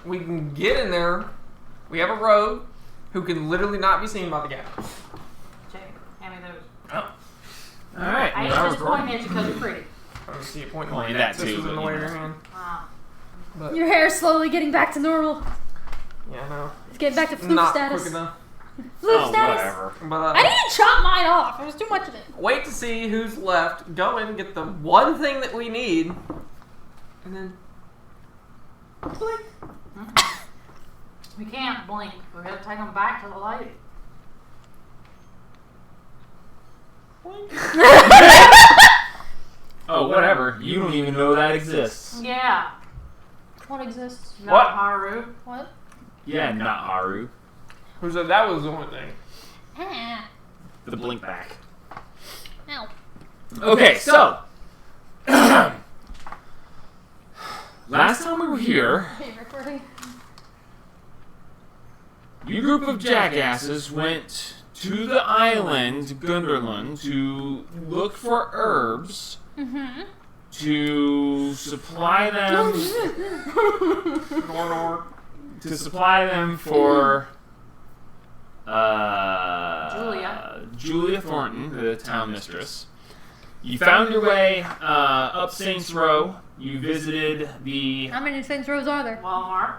we can get in there. We have a rogue who can literally not be seen by the guy. Check. Hand me those. Oh. Alright. I ain't just pointing at you because you're pretty. I don't see you pointing Well, like that this too, was in the but way you of your know. hand. Wow. But, Your hair's slowly getting back to normal. yeah, no. It's getting back to floof Not status. quick enough. Floof status. Whatever. But, I need to chop mine off. It was too much of it. wait to see who's left. Go in, get the one thing that we need, and then blink. We can't blink. We have to take them back to the lady. Blink. Oh, whatever. You don't even know that exists. Yeah. What exists? Not What? Haru. What? Yeah, not Haru. Who said that was the only thing? Ah. The blink back. Ow. Okay, so. Last time we were here, Hey, recording. you group of jackasses went to the island, Gunderland, to look for herbs Mm-hmm. to supply them for Julia Thornton, the town mistress. You found your way up Saints Row. You visited the How many Saints Rows are there? Walmart.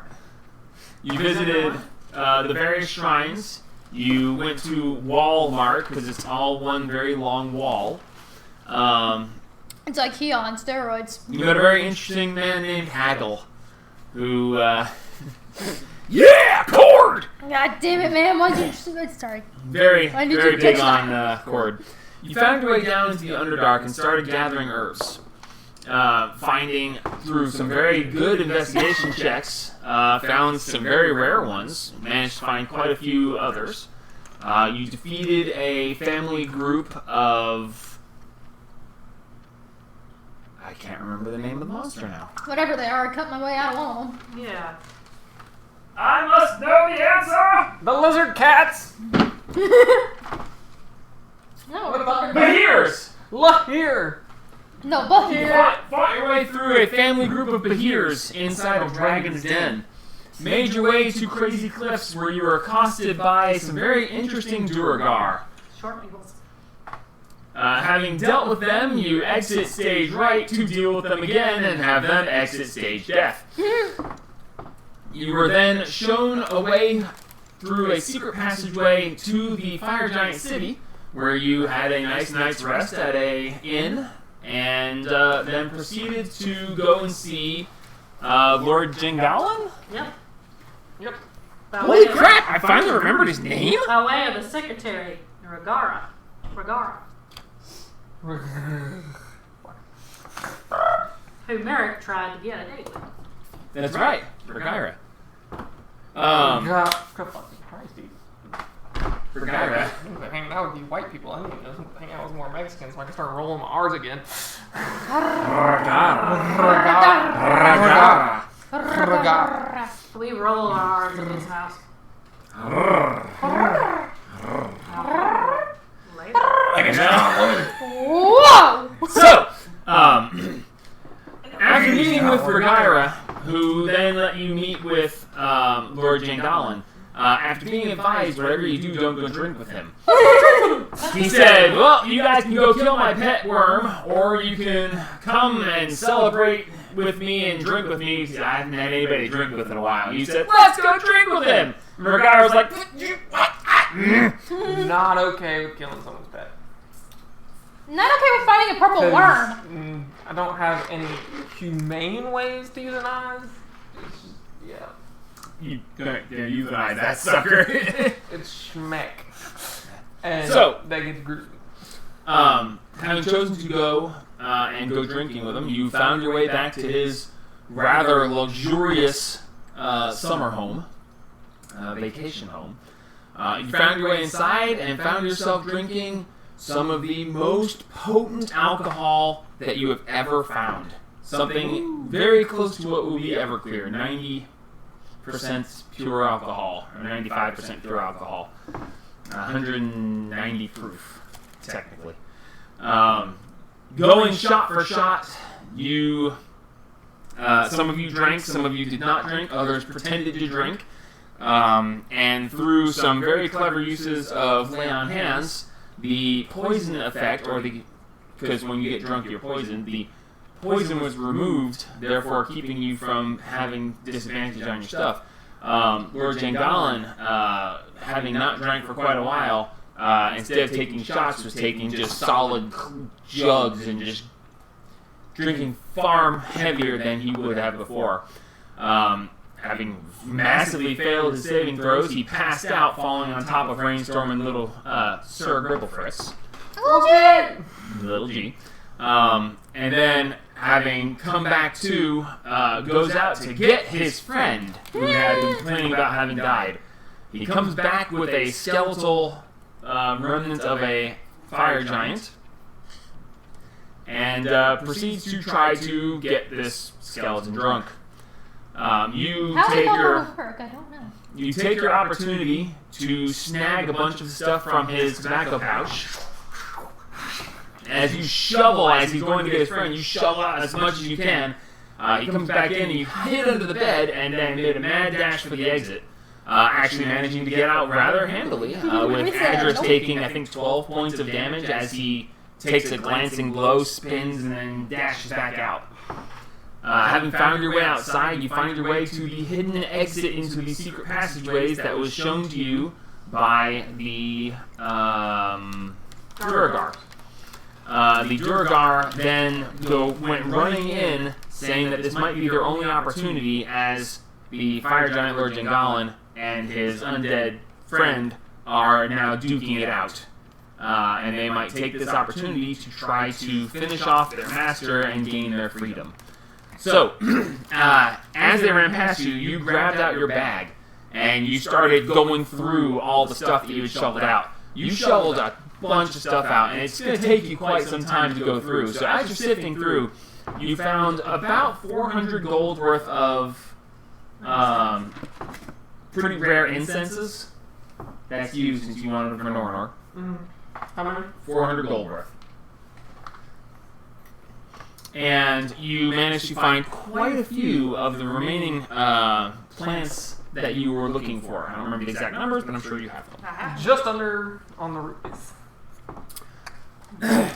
You visited the various shrines. You went to Walmart because it's all one very long wall. It's IKEA on steroids. You met a very interesting man named Haggle, who, yeah, Cord! God damn it, man. Why'd you... Sorry. Very, Why did very you big touch on Cord. You found your way down into the Underdark and started gathering herbs. Finding through some very good investigation checks, found some very rare ones, managed to find quite a few others. You defeated a family group of... I can't remember the name of the monster now. Whatever they are, I cut my way out of one of them. Yeah. I must know the answer! The lizard cats. No, What about The Behirs! Look here. No, but You here. fought your way through a family group of Behirs inside of Dragon's Den. Made your way to Crazy Cliffs where you were accosted by some very interesting Duragar. Short peoples. Having dealt with them, you exit stage right to deal with them again and have them exit stage death. You were then shown a way through a secret passageway to the Fire Giant City, where you had a nice night's rest at a inn, and then proceeded to go and see Lord Jingalin? Yep. Yep. By Holy way of- crap! I finally remembered his name. By way of the secretary, Ragara. Who Merrick tried to get a date with. That's right, Rhaegyra. God, fucking Christ, dude. Rhaegyra. I need to hang out with you white people. I need to hang out with more Mexicans so I can start rolling my R's again. Rhaegyra. We roll our R's in this house. Later. Like a giant woman. Whoa! So, after meeting with Rhaegyra, who then let you meet with Lord Jangalin, after being advised, whatever you do, don't go drink with him. He said, well, you guys can go kill my pet worm, or you can come and celebrate with me and drink with me. I haven't had anybody drink with in a while. You said, let's go drink with him. And Rhaegyra was like, Not okay with killing someone's pet. Not okay with finding a purple worm. I don't have any humane ways to euthanize. It's just, yeah. you don't dare euthanize that sucker. It's schmeck. And So- that gets gruesome. Having chosen to go and go drinking with him, you found your way back to his rather luxurious summer home, vacation home. You found your way inside and found yourself drinking some of the most potent alcohol that you have ever found. Something very close to what will be Everclear, 90% pure alcohol, or 95% pure alcohol. 190 proof, technically. Going shot for shot, you Some of you drank, some of you did not drink, others pretended to drink. And through some very clever uses of lay on hands, the poison effect, because when you get drunk you're poisoned, the poison was removed, therefore keeping you from having disadvantage on your stuff. Lord Jangalin, having not drank for quite a while, instead of taking shots, was taking just solid jugs and just drinking far heavier than he would have before. Having massively failed his saving throws, he passed out, falling on top of Rainstorm and little Sir Gribblefritz. Little G. And then, having come back to, goes out to get his friend, who had been complaining about having died. He comes back with a skeletal remnant of a fire giant, and proceeds to try to get this skeleton drunk. You How take did that your work? I don't know. you take your opportunity to snag a bunch of stuff from his tobacco pouch. As you shovel, as he's going to get his friend, you shovel out as much as you can. He comes back in and you hid under the bed and then made a mad dash for the exit. Actually managing to get out rather handily, with Adris taking, I think, 12 points of damage as he takes a glancing blow, spins, and then dashes back out. Having found your way outside, you find your way to the hidden exit into the secret passageways that was shown to you by the Duragar. The Duragar then went running in, saying that this might be their only opportunity as the fire giant Lord Jangalin and his undead friend are now duking it out. And they might take this opportunity to try to finish off their master and gain their freedom. So, as they ran past you, you grabbed out your bag, and you started going through all the stuff that you had shoveled out. You shoveled a bunch of stuff out, and it's going to take you quite some time to go through. So as you're sifting through, you found about 400 gold worth of pretty rare incenses. That's used since you wanted them for Nornor. How many? 400 gold worth. And you managed to find quite a few of the remaining plants that you were looking for. I don't remember the exact numbers, but I'm sure you have them. Just under on the rupees.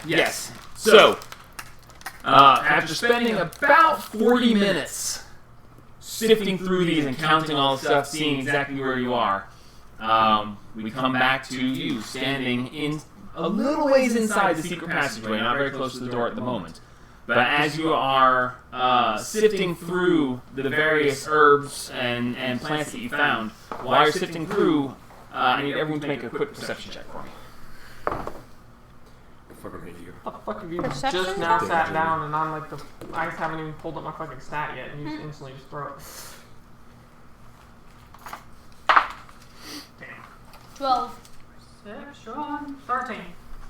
Yes. So, after spending about 40 minutes sifting through these and counting all the stuff, seeing exactly where you are, we come back to you standing in a little ways inside the secret passageway, not very close to the door at the moment. But as you are sifting through the various herbs and plants that you found, while you're sifting through, I need everyone to make a quick perception check for me. I fucking hate you. What the fuck have you Perception just now check? sat down and I'm like I haven't even pulled up my fucking stat yet and you just instantly just throw it. 12. 13.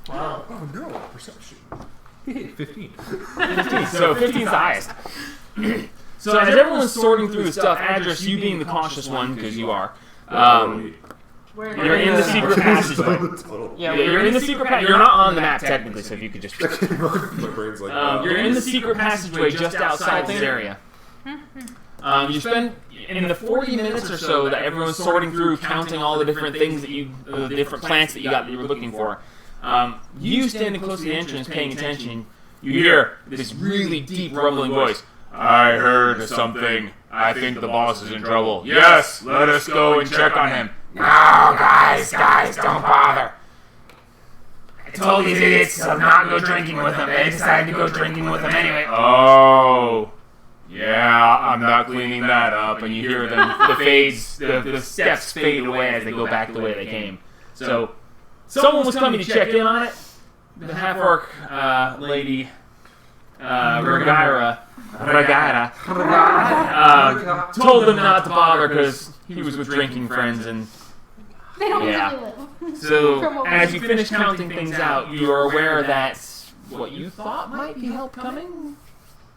Wow. Oh no, perception. 15. 15. So 15's the highest. So as everyone's sorting through the stuff, Adris, you being the cautious one, because you are, you're in the secret passageway. Yeah, You're in the secret passageway. You're not on the map technically, so if you could just... My brain's like, You're in the secret passageway just outside this area. You spend, in the 40 minutes or so that everyone's sorting through, counting all the different things that the different plants that you got that you were looking for, you standing close to the entrance paying attention, you hear this really deep rumbling voice. I heard something. I think the boss is in trouble. Yes, let us go and check on him. No, guys, don't bother. I told these idiots to not go drinking with him. They decided to go drinking with him anyway. Oh, yeah, I'm not cleaning that up. And you hear them, the steps fade away as they go back the way they came. So, someone was coming to check in on it. The half-orc lady, Regaira, told them not to bother because he was with drinking friends and... They don't Yeah. really live. So, as you finish counting things out, you are aware that what you thought might be help coming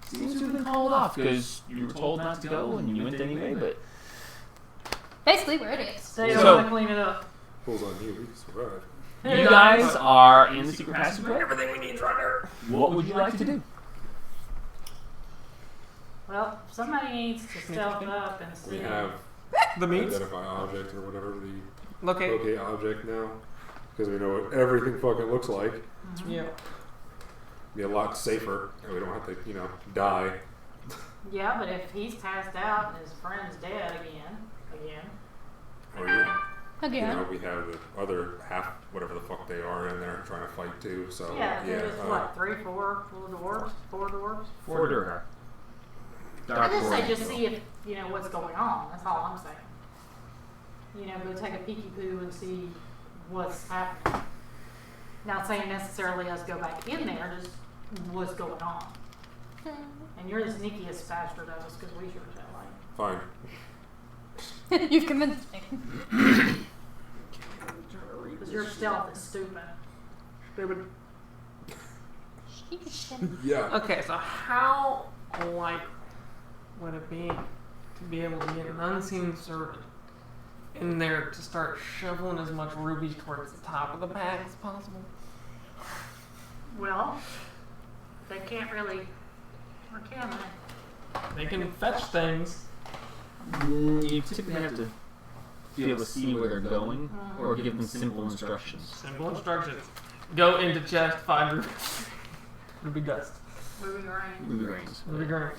seems to have been called off because you were told not to go and you went anyway, but... Basically, we're idiots. They So- don't want to clean it up. pulls on you, we can survive. You guys are in the secret passageway. Everything we need is right here. What would you like to do? Well, somebody needs to stealth up and see. We have The meats. identify object or whatever the Okay. locate object now, because we know what everything fucking looks like. Yeah. Be a lot safer, and we don't have to, die. Yeah, but if he's passed out and his friend's dead again, Or Again. we have the other half, whatever the fuck they are in there trying to fight too. So yeah, there's what, 3, 4 little dwarves, 4 dwarves. For Durgar. I just say, just see if what's going on. That's all I'm saying. Go take a peeky poo and see what's happening. Not saying necessarily us go back in there, just what's going on. And you're the sneakiest bastard of us because we sure as hell ain't. fine. You've convinced me. Because your stealth is stupid. Stupid. Yeah. Okay, so how likely would it be to be able to get an unseen servant in there to start shoveling as much rubies towards the top of the bag as possible? Well, they can't really, or can they? They can fetch things. You typically have to be able to see where they're going, or give them simple instructions. Simple instructions. Go into chest, find rubies. Ruby dust. Ruby grain. Ruby grains. Ruby grain.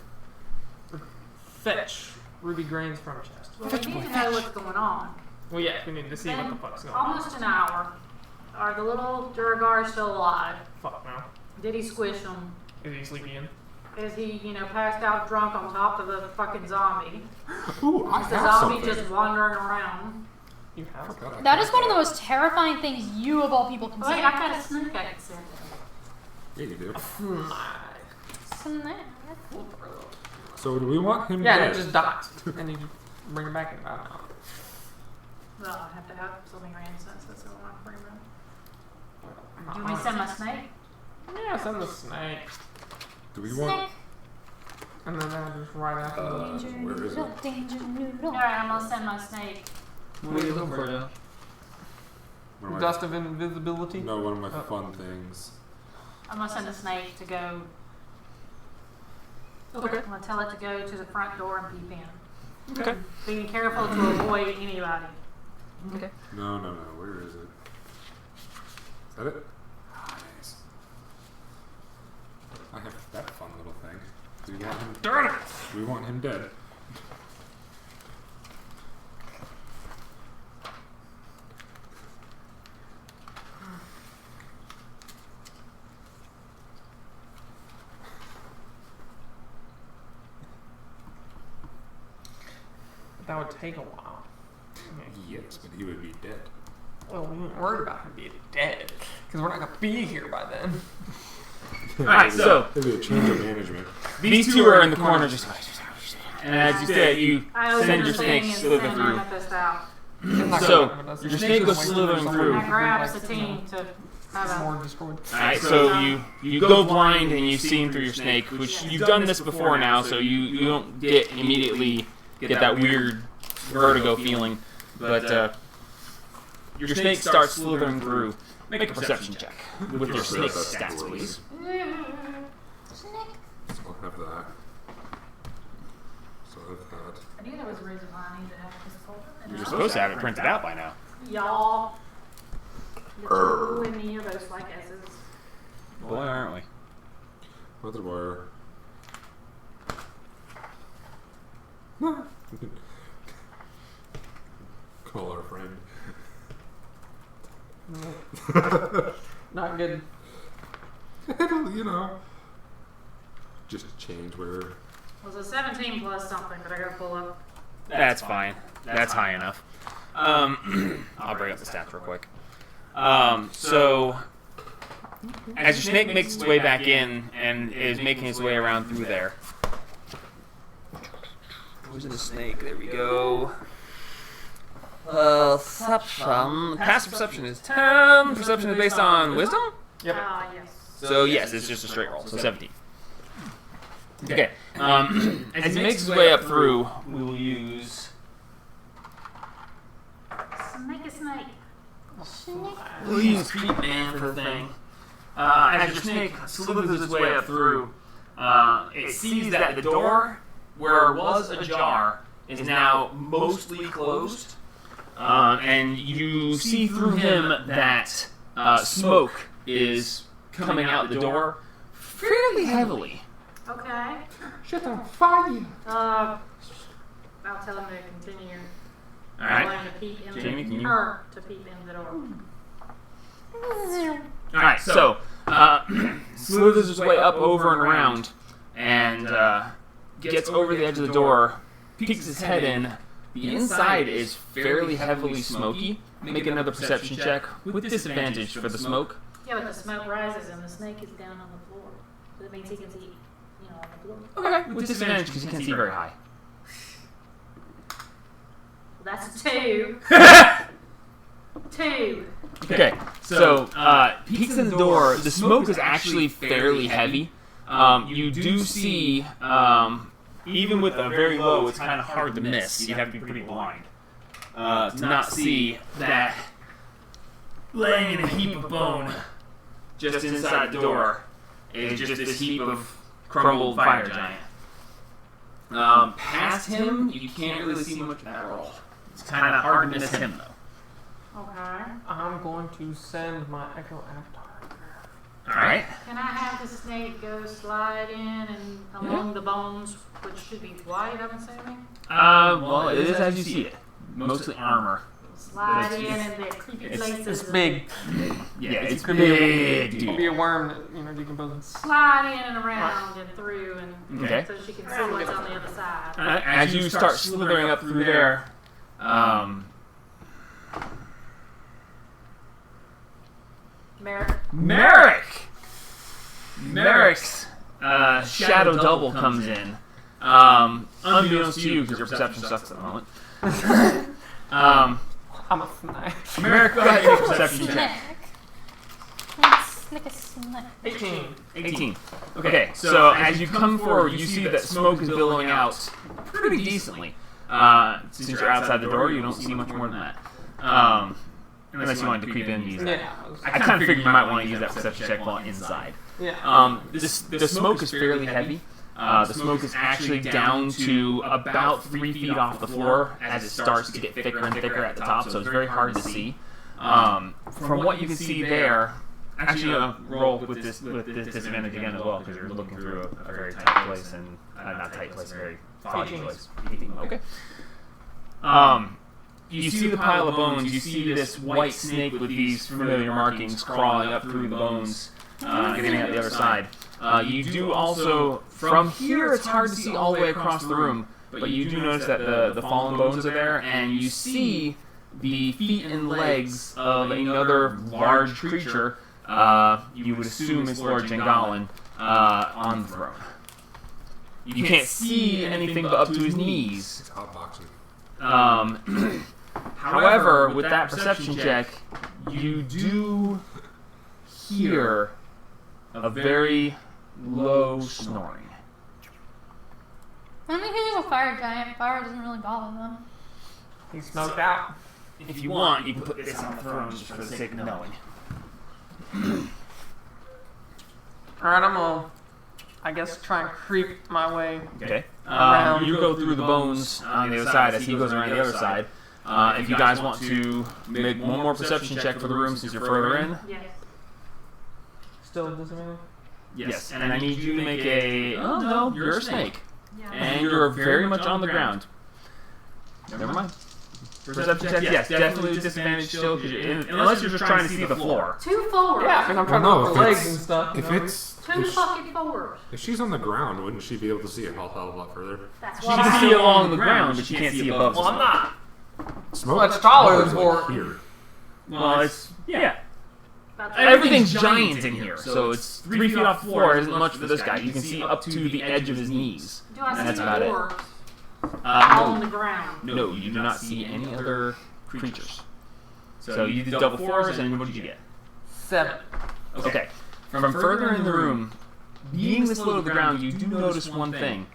Fetch ruby grains from chest. Well, we need to know what's going on. Well, yeah, we need to see what the Been fuck's going on. almost an hour. Are the little Durgar still alive? Fuck no. Did he squish them? Is he sleeping in? Is he, passed out drunk on top of the fucking zombie? Ooh, I Is the have zombie something. just wandering around? You have? Forgot I That had is one of the most terrifying things you of all people can Wait, say. I got a snake I can send him. Yeah, you do. Snack. So do we want him Yeah, dead? and it just dies. And you just bring it back in. I don't know. Well, I have to have something incense. That's the only one I can bring. Do you want me to send my snake? Yeah, send the snake. Do we want? And then just right after Danger where is noodle, it? danger noodle. Alright, I'm gonna send my snake. What are you looking for, Joe? One of my- Dust of invisibility. No, one of my fun things. I'm gonna send the snake to go. Okay. I'm gonna tell it to go to the front door and peep in. Okay. Being careful to avoid anybody. Okay. No. Where is it? Is that it? Nice. I have that fun little thing. Do we want him? Darn it! We want him dead. That would take a while. Yes, but he would be dead. Well, we weren't worried about him being dead. Because we're not going to be here by then. Alright, so It'd be a change of management. these two are in the corner just. And as you said, you I open send the your thing snake and slither send through. Amethyst out. So, your snake goes slithering through. I grabs the team to have More a. destroyed. Alright, so you go blind and you see through your snake, which you've done this before now, so you don't immediately get that weird vertigo feeling. But your snake starts slithering through. Make a perception check with your snake stats, please. Snack. So I'll have that. So I'll have that. I knew there was a reason why I needed to have this folder. You're supposed to have it printed out by now. Y'all. You and me are both like S's. Boy, aren't we? Mother wire. Call our friend. Not good. It'll, just change where. It was a 17 plus something, but I gotta pull up. That's fine. That's high enough. I'll bring up the stats real quick. So, as your snake makes its way back in and is making its way around through there. Where's the snake? There we go. Perception. Passive perception is 10. Perception is based on wisdom? Yep. Yes. So, yes, it's just a straight roll. So, 17. Okay. As he makes his way up through, we will use. Make a snake. We'll use Peep Man for the thing. As your snake slithers its way up through, it sees that the door where was a jar is now mostly closed, and you see through him that smoke is coming out the door fairly heavily. Okay. Shut the fire! I'll tell him to continue. All right. Allowing to peep in Jamie, can you? her to peep in the door. All right, so slithers his way up, over, and around, and gets over the edge of the door, peeks his head in. The inside is fairly heavily smoky. Make another perception check with disadvantage for the smoke. Yeah, but the smoke rises and the snake is down on the floor. So that means he can see, on the floor. Okay, with disadvantage because he can't see very high. Well, that's a 2. 2. Okay, so peeks in the door. The smoke is actually fairly heavy. You do see, even with a very low, it's kind of hard to miss. You have to be pretty blind to not see that laying in a heap of bone just inside the door is just this heap of crumbled fire giant. Past him, you can't really see much at all. It's kind of hard to miss him, though. Okay. I'm going to send my Echo Avatar. Alright. Can I have the snake go slide in and along the bones, which should be white, I'm assuming? Well, it is as you see it. Mostly armor. Slide in and the creepy places. It's big. Yeah, it's Could be big, It'll be a worm that decomposes. Slide in and around and through, and Okay. so she can see what's on the other side. As you start slithering up through there, Merrick's shadow double comes in. Unbeknownst to you, because your perception sucks at the moment. I'm a snake. Merrick, go ahead and make a perception check. Let's make a snack. 18. Okay, so as you come forward, you see that smoke is billowing out pretty decently. Since you're outside the door, you don't see much more than that. Unless you wanted to creep in and use that. Yeah. I kind of figured you might want to use that perception check while inside. Yeah. The smoke is fairly heavy. The smoke is actually down to about 3 feet off the floor as it starts to get thicker and thicker at the top, so it's very hard to see. From what you can see there, actually roll with this disadvantage again as well, because you're looking through a very tight place, and not tight place, a very foggy place. Okay. You see the pile of bones, you see this white snake with these familiar markings crawling up through the bones, getting out the other side. You do also, from here it's hard to see all the way across the room, but you do notice that the fallen bones are there, and you see the feet and legs of another large creature, you would assume is Lord Jangalin, on the throne. You can't see anything but up to his knees. It's hotboxing. However, with that perception check, you do hear a very low snoring. I think he was a fire giant. Fire doesn't really bother them. He's smoked out. If you want, you can put this on the throne just for the sake of knowing. Alright, I'm gonna, I guess, try and creep my way. Okay. Around. You go through the bones on the other side as he goes around the other side. If you guys want to make one more perception check for the room since you're further in. Yes. Still disadvantage? Yes. And I need you to make a... Oh, no, you're a snake. Yeah. And you're very much on the ground. Never mind. Perception check, yes, definitely with disadvantage still, unless you're just trying to see the floor. 2 forward. Yeah, because I'm trying to Well, look no, for if legs it's- and stuff. If it's 2 fucking forward. if she's on the ground, wouldn't she be able to see a hell of a lot further? That's She what can I see along the ground, but she can't see above the Well, I'm smoke. not. Smoke. Much taller than is Vor. like here. Well, it's... Yeah. about Everything's giant in here, so it's 3 feet off the floor isn't much for this guy. You can see up to the edge of his knees. Do I And see that's about it. dwarves on No, the ground? no, you do not see any other creatures. So you did double 4s, and what did you get? 7. Okay. From further in the room, being this low to the ground, you do notice one thing.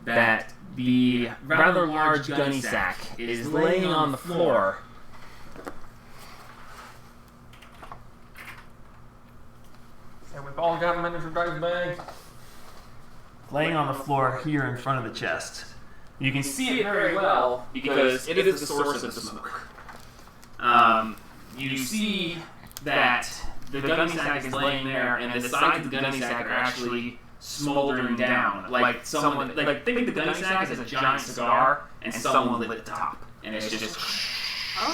That the rather large gunny sack is laying on the floor. So we've all got miniature dice bags. laying on the floor here in front of the chest. You can see it very well because it is the source of the smoke. You see that the gunny sack is laying there, and the sides of the gunny sack are actually smoldering down. Like someone, like think of the gunny sack as a giant cigar, and someone lit the top, and it's just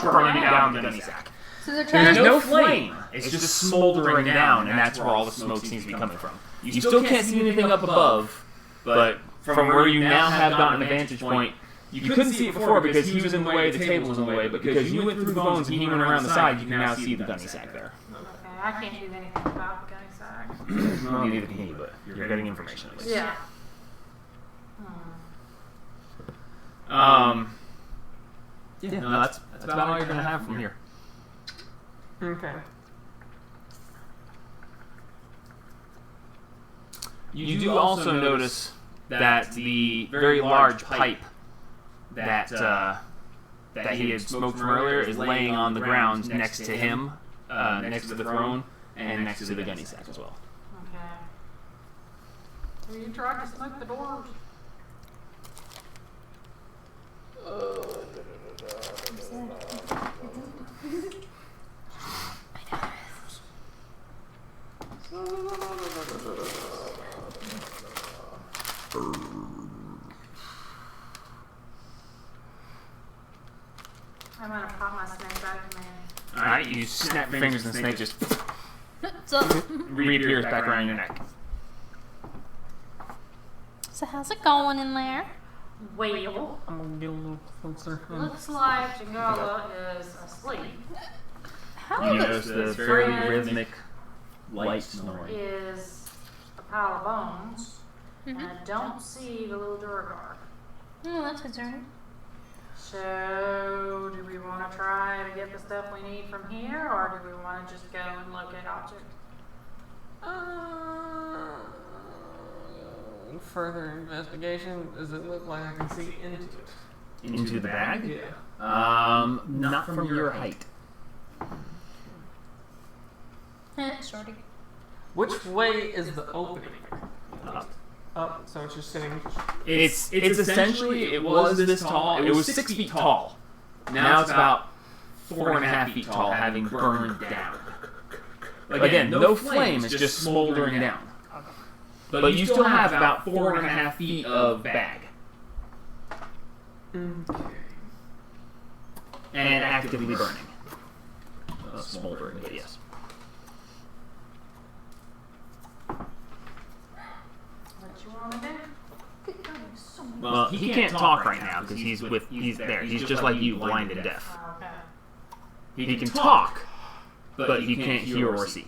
burning down the gunny sack. So they're trying There's to. no flame. It's just smoldering down, and that's where all the smoke seems to be coming from. You still can't see anything up above, but from where you now have gotten a vantage point, you couldn't see it before because he was in the way, the table was in the way, but because you went through the bones and he went around the side, you can now see the gunny sack there. Okay, I can't do anything about the gunny sack. Well, neither can he, but you're getting information at least. Yeah. Yeah, no, that's about all you're going to have from here. Okay. You do also notice that the very large pipe that he had smoked from earlier is laying on the ground next to him, next to the throne, and next to the gunny sack as well. Okay. Have you tried to smoke the doors? I'm gonna pop my snake back in there. Alright, you snap your fingers and the snake just So, reappears back around your neck. so how's it going in there? Well, I'm gonna get a little closer. looks like Jingala is asleep. How You is notice the very rhythmic, light snoring. Is a pile of bones, and Mhm. I don't see the little Duragar. Oh, that's concerning. So, do we want to try to get the stuff we need from here, or do we want to just go and locate objects? Further investigation, does it look like I can see into it? Into the bag? Yeah. Not from your height. Shorty. Which way is the opening? Up. Up, so it's just sitting. It's essentially, it was this tall. It was 6 feet tall. Now it's about 4.5 feet tall, having burned down. Again, no flame, it's just smoldering down. But you still have about 4.5 feet of bag. Okay. And actively burning. Smoldering, but yes. What you want to do? Well, he can't talk right now because he's there. He's just like you, blind and deaf. Okay. He can talk, but he can't hear or see.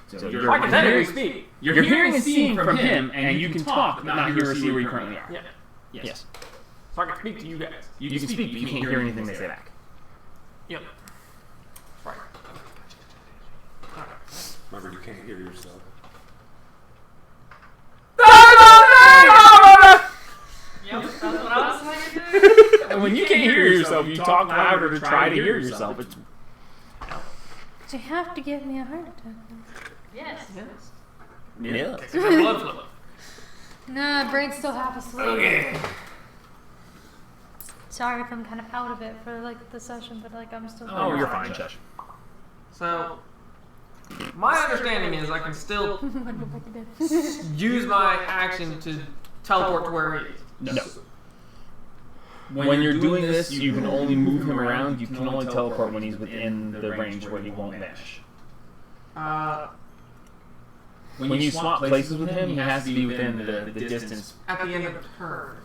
So you're, I can hear you speak. you're hearing and seeing from him, and you can talk, but not hear or see where you currently are. Yeah. Yes. So I can speak to you guys. You can speak, but you can't hear anything they say back. Yep. Right. Remember, you can't hear yourself. Yep, that's what I was thinking. And when you can't hear yourself, you talk louder to try to hear yourself. It's, You have to give me a heart attack. Yes. Yes. yeah. It's a blood flow. Nah, brain's still half asleep. Okay. Sorry if I'm kind of out of it for like the session, but like I'm still. Oh, you're fine, Shush. So, my understanding is I can still I'm gonna go back to bed. use my action to teleport to where he is. No. When you're doing this, you can only move him around. You can only teleport when he's within the range where he won't vanish. When you swap places with him, he has to be within the distance. At the end of the turn.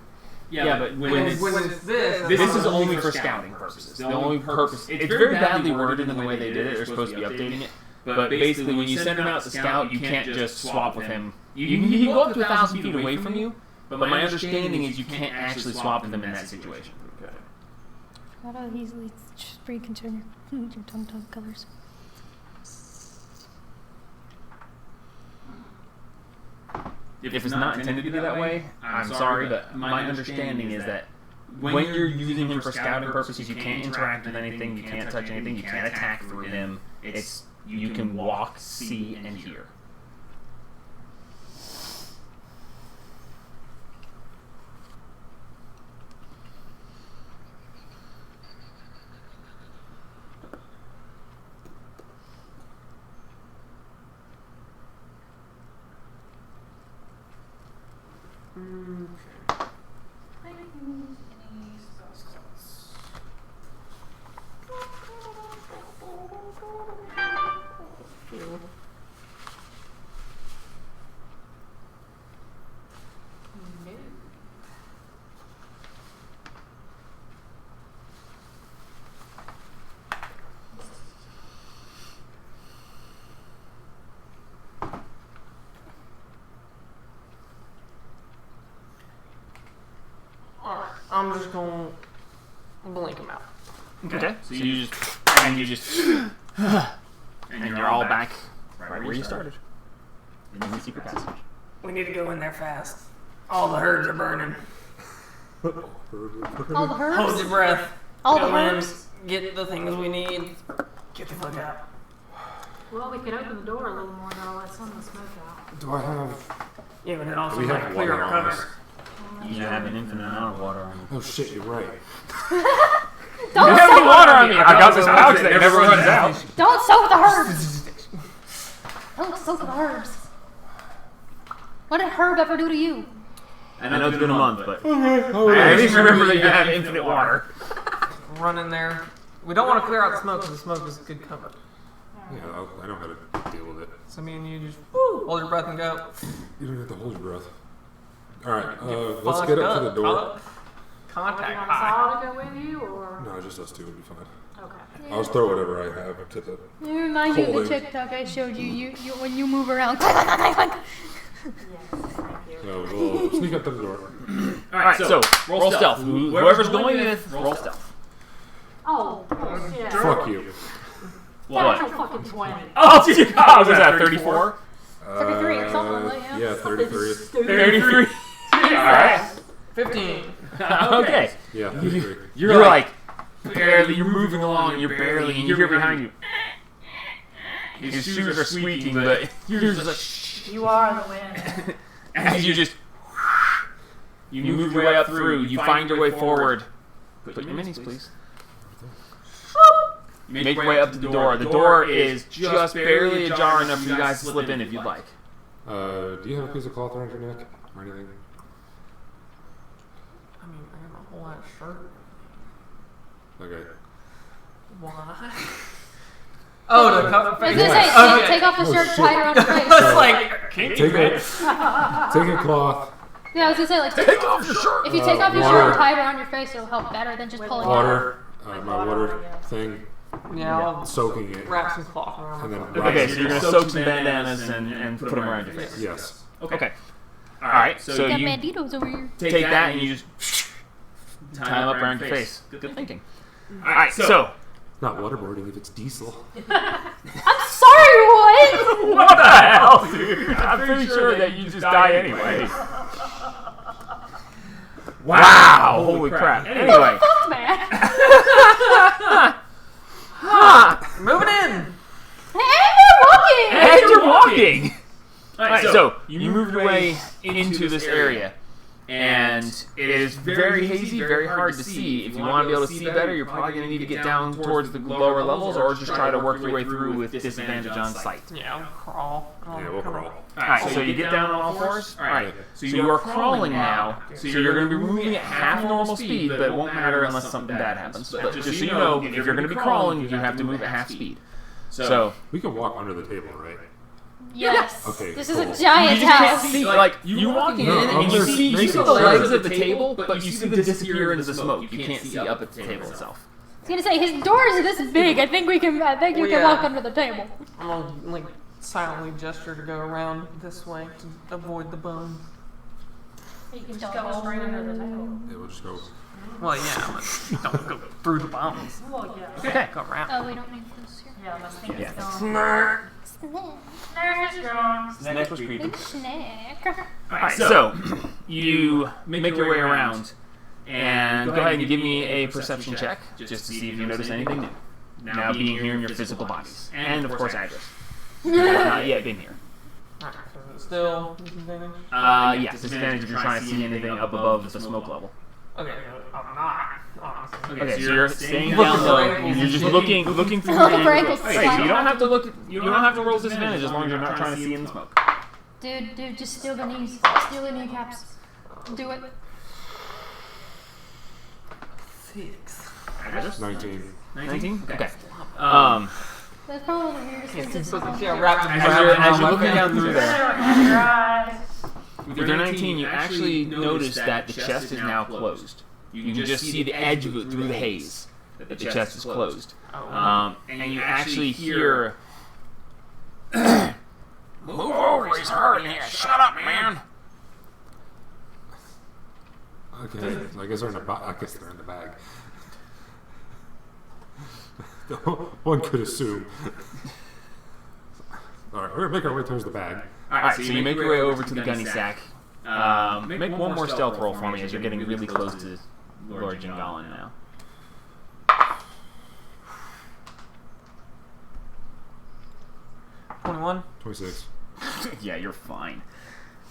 Yeah, but when it's this this is only for scouting purposes. The only purpose. It's very badly worded in the way they did it. They're supposed to be updating it. But basically, when you send him out to scout, you can't just swap with him. You can go up to 1,000 feet away from you, but my understanding is you can't actually swap with him in that situation. Okay. That'll easily just reconfigure your tum-tum colors. If it's not intended to be that way, I'm sorry, but my understanding is that when you're using him for scouting purposes, you can't interact with anything, you can't touch anything, you can't attack through him. You can walk, see, and hear. Alright, I'm just gonna blink him out. Okay. So you just and you're all back right where you started. In the secret passage. We need to go in there fast. All the herds are burning. All the Hold herbs? your breath. All Go the in, herbs? get the things we need. Get the fuck out. Well, we could open the door a little more to let some of the smoke out. Do I have? Yeah, but it also We might have clear water our on cover. us. You have an infinite amount of water on you. Oh shit, you're right. Don't There's soak, water on me. I got this pouch that never runs out. don't soak the herbs. Don't soak the herbs. What did herb ever do to you? I know it's been a month, but I at least remember that you have infinite water. Run in there. We don't want to clear out the smoke because the smoke is good cover. Yeah, I know how to deal with it. So me and you just hold your breath and go. You don't have to hold your breath. All right, Get let's fucked get up to the up. door. Do you Contact want high. Saul to go with you, or? No, just us two would be fine. Okay. I'll just throw whatever I have up to the. It reminds you of the Holding. TikTok I showed you. You when you move around. Yes, thank you. So we'll sneak up to the door. Alright, so roll stealth. Whoever's going with, roll stealth. Oh, shit. Fuck you. Natural fucking 20. Oh, was that 34? 33 or something like that, yeah. Yeah, 33. 33. Alright. 15. Okay. Yeah, 33. You're like, barely, you're moving along, you're barely, and you hear behind you. His shoes are squeaking, but you're just like, You are the wind. as you just, you move your way up through, you find your way forward. Put your minis, please. You make your way up to the door. The door is just barely ajar enough for you guys to slip in if you'd like. Do you have a piece of cloth around your neck or anything? I mean, I got a whole ass shirt. Okay. Why? Oh, to cover I was face. gonna say, Okay. take off the shirt, tie it around your face. It's like, Take a cloth, Yeah, I was gonna say, like, Take off your shirt! if you take off your water. shirt and tie it around your face, it'll help better than just pulling it out. water, my water thing, yeah, I'll soaking it, wrap some cloth around and my then foot. Okay, wrap so it. you're gonna soak some bandanas and put them around your face. Yes. Okay. Alright, so Got you banditos over here. take that and you just tie them up around your face. Good thinking. Alright, so. Not waterboarding if it's diesel. I'm sorry, what? What the hell, dude? I'm pretty sure that you just die anyway. Wow! Holy crap. Anyway. Fuck, man. Moving in. And you're walking. And you're walking! Alright, so you move your way into this area. And it is very hazy, very hard to see. If you want to be able to see better, you're probably going to need to get down towards the lower levels or just try to work your way through with disadvantage on sight. Yeah, I'll crawl. Yeah, we'll crawl. Alright, so you get down on all fours? Alright, so you are crawling now, so you're going to be moving at half normal speed, but it won't matter unless something bad happens. But just so you know, if you're going to be crawling, you have to move at half speed. So, We can walk under the table, right? Yes. Okay, This is cool. a giant you just can't house. see, like, you're walking in and you there's see makes the it legs clear. of the table, but you see them disappear into the smoke. You can't see up at the table itself. I was gonna say his door is this big. I think you can Yeah. walk under the table. I'm gonna like silently gesture to go around this way to avoid the bone. You can just go straight under the table. Yeah, we'll just go. Well, yeah, but don't go through the bones. Well, yeah. Okay. Go around. Oh, we don't need this here. Yeah, my stinky Yeah. stone. Snark. There's strong. Next was creepy. Big snack. Alright, so you make your way around, and go ahead and give me a perception check, just to see if you notice anything new. Now being here in your physical bodies. And, of course, address. You have not yet been here. Alright, so is it still disadvantage? Yes, disadvantage if you're trying to see anything up above the smoke level. Okay, I'm not. Honestly. Okay, so you're staying Looking down for low, ankles. and you're just looking through Looking for your ankles. Okay, so you don't have to look. You don't have to roll disadvantage as long as you're not trying to see in the smoke. Dude, just steal the knees. Steal the kneecaps. Do it. 6. 19. 19? Okay. That's probably the weirdest thing to say. Yeah, wrapped As you're looking down through there, Your eyes. with your 19, you actually notice that the chest is now closed. You can just see the edge of it through the haze. That the chest is closed. And you actually hear... Move over, he's hurting here. Shut up, man. Okay, so I guess they're in the bag. One could assume. Alright, we're gonna make our way towards the bag. Alright, so you make your way over to the gunny sack. Make one more stealth roll for me as you're getting really close to Lord Jingalin now. 21. 26. Yeah, you're fine.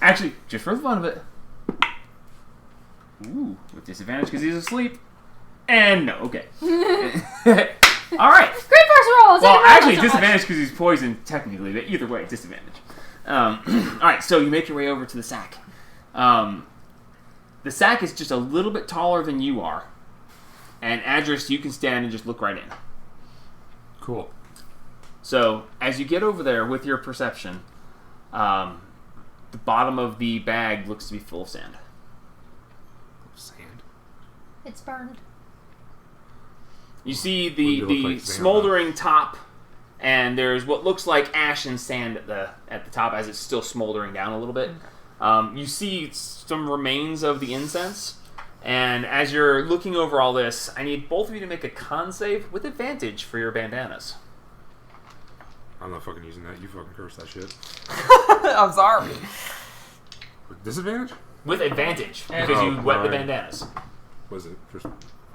Actually, just for the fun of it. Ooh, with disadvantage because he's asleep. And no, okay. Alright. Great first roll! Well, actually, disadvantage because he's poisoned, technically, but either way, disadvantage. Alright, so you make your way over to the sack. The sack is just a little bit taller than you are. And Adris, you can stand and just look right in. Cool. So, as you get over there with your perception, the bottom of the bag looks to be full of sand. Sand. It's burned. You see What do you look the like, sand, smoldering top, and there's what looks like ash and sand at the top as it's still smoldering down a little bit. You see some remains of the incense, and as you're looking over all this, I need both of you to make a con save with advantage for your bandanas. I'm not fucking using that. You fucking curse that shit. I'm sorry. With disadvantage? With advantage, because you wet the bandanas. Was it for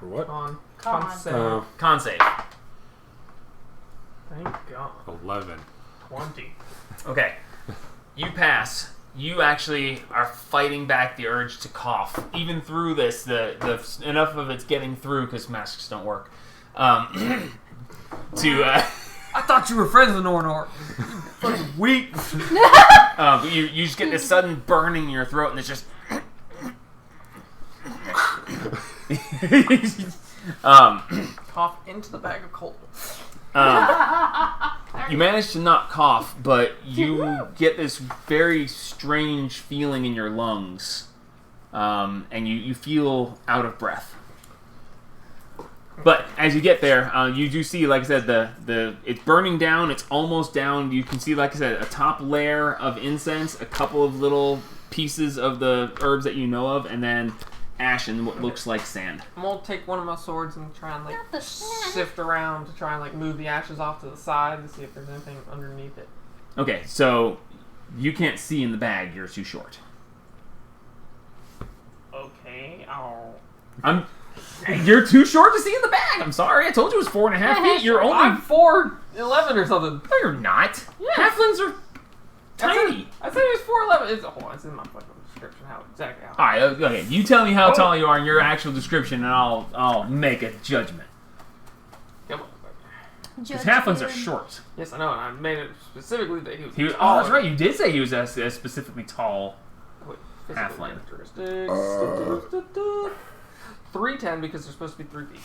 what? Con. Con. Save. Con save. Thank God. 11. 20. Okay. You pass. You actually are fighting back the urge to cough. Even through this, the enough of it's getting through because masks don't work. I thought you were friends with Nornor. Fucking weak. But you just get this sudden burning in your throat, and it's just. Cough into the bag of coal. You manage to not cough, but you get this very strange feeling in your lungs, and you feel out of breath. But as you get there, you do see, like I said, the it's burning down. It's almost down. You can see, like I said, a top layer of incense, a couple of little pieces of the herbs that you know of, and then ash and what looks like sand. I'm gonna take one of my swords and try and Not the sand. sift around to try and move the ashes off to the side to see if there's anything underneath it. Okay, so you can't see in the bag. You're too short. Okay. Oh. You're too short to see in the bag. I'm sorry. I told you it was 4.5 feet. You're only. I'm 4'11" or something. No, you're not. Yes. Halflings are tiny. I said it was 4'11". It's in my fucking description. How exactly? All right. Okay. You tell me how tall you are in your actual description, and I'll make a judgment. Come on. Because halflings are short. Yes, I know, and I made it specifically that he was. Oh, that's right. You did say he was a specifically tall. Wait, Halfling. characteristics. 3'10" because they're supposed to be 3 feet.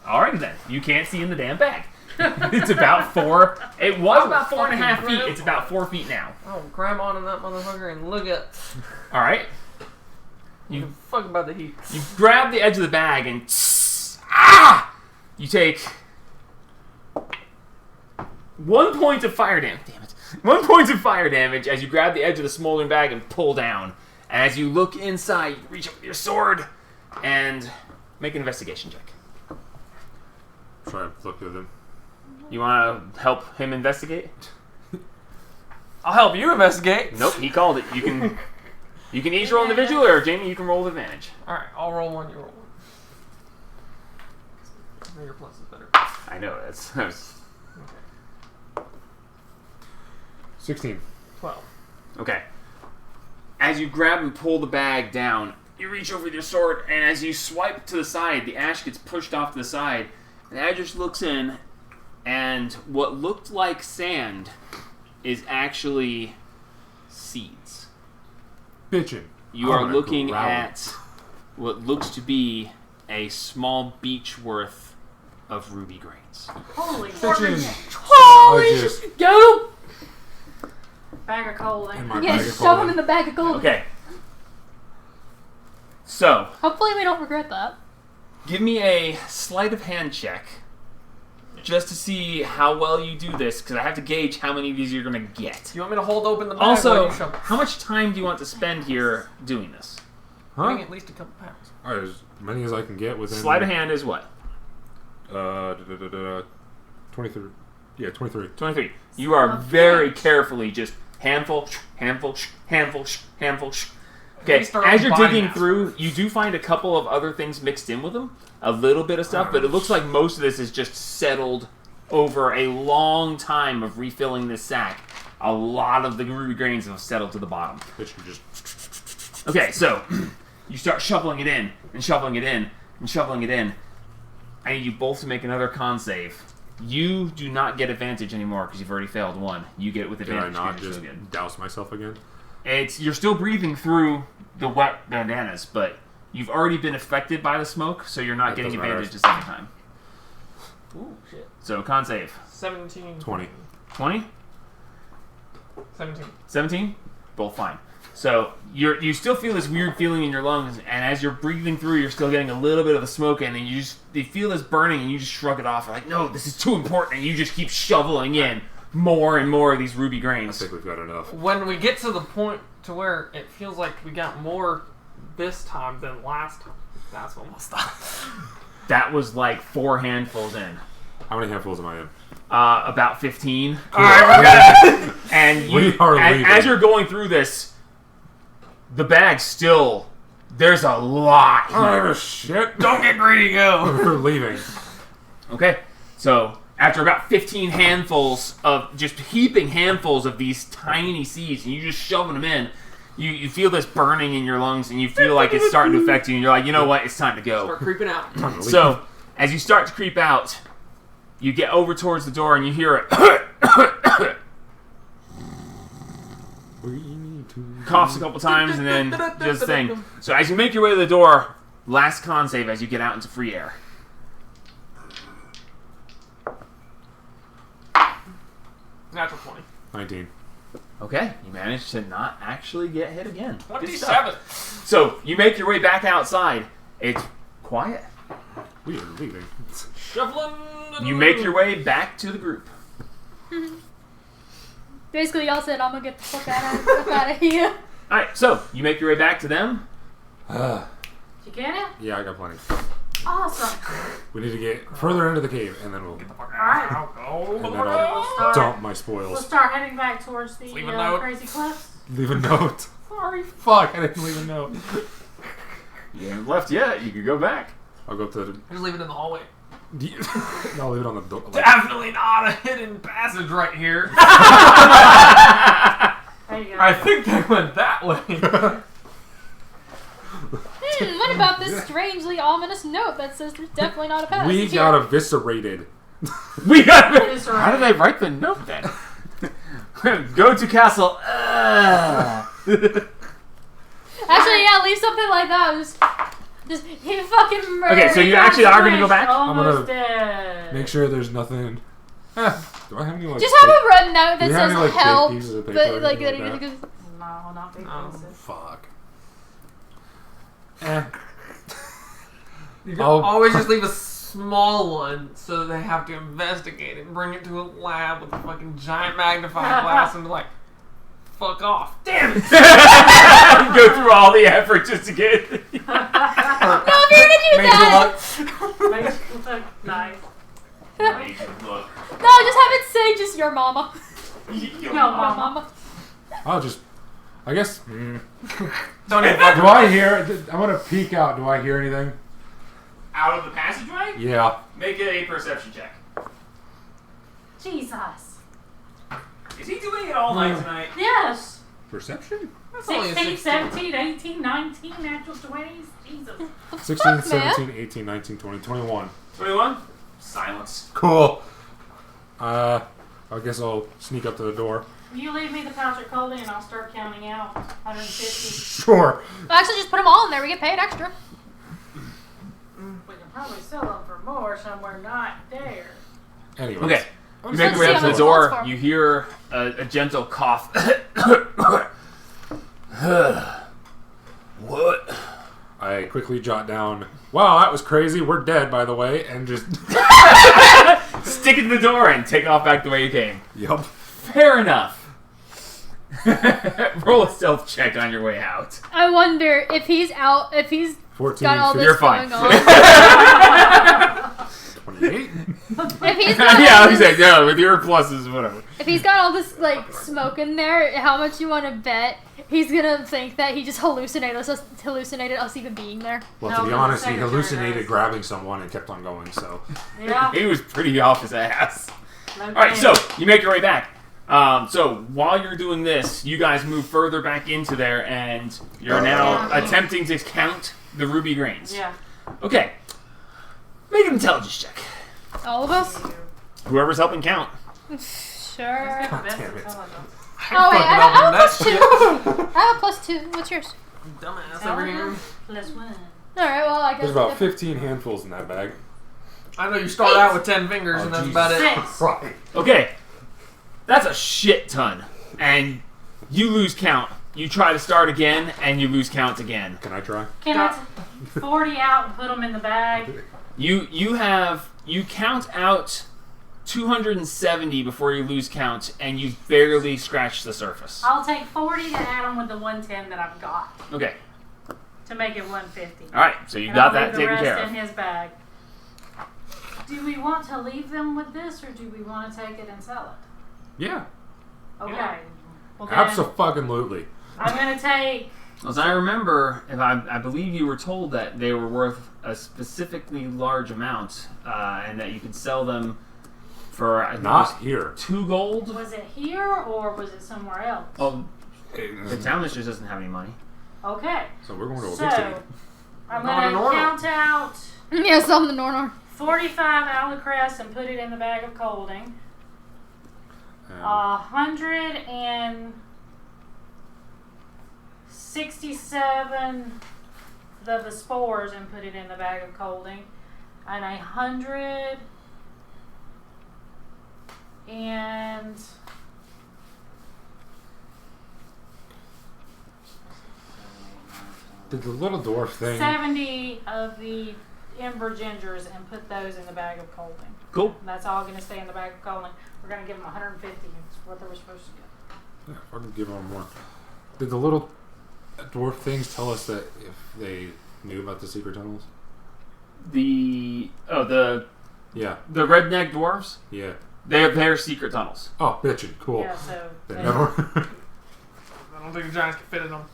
All right then. You can't see in the damn bag. It's about 4. It was about 4.5 feet. It's about 4 feet now. Oh, grab on in that motherfucker and look at. All right. You fuck about the heat. You grab the edge of the bag and you take 1 point of fire damage. Damn it! 1 point of fire damage as you grab the edge of the smoldering bag and pull down. As you look inside, you reach up with your sword and make an investigation check. Try and flip with him. You want to help him investigate? I'll help you investigate. Nope, he called it. You can each roll individually, or Jamie, you can roll with advantage. All right, I'll roll one. You roll one. Your plus is better. I know that's. Okay. 16. 12. Okay. As you grab and pull the bag down, you reach over with your sword, and as you swipe to the side, the ash gets pushed off to the side, and Adris looks in, and what looked like sand is actually seeds. Bitchin'. you are gonna looking grab him. at what looks to be a small beach worth of ruby grains. Holy Bitches. shit. Holy I just- shit! Go! Bag of coal In there. my Yeah, bag of shove him gold. in the bag of gold. Okay. So, Hopefully we don't regret that. give me a sleight of hand check. Just to see how well you do this, because I have to gauge how many of these you're going to get. Do you want me to hold open the bag while Also, you shove? how much time do you want to spend here doing this? Bring Huh? at least a couple pounds. Alright, as many as I can get within. Sleight of hand is what? 23. Yeah, 23. 23. You are very carefully just handful, handful, handful, handful. Okay, They start as you're body digging mass. through, you do find a couple of other things mixed in with them. A little bit of stuff, but it looks like most of this is just settled over a long time of refilling this sack. A lot of the ruby grains have settled to the bottom. Bitch, you just. Okay, so you start shoveling it in, and shoveling it in, and shoveling it in. I need you both to make another con save. You do not get advantage anymore because you've already failed one. You get it with Did I advantage. not 'cause you're just so good. douse myself again? You're still breathing through the wet bandanas, but you've already been affected by the smoke, so you're not That getting doesn't matter. advantage the second time. Ooh, shit. So con save. 17. 20. 20? 17. 17? Both fine. So you still feel this weird feeling in your lungs, and as you're breathing through, you're still getting a little bit of the smoke in, and you feel this burning, and you just shrug it off. You're like, no, this is too important, and you just keep shoveling in more and more of these ruby I grains. think we've got enough. When we get to the point to where it feels like we got more this time than last time, that's when we'll stop. That was like 4 handfuls in. How many handfuls am I in? About 15. Alright, And you, We are leaving. as you're going through this, the bag still, there's a lot here. Oh, shit. don't get greedy, go. We're leaving. Okay, so after about 15 handfuls of, just heaping handfuls of these tiny seeds, and you just shoving them in, you feel this burning in your lungs, and you feel like it's starting to affect you, and you're like, you know what, it's time to go. Start creeping out. Time to leave. So, as you start to creep out, you get over towards the door, and you hear it We need to. coughs a couple times, and then does the thing. So as you make your way to the door, last con save as you get out into free air. Natural 20. 19. Okay, you managed to not actually get hit again. Good 27. stuff. So you make your way back outside. It's quiet. We are leaving. Shoveling. You make your way back to the group. Basically, y'all said, I'm gonna get the fuck out of here. All right, so you make your way back to them. Did you get it? Yeah, I got plenty. Awesome. We need to get further into the cave, and then we'll Alright. Oh, and then We'll I'll start, dump my we'll spoils. start heading back towards the Leave a note. crazy cliffs. Leave a note. sorry. Fuck, I didn't leave a note. You haven't left yet. You could go back. I'll go up to. Just leave it in the hallway. I'll leave it on the door. Definitely not a hidden passage right here. There you go. I think they went that way. What about this strangely ominous note that says there's definitely not a passage We here? got eviscerated. We got. It's How did they write the note then? Go to castle. Actually, yeah, leave something like that. Just he fucking murdered. Okay, so you actually are gonna go back? Almost gonna dead. Make sure there's nothing. Do I have any like? Just have a red note that Do you have says any, like, big help, pieces of paper but or like anything that. like that? No, not big No. pieces. Fuck. You can I'll- always just leave a small one so that they have to investigate it and bring it to a lab with a fucking giant magnifying glass and be like, fuck off. Damn it! Go through all the effort just to get. No, if you're gonna do that, Makes it look nice. no, just have it say just your mama. No, Your mama. mama. I'll just. I guess. Don't even fucking Do I hear? I'm gonna peek out. Do I hear anything? Out of the passageway? Yeah. Make a perception check. Jesus. Is he doing it all night tonight? Yes. Perception? That's only a 16, 16. 17, 18, 19, natural 20s. Jesus. 16, Fuck, man. 17, 18, 19, 20, 21. 21? Silence. Cool. I I guess I'll sneak up to the door. You leave me the pouch at Coldy and I'll start counting out 150. Sure. Actually, just put them all in there. We get paid extra. We can probably sell them for more somewhere not there. Anyways. Okay. You I'm make your way up to the Let's see door. how much You hear a gentle cough. What? I quickly jot down, wow, that was crazy. We're dead, by the way. And just... Stick it to the door and take off back the way you came. Yup. Fair enough. Roll a stealth check on your way out. I wonder if he's out, if he's 14, got all 15, this You're fine. going on. 28? If he's got Yeah, all he's this, like, no, with your pluses, whatever. if he's got all this like smoke in there, how much you want to bet he's gonna think that he just hallucinated us even being there? Well, No, to be but the honest, he secretary hallucinated does. grabbing someone and kept on going, so... Yeah. He was pretty off his ass. No Alright, so kidding. you make your way back. So while you're doing this, you guys move further back into there, and you're now attempting to count the ruby grains. Yeah. Okay. Make an intelligence check. All of us? Whoever's helping count. Sure. Let's get the best damn it. intelligence. Oh wait, I have a plus shit. 2. I have a plus 2. What's yours? Dumbass over here. Plus 1. All right. Well, I guess. There's about 15 handfuls in that bag. I know you start out with 10 fingers and that's about it. 6. Right. Okay. That's a shit ton. And you lose count. You try to start again, and you lose count again. Can I try? Can I take 40 out and put them in the bag? You count out 270 before you lose count, and you barely scratch the surface. I'll take 40 to add them with the 110 that I've got Okay. to make it 150. All right. So you And got I'll that leave the taken rest care of. in his bag. Do we want to leave them with this, or do we want to take it and sell it? Yeah. Okay. Well, then Abso-fucking-lutely. I'm going to take... As I remember, I believe you were told that they were worth a specifically large amount, and that you could sell them for I think it was Not here. 2 gold. Was it here, or was it somewhere else? Oh, the town mistress doesn't have any money. Okay. So we're going to a So, victory. I'm Not going in to order. count out Yeah, some of the Nornor. 45 Alucrest and put it in the bag of colding. 167 of the spores and put it in the bag of colding, and 100 and Did the little dwarf thing... 70 of the ember gingers and put those in the bag of colding. Cool. And that's all going to stay in the bag of colding. We're going to give them 150. It's what they were supposed to get. Yeah, I can give them more. Did the little dwarf things tell us that if they knew about the secret tunnels? The Yeah. redneck dwarves. Yeah. They're secret tunnels. Oh, bitchin'. Cool. Yeah, so They they- never... I don't think the giants can fit in them.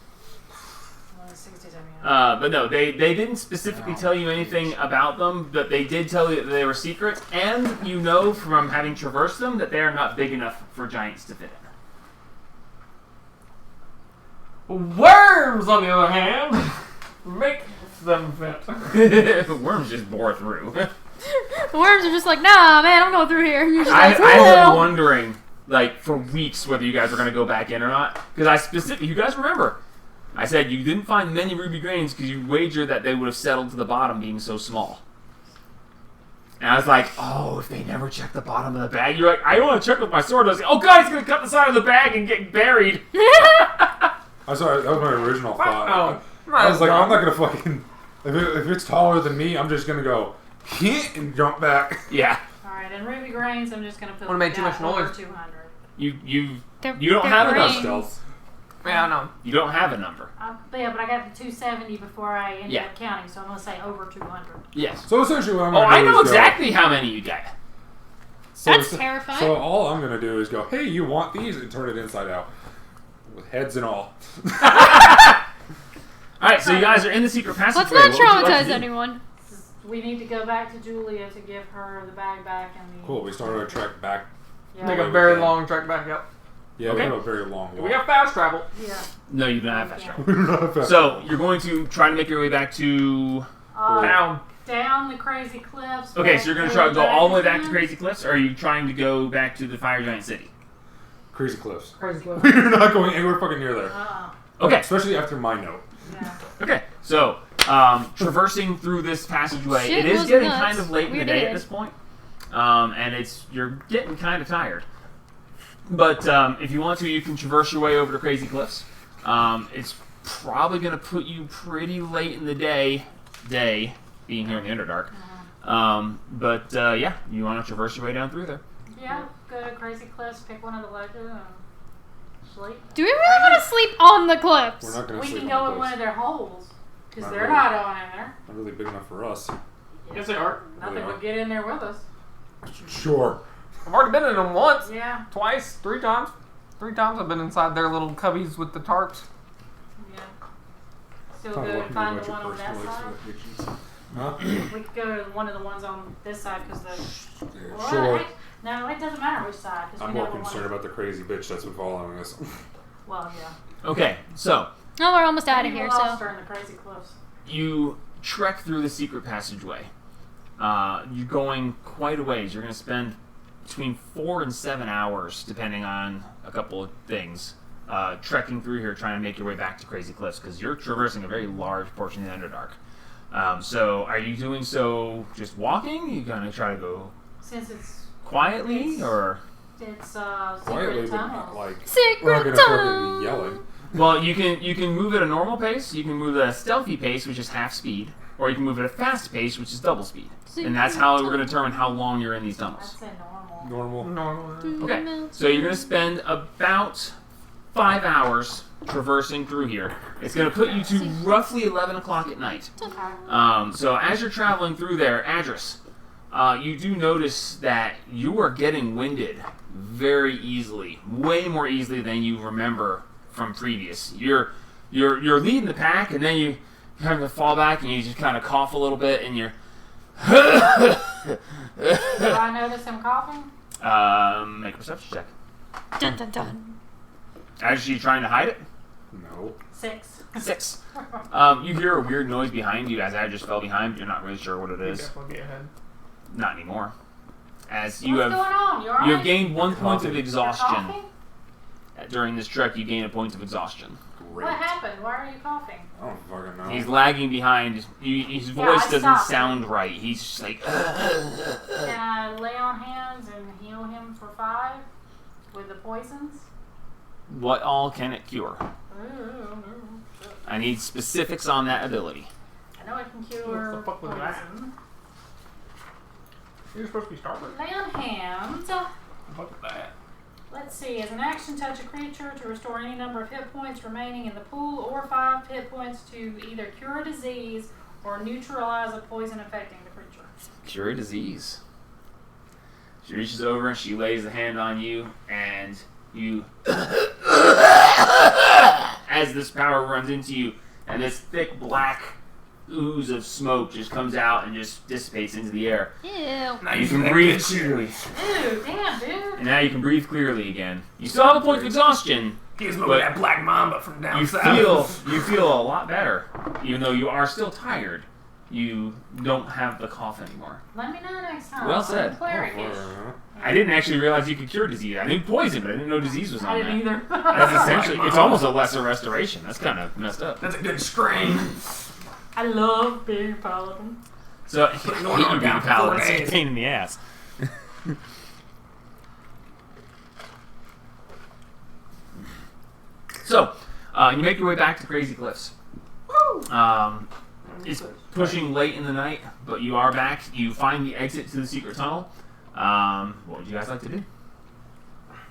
67. But no, they didn't specifically tell you anything about them, but they did tell you that they were secret, and you know from having traversed them that they are not big enough for giants to fit Worms, on the other hand, make them fit. in. Worms just bore through. The worms are just like, nah, man, I'm going through here. You're just I like, have "Well." been wondering, like, for weeks whether you guys were going to go back in or not, because you guys remember, I said you didn't find many ruby grains because you wagered that they would have settled to the bottom being so small. And I was like, oh, if they never check the bottom of the bag, you're like, I want to check with my sword. I was like, oh god, he's going to cut the side of the bag and get buried. I'm sorry, that was my original thought. Oh, I was like, I'm not going to fucking... If it's taller than me, I'm just going to go... and jump back. Yeah. Alright, and ruby grains, I'm just going to put Wanna make too down much over noise. 200. You They're- don't they're have enough grains. stealth. Yeah, I know. You don't have a number. Yeah, but I got the 270 before I ended Yeah. up counting, so I'm going to say over 200. Yes. So essentially what I'm Oh, going to I do know is exactly how many you got. That's terrifying. So all I'm going to do is go, hey, you want these? And turn it inside out. With heads and all. Alright, so you guys are in the secret passageway. Let's not What would you like traumatize to do? anyone. We need to go back to Julia to give her the bag back and the... Cool, we started our trek back. Yeah. Make a very long trek back up. Yeah, Okay. we have a very long walk. We got fast travel. Yeah. No, you don't have fast travel. We don't have fast So you're going to try to make your way back to Uh, Down. down the crazy cliffs. Okay, so you're going to try to go all the way back to Crazy Cliffs, or are you trying to go back to the Fire Giant City? Crazy Cliffs. Crazy Cliff. We're not going anywhere fucking near there. Okay. Especially after my note. Yeah. Okay, so traversing through this passageway, Shit it is was getting nuts. kind of late in the Weird day at ass. this point, and you're getting kind of tired. But if you want to, you can traverse your way over to Crazy Cliffs. It's probably going to put you pretty late in the day, being here in the Underdark. But yeah, you want to traverse your way down through there. Yeah, go to Crazy Cliffs, pick one of the ledges, and sleep. Do we really want to sleep on the cliffs? We're not going to We sleep can on go the in one cliffs. of their holes. Because Not they're really. not on in there. Not really big enough for us. Yes, they are. Nothing They are. would get in there with us. Sure. I've already been in them once, Yeah, twice, 3 times. 3 times I've been inside their little cubbies with the tarps. yeah. Still Tell me go what and you find do the about one your on that personal side. expectations. Huh? We could go to one of the ones on this side because the. Well, Sure. No, it doesn't matter which side. Cause I'm we know more what concerned one. about the crazy bitch that's been following us. Well, yeah. Okay, so Oh, we're almost out of Maybe here, we lost so. her in the Crazy Cliffs. you trek through the secret passageway. You're going quite a ways. You're going to spend between 4 and 7 hours, depending on a couple of things, trekking through here, trying to make your way back to Crazy Cliffs, because you're traversing a very large portion of the Underdark. So, are you doing so just walking? Are you going to try to go Since it's quietly, or? it's Quietly, secret but not tunnels. like. We're not Secret gonna fucking tunnel. be yelling. Well, you can move at a normal pace. You can move at a stealthy pace, which is half speed, or you can move at a fast pace, which is double speed. And that's how we're going to determine how long you're in these I'd tunnels. say normal. Normal. Normal. Okay, so you're going to spend about 5 hours traversing through here. It's going to put you to roughly 11 o'clock at night. Okay. So as you're traveling through there, Adris, you do notice that you are getting winded very easily, way more easily than you remember from previous. You're leading the pack, and then you kind of fall back, and you just kind of cough a little bit, and you're. Do I notice him coughing? Make a perception check. Dun dun dun. As you trying to hide it. No. 6. 6. You hear a weird noise behind you as I just fell behind. You're not really sure what it You is. definitely be ahead. Not anymore. As you What's have going on? You alright? you have gained 1 point of Coughing. exhaustion Coughing? during this trek. You gain a point of exhaustion. Great. What happened? Why are you coughing? I don't fucking know. He's lagging behind. His Yeah, voice I doesn't stopped. sound right. He's just like. Can I lay on hands and heal him for 5 with the poisons? What all can it cure? Ooh. I need specifics on that ability. I know I can cure What the fuck was that? poison. You're supposed to be starboard. Lay on hands. Fuck that. Let's see. As an action, touch a creature to restore any number of hit points remaining in the pool, or 5 hit points to either cure a disease or neutralize a poison affecting the creature. Cure a disease. She reaches over and she lays a hand on you, and you. As this power runs into you, and this thick black ooze of smoke just comes out and just dissipates into the air. Ew. Now you can breathe clearly. Ew, damn, dude. And now you can breathe clearly again. You still have a point of exhaustion. He's moving that black mamba from down You feel a lot better, even though you are still tired. You don't have the cough anymore. Let me know next time. Well said. I'm cleric-ish. I didn't actually realize you could cure disease. I knew poison, but I didn't know disease was on I didn't that. either. That's essentially, it's almost a lesser restoration. That's kind of messed up. That's a good scream. I love being a paladin. So, no hate one you being down a for paladin. 4 It's a days. pain in the ass. So, you make your way back to Crazy Cliffs. It's pushing late in the night, but you are back. You find the exit to the secret tunnel. What would you guys like to do?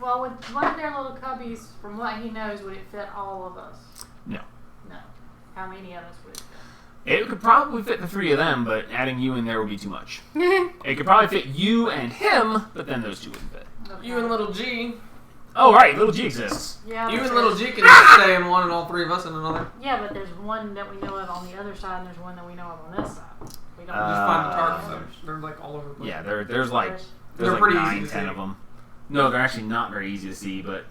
Well, with one of their little cubbies, from what he knows, would it fit all of us? No. No. How many of us would it fit? It could probably fit the 3 of them, but adding you in there would be too much. It could probably fit you and him, but then those 2 wouldn't fit. Okay. You and Little G. Oh, right, Little G exists. Yeah, You but and Little there's- G can stay in one and all 3 of us in another. Yeah, but there's one that we know of on the other side, and there's one that we know of on this side. We don't Just find the Uh, targets. They're like all over the place. Yeah, there's like They're like pretty 9, easy to 10 see. of them. No, they're actually not very easy to see, but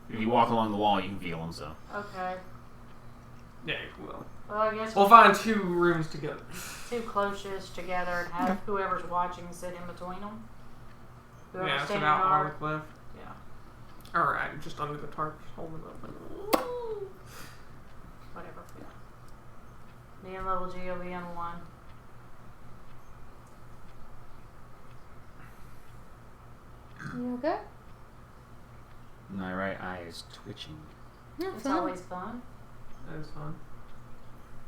if you walk along the wall, you can feel them. So Okay. Yeah, well. Well, I guess We'll find 2 rooms together. 2 closest together and have whoever's watching sit in between them. Whoever's Yeah, sit standing out on the guard. cliff. Yeah. Alright, just under the tarp, just holding it open. Whatever. Yeah. Me and Level G will be on 1. You okay? My right eye is twitching. Yeah, It's fine. always fun. That is fun.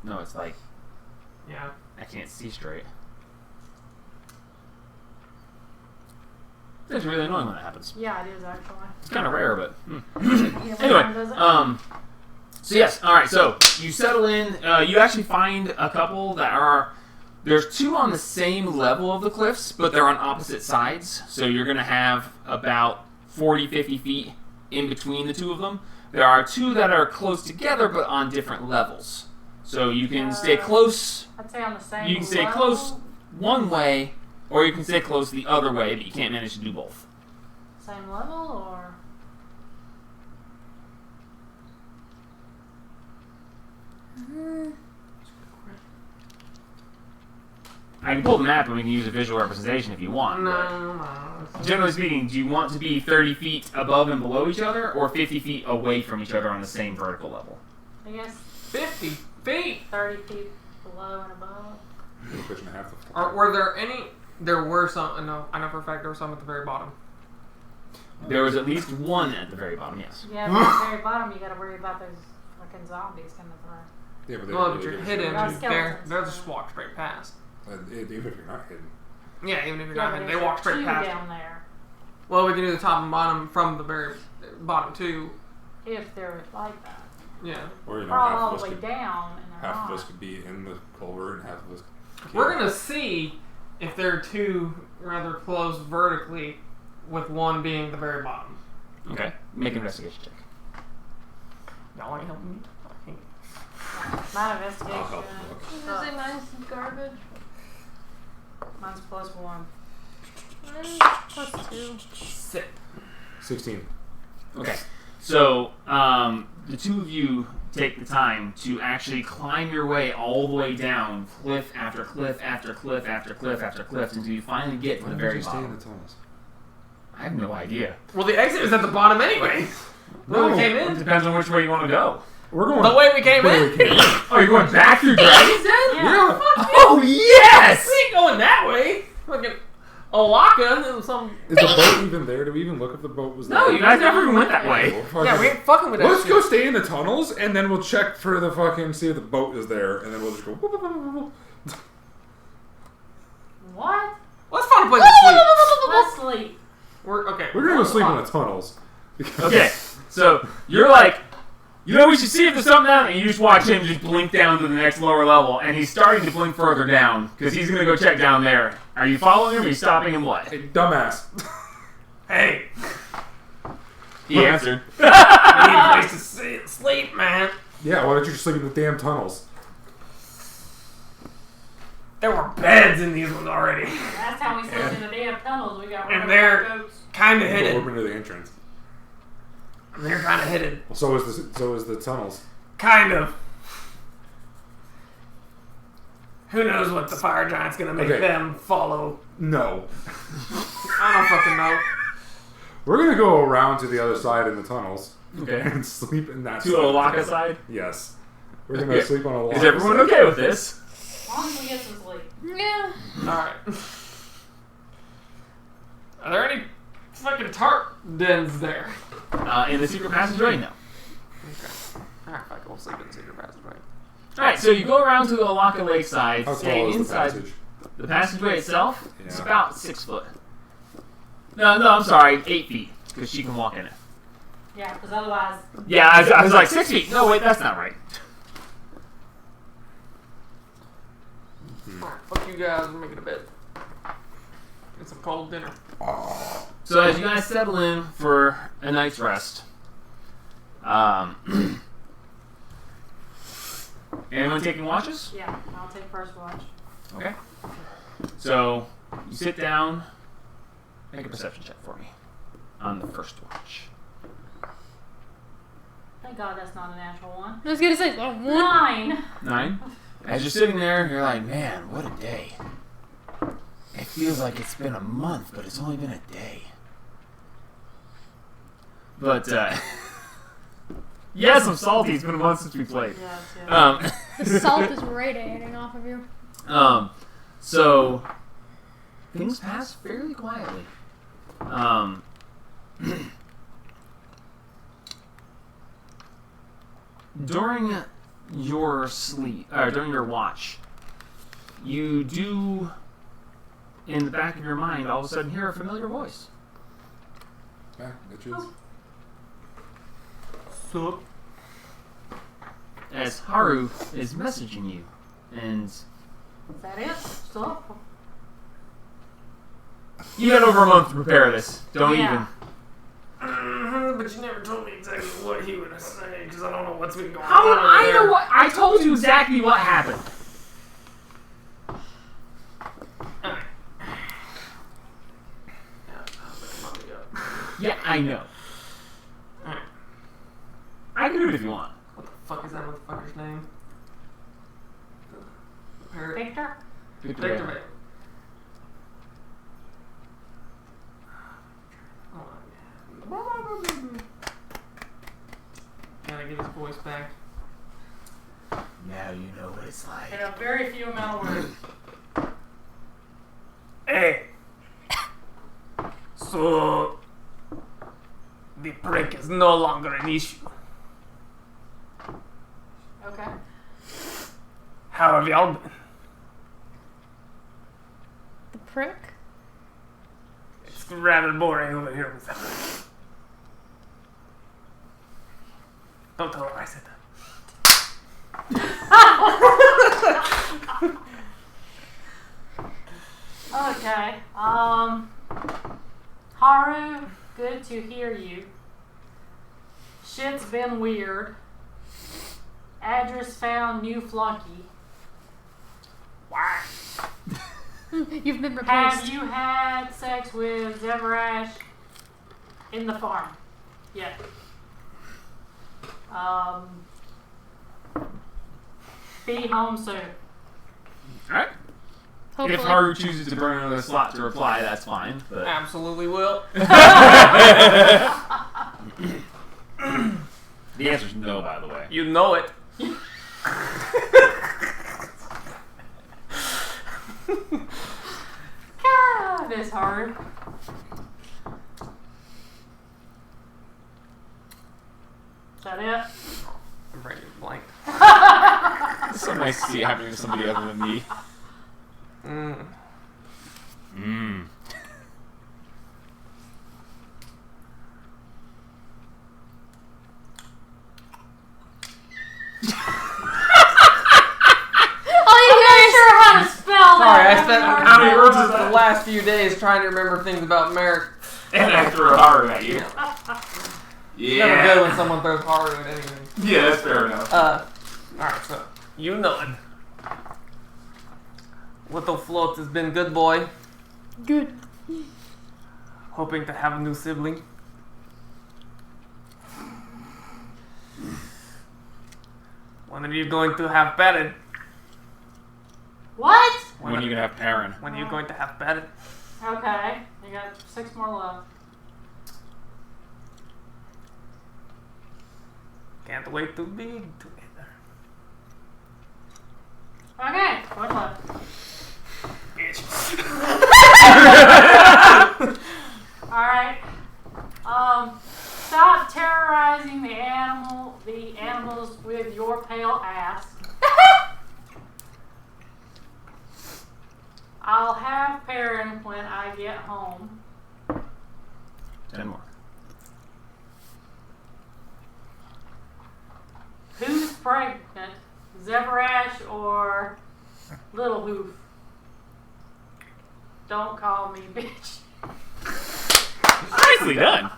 No, it's like Yeah. I can't see straight. It's really annoying when that happens. Yeah, it is actually. It's kind of rare, but Yeah, anyway. mine doesn't. So yes, all right. So you settle in. You actually find a couple that are. There's 2 on the same level of the cliffs, but they're on opposite sides. So you're going to have about 40, 50 feet in between the 2 of them. There are 2 that are close together, but on different levels. So you can stay close. I'd say on the same You can stay level. close one way, or you can stay close the other way, but you can't manage to do both. Same level or? I can pull the map and we can use a visual representation if you want. but- No. Generally speaking, do you want to be 30 feet above and below each other, or 50 feet away from each other on the same vertical level? I guess 50 feet! 30 feet below and above. You're pushing half the Were there any... There were some... No, I know for a fact there were some at the very bottom. There was at least 1 at the very bottom, yes. Yeah, but at the very bottom, you gotta worry about those fucking zombies coming through. Yeah, but they Well, don't but really you're give a shit. hidden. Got They're skeletons. just walk straight past. Even if you're not hidden. Yeah, even if you're Yeah, not but hidden, there's they walk straight 2 past. down there. Well, we can do the top and bottom from the very bottom too. If they're like that. Yeah. Or, you know, Crawl half all of us the way could, down and they're half not. of us could be in the culvert and half of us can't. We're gonna see if they're 2 rather close vertically, with 1 being the very bottom. Okay. Make an investigation check. Y'all ain't helping me. I can't. My investigation. I'll help look. sucks. mine's garbage. Mine's +1. Mine's +2. Sit. 16. Okay. So, the 2 of you take the time to actually climb your way all the way down, cliff after cliff after cliff after cliff after cliff, until you finally get to the very stay in bottom. the tunnels? I have no idea. Well, the exit is at the bottom anyway. Where we came It in. depends on which way you want to go. We're going The way we came where in. we came in. Oh, you're going back through Dragon's Den? Yeah. Oh, yes! We ain't going that way. Fucking Alaka and then some. Is the boat even there? Did we even look if the boat was there? No, you guys never even went that way. Yeah, we ain't fucking with that. Let's shit. go stay in the tunnels and then we'll check for the fucking see if the boat is there and then we'll just go. Whoop, whoop, whoop, whoop, whoop. What? Let's find a place to sleep. Let's sleep. We're okay. We're gonna go sleep in the tunnels. Because Okay, so you're like, you know, we should see if there's something down, and you just watch him just blink down to the next lower level, and he's starting to blink further down because he's gonna go check down there. Are you following him? Or are you stopping him? What? Hey, dumbass. Hey, He answered. we need a place to sleep, man. Yeah, why don't you just sleep in the damn tunnels? There were beds in these ones already. Last time we slept in the damn tunnels, we got rid And of they're- our goats. Kind of Go hidden. over near the entrance. They're kind of hidden. Well, so is the tunnels. Kind of. Who knows what the fire giant's gonna make Okay. them follow? No. I don't fucking know. We're gonna go around to the other side in the tunnels Okay. and sleep in that To side. Olaka side? Yes. We're gonna Okay. sleep on Olaka Is everyone side. okay with this? As long as we get some sleep. Yeah. Alright. Are there any fucking tarp dens there? In the secret passageway? No. Okay. Alright, fuck it. We'll sleep in the secret passageway. Alright, so you go around to the Olaka Lake side, How staying tall is the inside. passage? The passageway itself? It's Yeah. about 6 foot. No, I'm sorry, 8 feet, because she can walk in it. Yeah, because otherwise, Yeah, I was like 6 feet. No, wait, that's not right. Alright, fuck you guys. I'm making a bed. Get some cold dinner. So as you guys settle in for a night's rest, anyone taking watches? yeah, I'll take first watch. Okay. So you sit down. Make a perception check for me on the first watch. Thank God that's not a natural one. I was gonna say, oh, 9. 9. As you're sitting there, you're like, man, what a day. It feels like it's been a month, but it's only been a day. But, yes, I'm salty. It's been a month since we played. Yeah. the salt is radiating off of you. So, things pass fairly quietly. During your sleep, or during your watch, you do, in the back of your mind, all of a sudden hear a familiar voice. Yeah, bitches. Sup? As Haru is messaging you, and Is that it? Stop. you had over a month to prepare this. Don't Yeah. even. But you never told me exactly what he would say, because I don't know what's been going How would on. I know what? I told you exactly what happened. Yeah, I know. Alright. I can do it if you want. What the fuck is that motherfucker's name? The parrot? Victor? Victor Vale. Can I get his voice back? Now you know what it's like. In a very few amount of words. Hey! So, the prick is no longer an issue. Okay. How have y'all been? The prick? It's rather boring over here with that. Don't tell her I said that. Okay. Haru, good to hear you. Shit's been weird. Address found, new flunky. Why? You've been Have replaced. you had sex with Zevrash in the farm? Yet. Be home soon. Alright. Hopefully. If Haru chooses to burn another slot to reply, that's fine. But Absolutely will. the answer's no, by the way. You know it. God, this hard. Is that it? I'm ready to blank. It's so nice to see it happening to somebody other than me. How to spell Sorry, I that? spent how many words the last few days trying to remember things about Merrick. And I threw Haru at you. It's never good when someone throws Haru at anything. Yeah, that's fair enough. Alright, so, you know it. Little Float has been good boy. Good. Hoping to have a new sibling. When are you going to have Barret? What? When are you gonna have Perrin? When are you going to have Barret? Okay, you got 6 more left. Can't wait to be together. Okay, what's left? Alright. Stop terrorizing the animals with your pale ass. I'll have Perrin when I get home. 10 more. Who's pregnant? Zevrash or Little Hoof? Don't call me bitch. Nicely done.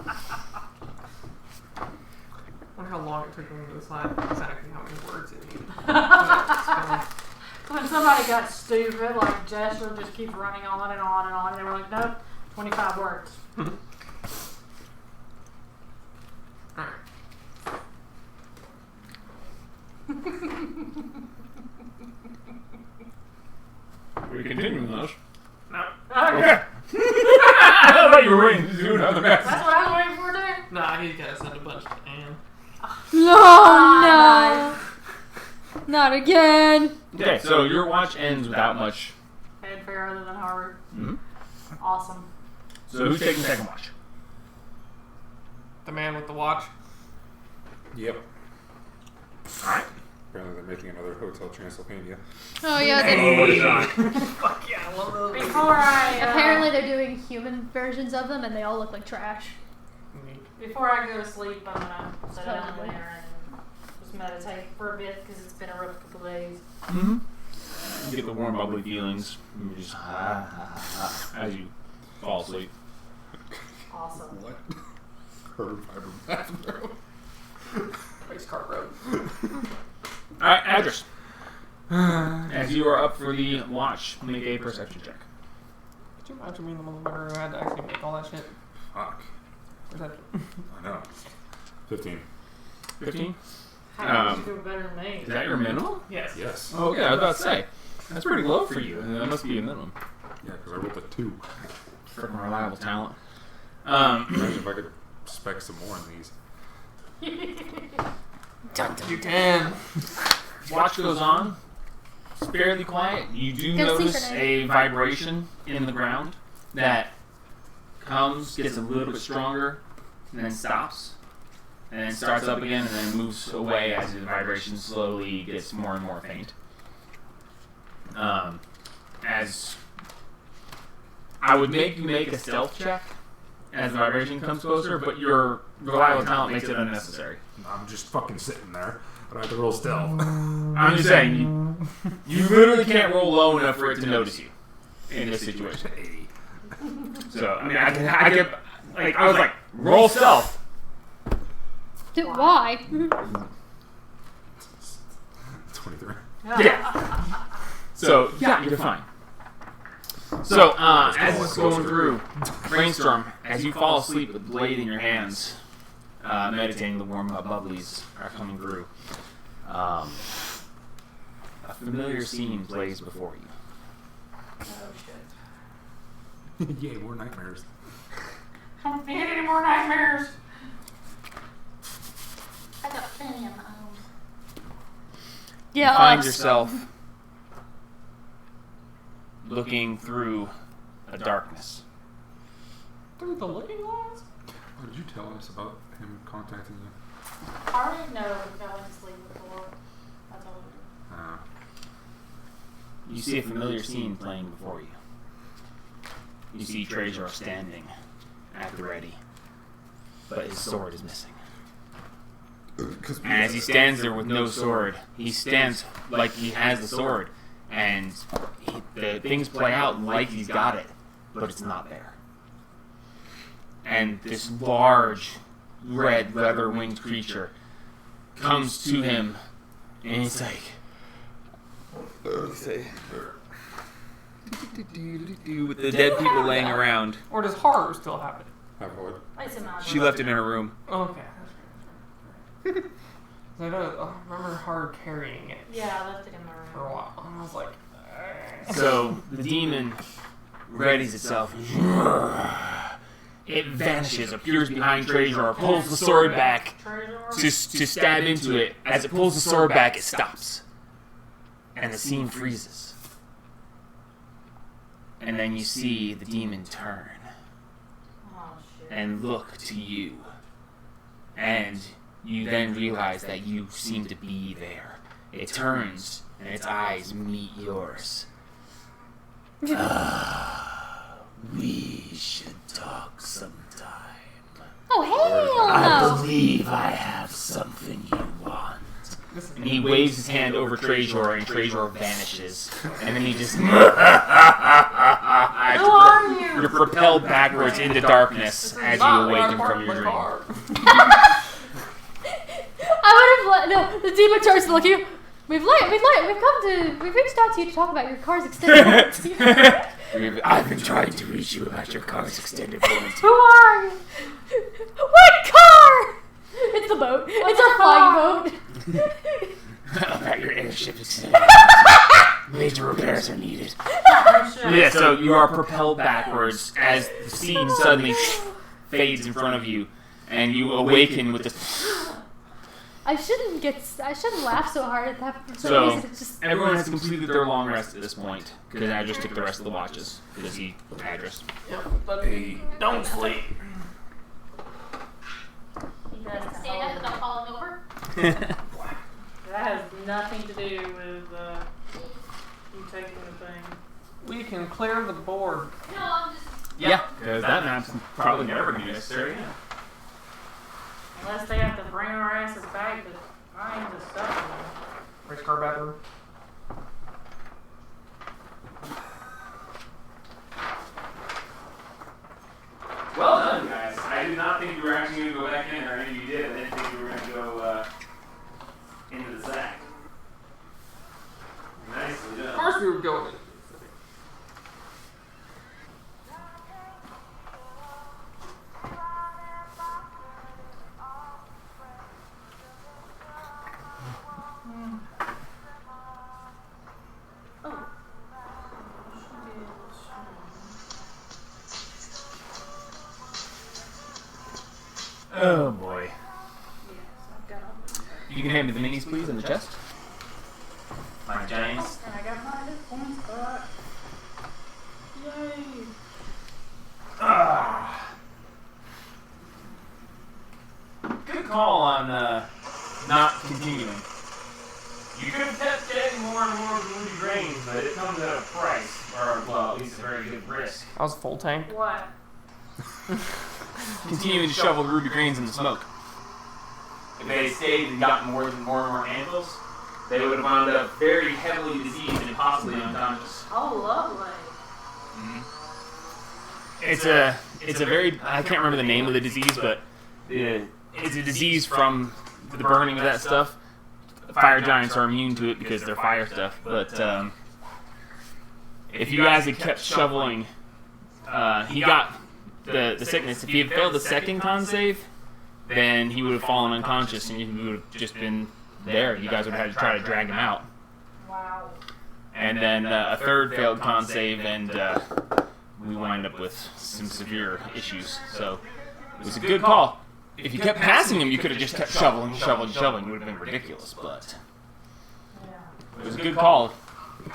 I wonder how long it took them to decide exactly how many words it needed. When somebody got stupid, like Jester just keeps running on and on and on, and they were like, nope, 25 words. We continuing those. No. Okay. I thought you were waiting to do another That's message. what I was waiting for there. Nah, he's gotta send a bunch to Anne. No, not again. Okay, so your watch ends without much. Fanfare other than Harvard. Mm-hmm. Awesome. So who's taking second watch? The man with the watch. Yep. Alright. Apparently they're making another Hotel Transylvania. Oh yeah. They, Fuck yeah, I love those. Before I apparently they're doing human versions of them, and they all look like trash. before I go to sleep, I'm gonna sit down there and just meditate for a bit because it's been a rough couple of days. Mm-hmm. You get the warm, bubbly feelings. You just as you fall asleep. Awesome. What? Herb fiber bathroom. Race car road. Alright, Address. As you are up for the watch, make a perception check. Could you imagine being the motherfucker who had to actually make all that shit? Fuck. Perception. I know. 15. 15? How did you do better than me? Is that your minimum? Yes. Yes. Oh, yeah, I was about to say. That's pretty low for you. That must be a minimum. Yeah, because I rolled a 2. Freaking reliable talent. Imagine if I could spec some more in these. You can. Watch goes on. It's fairly quiet. You do Go notice synchronize. a vibration in the ground that comes, gets a little bit stronger, and then stops. And then starts up again and then moves away as the vibration slowly gets more and more faint. As I would make you make a stealth check as the vibration comes closer, but your reliable talent makes it unnecessary. I'm just fucking sitting there. I don't have to roll stealth. I'm just saying, you literally can't roll low enough for it to notice you in this situation. So, I mean, I was like, roll stealth. Why? 23. Yeah. So, yeah, you're fine. So, as it's going through, brainstorm, as you fall asleep with the blade in your hands, meditating, the warm bubblies are coming through. A familiar scene plays before you. Oh shit. Yay, more nightmares. Don't need any more nightmares. I got plenty of my own. Yeah. You find us. yourself looking through a darkness. Through the looking glass? Oh, did you tell us about him contacting you? I already know if I went to sleep before. I told you. You see a familiar scene playing before you. You see Trejor standing at the ready, but his sword is missing. And as he stands there with no sword, he stands like he has the sword, and the things play out like he's got it, but it's not there. And this large, red, leather-winged creature comes to him, and he's like, with the dead people laying around. Or does horror still have it? Have what? It's a mountain. She left it in her room. Okay, that's right. I remember horror carrying it Yeah, I left it in my for a room. while. And I was like, So the demon readies itself. It vanishes, appears behind Trejor, pulls the sword back Treasure? to stab into it. As it pulls the sword back, it stops. And the scene freezes. And then you see the demon turn Oh shit. and look to you. And you then realize that you seem to be there. It turns and its eyes meet yours. We should talk sometime. Oh hell I no! believe I have something you want. And he waves his hand over Trejor, and Trejor vanishes. And then he just... Who are you? You're propelled backwards into darkness as you awaken from your dream. I would have let no. The demon turns to look at you. We've reached out to you to talk about your car's extended warranty. I've been trying to reach you about your car's extended warranty. Who are you? What car? It's the boat. It's our flying boat. Your airship is major repairs are needed. Oh, shit. Yeah, so you are propelled backwards as the scene suddenly fades in front of you, and you awaken with this. I shouldn't laugh so hard at that. For some So reason. It's just everyone has completed their long rest at this point because I just took the rest of the watches because he address. Yep, but don't sleep. He does that stand up whole- without falling over. That has nothing to do with you taking the thing. We can clear the board. No, I'm just. Yeah, because that map's probably never going to be necessary. Unless they have to bring our asses back to find the stuff. Race car bathroom. Well done, guys. I did not think you were actually going to go back in, or maybe you did. I didn't think you were going to go into the sack. Nicely done. Of course we would go in. Oh boy. You can hand me the minis, please, in the chest. My giants. And I got my hit points back. Yay! Good call on not continuing. You could have kept getting more and more ruby grains, but it comes at a price, or well, at least a very good risk. I was full tank. What? Continuing to shovel the ruby grains in the smoke. If they stayed and got more and more anvils, they would have wound up very heavily diseased and possibly unconscious. Oh, lovely. It's a very, I can't remember the name of the disease, but it's a disease from the burning of that stuff. Fire giants are immune to it because they're fire stuff, but if you guys had kept shoveling, he got the sickness. If he had failed the second con save, then he would have fallen unconscious and you would have just been there. You guys would have had to try to drag him out. Wow. And then a third failed con save, and we wind up with some severe issues. So it was a good call. If you kept passing him, you could have just kept shoveling. It would have been ridiculous, but it was a good call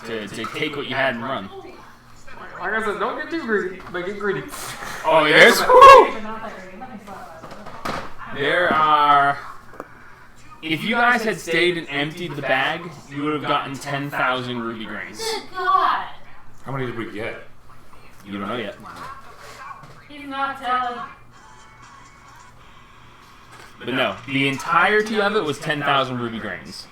to take what you had and run. Like I said, don't get too greedy, but get greedy. Oh, yes? There are... If you guys had stayed and emptied the bag, you would have gotten 10,000 ruby grains. Good God! How many did we get? You don't know yet. He's not telling. But no, the entirety of it was 10,000 ruby grains.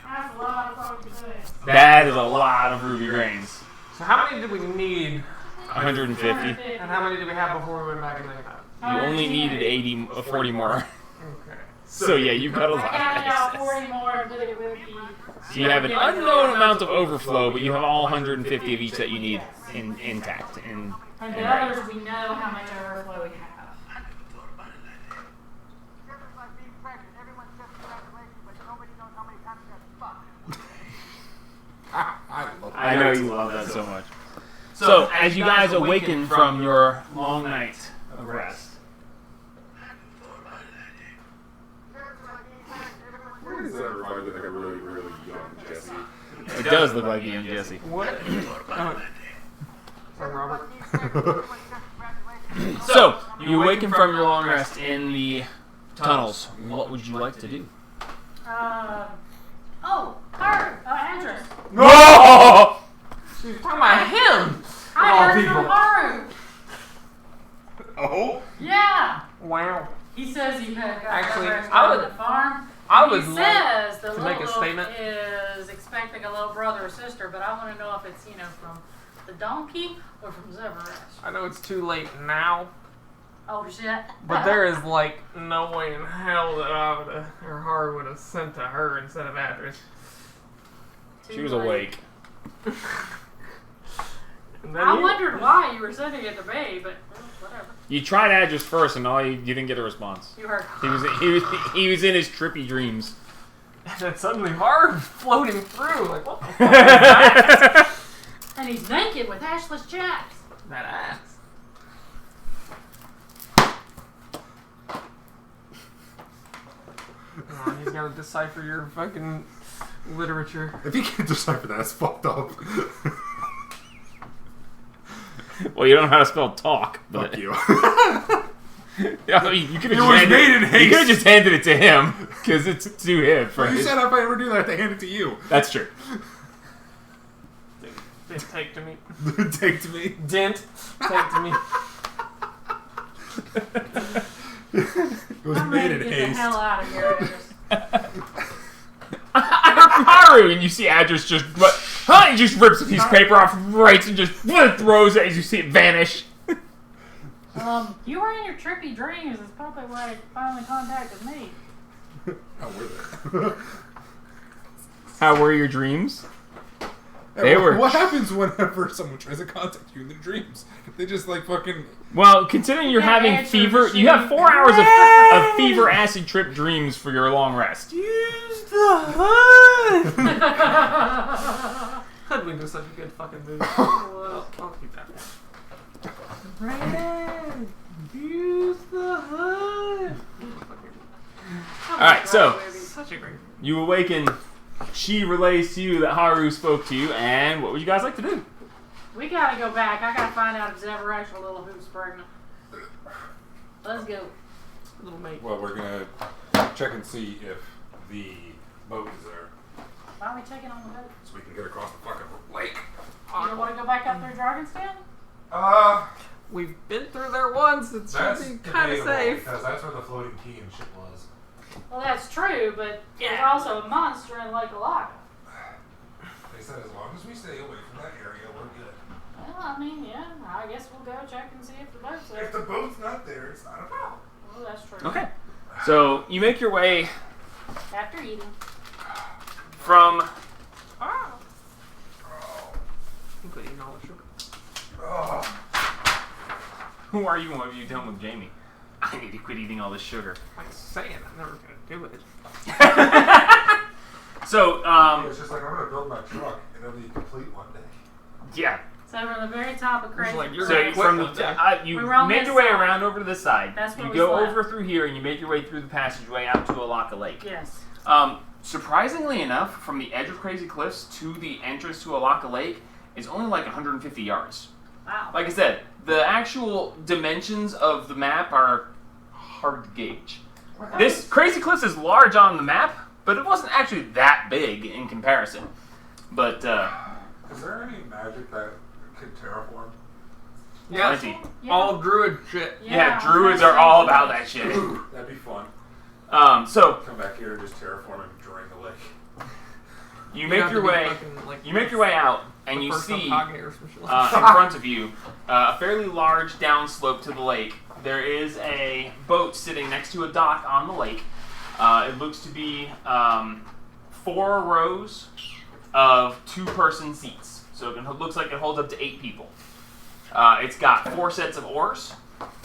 That's a lot of fucking things. That is a lot of ruby grains. So how many did we need, 150. and how many did we have before we went back in the time? You only needed 40 more. Okay. So yeah, you've got a lot I got of about excess. 40 more and did it with you. So you have an unknown amount of overflow, but you have all 150 of each that you need intact. And the others, we know how much overflow we have. I know you love that so much. So, as you guys awaken from your long night of rest, Why does that remind me like a really, really young Jesse? it does look like young Jesse. What? Sorry, Robert. So, you awaken from your long rest in the tunnels. What would you like to do? Andrus. No! She's talking about him! I Of all heard people. from Haru. Oh? Yeah. Wow. He says you had got Actually, rest I on would- the farm. I would He like says the to little make a statement. is expecting a little brother or sister, but I want to know if it's, from the donkey or from Zebresh. I know it's too late now, Oh, shit. but there is like no way in hell that I would have, or Har would have sent to her instead of Adris. She was awake. And then I you- wondered why you were sending it to me, but whatever. You tried Adris first, and you didn't get a response. You heard. He was in his trippy dreams. And then suddenly hard floating through. Like, what the fuck is that? And he's naked with ashless chaps. That ass. Oh, he's gotta decipher your fucking literature. If you can't decipher that, it's fucked up. Well, you don't know how to spell talk, but Fuck you. I mean, you could It was made in haste. have just handed it to him because it's too hip for You his- said if I ever do that, I have to hand it to you. That's true. Take to me. Take to me. Dent. Take to me. It was I'm made ready in to get the haste. hell out of here. Haru, and you see Adris just, he just rips a piece of paper off, writes, and just throws it as you see it vanish. You were in your trippy dreams. Is probably why it finally contacted me. How were they? How were your dreams? They were. What happens whenever someone tries to contact you in their dreams? They just like fucking. Well, considering you're Yeah, having answer fever, machine. you have 4 hours of fever acid trip dreams for your long rest. Use the hood. Hoodwink was such a good fucking movie. I'll keep that one. Brandon, use the hood. Alright, so Such a great. you awaken. She relays to you that Haru spoke to you, and what would you guys like to do? We gotta go back. I gotta find out if Zeverash Little Hoop's pregnant. Let's go. Little mate. Well, we're gonna check and see if the boat is there, Why are we taking on the boat? so we can get across the fucking lake. You don't want to go back up through Dragon's Den? We've been through there once. It should be kind of safe. because that's where the floating key and shit was. Well, that's true, but there's Yeah. also a monster in Lake Alaga. They said as long as we stay away from that area, we're good. Well, I mean, yeah, I guess we'll go check and see if the boat's there. If the boat's not there, it's not a problem. Well, that's true. Okay. So you make your way After eating. from. Oh. You put in all the sugar. Oh. Who are you? What have you done with Jamie? I need to quit eating all this sugar. I'm saying I'm never gonna do it. So, It's just like I'm gonna build my truck and it'll be complete one day. yeah. So we're on the very top of Crazy. like you're So gonna from quit the, one day. you We were on make this your way side. around over to this side. That's where you we go slept. over through here and you make your way through the passageway out to Alaka Lake. Yes. Surprisingly enough, from the edge of Crazy Cliffs to the entrance to Alaka Lake is only like 150 yards. Wow. Like I said, the actual dimensions of the map are hard to gauge. This Crazy Cliffs is large on the map, but it wasn't actually that big in comparison. But Is there any magic that could terraform? Yeah. plenty. Yeah. All druid shit. Yeah, druids are all about that shit. That'd be fun. So Come back here and just terraform and drain the lake. you make your way. You make your way out, and you see in front of you a fairly large downslope to the lake. There is a boat sitting next to a dock on the lake. It looks to be 4 rows of 2-person seats, so it looks like it holds up to 8 people. It's got 4 sets of oars,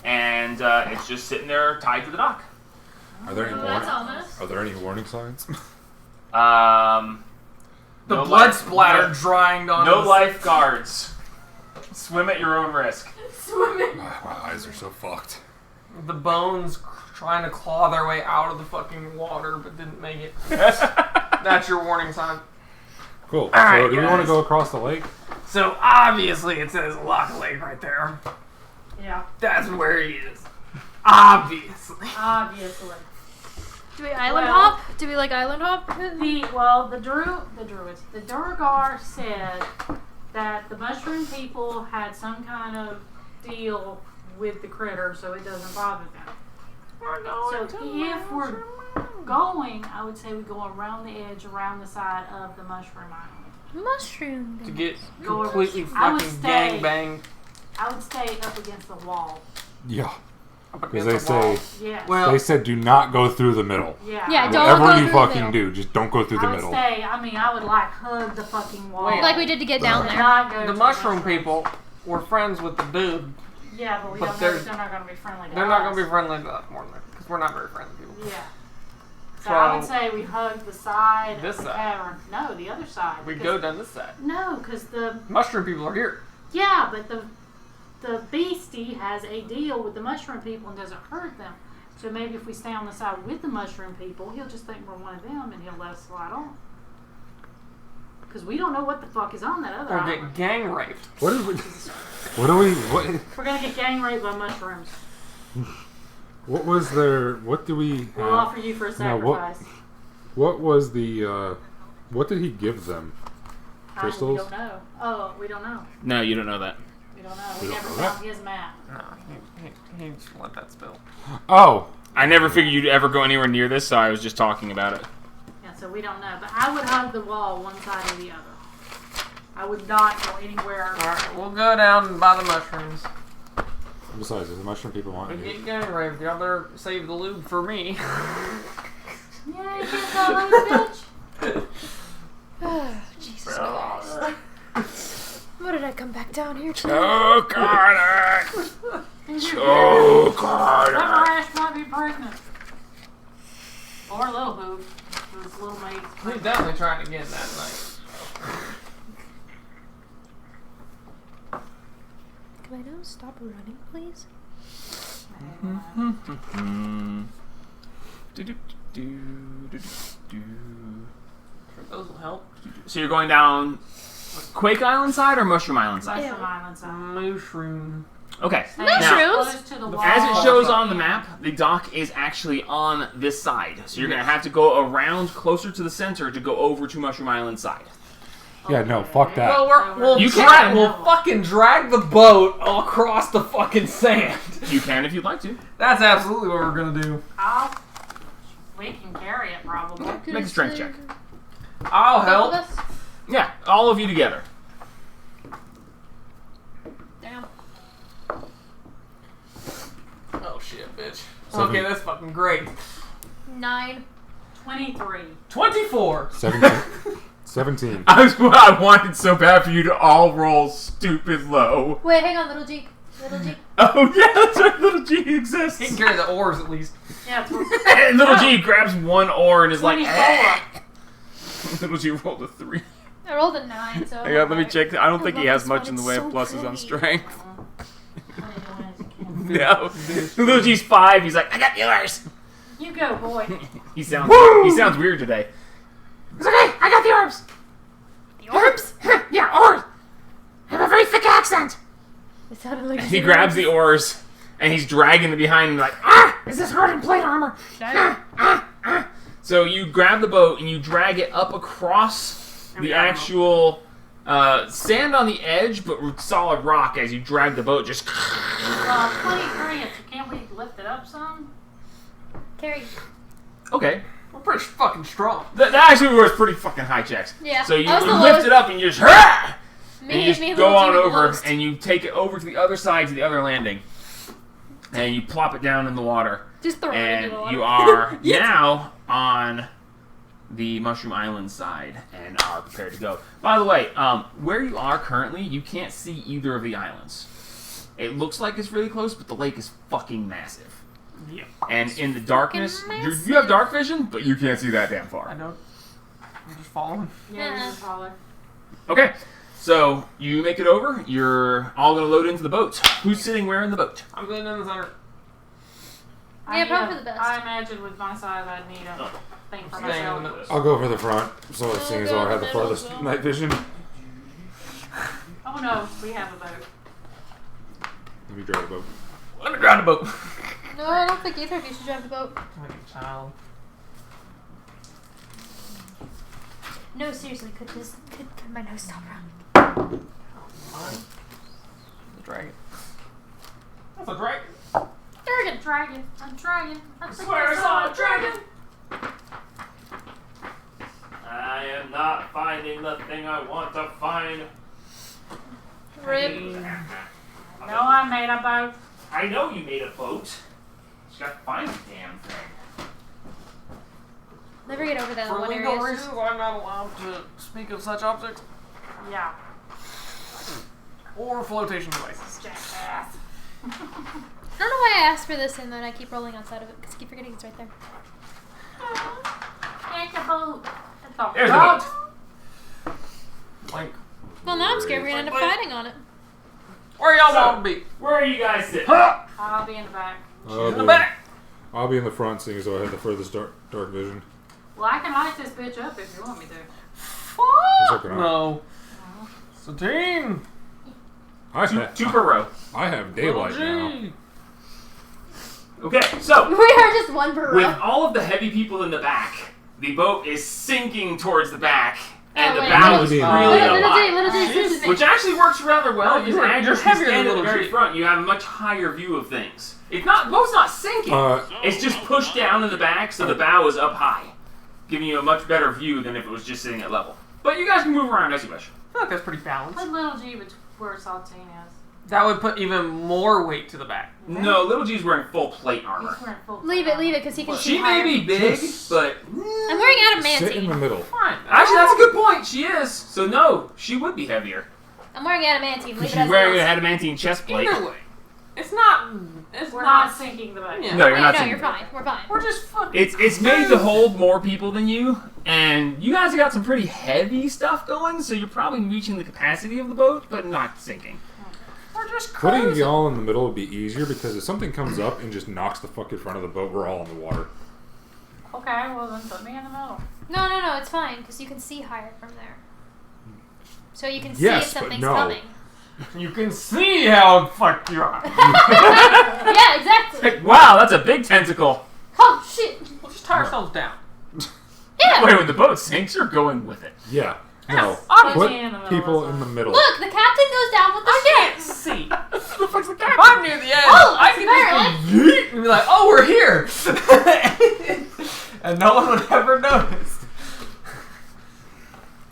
and it's just sitting there tied to the dock. Are there any Oh, that's ominous. Are there any warning signs? The No blood life- splatter no- drying on No the lifeguards. Swim at your own risk. Swimming. My eyes are so fucked. The bones trying to claw their way out of the fucking water but didn't make it. That's your warning sign. Cool. right, So do we want to guys. go across the lake? So obviously it says Lock Lake right there. Yeah. That's where he is. Obviously. Obviously. Do we island Well- hop? Do we like island hop? The druids, the Durgar said that the mushroom people had some kind of deal with the critter, so it doesn't bother them. So if we're going, I would say we go around the edge, around the side of the mushroom island. Mushroom. To get Go over- completely I would fucking stay- gangbanged I would stay up against the wall. Yeah. up Because against they the wall. say Yeah. Well, they said do not go through the middle. Yeah. Yeah, I don't would- go Whatever you through the fucking middle. do, just don't go through the I would middle. stay. I mean, I would like hug the fucking wall. Wait. Like we did to get down And there. not go the to mushroom mushrooms. people were friends with the dude Yeah, but we But don't know there's- if they're not going to be friendly to They're us. not going to be friendly to us more than because we're not very friendly people. Yeah. So I would So- say we hug the side This of the side. cavern. No, the other side. We because- go down this side. No, because the Mushroom people are here. yeah, but the beastie has a deal with the mushroom people and doesn't hurt them. So maybe if we stay on the side with the mushroom people, he'll just think we're one of them and he'll let us slide on. Because we don't know what the fuck is on that other Or island. get gang raped. What do we? We're gonna get gang raped by mushrooms. What was their? What do we? We'll offer you for a now, what- sacrifice. What was the? What did he give them? We Crystals? don't know. Oh, we don't know. No, you don't know that. We don't know. We We don't never know found his map. No, he just let that spill. Oh, I never figured you'd ever go anywhere near this, so I was just talking about it. Yeah, so we don't know. But I would hug the wall one side or the other. I would not go anywhere. Alright, we'll go down and buy the mushrooms. besides, if the mushroom people want We to get gang raped. Y'all better save the lube for me. Yeah, you can't tell that bitch. Oh, Jesus Christ. What did I come back down here to? Choke on it! And you Choke on That it! Ash might be pregnant. Or Little Boob. His little mate's He's pregnant. definitely trying to get that night. Can I now stop running, please? Those will help. So you're going down Quake Island side or Mushroom Island side? Mushroom Island side. Mushroom. Okay. Stay Now, close to the wall. as it shows on the map, the dock is actually on this side. So you're going to have to go around closer to the center to go over to Mushroom Island side. Yeah, no, fuck that. Well, we'll You can. we'll fucking drag the boat across the fucking sand. You can if you'd like to. That's absolutely what we're gonna do. We can carry it probably. Make a strength check. I'll help. Both of us? Yeah, all of you together. Damn. Oh shit, bitch. Seven. Okay, that's fucking great. 9. 23. 24. 17. I wanted so bad for you to all roll stupid low. Wait, hang on, little G. Little G. Oh yeah, that's right. Little G exists. He can carry the oars at least. Yeah, And Little G grabs one oar and is 24. like, Little G rolled a 3. I rolled a 9, so. Hang on, let me check. I don't think he love has this much one, in the it's way so of pluses on pretty. strength. You No. Little G's 5. He's like, I got yours. go, boy. He sounds weird today. He's like, hey, I got the orbs. The orbs? Yeah, oars. I have a very thick accent. It sounded like He grabs the oars and he's dragging it behind him like, is this hardened plate armor? So you grab the boat and you drag it up across the actual sand on the edge, but with solid rock as you drag the boat. Just 23, so can't we lift it up some? Carry. okay. We're pretty fucking strong. That actually was pretty fucking high checks. Yeah. So you I was the lift lowest- it up and you just and you Me just and go little G on were the over lowest. and you take it over to the other side to the other landing, and you plop it down in the water. Just throw it And into the water. you are now on the Mushroom Island side and are prepared to go. By the way, where you are currently, you can't see either of the islands. It looks like it's really close, but the lake is fucking massive. Yeah. And in the darkness, massive. you have dark vision, but you can't see that damn I far. don't. I'm just following. Yeah, this is taller. Okay, so you make it over. You're all going to load into the boat. Who's sitting where in the boat? I'm going in the center. Yeah, probably the best. I imagine with my size, I'd need a thing for Staying in the myself. middle. I'll go for the front, so it seems though I have the farthest night vision. Oh no, we have a boat. Let me drive the boat. Let me drive the boat. No, I don't think either of you should drive the boat. Like a child. No, seriously, could my nose stop running? The dragon. That's a dragon. Dragon. A dragon. I swear I saw a dragon. I am not finding the thing I want to find. Rip. No, I made a boat. I know you made a boat. Just gotta find the damn thing. Never get over that in For one legal area. reasons, I'm not allowed to speak of such objects Yeah. or flotation devices. Jackass. I don't know why I asked for this and then I keep rolling outside of it because I keep forgetting it's right there. Take the boat. There's the boat. Like, Well, now I'm scared we're gonna end up fighting on it. where y'all So- want to be? Where are you guys sitting? I'll be in the back. In the back. I'll be in the front, seeing as though I have the furthest dark vision. Well, I can light this bitch up if you want me to. It's Fuck okay. no. Satine. Two per row. I have daylight now. G. Okay, so We are just one per with row. all of the heavy people in the back, the boat is sinking towards the back, and Oh, the wait, bow little is D. really Little up D, high. little D, excuse me. Which actually works rather well No, because you're as you heavier than stand at the Little very G. front, you have a much higher view of things. It's not boat's not sinking. It's just pushed down in the back, so the bow is up high, giving you a much better view than if it was just sitting at level. But you guys can move around as you wish. I feel like that's pretty balanced. Put little G where Saltine is. That would put even more weight to the back. No, Little G's wearing full plate armor. He's wearing full Leave it, because he can see She may higher. be big, Just- but I'm wearing Sit in the adamantine. middle. Fine. actually that's a good point. She is. So no, she would be heavier. I'm wearing adamantine. Leave it She's as wearing it an is. adamantine chest plate. Either way, it's not. It's We're not. not sinking the boat. Yeah. No, you're Yeah, not. no, seeing you're it. fine. We're fine. We're just fucking. It's made to hold more people than you, and you guys have got some pretty heavy stuff going, so you're probably reaching the capacity of the boat, but not sinking. We're just Putting cruising. y'all in the middle would be easier because if something comes up and just knocks the fucking front of the boat, we're all in the water. Okay, well then put me in the middle. No, it's fine because you can see higher from there. So you can see Yes, if but something's no. coming. You can see how fucked you are. Yeah, exactly. Like, wow, that's a big tentacle. Oh shit. We'll just tie ourselves down. Yeah. Wait, when the boat sinks, you're going with it. Yeah. No. Put Put me in the middle. people that's in the fine. middle. Look, the captain goes down with the I ship. can't see. the fuck's the If I'm near the edge, Oh, I can just go yeet and be like, "Oh, we're here," and no one would ever notice.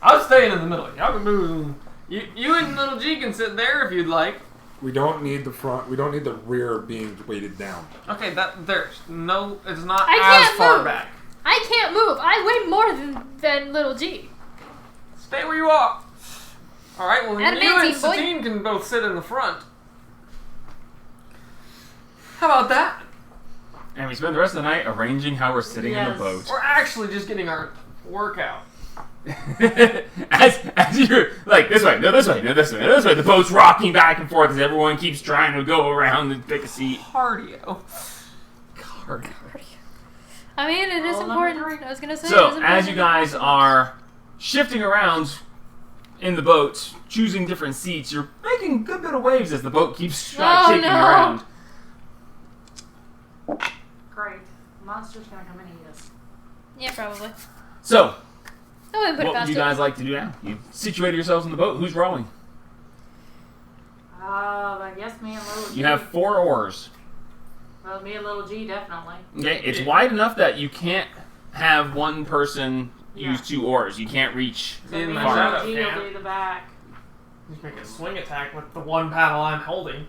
I'm staying in the middle. Y'all can move. You and Little G can sit there if you'd like. We don't need the front. We don't need the rear being weighted down. Okay, there's no. It's not I as can't far move. back. I can't move. I weigh more than little G. Stay where you are. All right. Well, then you and Adamantine, boy. Satine can both sit in the front. How about that? And we spend the rest of the night arranging how we're sitting in Yes. the boat. We're actually just getting our workout. as you're like this way, no this way, no this way, no this way. The boat's rocking back and forth as everyone keeps trying to go around and pick a seat. Cardio. I mean, it is Rule number important. 3. I was gonna say. it So is as you important. guys are shifting around in the boat, choosing different seats, you're making a good bit of waves as the boat keeps Oh, shaking no. around. Great. Monster's gonna come and eat us. Yeah, probably. So, I wouldn't put it what would past you it. guys like to do now? You situated yourselves in the boat. Who's rowing? I guess me and little G. You have 4 oars. Well, me and little G definitely. Okay, it's wide enough that you can't have one person use Yeah. 2 oars. You can't reach. So Me and me my and shadow little G will can. do the back. Just make a swing attack with the one paddle I'm holding.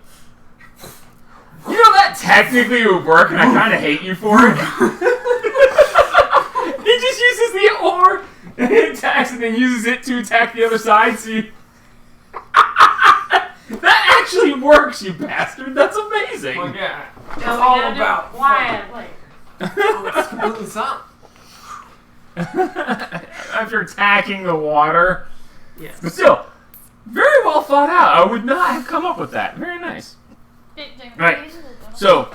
You know that technically would work, and I kind of hate you for it. He just uses the oar and attacks, and then uses it to attack the other side. So you... that actually works, you bastard. That's amazing. Well, yeah. It's Just all gotta do about it quietly. It's completely silent. After attacking the water, Yes. but still, very well thought out. I would not have come up with that. Very nice. Right. So,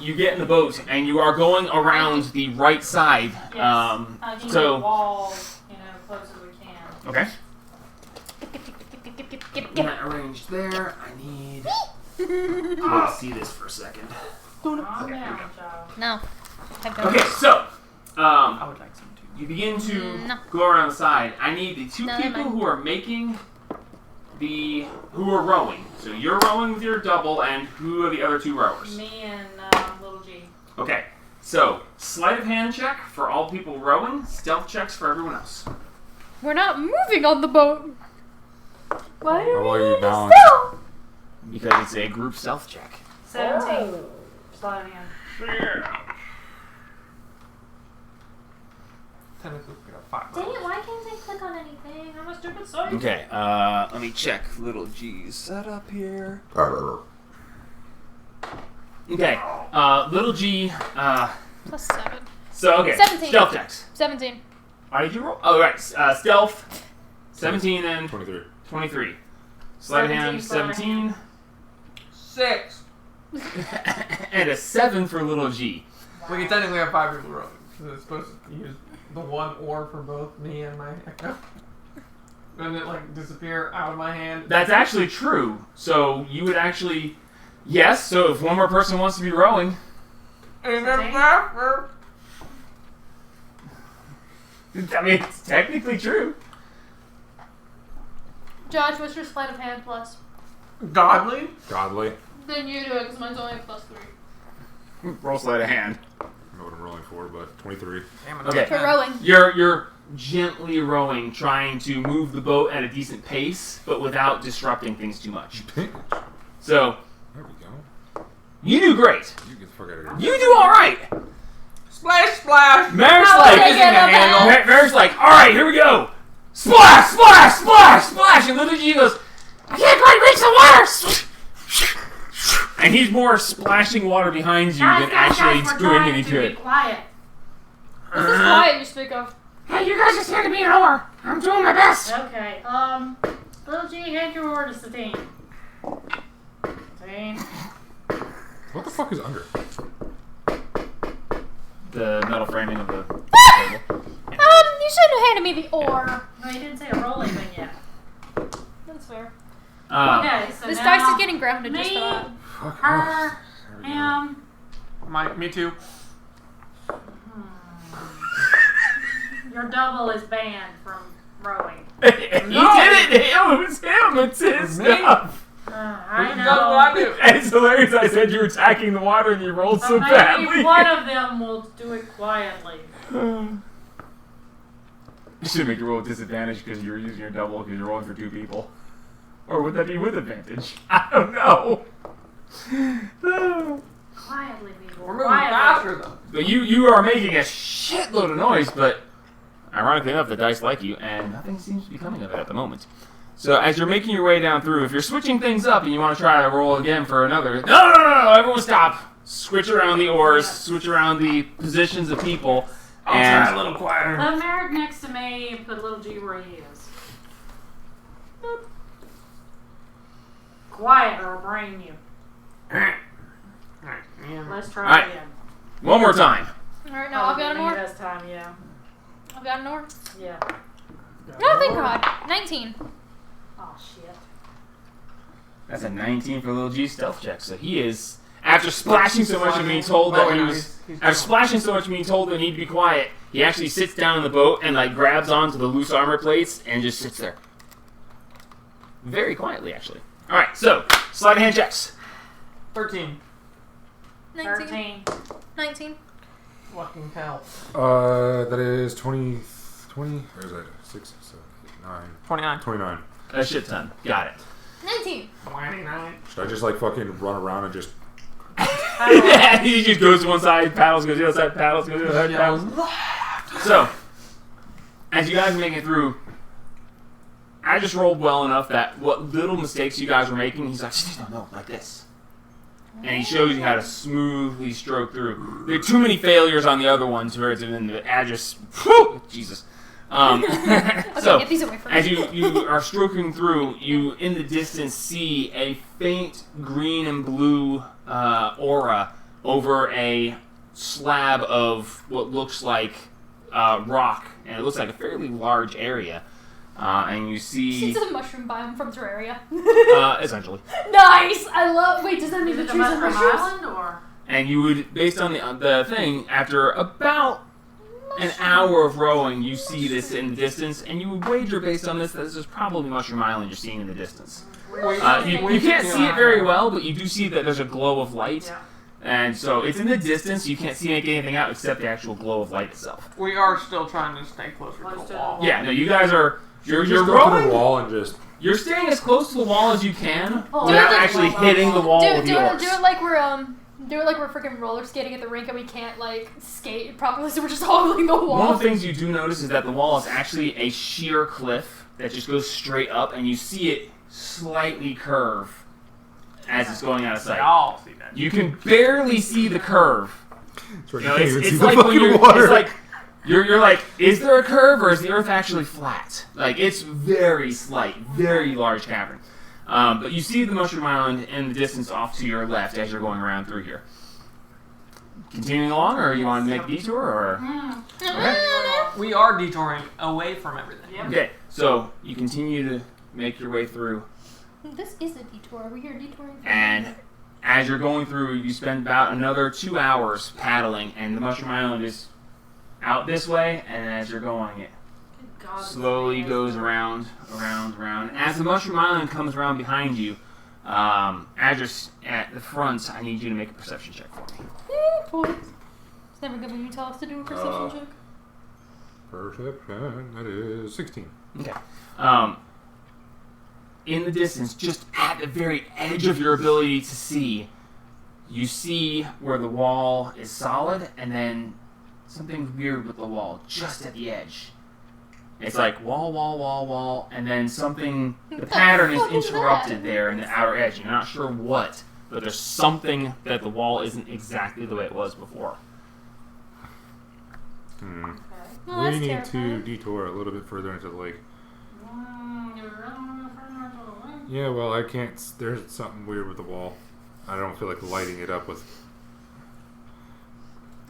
you get in the boat and you are going around the right side. Yes. I can So- get walls, close as we can. Okay. Get Arranged there. I need. I'll see this for a second. Calm down, child. No. Okay, so I would like some too. you begin to No. go around the side. I need the 2 No, never people mind. who are making who are rowing. So you're rowing with your double, and who are the other 2 rowers? Me and little G. Okay. So sleight of hand check for all people rowing. Stealth checks for everyone else. We're not moving on the boat. Why do How we about you need balance? to stealth? Because it's a group stealth check. 17. Slow down. Technically, we got 5. Dang it, why can't I click on anything? I'm a stupid side. Okay, let me check little G's setup here. Okay. Little G. Plus 7. So okay. 17. Stealth checks. 17. Why did you roll? Oh right. Stealth. 17 and 23. 23. Sleight of hand. 17. 6. And a 7 for Little G. We can technically have 5 people rowing. So it's supposed to use the one oar for both me and my Echo. Doesn't it like disappear out of my hand? That's actually true. So you would actually, yes. So if one more person wants to be rowing, And then after, I mean, it's technically true. Josh, what's your sleight of hand plus? godly. Godly. Then you do it, because mine's only plus 3. Roll sleight of hand. I don't know what I'm rolling for, but 23. Damn it, Okay. For rowing. You're gently rowing, trying to move the boat at a decent pace, but without disrupting things too much. So There we go. you do great. You get the fuck out of here. You do all right. Splash, splash. Merrick's I'll like, take it, I'm back. Merrick's like, all right, here we go. Splash, splash, splash, splash, and Little G goes, I can't quite reach the water. And he's more splashing water behind you than actually we're doing trying anything to to be it. quiet. What's this quiet you speak of? Hey, you guys just here to be an oar. I'm doing my best. Okay, Little G, hand your order to Satine. Satine. What the fuck is under? The metal framing of the table. You shouldn't have handed me the oar. No, you didn't say a roll anything yet. That's fair. Okay, so This now dice is getting grounded just me, for that. Fuck her, off. There we go. Me too. Your double is banned from rowing. He did it. It was him. It's his Me? stuff. I That's what I know. do. And it's hilarious. I said you were attacking the water and you rolled so But maybe badly. one of them will do it quietly. You should make your roll with disadvantage because you're using your double because you're rolling for 2 people. Or would that be with advantage? I don't know. Quietly, people. We're moving Quietly. faster though. But you are making a shitload of noise, but ironically enough, the dice like you, and nothing seems to be coming of it at the moment. So as you're making your way down through, if you're switching things up and you want to try to roll again for another, no, everyone stop. Switch around the oars, switch around the positions of people, I'll and try a little quieter. Put Merrick next to me and put Little G where he is. Quiet or I'll brain you. Let's try Alright. again. one more time. Alright, now I've got an Probably oar. this time, yeah. I've got an oar. Yeah. No, thank God. 19. Oh, shit. That's a 19 for Little G stealth check. So he is, after splashing so much and being told that he was, after splashing so much and being told that he need to be quiet, he actually sits down in the boat and like grabs onto the loose armor plates and just sits there. Very quietly, actually. All right, so sleight of hand checks. 13. 19. 13. 19. Fucking hell. That is 20. Or is that 6, 7, 8, 9? 29. 29. A shit ton. Got it. 19. 29. Should I just like fucking run around and just. Yeah, he just goes to one side, paddles, goes to the other side, paddles, goes to the other side, paddles. So, as you guys are making it through, I just rolled well enough that what little mistakes you guys were making, he's like, no, like this. And he shows you how to smoothly stroke through. There are too many failures on the other ones where it's in the address. Whew, Jesus. Okay, So, get these away from as me. you are stroking through, you in the distance see a faint green and blue aura over a slab of what looks like rock, and it looks like a fairly large area. And you see, It's a mushroom biome from Terraria. essentially, Nice! I love. Wait, does that mean Is the it the trees are Mushroom mushrooms? Island or? and you would, based on the thing, after about an hour of rowing, you see this in the distance, and you would wager based on this that this is probably Mushroom Island you're seeing in the distance. You can't see it very well, but you do see that there's a glow of light. Yeah. And so it's in the distance, you can't see anything out except the actual glow of light itself. We are still trying to stay closer to Close the to the wall. wall. Yeah, no, you guys are, you're Just go to rowing, the wall and just. you're staying as close to the wall as you can Oh, without do it actually the- hitting the wall with Do yours. it like we're freaking roller skating at the rink and we can't like skate properly, so we're just holding the One wall. of the things you do notice is that the wall is actually a sheer cliff that just goes straight up, and you see it slightly curve as it's going out of They sight. all see that. You can barely see the curve. It's right. You know, You can't even see it's the like when fucking you're, water. it's like you're like, is there a curve or is the Earth actually flat? Like, it's very slight, very large cavern. But you see the Mushroom Island in the distance off to your left as you're going around through here. Continuing along, or you want to make a detour, or? Okay. We are detouring away from everything. Yep. Okay, so you continue to make your way through, This is a detour. We are detouring. from- and as you're going through, you spend about another 2 hours paddling, and the Mushroom Island is out this way, and as you're going, it Good God, slowly goes around. As the Mushroom Island comes around behind you, as you're at the front, I need you to make a perception check for me. Boys. It's never good when you tell us to do a perception check. Perception. That is 16. Okay. In the distance, just at the very edge of your ability to see, you see where the wall is solid, and then something weird with the wall just at the edge. It's like wall, and then something, the pattern is fuck is interrupted that? there in the outer edge. You're not sure what, but there's something that the wall isn't exactly the way it was before. Hmm. Okay. Oh, We that's need terrifying. to detour a little bit further into the lake. You're running further into the lake. Yeah, well, I can't. There's something weird with the wall. I don't feel like lighting it up with.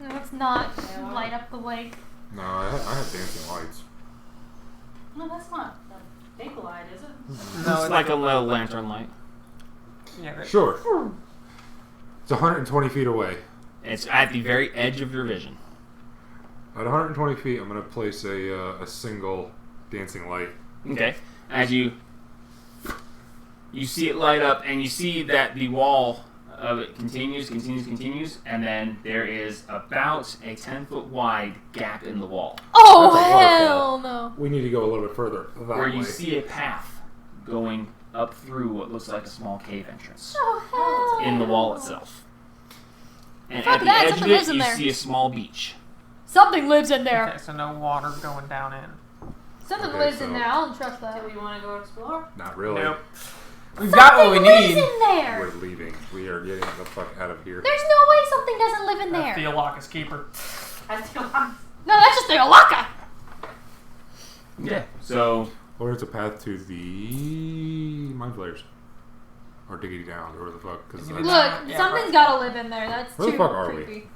Let's not Yeah. light up the lake. No, I have dancing lights. No, that's not a big light, is it? No, It's like a little lantern light. Yeah, right. Sure. It's 120 feet away. It's at the very edge of your vision. At 120 feet, I'm going to place a single dancing light. Okay. As you see it light up, and you see that the wall of it continues, and then there is about a 10-foot wide gap in the wall Oh, That's a waterfall. hell no. We need to go a little bit further. That where you way. see a path going up through what looks like a small cave entrance Oh, hell in the wall itself. And Fuck at the that, edge of something it, lives in you there. see a small beach. Something lives in there. Okay, so no water going down in. Something Okay, lives in so- there. I don't trust that. Do we want to go explore? Not really. Nope. We've got what we Something lives need. in there. We're leaving. We are getting the fuck out of here. There's no way something doesn't live in there. Theolocus keeper. I still No, that's just the Alaka. Yeah. So Or it's a path to the mind flayers. Or diggity down, or whatever the fuck. Cause Diggity that's- down. Look, Yeah, something's right. gotta live in there. That's Where the too fuck are we? creepy. you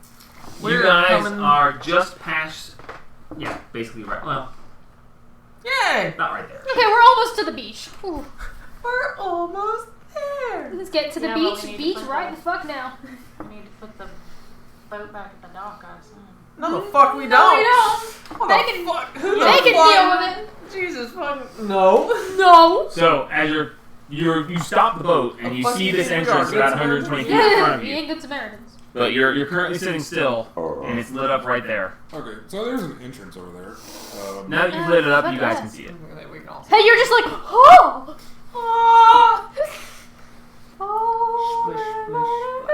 We're guys coming- are just past. Yeah, basically right. Well, Yay! not right there. Okay, we're almost to the beach. Ooh. We're almost there. Let's get to the Yeah, but we beach. need to Beach put right the- the fuck now. We need to put the boat back at the dock, I assume. No, the fuck we No, don't. we don't. What They the can- fuck? Who the They can fuck? deal with it. Jesus fucking. No. No. So as you stop the boat and A you fucking see this we are entrance good about 120 feet in front of We you, ain't good Samaritans. but you're currently sitting still and it's lit up right there. Okay, so there's an entrance over there. Now that you've lit it up, fuck you guys that. can see it. We can all see. Hey, you're just like, oh. Oh.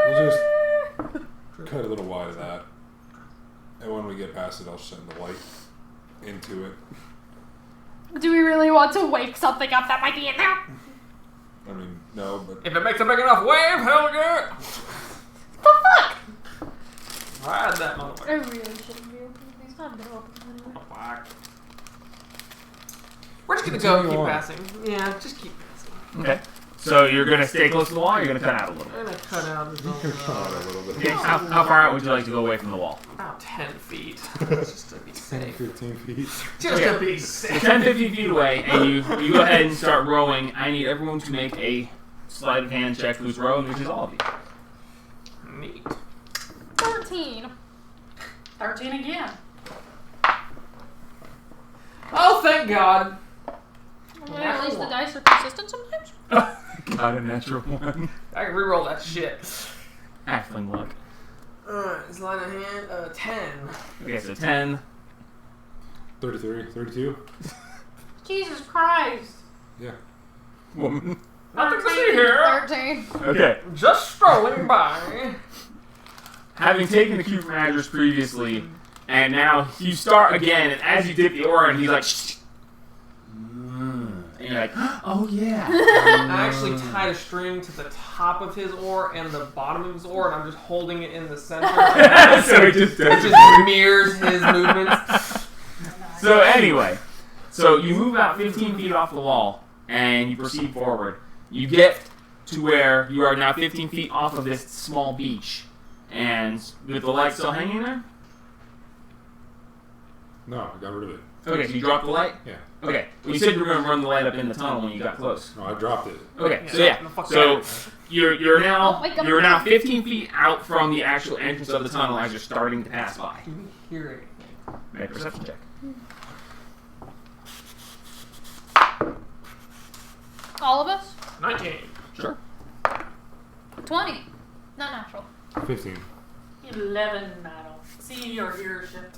We'll just cut a little wide of that. And when we get past it, I'll send the light into it. Do we really want to wake something up that might be in there? I mean, no, but If it makes a big enough wave, hell yeah! The fuck? Ride that I motherfucker. really shouldn't be opening these. I'm gonna open them anyway. Fuck. We're just gonna go Continue keep on. passing. Yeah, just keep passing. Okay. So you're gonna stay close to the wall, or you're gonna cut out a little I'm bit. gonna cut out you can cut out a little bit. Okay, how far out would you like to go away from the wall? about 10 feet. Just to be 10, safe. 15 feet. Just Okay. to be So safe. 10, 15 feet away, and you go ahead and start rowing. I need everyone to make a sleight of hand check who's rowing, which is all of you. Neat. 13. 13 again. Oh, thank God. Yeah, at least the dice are consistent sometimes. Got a natural one. I can reroll that shit. Halfling luck. Alright, sleight of hand, 10. Okay, so 10. 33, 32. Jesus Christ. Yeah. Woman. Nothing to see here. 13. Okay. Just strolling by. Having taken the cue from Adris previously, and now you start again, and as you dip the oar, and he's like, and you're like, oh yeah. I actually tied a string to the top of his oar and the bottom of his oar, and I'm just holding it in the center. So it just It just mirrors his movements. So anyway, so you move about 15 feet off the wall, and you proceed forward. You get to where you are now 15 feet off of this small beach, and with the light still hanging there. No, I got rid of it. Okay, so you dropped the light. Yeah. Okay, well, you said you were going to run the light up in the tunnel when you got close. No, I dropped it. Okay, so Yeah, fuck so that. you're now wake up. you're now 15 feet out from the actual entrance of the tunnel as you're starting to pass by. Do you hear anything? Make a perception check. All of us? 19. Sure. 20. Not natural. 15. 11 metal. See your earship.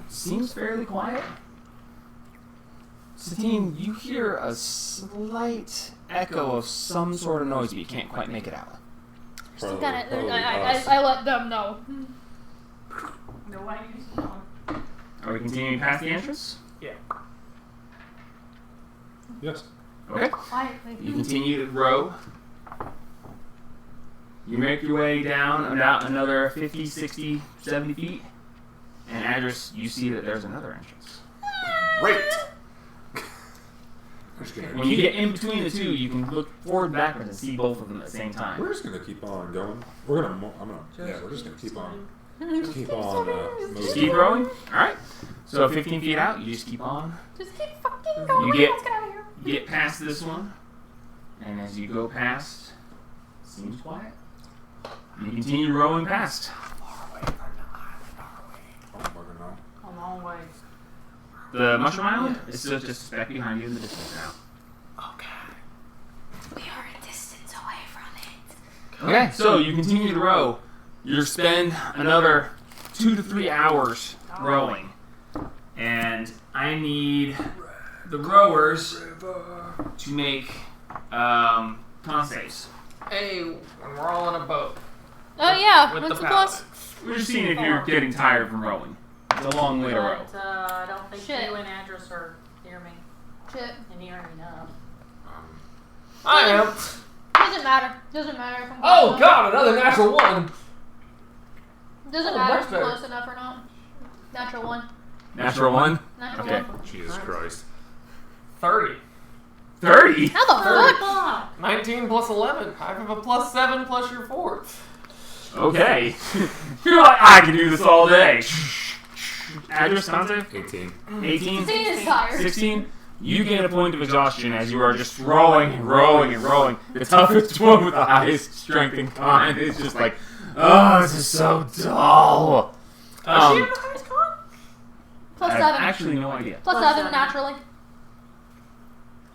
Seems fairly quiet. Satine, you hear a slight echo of some sort of noise, but you can't quite make it out. Still Probably- gotta, probably I us. let them know. No way you can. Are we continuing past the entrance? Yeah. Yes. Okay. Quietly. You continue to row. You make your way down about another 50, 60, 70 feet. And Adris, you see that there's another entrance. Great. I'm just gonna When you get in between the two, you can look forward and backwards and see both of them at the same time. We're just gonna keep on going. We're gonna. We're just gonna keep on. Keep on. Just Moving. keep rowing. Alright. So 15 feet out, you just keep on. Just keep fucking going. You get- Let's get out of here. You get past this one. And as you go past, it seems quiet. You continue rowing past. I don't fucking know. A long way. The Mushroom Island is still just back behind you in the distance now. We are a distance away from it. Okay, so you continue to row. You spend another 2 to 3 hours rowing. And I need the rowers to make con saves. Hey, when we're all on a boat. Oh yeah, With what's the the plus? We're just seeing if you're getting tired from rowing. It's a long way to row. But I don't think Shit. you and Andrus are near me. Shit. And near enough. I am. Doesn't matter. Doesn't matter if I'm close Oh enough. god, another natural one. Doesn't Oh, matter much if better. I'm close enough or not. Natural one. Natural 1. Natural Okay. one. Jesus Christ. 30. 30? How the fuck? Fuck! 19 plus 11. I have a plus 7 plus your 4. Okay. You're like, I can do this all day. Address, con save? 18. 18? Satan is tired. 16? You gain a point of exhaustion as you are just rowing and rowing and rowing. The toughest one with the highest strength and con is just like, oh, this is so dull. Does she have the highest con? Plus I have 7. actually no idea. Plus Plus 7 7. naturally.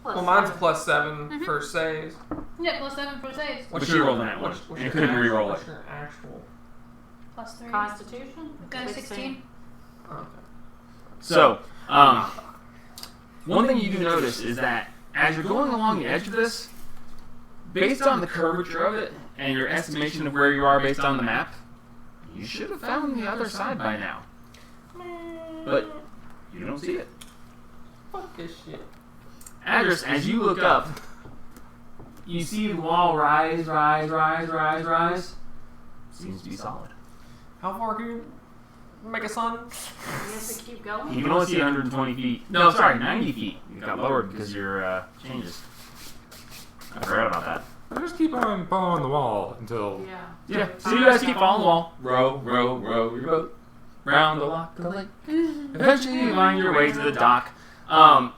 Plus Well, mine's seven. plus 7 for saves. Yeah, plus 7 for saves. But you rolled on that one. What's And your couldn't re-roll what's it. your actual? Plus 3. Constitution? Go 16. Okay. So, one thing you do notice is that as you're going along the edge of this, based on the curvature of it and your estimation of where you are based on the map, you should have found the other side by now. But you don't see it. Fuck this shit. Address, as you look up, you see the wall rise, rise, rise, rise, rise. Seems to be solid. How far can you make a sun? You have to keep going? You can only see 120 feet. No, sorry, 90 feet. You got lowered because of your changes. I forgot about that. I'll just keep on following the wall until. Yeah. Yeah, so you guys keep following the wall. Row, row, row your boat. Round the lock of the lake. Eventually you find your way to the dock.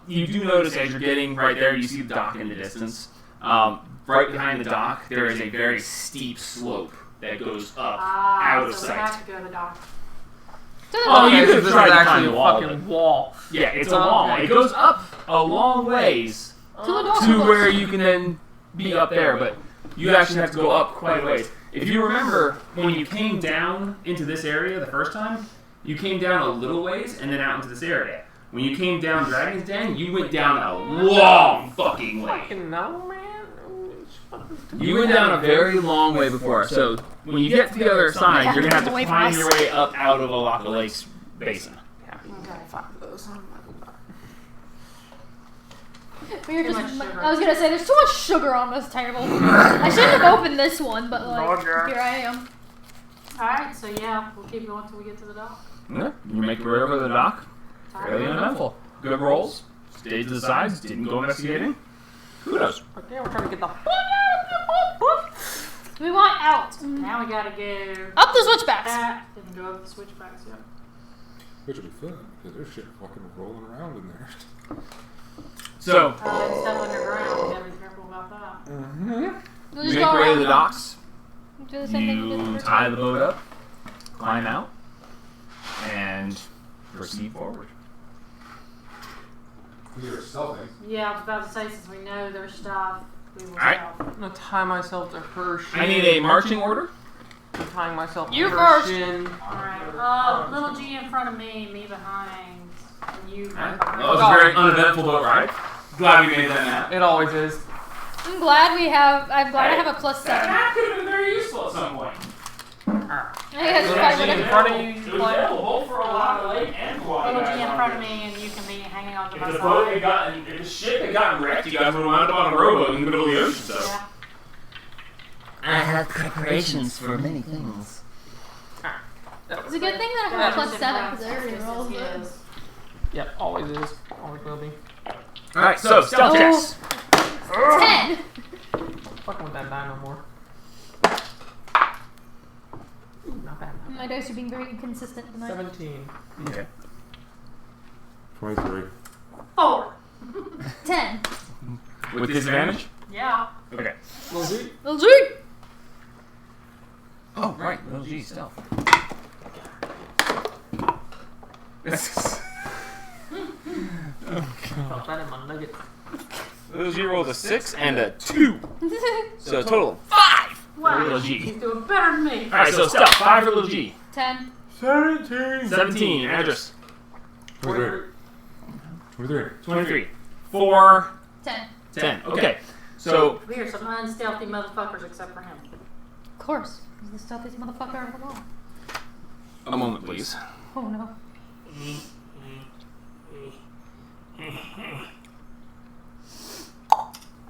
You do notice as you're getting right there, you see the dock in the distance. Right behind the dock, there is a very steep slope that goes up out of so we sight. have to go to the dock. Oh, you Okay, could so try this to is climb actually the a wall. fucking wall. Yeah, it's a wall. Okay. It goes up a long ways To the dock. to where you can then be up there, but you actually have to go up quite a ways. If you remember, when you came down into this area the first time, you came down a little ways and then out into this area. When you came down Dragon's Den, you went down a long fucking way. Fucking no, man. You went down a very long way before, so when you get to the other side, you're gonna have to Away from climb us. your way up out of Alaka Lake's basin. Okay. Fuck those. We were Too just. much sugar. I was gonna say there's too much sugar on this table. I shouldn't have opened this one, but like Roger. here I am. Alright, so yeah, we'll keep going till we get to the dock. Yeah, you make your way over to the dock. Fairly uneventful. Good rolls. Stayed to the sides. Didn't go investigating. Kudos. Okay, we're trying to get the We want out. Now we gotta go Up the switchbacks. back and go up the switchbacks, yeah. Which would be fun, because there's shit fucking rolling around in there. So, And stuff underground, we gotta be careful about that. We'll you just make go your way to around the docks. Do the same thing we did the You first tie time. the boat up, climb out, and proceed forward. You're stealthing. Yeah, I was about to say, since we know their stuff, we will Alright. help. I'm gonna tie myself to her shin. I need a marching order. I'm tying myself You to her first. shin. Alright, little G in front of me behind, and you. That was a very uneventful boat ride. Glad we made that now. It always is. I'm glad I have a plus 7. That could have been very useful at some point. I think that's Little probably G in what front of you. It was available both for a lot of lake and for Little G in front of me, and you can be hanging on to my If the boat side. had gotten, if the ship had gotten wrecked, you guys would have wound up on a rowboat in the middle of the ocean. So. Yeah. I have preparations for many things. It's a good thing that I have a plus 7 because I already rolled good. Yes. Yep, always is. Always will be. All right, so stealth Oh. checks. 10! Fucking with that die no more. Ooh, not bad. Not My dice are being very inconsistent bad. tonight. 17. Okay. 23. 4. 10. With disadvantage. Yeah. Okay. Little G! Oh right, little G stealth. Felt that in my nugget. Little G rolled a 6 and a 2, so a total of 5 for Wow. little He's G. doing better than me. All right, so stealth 5 for little G. 10. 17. Address 23. 23. 23. 4. 10. 10. Okay. So We are some unstealthy motherfuckers except for him. Of course. He's the stealthiest motherfucker of them all. a moment, please. Oh no.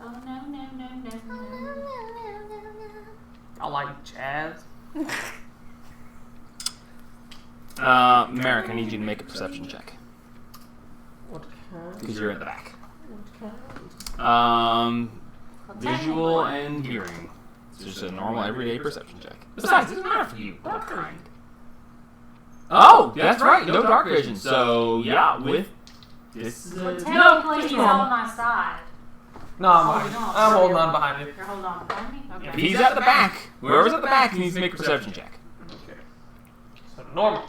Oh no, no, no, no, no. I like jazz. Merrick, I need you to make a perception check What kind? because you're in the back. What kind? Visual and hearing. It's just a normal, everyday perception check. Besides, it doesn't matter for you. What kind? Oh, that's right. No dark vision. So yeah, with this. But No, technically, just he's normal. on my side. No, I'm Holding behind. on. I'm holding on behind you. You're holding on behind me? If Okay. he's at the back, whoever's at the back needs to make a perception check. Okay. So normal.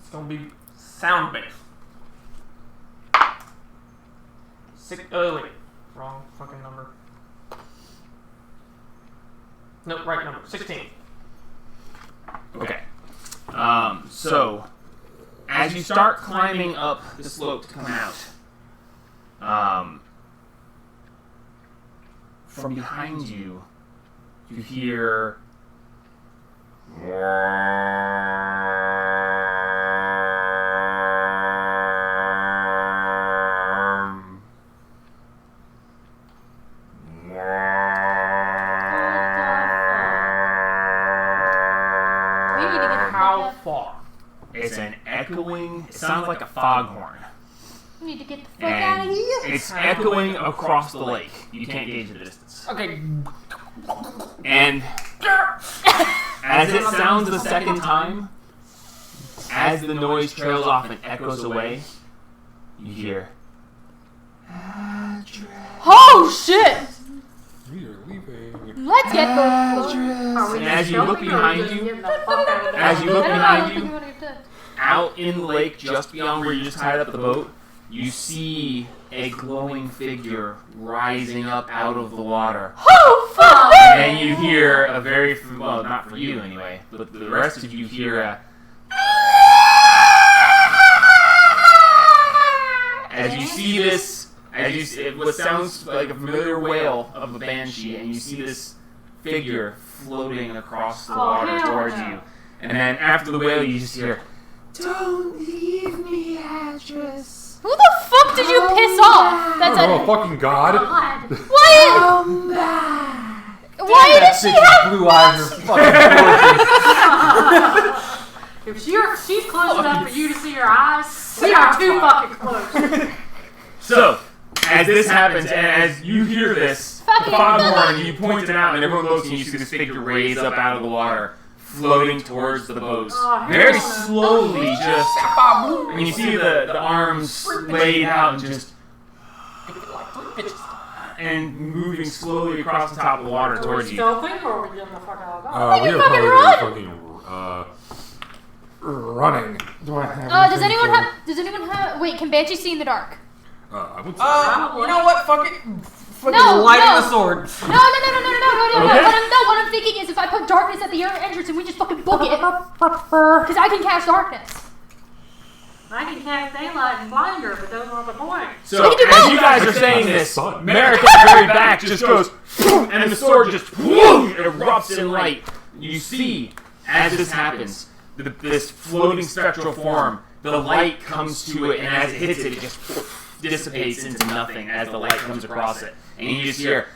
It's gonna be sound based. Wait. Wrong fucking number. Nope, right number. 16. Okay. So as you start climbing up the slope to come out, from behind you, you hear. We need to get the How fuck far? It's an echoing. It sounds like a foghorn, We need to get the fuck out of and here. it's echoing across the lake. You can't gauge the distance. Okay. And as it sounds the second time, as the noise trails off and echoes away, you hear. Oh shit! We are leaving. Let's get the. Are we And as you look stealthy or are we behind just you- getting the fuck out of there? As you look I don't know, behind I don't you- think we wanna get that. Out in the lake, just beyond where you just tied up the boat, you see a glowing figure rising up out of the water. Oh fuck! And you hear a very, well, not for you anyway, but the rest of you hear a. As you see this, what sounds like a familiar wail of a banshee, and you see this figure floating across the Oh, water hell towards no. you. And then after the wail, you just hear, "Don't leave me, Address." Who the fuck did you piss off? That's Oh, a. fucking God. God. Why? Why does she have? blue eyes are fucking gorgeous. If she's close enough for you to see her eyes, we are too fucking close. So, as this happens, and as you hear this, the Fucking foghorn, you point it out, and everyone looks, and you see this figure raise up out of the water, floating towards the boat. Oh, Very hell. slowly, just. And you see the arms laid out and just. And moving slowly across the top of the water Are we towards you. stealthing or are we doing the fuck out of We are fucking probably running. Do I have Does anything anyone for- have? Does anyone have? Wait, can Banshee see in the dark? I would say. You know what? Fucking No, lighting no. the sword. No. Okay. What I'm thinking is if I put darkness at the entrance and we just fucking book it, because I can cast darkness. I can cast daylight and blind her, but those aren't the point. So, We can do as both. you guys are saying this, Merrick at the very back just goes, and then the sword just erupts in light. You see, as this happens, this floating spectral form, the light comes to it, and as it hits it, it just dissipates into nothing as the light comes across it. And you just hear,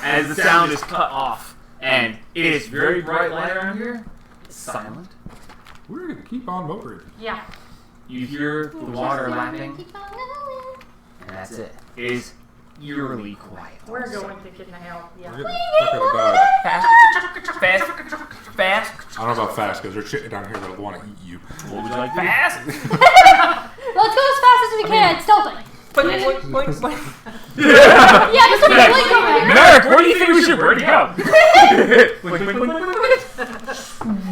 as the sound is cut off. And it is very bright light around here. It's silent. We're gonna keep on motoring. Yeah. You hear the water lapping, and that's it. It is eerily quiet. We're going to get in the hell. We're Yeah. getting the fuck out of Dodge. Fast. I don't know about fast because there's shit down here that'll want to eat you. What would you like? Fast? Let's go as fast as we can, stealthing. Blink, blink, blink, blink. Yeah, just let me blink over here. Merrick, where do you think we should? Where'd he go? Blink, blink, blink, blink,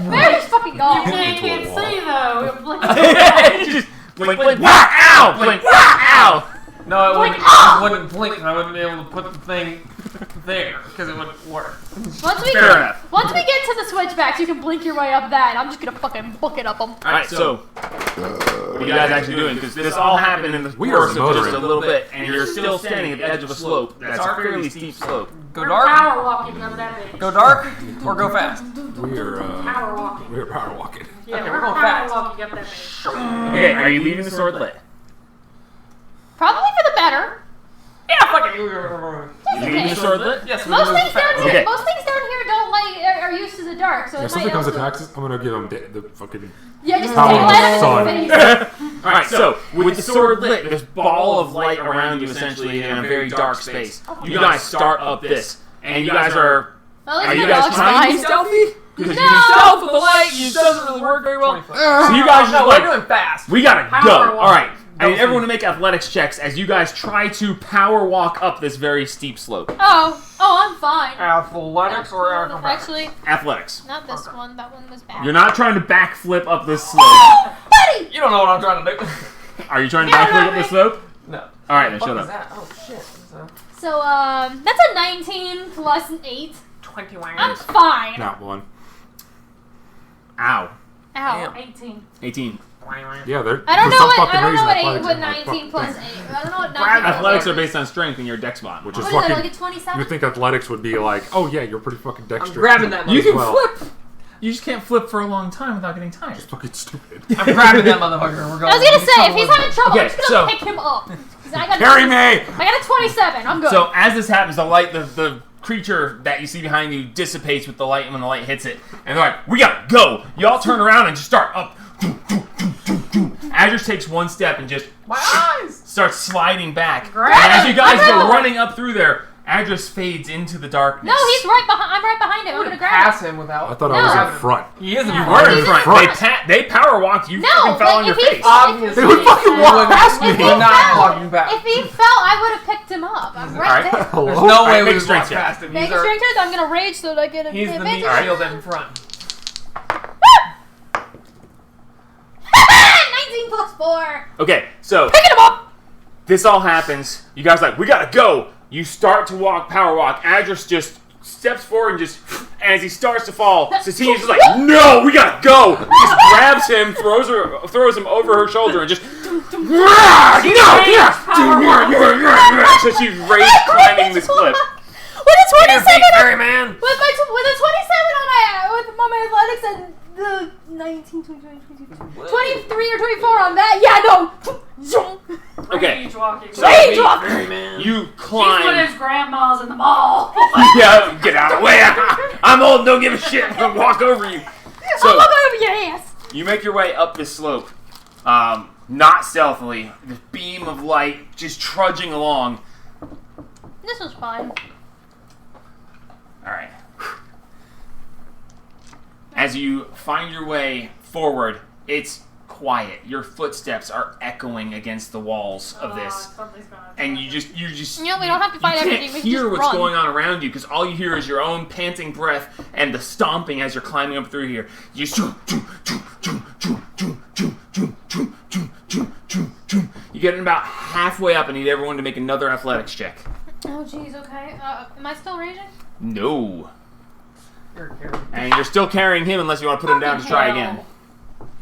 Where is fucking You gone? can't see though. It blinks. blink. Just blink, blink, wah, ow! Blink, wah, ow! No, it wouldn't, it wouldn't blink, and I wouldn't be able to put the thing there because it wouldn't work. Once we Fair enough. Once we get to the switchbacks, you can blink your way up that. I'm just gonna fucking book it up them. Alright, so, what are you guys actually doing? Because this all happened in the We are course of just motoring. a little bit, and you're still standing at the edge of a slope. That's a fairly steep slope. Go We're dark, power walking up that bitch. go dark, or go fast. We are Power walking. we are power walking. Yeah, Okay, we're we're going power fast. walking up that bitch. Okay, are you leaving the sword lit? Probably for the better. Yeah, fuck it. You leaving the sword lit? Yes, we Most move things down fast. here, Okay. most things down here don't are used to the dark, so If it might something comes also. attacks us, I'm gonna give him the fucking. Yeah, just Power take of light the out of his face. Alright, so, with the sword lit, this ball of light around you essentially in a very dark space. You guys start up this, and you guys are... Well, at Are least you my guys dog's trying to be fine. stealthy? Because No. you can stealth with the light, it doesn't really work very well. So you guys No, just we're like, doing fast. we gotta Power go. walk. Alright, I need everyone to make athletics checks as you guys try to power walk up this very steep slope. Oh, I'm fine. Athletics or acrobatics? Actually, Athletics. not this one. That one was bad. You're not trying to backflip up this slope. Buddy! You don't know what I'm trying to do. Are you trying to backflip up this slope? No. Alright, then What shut is up. that? Oh shit. So, So, that's a 19 plus an 8. 21. I'm fine. Not one. Ow. Ow. 18. 18. Yeah, they're. I don't for know some what fucking reason, what athletics are 19 fucking plus thing. 8. I don't know what 19 plus Athletics 8 are based on strength and your dex mod. Which is What is it, fucking. like a 27? You would think athletics would be like, oh yeah, you're pretty fucking dexterous. I'm grabbing that You can motherfucker. flip. You just can't flip for a long time without getting tired. It's fucking stupid. I'm grabbing that motherfucker. We're going. I was gonna say, if he's having trouble, Okay, I'm just so- gonna pick him up. 'Cause I got Carry me! I got a 27. I'm good. So as this happens, the light, the creature that you see behind you dissipates with the light when the light hits it, and they're like, "We gotta go!" You all turn around and just start up. Adris takes one step and just My eyes. starts sliding back. Grab And as it! you guys I know. go running up through there, Adris fades into the darkness. no, he's right behind. I'm right behind him. I'm gonna grab Pass him. him without. I thought I was No. in front. He is in You front. were in He's front. in They front. they power walked. You No, fucking fell like, on your if he- face. Obviously. They would fucking walk past me. If he We're not fell, walking back. if he fell, I would have picked him up. I'm right Alright. there. Hello? There's no way Alright, we make would strength walk check. past him. Making strength test, I'm gonna rage so that I get a He's the advantage. meat shield in front. 19 plus 4. Okay, so Picking him up. this all happens. You guys are like, we gotta go. You start to walk, power walk. Adris just steps forward and just, and as he starts to fall, Cecilia's just like, no, we gotta go. Just grabs him, throws him over her shoulder, and just, no, yeah. So she's rage climbing this cliff. With a 27 Fairy man. with a 27 on my athletics and the 19, 20, 22, 23 or 24 on that. Yeah, no. Zoom. Okay. Rage walking. So Rage walking. you She's climb. one of his grandmas in the mall. Yeah, get out of the way. I'm old, don't give a shit. I'll walk over you. So, I'm not going over your ass. you make your way up this slope. Not stealthily. This beam of light just trudging along. This was fine. Alright. As you find your way forward, it's quiet. Your footsteps are echoing against the walls of this. Something's gonna And you just You know, we don't have to fight you everything, can't we can hear just what's run. going on around you because all you hear is your own panting breath and the stomping as you're climbing up through here. You you get about halfway up and need everyone to make another athletics check. Oh, jeez, okay. Am I still raging? No. You're carrying. And you're still carrying him unless you want to put him down to try again.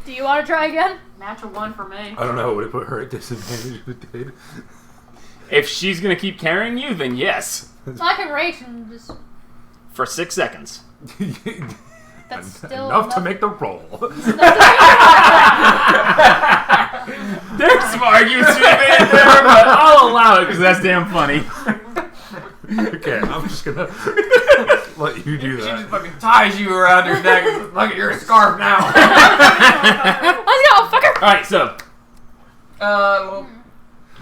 Do you want to try again? Natural 1 for me. I don't know. Would it put her at disadvantage if it did? If she's going to keep carrying you, then yes. So I can rage and just... For 6 seconds. That's still enough to make the roll. There's some arguments to be made there, but I'll allow it because that's damn funny. Okay, I'm just gonna let you do She just that. fucking ties you around your neck. Look at your scarf now. Let's go, fucker! Alright, so. Well,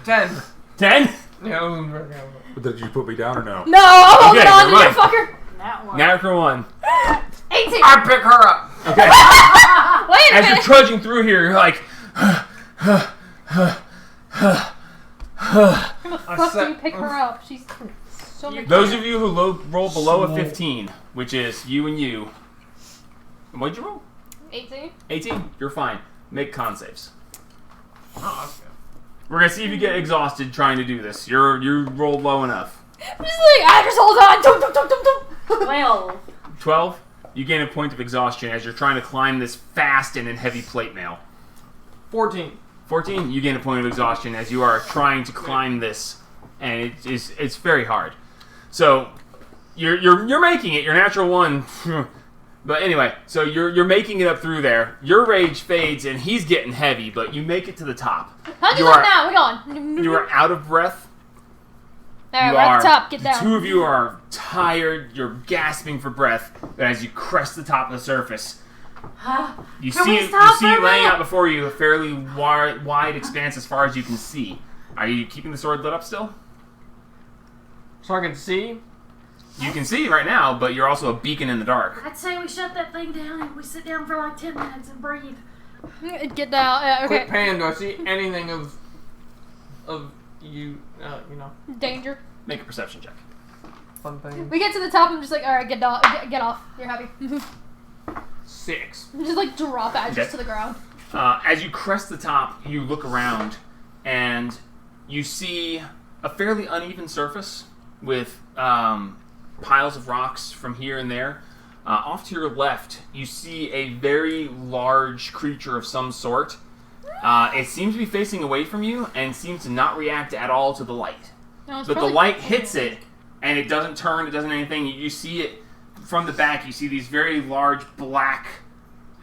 10. 10? Yeah, I wasn't very good. But did you put me down or no? No, I'm holding Okay, on never to you, mind. fucker! That one. Natural 1. 18! I pick her up. Okay. Wait a As you're minute! trudging through here, you're like. How the fuck do said- you pick her up? She's so much. Those of you who roll below a 15, which is you and you. What'd you roll? 18? 18? You're fine. Make con saves. Oh, that's good. We're gonna see if you get exhausted trying to do this. You rolled low enough. I'm just like, I just hold on! Dum, dum, dum, dum, dum. 12. 12. You gain a point of exhaustion as you're trying to climb this fast and in heavy plate mail. 14. 14. You gain a point of exhaustion as you are trying to climb this, and it's very hard. So you're making it. Your natural 1. But anyway, so you're making it up through there. Your rage fades and he's getting heavy, but you make it to the top. How'd you You look are- now? We're going. You are out of breath. Alright, You we're at are- the top. Get the down. two of you are tired. You're gasping for breath. But as you crest the top of the surface, you Can see we stop for a laying minute? out before you a fairly wide expanse as far as you can see. Are you keeping the sword lit up still? So I can see. You can see right now, but you're also a beacon in the dark. I'd say we shut that thing down and we sit down for like 10 minutes and breathe. Get down. Quick Okay. pan. Do I see anything of you? You know, Danger. Make a perception check. fun thing. We get to the top. I'm just like, alright, get off. Get off. You're happy. 6. Just like drop ashes Okay. to the ground. As you crest the top, you look around and you see a fairly uneven surface with piles of rocks from here and there. Off to your left, you see a very large creature of some sort. It seems to be facing away from you and seems to not react at all to the light. No, it's But the probably- light hits it and it doesn't turn, it doesn't anything. You see it from the back, you see these very large black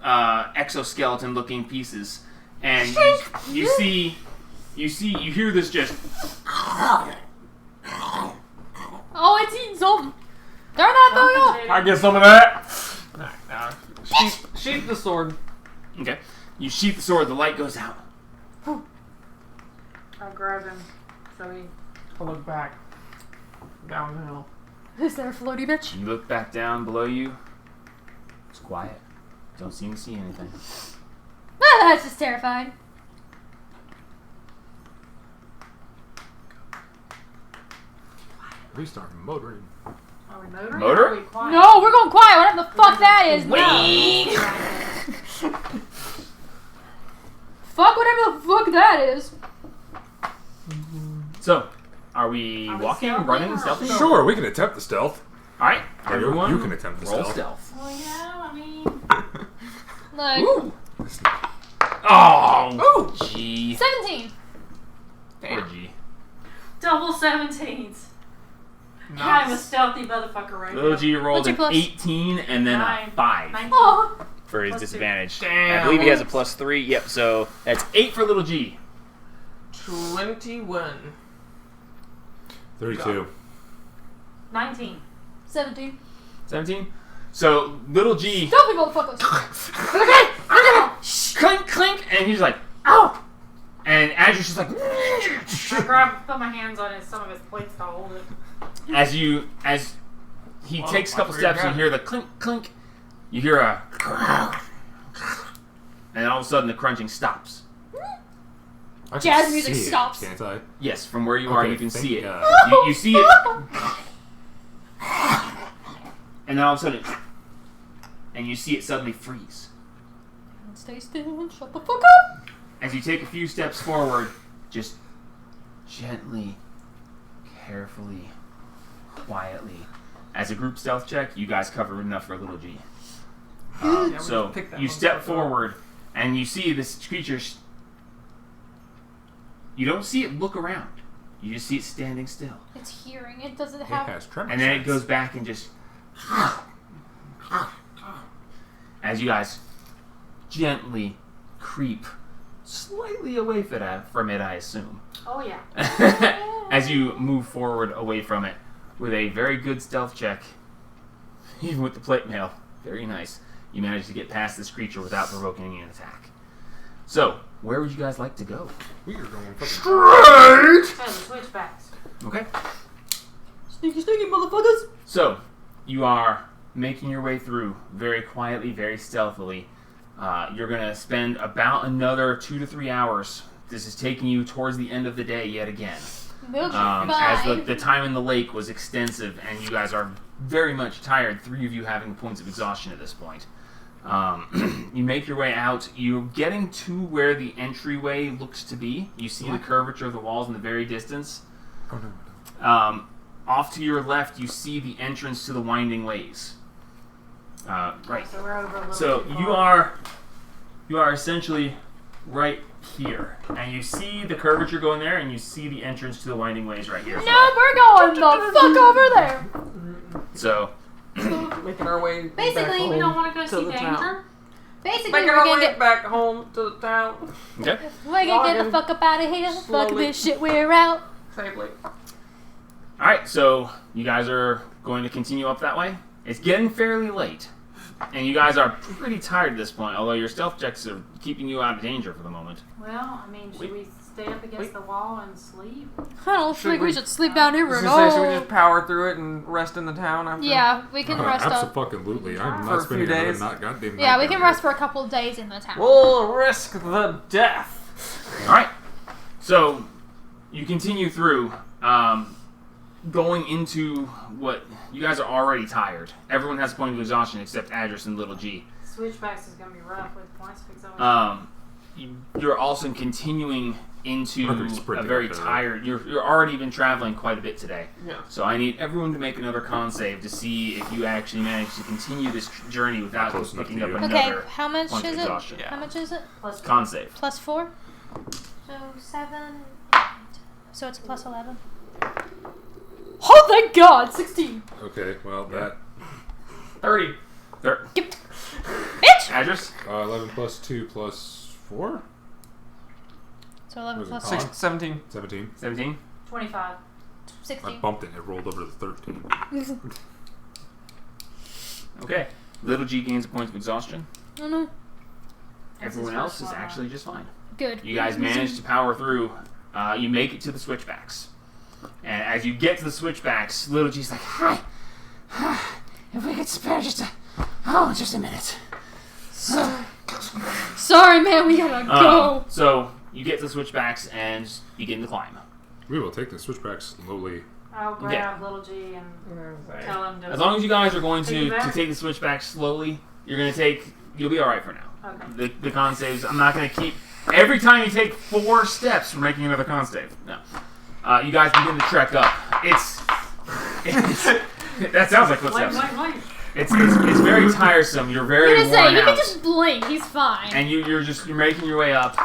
exoskeleton looking pieces. And you hear this just Oh, it's eating something. Turn that thing off. I get some of that. Nah. Sheath the sword. okay. You sheath the sword, the light goes out. I grab him. So he. I look back. Downhill. Is there a floaty bitch? You look back down below you. It's quiet. Don't seem to see anything. Ah, that's just terrifying. Restart motoring. Are we motoring? Motor? Or are we quiet? No, we're going quiet. Whatever the fuck that is. No. Fuck whatever the fuck that is. So, are we Are we walking, stealthing running, or- stealthing? Sure, we can attempt the stealth. Alright, Or everyone. you can attempt the roll stealth. stealth. Well, yeah, I mean. Like, Ooh. Oh. Ooh. G. 17. Or G. Double 17s. I'm a stealthy motherfucker right Little now. G rolled What's your an plus? 18 and then a Nine. 5. Nine. Oh, for his +2. disadvantage. Damn. I believe he has a +3. Yep, so that's 8 for little G. 21. 32. 19. 17. 17. So little G, Stop it, motherfuckers! okay, I'm gonna clink, clink, and he's like, ow! And Adrian's just like, Put my hands on some of his plates to hold it. as he takes a couple steps, you hear the clink, clink. You hear a, and all of a sudden the crunching stops. I can Jazz music see it, stops. Can't I? Yes, from where you are, Okay, you can thank see it. God. You see it, and then all of a sudden, and you see it suddenly freeze. Stay still and shut the fuck up! As you take a few steps forward, just gently, carefully, quietly. As a group stealth check, you guys cover enough for a little G. Yeah, we So just picked that you one step up. forward, and you see this creature. You don't see it look around. You just see it standing still. It's hearing, it doesn't It have. has tremor And then it sense. goes back and just. As you guys gently creep slightly away from it, I assume. Oh, yeah. As you move forward away from it with a very good stealth check, even with the plate mail, very nice, you manage to get past this creature without provoking an attack. So, where would you guys like to go? We are going fucking Straight! So, the switchbacks. Okay. Sneaky, motherfuckers! So, you are making your way through very quietly, very stealthily. You're going to spend about another 2 to 3 hours. This is taking you towards the end of the day yet again. Milk's As fine. the time in the lake was extensive and you guys are very much tired, 3 of you having points of exhaustion at this point. You make your way out. You're getting to where the entryway looks to be. You see the curvature of the walls in the very distance. Oh no. Off to your left, you see the entrance to the winding ways. Right. So we're over a little So too you far. are essentially right here, and you see the curvature going there, and you see the entrance to the winding ways right here. as No, well. we're going the fuck over there! So Making our way Basically, back home We don't want to go to see the danger. town. Basically, Making we're our gonna way get. back home to the town okay. We're gonna get the Walking fuck up out of here. Fuck slowly. this shit, we're out. safely. All right. So you guys are going to continue up that way. It's getting fairly late, and you guys are pretty tired at this point. Although your stealth checks are keeping you out of danger for the moment. Well, I mean, should we stay up against the wall and sleep? I don't Should think we we- should sleep down here I was at gonna say, should we all. just power through it and rest in the town after? Yeah, we can rest up. Absolutely. I'm For a not few spending another days. not goddamn Yeah, night we down can here. rest for a couple of days in the town. We'll risk the death. All right. So you continue through, going into what you guys are already tired. Everyone has a point of exhaustion except Adris and Little G. Switchbacks is going to be rough with points of exhaustion. You're also continuing into Perfect a sprinting very up there. tired. You're already been traveling quite a bit today. Yeah. So I need everyone to make another con save to see if you actually manage to continue this journey without Close enough picking to up you. another Okay, how much point of is it? exhaustion. Yeah. How much is it? Plus Con save. Plus 4? So 7, 8. So it's plus 11. Oh, thank God! 16! Okay, well, that 30. There. Bitch! Adris. 11 plus 2 plus 4? So 11 Was it plus con? 17. 17. 17. 25. I 16. bumped it. It rolled over to 13. Okay. Little G gains a point of exhaustion. Oh no. That's Everyone his else first is one, huh? actually just fine. Good. You guys manage to power through. You make it to the switchbacks. And as you get to the switchbacks, Little G's like, hi. If we could spare just a minute. Sorry, man, we gotta go. So you get to the switchbacks and begin to climb. We will take the switchbacks slowly. I'll grab Yeah. Little G and tell him to. As long as you guys are going to Piggyback? take the switchbacks slowly, you'll be alright for now. Okay. The con saves, I'm not going to keep. Every time you take 4 steps, we're making another con save. No. You guys begin to trek up. It's that sounds like footsteps. Wait. It's very tiresome. You're I'm very gonna say, worn you out. can just blink, he's fine. And you're making your way up.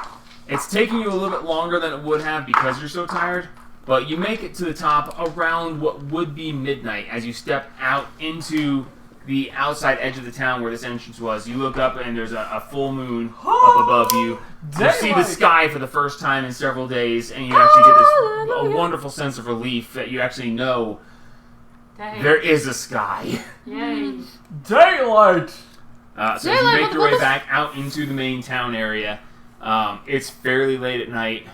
It's taking you a little bit longer than it would have because you're so tired, but you make it to the top around what would be midnight as you step out into the outside edge of the town where this entrance was. You look up and there's a full moon up above you. You see the sky for the first time in several days, and you actually get this wonderful sense of relief that you actually know Dang. there is a sky. Yay. Daylight! So as you make your way back out into the main town area, it's fairly late at night.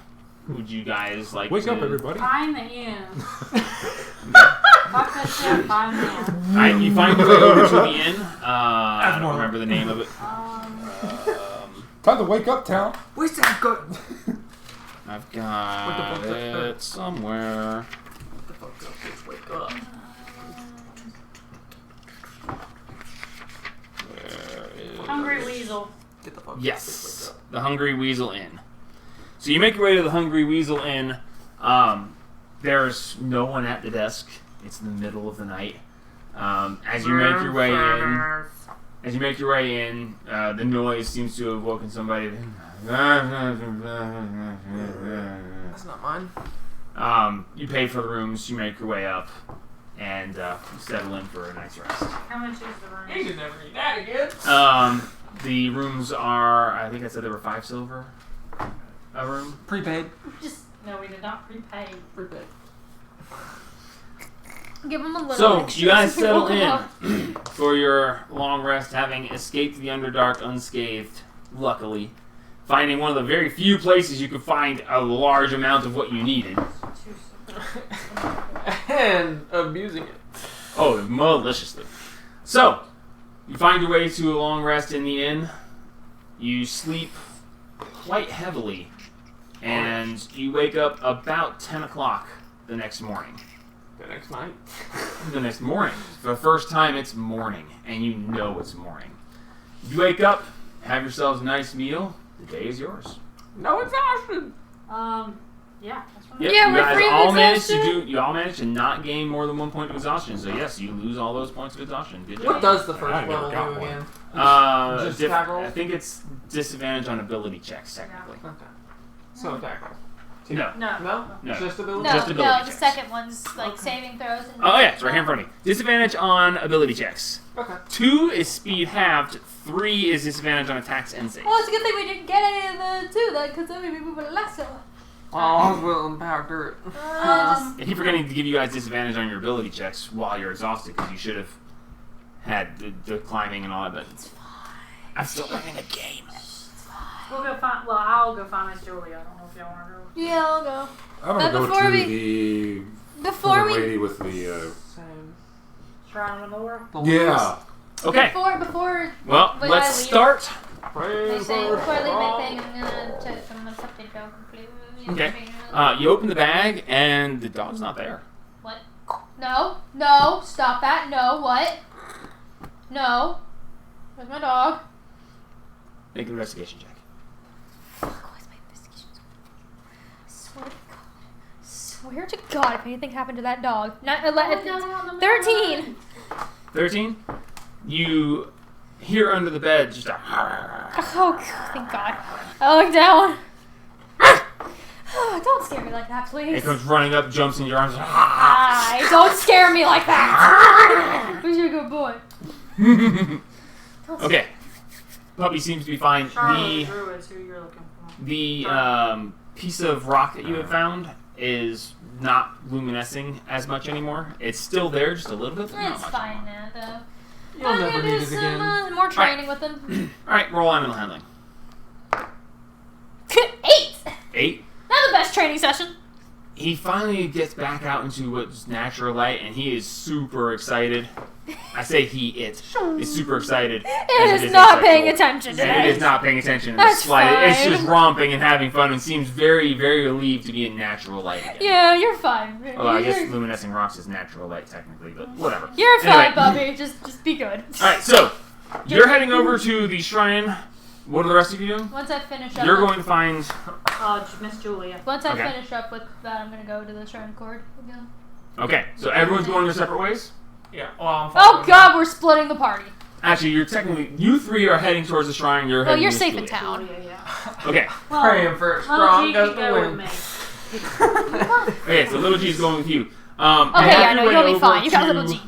Would you guys like Wake to... up, everybody. Find the inn. Fuck that shit, find the inn. Alright, you find your way over to the inn. I don't remember the name of it. Time to wake up, town. Where's that go? I've got it somewhere. What the fuck up? Let's wake up. Where is... Hungry Weasel. Get the fuck Yes, up. the Hungry Weasel Inn. So you make your way to the Hungry Weasel Inn. There's no one at the desk. It's in the middle of the night. As you make your way in, the noise seems to have woken somebody. That's not mine. You pay for the rooms. You make your way up, and settle in for a night's rest. How much is the You room? should never eat that again. The rooms are, I think I said they were 5 silver a room. Prepaid. No, we did not prepay. Prepaid. Give him a little So, extra you guys so we settle woke him in up. for your long rest, having escaped the Underdark unscathed, luckily. Finding one of the very few places you could find a large amount of what you needed. And abusing it. Oh, maliciously. So, you find your way to a long rest in the inn. You sleep quite heavily. And you wake up about 10 o'clock the next morning. The next night. The next morning. For the first time, it's morning, and you know it's morning. You wake up, have yourselves a nice meal. The day is yours. No exhaustion. Yeah, that's right. Yep, Yeah, you we're guys free of all managed to exhaustion. you all managed to not gain more than 1 point of exhaustion. So yes, you lose all those points of exhaustion. Good What job. does the I first never level got do one. again? Just I attack rolls? think it's disadvantage on ability checks technically. Okay. So attack roll. No. No. No? No. Just ability? No, Just ability no, the checks. second one's like saving throws. And Oh yeah, it's right here in front of me. Disadvantage on ability checks. Okay. 2 is speed halved. 3 is disadvantage on attacks and saves. Well, it's a good thing we didn't get any of the two, then, because then we'd be moving lesser. Oh, I was willing to power through it. And keep forgetting to give you guys disadvantage on your ability checks while you're exhausted because you should have had the climbing and all that. But it's fine. I'm still learning the game. We'll go find. Well, I'll go find Miss Julie. I don't know if y'all want to go. Yeah, I'll go. I'm But gonna go before to we- the Before we, lady with the. Same. Shrine of Lenore. Yeah. Okay. before Well, when let's I leave- start. they say before I leave my thing, I'm gonna check the dog completely. Okay. You open the bag and the dog's not there. What? No, stop that. No, what? No. Where's my dog? Make an investigation check. Where's my investigations? Swear to God, if anything happened to that dog. Not 13. 13. You hear under the bed just a. Oh, thank God. I look down. Don't scare me like that, please. It comes running up, jumps in your arms. Don't scare me like that. Who's your good boy? Okay. Puppy seems to be fine. Charlotte Drew is who you're looking for. The piece of rock that you have found is not luminescing as much anymore. It's still there, just a little bit. But not It's much fine now, though. You'll I'm never gonna need do it some again. more training with him. Alright, roll animal handling. 8. 8. Not the best training session. He finally gets back out into what's natural light, and he is super excited. I say it is super excited. It as is not asexual. paying attention And today. it is not paying attention in the That's slightest. It's fine. just romping and having fun and seems very, very relieved to be in natural light again. Yeah, you're fine. Although I guess luminescing rocks is natural light technically, but whatever. You're fine, Anyway. Bobby. Just be good. Alright, so you're heading over to the shrine. What are the rest of you doing? Once I finish up, You're going to find. Miss Julia. Once I Okay. finish up with that, I'm gonna go to the shrine cord again. Okay, so everyone's going their separate ways? Yeah. Well, I'm Oh following God, we're splitting the party. Actually, you're technically. You three are heading towards the shrine. You're Well, heading you're to safe in Julia. town. Julia, yeah. Okay. Well, Praying for a Little strong G gust can of go wind. with me. Okay, so Little G's going with you. Okay, yeah, no, you'll be fine. You got little G.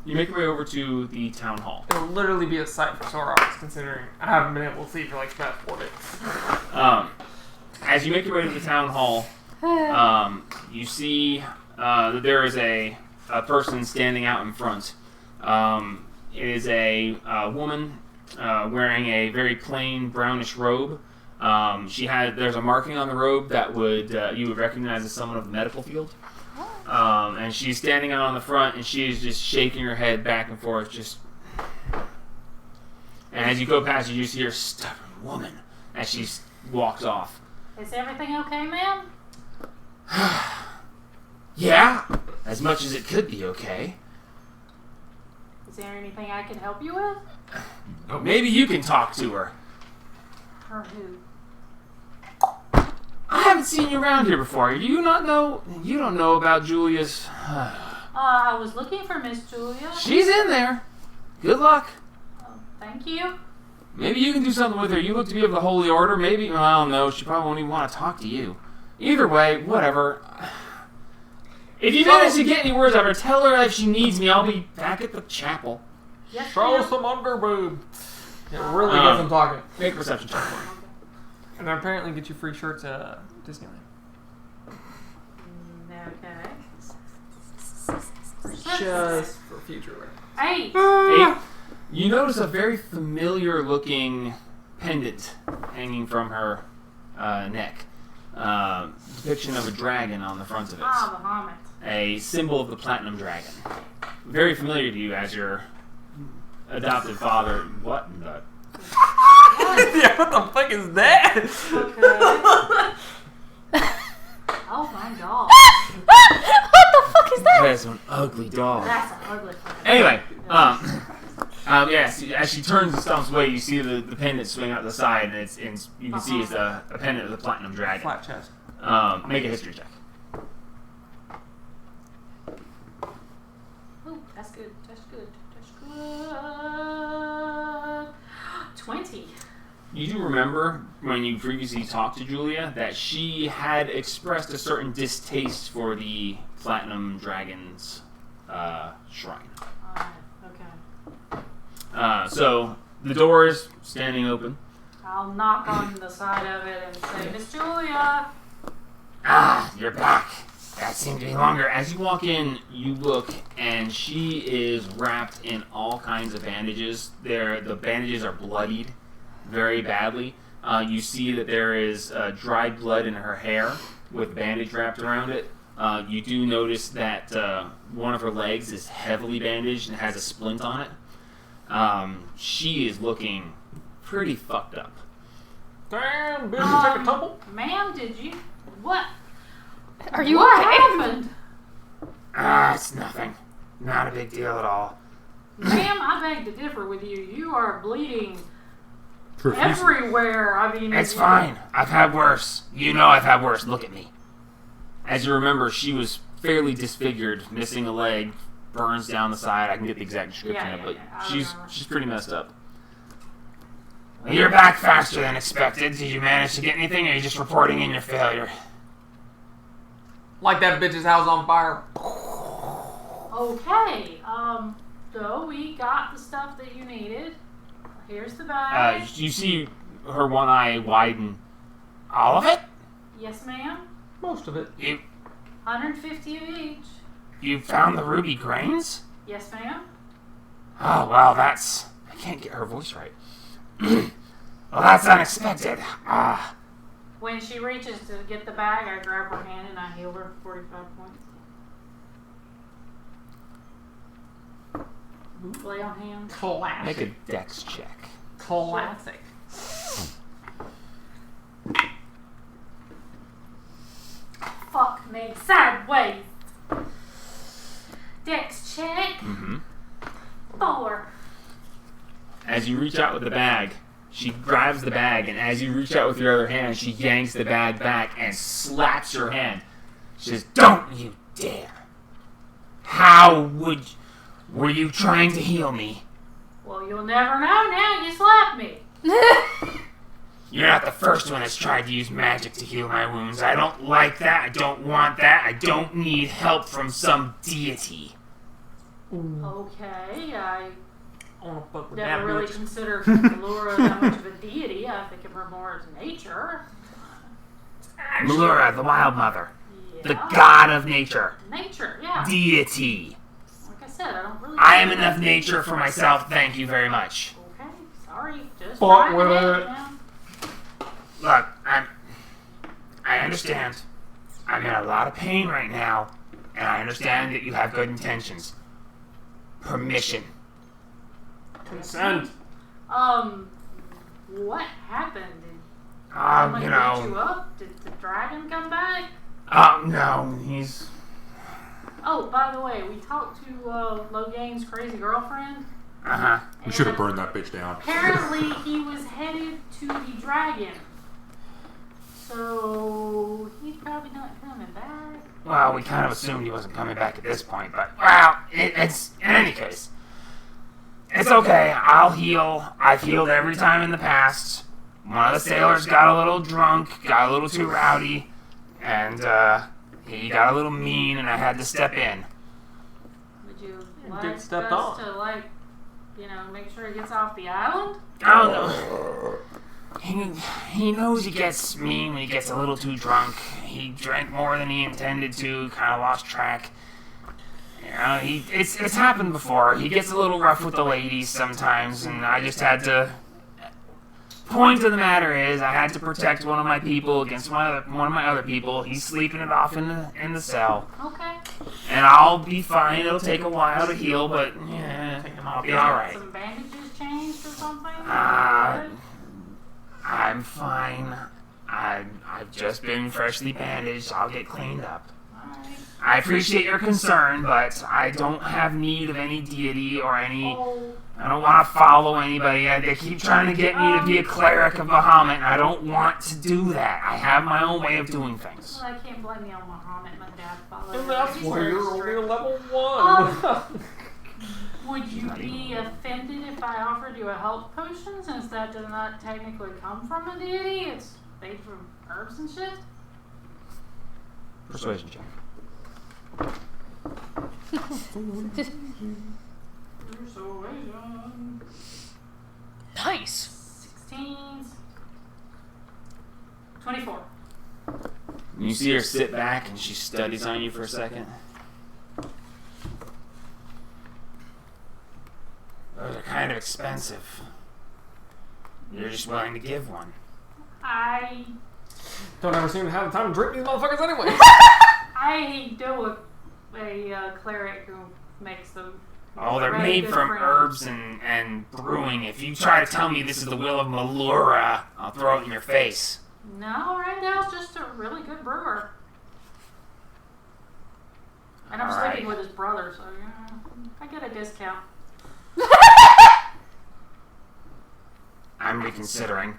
You make your way over to the town hall. It'll literally be a sight for sore eyes, considering I haven't been able to see for like the past 4 days. As you make your way to the town hall, you see that there is a person standing out in front. It is a woman wearing a very plain brownish robe. There's a marking on the robe that you would recognize as someone of the medical field. And she's standing out on the front, and she is just shaking her head back and forth, and as you go past, you just hear "stubborn woman" as she walks off. Is everything okay, ma'am? Yeah, as much as it could be okay. Is there anything I can help you with? Maybe you can talk to her. Or who? I haven't seen you around here before. You don't know about Julia's. I was looking for Miss Julia. She's in there. Good luck. Thank you. Maybe you can do something with her. You look to be of the Holy Order. Maybe, well, I don't know. She probably won't even want to talk to you. Either way, whatever. If you manage to get any words out of her, tell her if she needs me, I'll be back at the chapel. Yes, Show ma'am. some underboob. It really gets them talking. Make a perception check for me. And apparently get you free shirts at Disneyland. Okay. Just for future reference. 8. 8. You notice a very familiar looking pendant hanging from her neck. Depiction of a dragon on the front of it. Bahamut. A symbol of the Platinum Dragon. Very familiar to you as your adopted father. What in the... Yeah, what the fuck is that? Okay. Oh my god. What the fuck is that? That's an ugly dog. That's an ugly fucking Anyway, as she turns and stomps away, you see the pendant swing out the side, and you can see it's a pendant of the Platinum Dragon. Flat chest. Make a history check. Ooh, that's good. That's good. That's good. 20. You do remember when you previously talked to Julia that she had expressed a certain distaste for the Platinum Dragon's shrine. Okay. So the door is standing open. I'll knock on the side of it and say, Miss Julia. Ah, you're back. That seemed to be longer. As you walk in, you look, and she is wrapped in all kinds of bandages. The bandages are bloodied very badly. You see that there is dried blood in her hair with bandage wrapped around it. You do notice that one of her legs is heavily bandaged and has a splint on it. She is looking pretty fucked up. Damn, bitch, take a tumble. Ma'am, did you... What? Are you What okay? happened? It's nothing. Not a big deal at all. Ma'am, I beg to differ with you. You are bleeding Profusely. everywhere. I mean... It's fine. I've had worse. You know I've had worse. Look at me. As you remember, she was fairly disfigured, missing a leg, burns down the side. I can get the exact description of it, I but remember. she's pretty messed up. Well, you're back faster than expected. Did you manage to get anything, or are you just reporting in your failure? Like that bitch's house on fire. Okay. So we got the stuff that you needed. Here's the bag. You see her one eye widen. All of it? Yes, ma'am. Most of it. 150 of each. You found the ruby grains? Yes, ma'am. Oh, well, I can't get her voice right. Well, that's unexpected. When she reaches to get the bag, I grab her hand and I heal her for 45 points. Lay on hands. Make Classic. a dex check. Classic. Fuck me sideways. Dex check. Mm-hmm. 4. As you reach out with the bag, she grabs the bag, and as you reach out with your other hand, she yanks the bag back and slaps your hand. She says, "Don't you dare! Were you trying to heal me? Well, you'll never know now you slapped me. You're not the first one that's tried to use magic to heal my wounds. I don't like that. I don't want that. I don't need help from some deity." Okay, I want to fuck with that never really bitch. considered Melura that much of a deity. I think of her more as nature. Melura, the Wild Mother. Yeah. The god of nature. Nature, yeah. Deity. Like I said, I don't really. I am enough nature for myself, thank you very much. Okay, sorry. Just Fuck trying with to it. man. Look, I understand. I'm in a lot of pain right now, and I understand that you have good intentions. Permission. Consent. What happened? Did someone You beat know, you up? Did the dragon come back? no, he's... Oh, by the way, we talked to Loghain's crazy girlfriend. Uh-huh. We should have and burned that bitch down. Apparently, he was headed to the dragon. So, he's probably not coming back. Well, we kind of assumed he wasn't coming back at this point, but, well, it's... In any case, it's okay. I'll heal. I've healed every time in the past. One of the sailors got a little drunk, got a little too rowdy, and, he got a little mean, and I had to step in. Would you Good like us step on. to, make sure he gets off the island? Oh, no. He knows he gets mean when he gets a little too drunk. He drank more than he intended to, kind of lost track. You know, it's happened before. He gets a little rough with the ladies sometimes, and I just had to... Point of the matter is, I had to protect one of my people against one of my other people. He's sleeping it off in the cell. Okay. And I'll be fine. It'll take a while to heal, but yeah, I'll be alright. Some bandages changed or something? I'm fine. I've just been freshly bandaged. I'll get cleaned up. Alright. I appreciate your concern, but I don't have need of any deity or any... Oh, I don't want to follow anybody. They keep trying to get me to be a cleric of Bahamut, and I don't want to do that. I have my own way of doing things. well, I can't blame you on Muhammad. My dad followed And him. that's He's why very you're only strict. level 1. Would you be offended if I offered you a health potion, since that does not technically come from a deity? It's made from herbs and shit? Persuasion check. Persuasion. Nice. 16s. 24. You see her sit back and she studies on you for a second. Those are kind of expensive. You're just willing to give one. I Don't ever seem to have the time to drink these motherfuckers anyway. know a cleric who makes them. Oh, they're Very made good from friends. herbs and brewing. If you try to tell me this is the will of Melura, I'll throw it in your face. No, Randall's just a really good brewer. And I'm Alright. sleeping with his brother, so yeah, I get a discount. I'm reconsidering.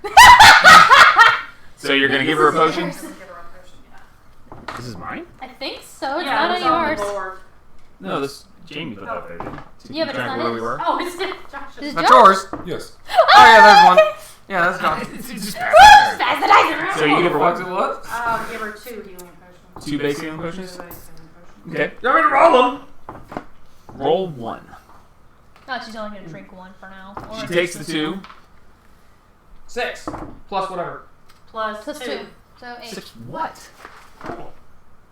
So you're gonna give her a potion? Give her a potion, yeah. This is mine? I think so. It's Yeah, not it's on on yours. the board. No, this Jamie put that there. Didn't he? Yeah, but it's Track not where we his. were. Oh, it's Josh's. Is it That's Josh? yours. Yes. Oh yeah, there's one. Yeah, that's Josh. It's just pass Pass the dice. So you give her what? What's it what? Give her 2 healing potions. 2 base healing potions? 2 base healing potions. Okay. You want me to roll them? Roll 1. Oh, she's only gonna drink one for now. Or She if takes the it's- 2. 6 plus whatever. Plus Plus 2. 2. So 8. 6 what?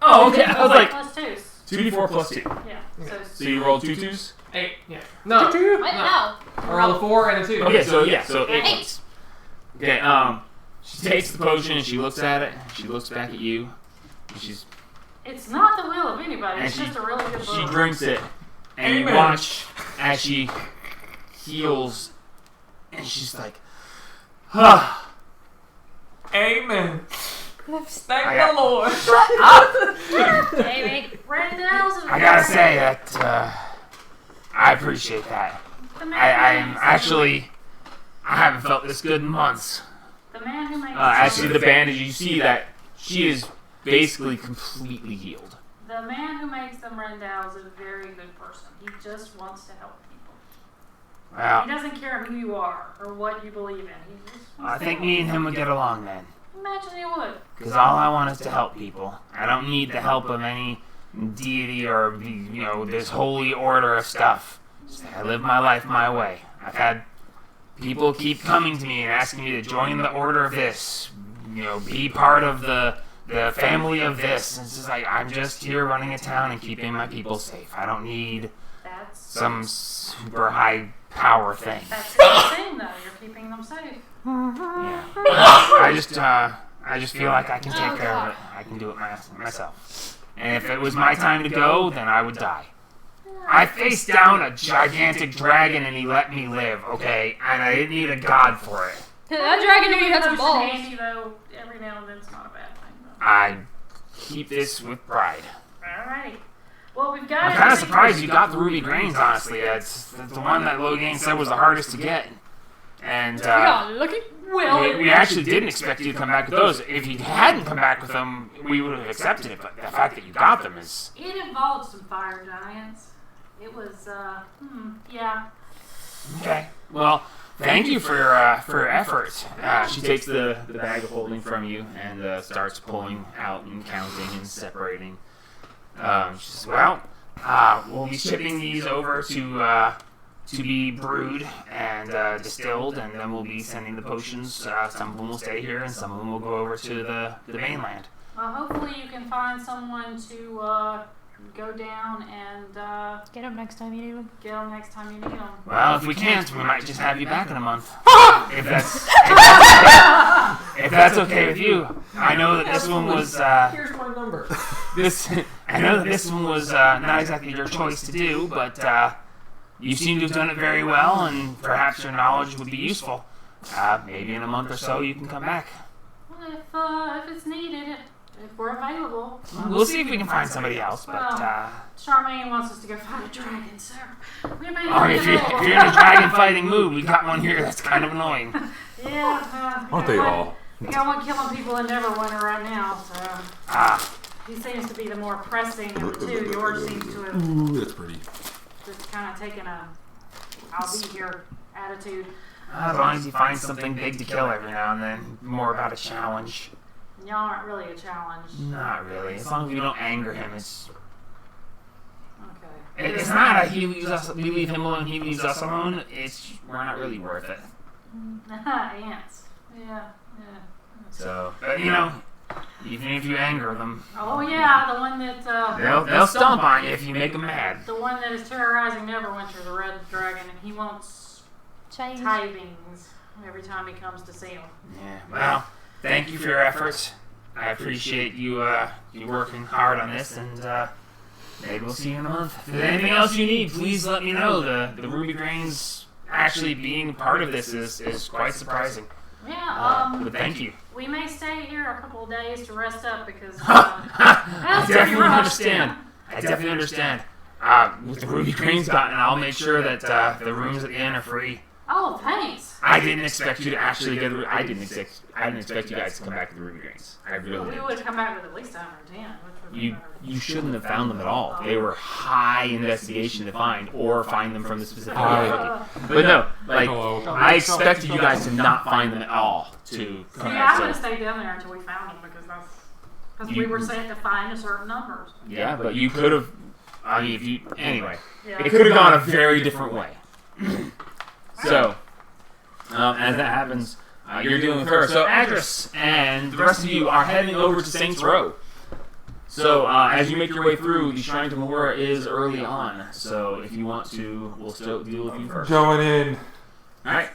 Oh, okay. I was like, Plus 2s. 2d4 plus 2. Yeah. So you rolled 2 2s? 8. Yeah. No. What? No. No. I rolled a 4 and a 2. Okay, so yeah, so 8 8. points. Okay, she takes the potion and she looks at it. She looks back at you. And It's not the will of anybody. And It's she- just a really good she book. drinks it. And you Amen. watch as she heals. And she's like, huh. Amen. Thank I got- the Lord. Maybe. Randall's is I gotta very- say that I appreciate that. The man I'm who makes- actually... I haven't felt this good in months. The man who makes Actually, the bandage, you see that she is basically completely healed. The man who makes them Randall's is a very good person. He just wants to help people. He Well, doesn't care who you are or what you believe in. He just wants I to think help. me and him would get along then. Imagine he would. Because all I want is to help people. I don't need the help of any deity or this holy order of stuff. I live my life my way. I've had people keep coming to me and asking me to join the order of this, be part of the family of this. And it's just like, I'm just here running a town and keeping my people safe. I don't need That's some super high power thing. that's the thing, though. You're keeping them safe. Yeah. I just feel like I can take care of it. I can do it myself. And if it was my time to go, then I would die. I faced down a gigantic dragon and he let me live, okay? And I didn't need a god for it. That dragon knew you had some Those are balls. handy, though. Every now and then it's not a bad thing, though. I keep this with pride. Alrighty. Well, we've got I'm kind of everything- surprised you got the ruby grains, honestly. It's the one that Logain said was the hardest to get. And Yeah, lucky. Well, we actually didn't expect you to come back with those. If you hadn't come back with them, we would have accepted it. But the fact that you got them is... it involved some fire giants. It was, yeah. Okay. Well, thank you for your effort. She takes the bag of holding from you and starts pulling out and counting and separating. She says, well, we'll be shipping these over to be brewed and distilled, and then we'll be sending the potions. Some of them will stay here, and some of them will go over to the mainland. Well, hopefully you can find someone to go down and Get him next time you need him. get them next time you need them. Well, if we can't, we might just have you back in a month. if that's okay with you. I know that this one was Here's my number. I know that this one was not exactly your choice to do, but you seem to have done it very well, and perhaps your knowledge would be useful. Maybe in a month or so you can come back. Well, if it's needed, if we're available. We'll see if we can find somebody else, but Charmaine wants us to go fight a dragon, so we may oh, not be if you're available. in a dragon fighting mood, we got one here that's kind of annoying. Yeah. Aren't they all? We got one killing people in Neverwinter right now, so he seems to be the more pressing of the two. Yours seems to have Ooh, that's pretty. just kind of taken a "I'll be here" attitude. As long as you find something big to kill every now and then, more about a challenge. Y'all aren't really a challenge. Not really. As long as we don't anger him, Okay. it's not a he leaves us, we leave him alone, he leaves us alone. We're not really worth it. Ants. Yeah. So, but even if you anger them, Oh yeah, the one that they'll stomp on you if you make them mad. the one that is terrorizing Neverwinter, the red dragon, and he wants Change. tidings every time he comes to see him. Yeah. Well, thank you for your efforts. I appreciate you working hard on this, and maybe we'll see you in a month. If there's anything else you need, please let me know. The ruby grains actually being part of this is quite surprising. Yeah. But thank you. We may stay here a couple of days to rest up because I that's definitely pretty rough. understand. I definitely understand. With the ruby grains gotten, I'll make sure that the rooms at the inn are free. Oh, thanks. I didn't expect you to actually get. I didn't expect you guys to come back with the ruby grains. I really We didn't. would come back with at least 100 or 10, which would be You better. you shouldn't have found them at all. They were high investigation to find, or find them from the specific Hi. area. But no, like Hello. I expected you guys to not find them at all. To come See, I back. would have So, stayed down there until we found them because we You- were set to find a certain number. yeah, but you could have. I mean, if you anyway, Yeah. it could have gone a very different way. So, as that happens, you're dealing with her. So, Adris and the rest of you are heading over to Saints Row. So, as you make your way through, the Shrine to Mahora is early on. So, if you want to, we'll still deal with you first. All Going in. right.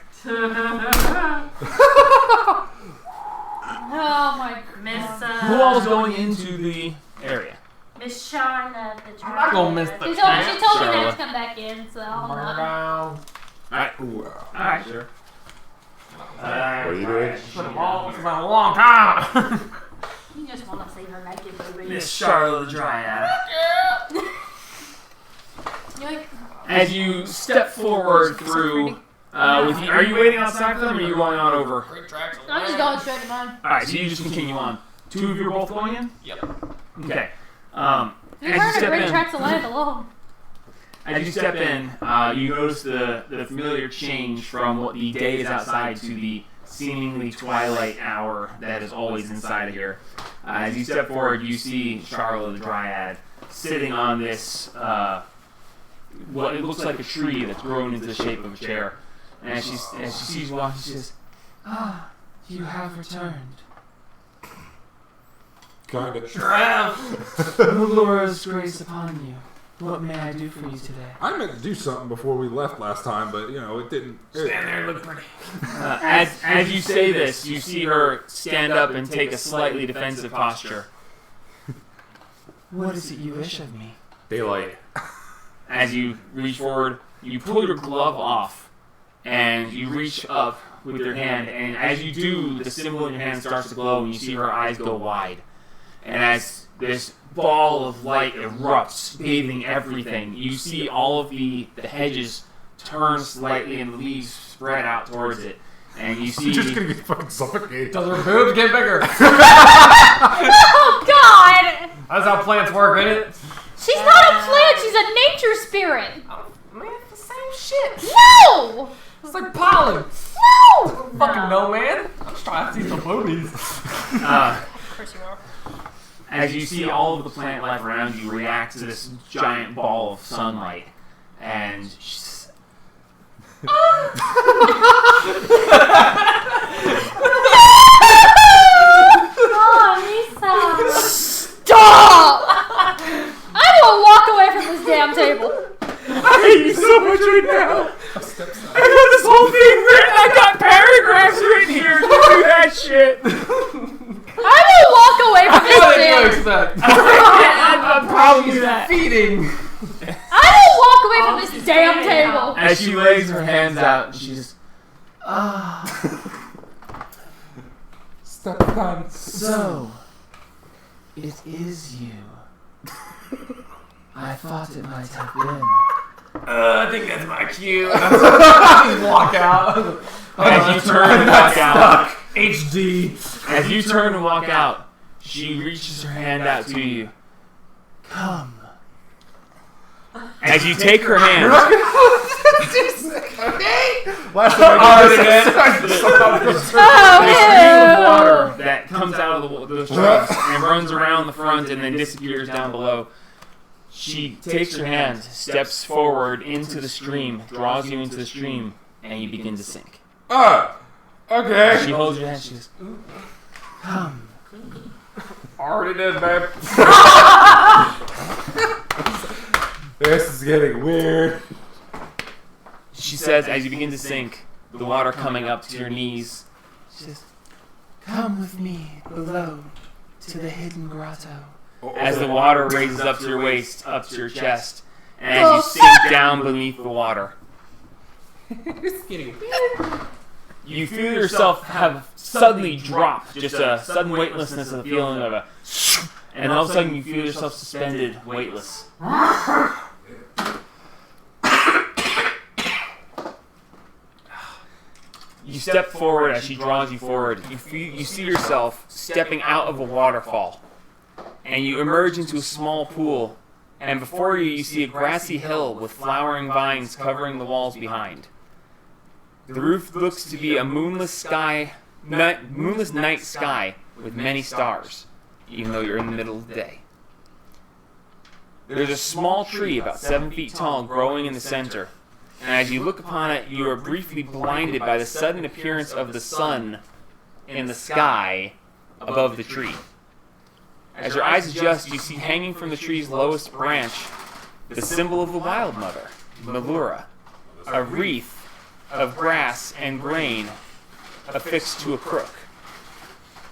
Oh my Miss, Who all's going into the area? Miss Charlotte, the I'm not gonna miss dragon. the- She told me Charlotte. not to come back in, so I'm not. Murdow. All right. Ooh, All right. Sure. What are you doing? Put them all. It's been a long time. You just want to see her naked, baby. Miss Charlotte the Dryad. Yoink. As you step forward through, are you waiting outside for them, or are you going on over? Great tracks. I'm just going straight to mine. All right, so you just continue on. Two of you are both going in. Yep. Okay. You're As you trying to step bring in, tracks of land along. as you step in, you notice the familiar change from what the day is outside to the seemingly twilight hour that is always inside of here. As you step forward, you see Charlotte the Dryad sitting on this, what it looks like a tree that's grown into the shape of a chair. And as she sees you walking, she says, "Ah, you have returned. Kind of. Melora's grace upon you. What may I do for you today?" I meant to do something before we left last time, but it didn't. Stand there and look pretty. As you say this, you see her stand up and take a slightly defensive posture. "What is it you wish of me?" Daylight. As you reach forward, you pull your glove off, and you reach up with your hand, and as you do, the symbol in your hand starts to glow, and you see her eyes go wide. And as this ball of light erupts, bathing everything, you see all of the hedges turn slightly and the leaves spread out towards it. And you see... You're just gonna get fucking suffocated. Does her boobs get bigger? Oh God! That's how plants work, ain't it? She's not a plant. She's a nature spirit. Man, it's the same shit. No! It's like pollen. No! Fucking no, man. I'm just trying to see some boobies. Of course you are. As you see all of the plant life around you react to this giant ball of sunlight, and she's... Oh, Lisa! Stop! I will walk away from this damn table. I hate you so much right now. I got this whole thing written. I got paragraphs written here to do that shit. I will walk away from this What did you damn. expect? I'm probably that. Feeding. I will walk away from this damn table. As she lays her hands out, and she just... Step down. So, it is you. I thought it might have been. I think that's my cue. I just walk out. As you turn and walk out, HD. as you turn and walk out, she reaches her hand out to you. Come. As you take her hand, Last time the stream of Oh, water that comes out of the shrubs and runs around the front and then disappears down below. She takes her hand, steps forward into the stream, draws you into the stream, and you begin to sink. Okay. She holds your hand, she goes, "Come." Already did, babe. This is getting weird. She says, as you begin to sink, the water coming up to your knees, she says, "Come with me below to the hidden grotto." As the water raises up to your waist, up to your chest, and as you sink down beneath the water, It's getting weird. you feel yourself have suddenly dropped, just a sudden weightlessness, a feeling of a, and all of a sudden you feel yourself suspended, weightless. You step forward as she draws you forward. You see yourself stepping out of a waterfall, and you emerge into a small pool, and before you, you see a grassy hill with flowering vines covering the walls behind. The roof looks to be a moonless night sky with many stars, even though you're in the middle of the day. There's a small tree about 7 feet tall growing in the center, and as you look upon it, you are briefly blinded by the sudden appearance of the sun in the sky above the tree. As your eyes adjust, you see hanging from the tree's lowest branch the symbol of the Wild Mother, Melora, a wreath of grass and grain affixed to a crook.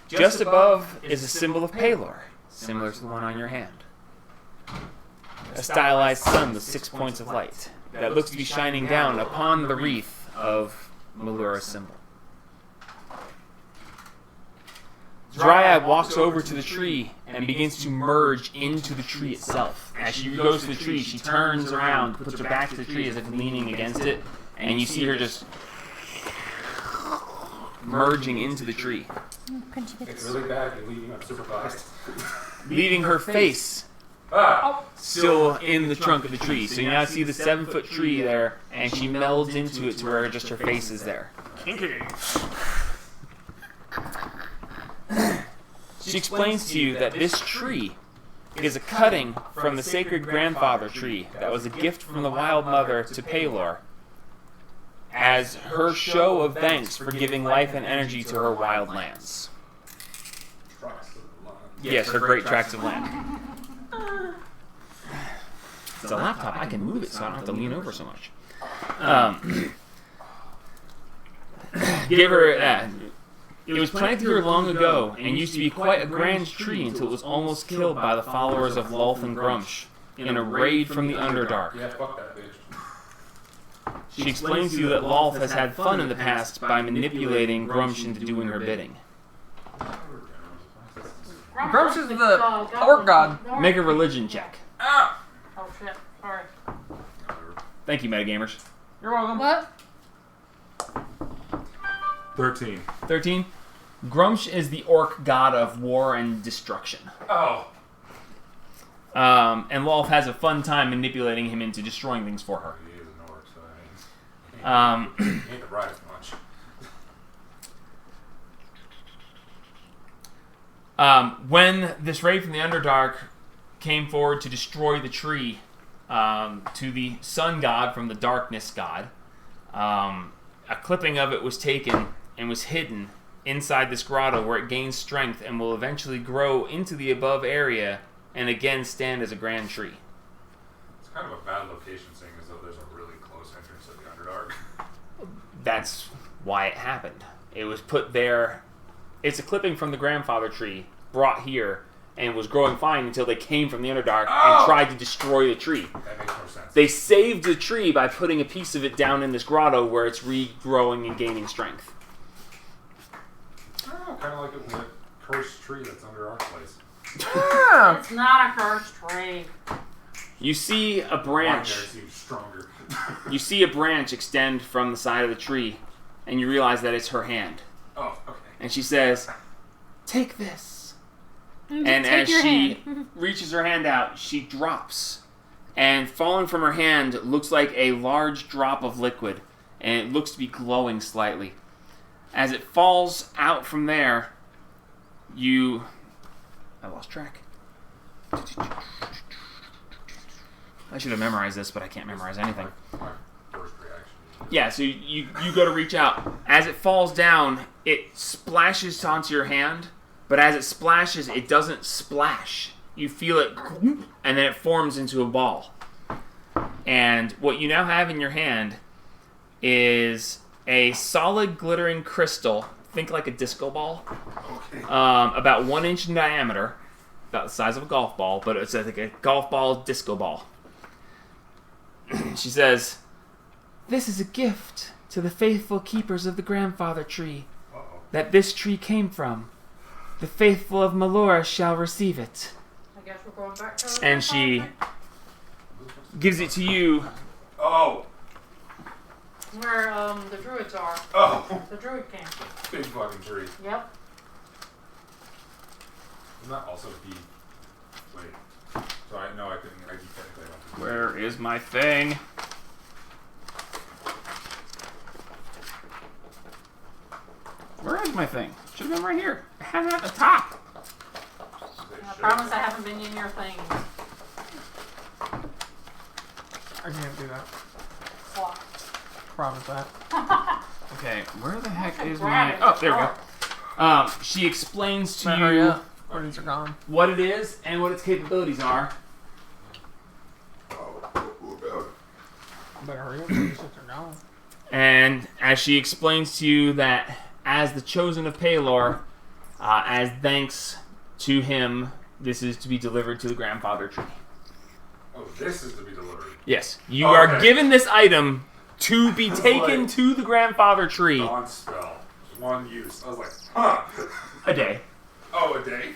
Just above is a symbol of Palor, similar to the one on your hand. A stylized sun with 6 points of light that looks to be shining down upon the wreath of Melora's symbol. Dryad walks over to the tree and begins to merge into the tree itself. As she goes to the tree, she turns around, puts her back to the tree as if leaning against it, and you see her just merging into the tree, It's really bad. You're leaving unsupervised. leaving her face still in the trunk of the tree. So you now see the 7-foot tree there, and she melds into it to where just her face is there. She explains to you that this tree is a cutting from the sacred grandfather tree that was a gift from the Wild Mother to Pelor as her show of thanks for giving life and energy to her wild lands. Tracts of land. Yes, her great tracts of land. It's a laptop. I can move it so I don't have to lean over so much. Give her that. It was planted here long ago and used to be quite a grand tree until it was almost killed by the followers of Lolth and Grumsh in a raid from the Underdark. Yeah, fuck that bitch. She explains to you that Lolth has had fun in the past by manipulating Grumsh into doing her bidding. Grumsh is the orc god. Make a religion check. Ah! Oh shit, sorry. Thank you, metagamers. You're welcome. What? 13. 13. Grumsh is the orc god of war and destruction. Oh. And Lolth has a fun time manipulating him into destroying things for her. He is an orc, so he ain't the brightest much. When this raid from the Underdark came forward to destroy the tree to the sun god from the darkness god, a clipping of it was taken and was hidden inside this grotto where it gains strength and will eventually grow into the above area and again stand as a grand tree. It's kind of a bad location, seeing as though there's a really close entrance to the Underdark. That's why it happened. It was put there. It's a clipping from the grandfather tree brought here and was growing fine until they came from the Underdark and tried to destroy the tree. That makes more sense. They saved the tree by putting a piece of it down in this grotto where it's regrowing and gaining strength. Oh, kind of like a cursed tree that's under our place. Ah! It's not a cursed tree. You see a branch. Mine there seems stronger. You see a branch extend from the side of the tree, and you realize that it's her hand. Oh, okay. And she says, "Take this." And Take as your she hand. reaches her hand out, she drops. And falling from her hand looks like a large drop of liquid, and it looks to be glowing slightly. As it falls out from there, I lost track. I should have memorized this, but I can't memorize anything. My first reaction. Yeah, so you go to reach out. As it falls down, it splashes onto your hand, but as it splashes, it doesn't splash. You feel it, and then it forms into a ball. And what you now have in your hand is a solid glittering crystal. Think like a disco ball. Okay. About 1 inch in diameter, about the size of a golf ball, but it's like a golf ball disco ball. She says, "This is a gift to the faithful keepers of the grandfather tree Uh-oh. that this tree came from. The faithful of Melora shall receive it." I guess we're going back to And she gives it to you. Oh! where the druids are. Oh! The druid camp. Big fucking tree. Yep. Isn't that also be... Wait. Sorry, no, I couldn't. I technically went to... Where is my thing? Where is my thing? Should have been right here. I had it at the top. I promise I haven't been in your things. I can't do that. Swap. Promise that. Okay, where the heck is Grab my... it. Oh, there we go. She explains to Hurry you up. Or these are gone. what it is and what its capabilities are. Better hurry up. These shits are gone. And as she explains to you that as the chosen of Pelor, as thanks to him, this is to be delivered to the grandfather tree. Oh, this is to be delivered. Yes, you are Okay. given this item to be It's taken like- to the grandfather tree On spell. One use. I was like, huh. a day. Oh, a day?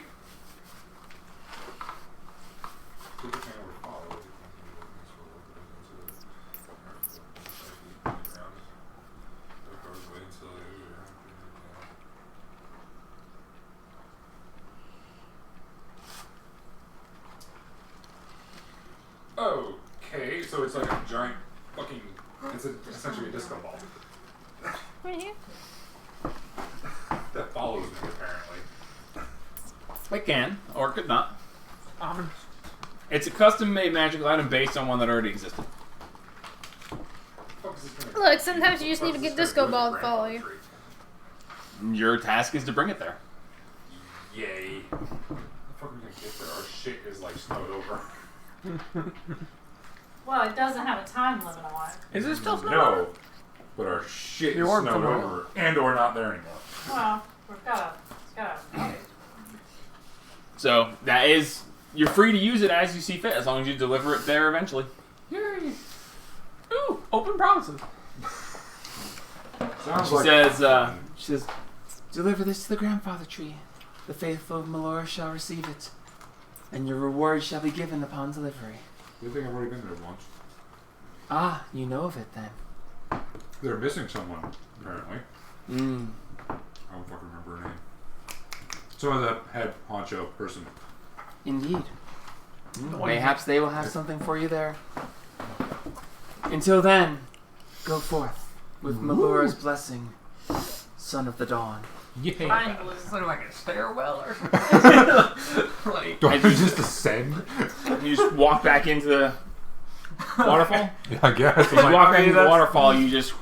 Okay, so it's like a giant fucking... It's essentially a disco ball. Right here. That follows me, apparently. It can, or it could not. It's a custom-made magical item based on one that already existed. Look, sometimes you just need to get disco ball to follow you. Your task is to bring it there. Yay. The fuck are we gonna get there? Our shit is like snowed over. Well, it doesn't have a time limit on it. Is it still snowing? No. But our shit is You ordered snowed from over. And we're not there anymore. Well, it's got a. So that is, you're free to use it as you see fit, as long as you deliver it there eventually. Yay. Ooh, open promises. Sounds She like says, Deliver this to the grandfather tree. The faithful of Melora shall receive it, and your reward shall be given upon delivery. I think I've already been there once. Ah, you know of it then. They're missing someone, apparently. I don't fucking remember her name. Some of the head honcho person. Indeed. Mayhaps they will have something for you there. Until then, go forth with Melora's blessing, son of the dawn. Yay. Finally. Something like a stairwell or something. Like, Do I And you just ascend? you just walk back into the waterfall. Yeah, I guess. As you walk back into the waterfall, you just,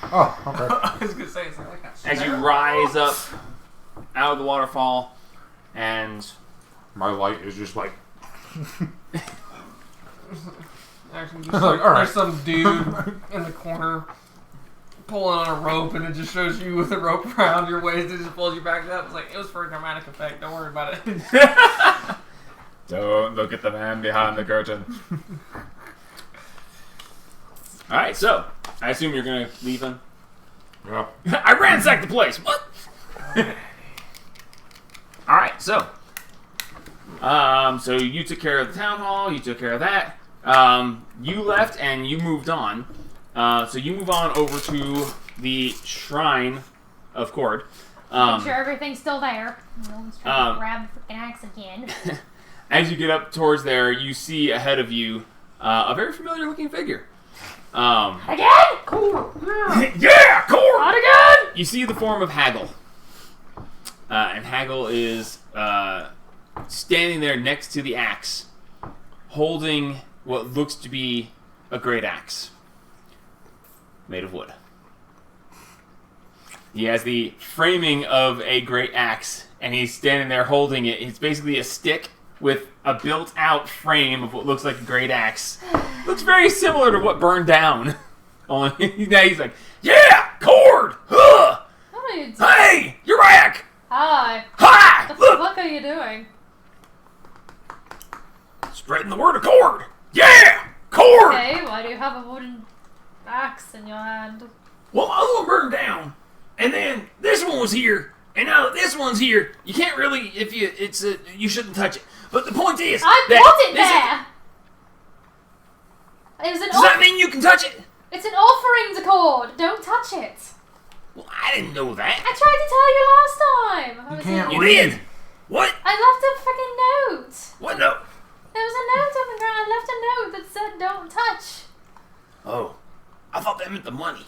Oh, okay. I was gonna say something like that. as you rise up out of the waterfall, and My light is just like. Actually, Like, all right. there's some dude in the corner pulling on a rope, and it just shows you with a rope around your waist. It just pulls you back up. It's like, it was for a dramatic effect. Don't worry about it. don't look at the man behind the curtain. Alright, so, I assume you're going to leave then? Yeah. I ransacked the place. What? Alright, so. So you took care of the town hall, you took care of that. You left and you moved on. So you move on over to the Shrine of Cord. Make sure everything's still there. No one's trying to grab the freaking axe again. As you get up towards there, you see ahead of you a very familiar looking figure. Again? Cool. Yeah, Cord! Not again! You see the form of Haggle. And Haggle is standing there next to the axe, holding what looks to be a great axe made of wood. He has the framing of a great axe, and he's standing there holding it. It's basically a stick with a built-out frame of what looks like a great axe. Looks very similar to what burned down. Only now he's like, yeah, Cord! Huh! What are you doing? Hey, you're back! Hi. Hi! What the Look! fuck are you doing? Spreading the word of Cord! Yeah! Cord! Okay, why do you have a wooden axe in your hand? Well, my other one burned down, and then this one was here, and now that this one's here, you can't really, you shouldn't touch it. But the point is, I that put it this is- there! It was an Does that mean you can touch it? It's an offering to Cord. Don't touch it. Well, I didn't know that. I tried to tell you last time. You did? What? I left a freaking note. What no? There was a note on the ground. I left a note that said don't touch. Oh, I thought that meant the money.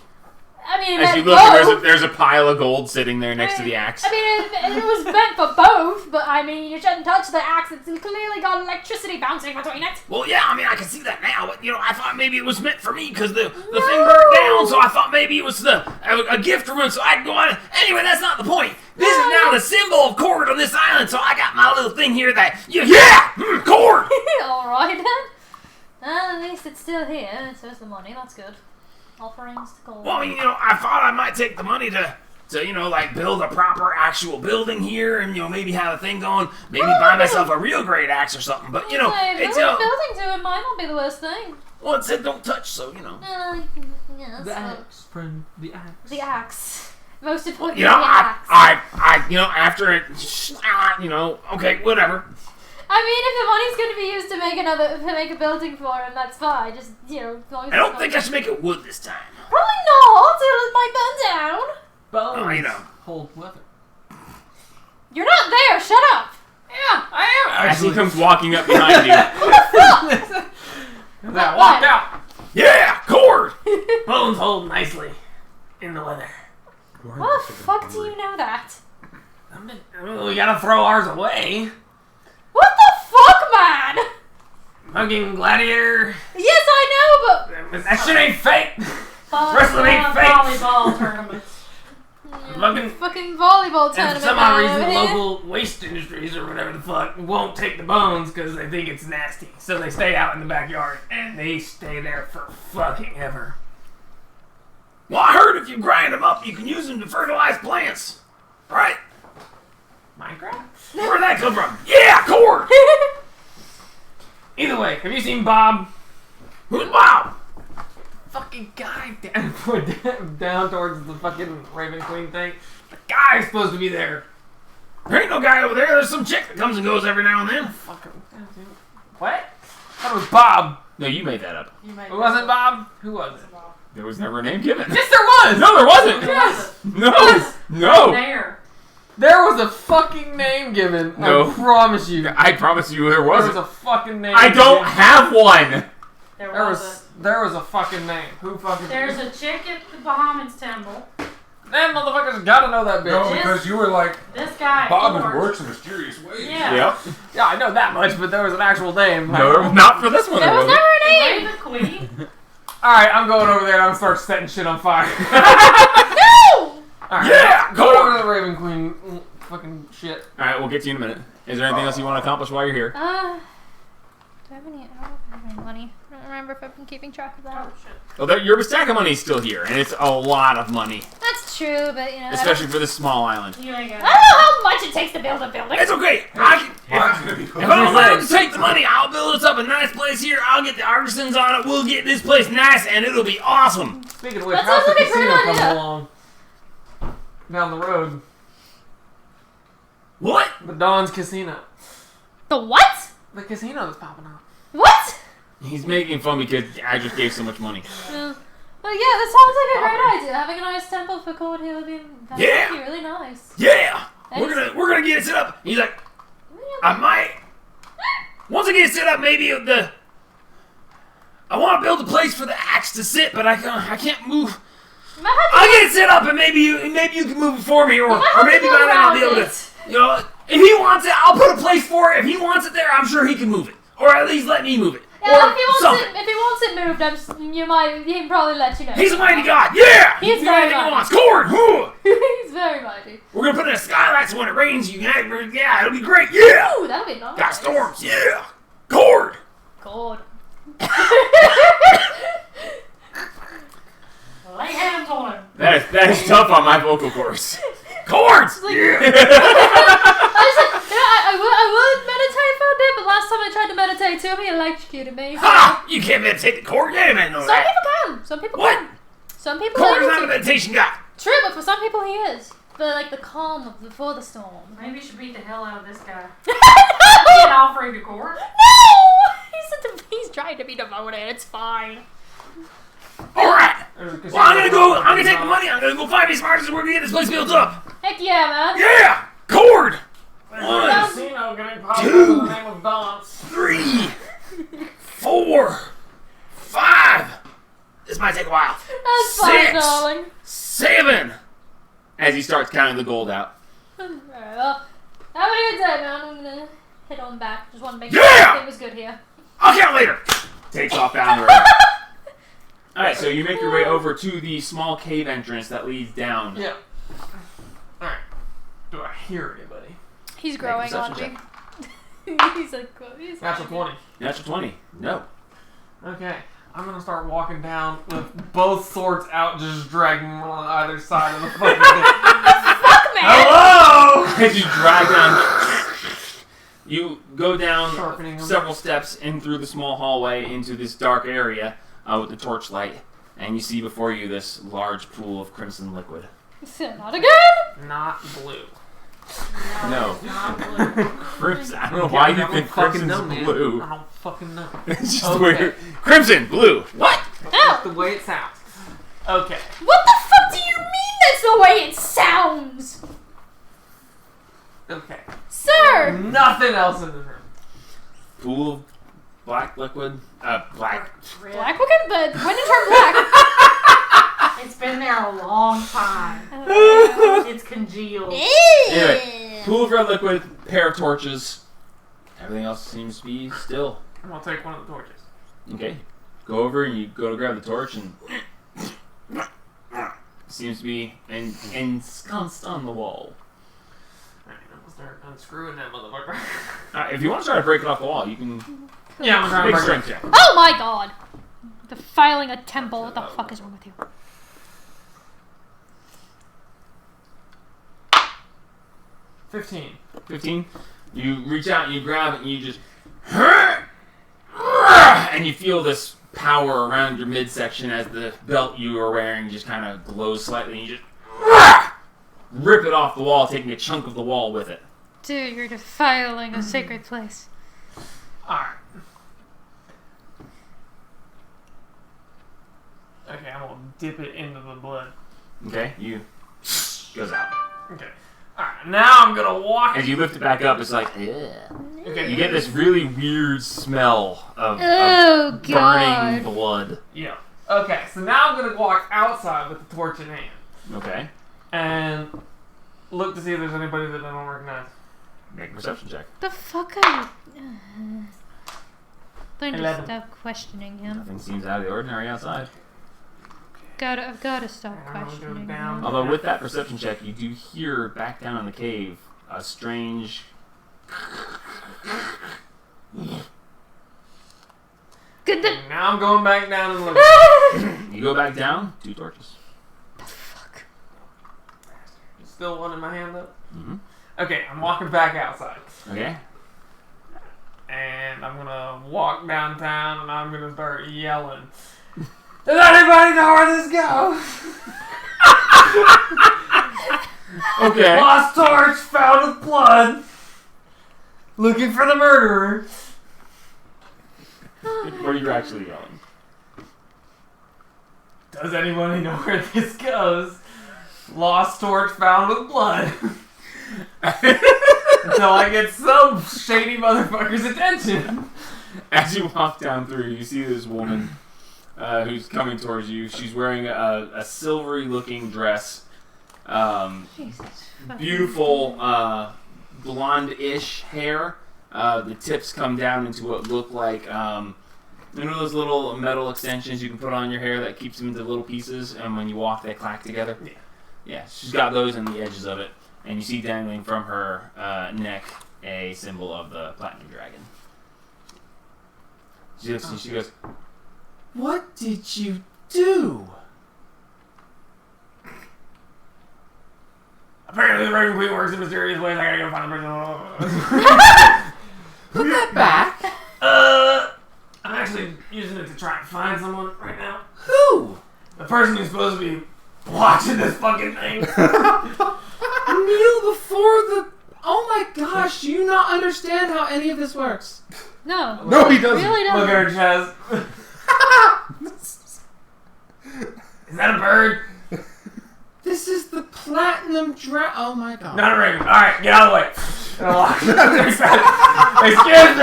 I mean, it As meant you look, both. there's a pile of gold sitting there next to the axe. I mean, it was meant for both, but I mean, you shouldn't touch the axe. It's clearly got electricity bouncing between it. Well, yeah, I mean, I can see that now, but, I thought maybe it was meant for me because the thing burned down, so I thought maybe it was a gift from him so I could go on. Anyway, that's not the point. This is now the symbol of Cord on this island, so I got my little thing here that, Cord! Alright then. Well, at least it's still here. It says the money. That's good. Offerings to Cord. Well, I mean, I thought I might take the money to build a proper actual building here and, maybe have a thing going, maybe buy myself a real great axe or something, but, it's, building to it might not be the worst thing. well, it said don't touch, so, Yes, The axe, friend. The axe. The axe. Most importantly, You know, the axe. after it, okay, whatever. I mean, if the money's going to be used to make a building for him, that's fine. Just, as long as I don't think I should make it wood this time. Probably not. It might burn down. Bones know. hold weather. You're not there. Shut up. Yeah, I am As he actually. comes walking up behind you. And I walked out. Yeah, Cord! Bones hold nicely in the weather. How the fuck do you know that? We gotta throw ours away. What the fuck, man? fucking gladiator. Yes, I know, but That shit ain't fake. Wrestling ain't fake. Volleyball tournaments. Fucking- volleyball And tournament. for some odd reason, over here. local waste industries or whatever the fuck won't take the bones because they think it's nasty. So they stay out in the backyard and they stay there for fucking ever. Well, I heard if you grind them up, you can use them to fertilize plants. Right? Minecraft? Where'd that come from? Yeah, cord! Either way, have you seen Bob? Who's Bob? Fucking guy down towards the fucking Raven Queen thing. The guy's supposed to be there. There ain't no guy over there. There's some chick that comes and goes every now and then. Fucking. What? That was Bob. No, you made that up. You might It wasn't Bob? Who was it? There was never a name given. Yes, there was! No, there wasn't. Yes! No, no. There. There was a fucking name given. No. I promise you. I promise you, there There was wasn't. a fucking name. I don't given. have one. There was a fucking name. Who fucking? There's a chick at the Bahamas temple. That motherfucker's gotta know that bitch. No, because you were like, This guy. Bob George. works in mysterious ways. Yeah. Yep. Yeah, I know that much, but there was an actual name. No, not for this one. There was wasn't. never a name. Raven Queen. Alright, I'm going over there and I'm gonna start setting shit on fire. No! Alright, Yeah, go go over to the Raven Queen fucking shit. All right, we'll get to you in a minute. Is there anything else you want to accomplish while you're here? Do I have any? I don't have any money. I don't remember if I've been keeping track of that. Oh shit. Well, your stack of money's still here, and it's a lot of money, That's true, but you know. especially for this small island. You ain't I got don't know how much it takes to build a building. It's okay. If I'm allowed to take the money, I'll build us up a nice place here. I'll get the artisans on it. We'll get this place nice, and it'll be awesome. Speaking of which, That how's sounds the like a great casino coming idea. along? Down the road. What? The Dawn's Casino. The what? The casino that's popping up. What? He's making fun because I just gave so much money. Well, yeah, that sounds like a great idea. Having a nice temple for Cord Hill would be, Yeah. would be really nice. Yeah. That is- We're gonna get it set up. He's like, I might. Once I get it set up, maybe I want to build a place for the axe to sit, but I can't move. You might have I'll to, get it set up, and maybe you can move it for me, or you might have maybe to by go then I'll around be able to. it. You know, if he wants it, I'll put a place for it. If he wants it there, I'm sure he can move it, or at least let me move it, Yeah, or if he wants something. it, he can probably let you know. He's a mighty god. Yeah. He's He can do very anything he mighty. wants. Cord. Huh. He's very mighty. We're gonna put in a skylight so when it rains, you can. Yeah, it'll be great. Yeah. Ooh, that'll be nice. Got storms. Yeah. Cord. God. Lay hands on him. That is tough on my vocal cords. Cords. Like- Yeah. I would meditate for a bit, but last time I tried to meditate too, he electrocuted me. Ha! You can't meditate the cord. Yeah, man, know Some that. people can. Some people What? can. Some people Cord are is able not a to. meditation guy. True, but for some people he is. For like the calm of before the storm. Maybe you should beat the hell out of this guy. No! Get offering to court. No! He's trying to be devoted. It's fine. All right. There's a casino Well, I'm gonna take the popping money. I'm gonna go find these artists. We're gonna get this place built up. Heck yeah, man. Yeah. Cord. up. One, Casino getting popped up two, in the name of Dawn's. 3, 4, 5. This might take a while. That's fine, 6, darling. 7. As he starts counting the gold out. Alright, well, have a good day, man. I'm gonna head on back. Just want to make Yeah! sure everything was good here. I'll count later. Takes off down the road. Alright, so you make your way over to the small cave entrance that leads down. Yeah. Alright. Do I hear anybody? He's growing on perception me. He's like, he's Natural 20. Natural 20. No. Okay. I'm gonna start walking down with both swords out, just dragging them on either side of the fucking thing. Fuck, man. Hello! As you drag down. You go down Sharpening them. several steps in through the small hallway into this dark area with the torchlight, and you see before you this large pool of crimson liquid. Not again? Not blue. No. Not blue. Crimson. I don't know why I you don't think fucking crimson's know, man. blue. I don't fucking know. It's just Okay. weird. Crimson, blue. What? That's No. the way it sounds. Okay. What the fuck do you mean that's the way it sounds? Okay. Sir! Nothing else in the room. Pool of black liquid. Black. Red. Black? What kind of, when did it turn black? It's been there a long time. It's congealed. Anyway, pool of red liquid, pair of torches. Everything else seems to be still. I'm gonna take one of the torches. Okay. Go over and you go to grab the torch and seems to be ensconced on the wall. Alright, I'm gonna start unscrewing that motherfucker. If you want to try to break it off the wall, you can Yeah, I'm trying make to a break strength check. Oh my god! Defiling a temple. What the fuck is wrong with you? 15. 15. You reach out and you grab it and you just and you feel this power around your midsection as the belt you are wearing just kind of glows slightly and you just rip it off the wall, taking a chunk of the wall with it. Dude, you're defiling a sacred place. Alright. Okay, I'm gonna dip it into the blood. Okay, goes out. Okay. Alright, now I'm gonna walk. As you lift it back up, it's like Okay. you get this really weird smell of Oh burning god. blood. Yeah. Okay, so now I'm gonna walk outside with the torch in hand Okay, and look to see if there's anybody that I don't recognize. make a perception check. The fuck are you? Learn to 11. stop questioning him. Nothing seems out of the ordinary outside. I've gotta stop I'm gonna go questioning down. him. Although with that perception check, you do hear back down in the cave a strange. Good. And now I'm going back down and looking. You go back down, 2 torches. Still one in my hand though. Mm-hmm. Okay, I'm walking back outside. Okay. And I'm gonna walk downtown and I'm gonna start yelling. Does anybody know where this goes? Okay. Lost torch found with blood. Looking for the murderer. Where you're actually yelling. Does anybody know where this goes? Lost torch found with blood. Until I get some shady motherfucker's attention. As you walk down through, you see this woman who's coming towards you. She's wearing a silvery-looking dress. Jesus. fucking- Beautiful blonde-ish hair. The tips come down into what look like those little metal extensions you can put on your hair that keeps them into little pieces, and when you walk, they clack together. Yeah. Yeah, she's got those in the edges of it, and you see dangling from her neck a symbol of the Platinum Dragon. She looks and she goes, "What did you do?" Apparently the Raven Queen works in mysterious ways. I gotta go find the person. Put that back. I'm actually using it to try and find someone right now. Who? The person who's supposed to be watching this fucking thing. Kneel before the. Oh my gosh! Do you not understand how any of this works? No. No, he doesn't. Really Look at doesn't. her chest. Is that a bird? This is the Platinum Dragon. Oh my god! Not a raven. Alright, get out of the way. And I'll walk. Excuse me.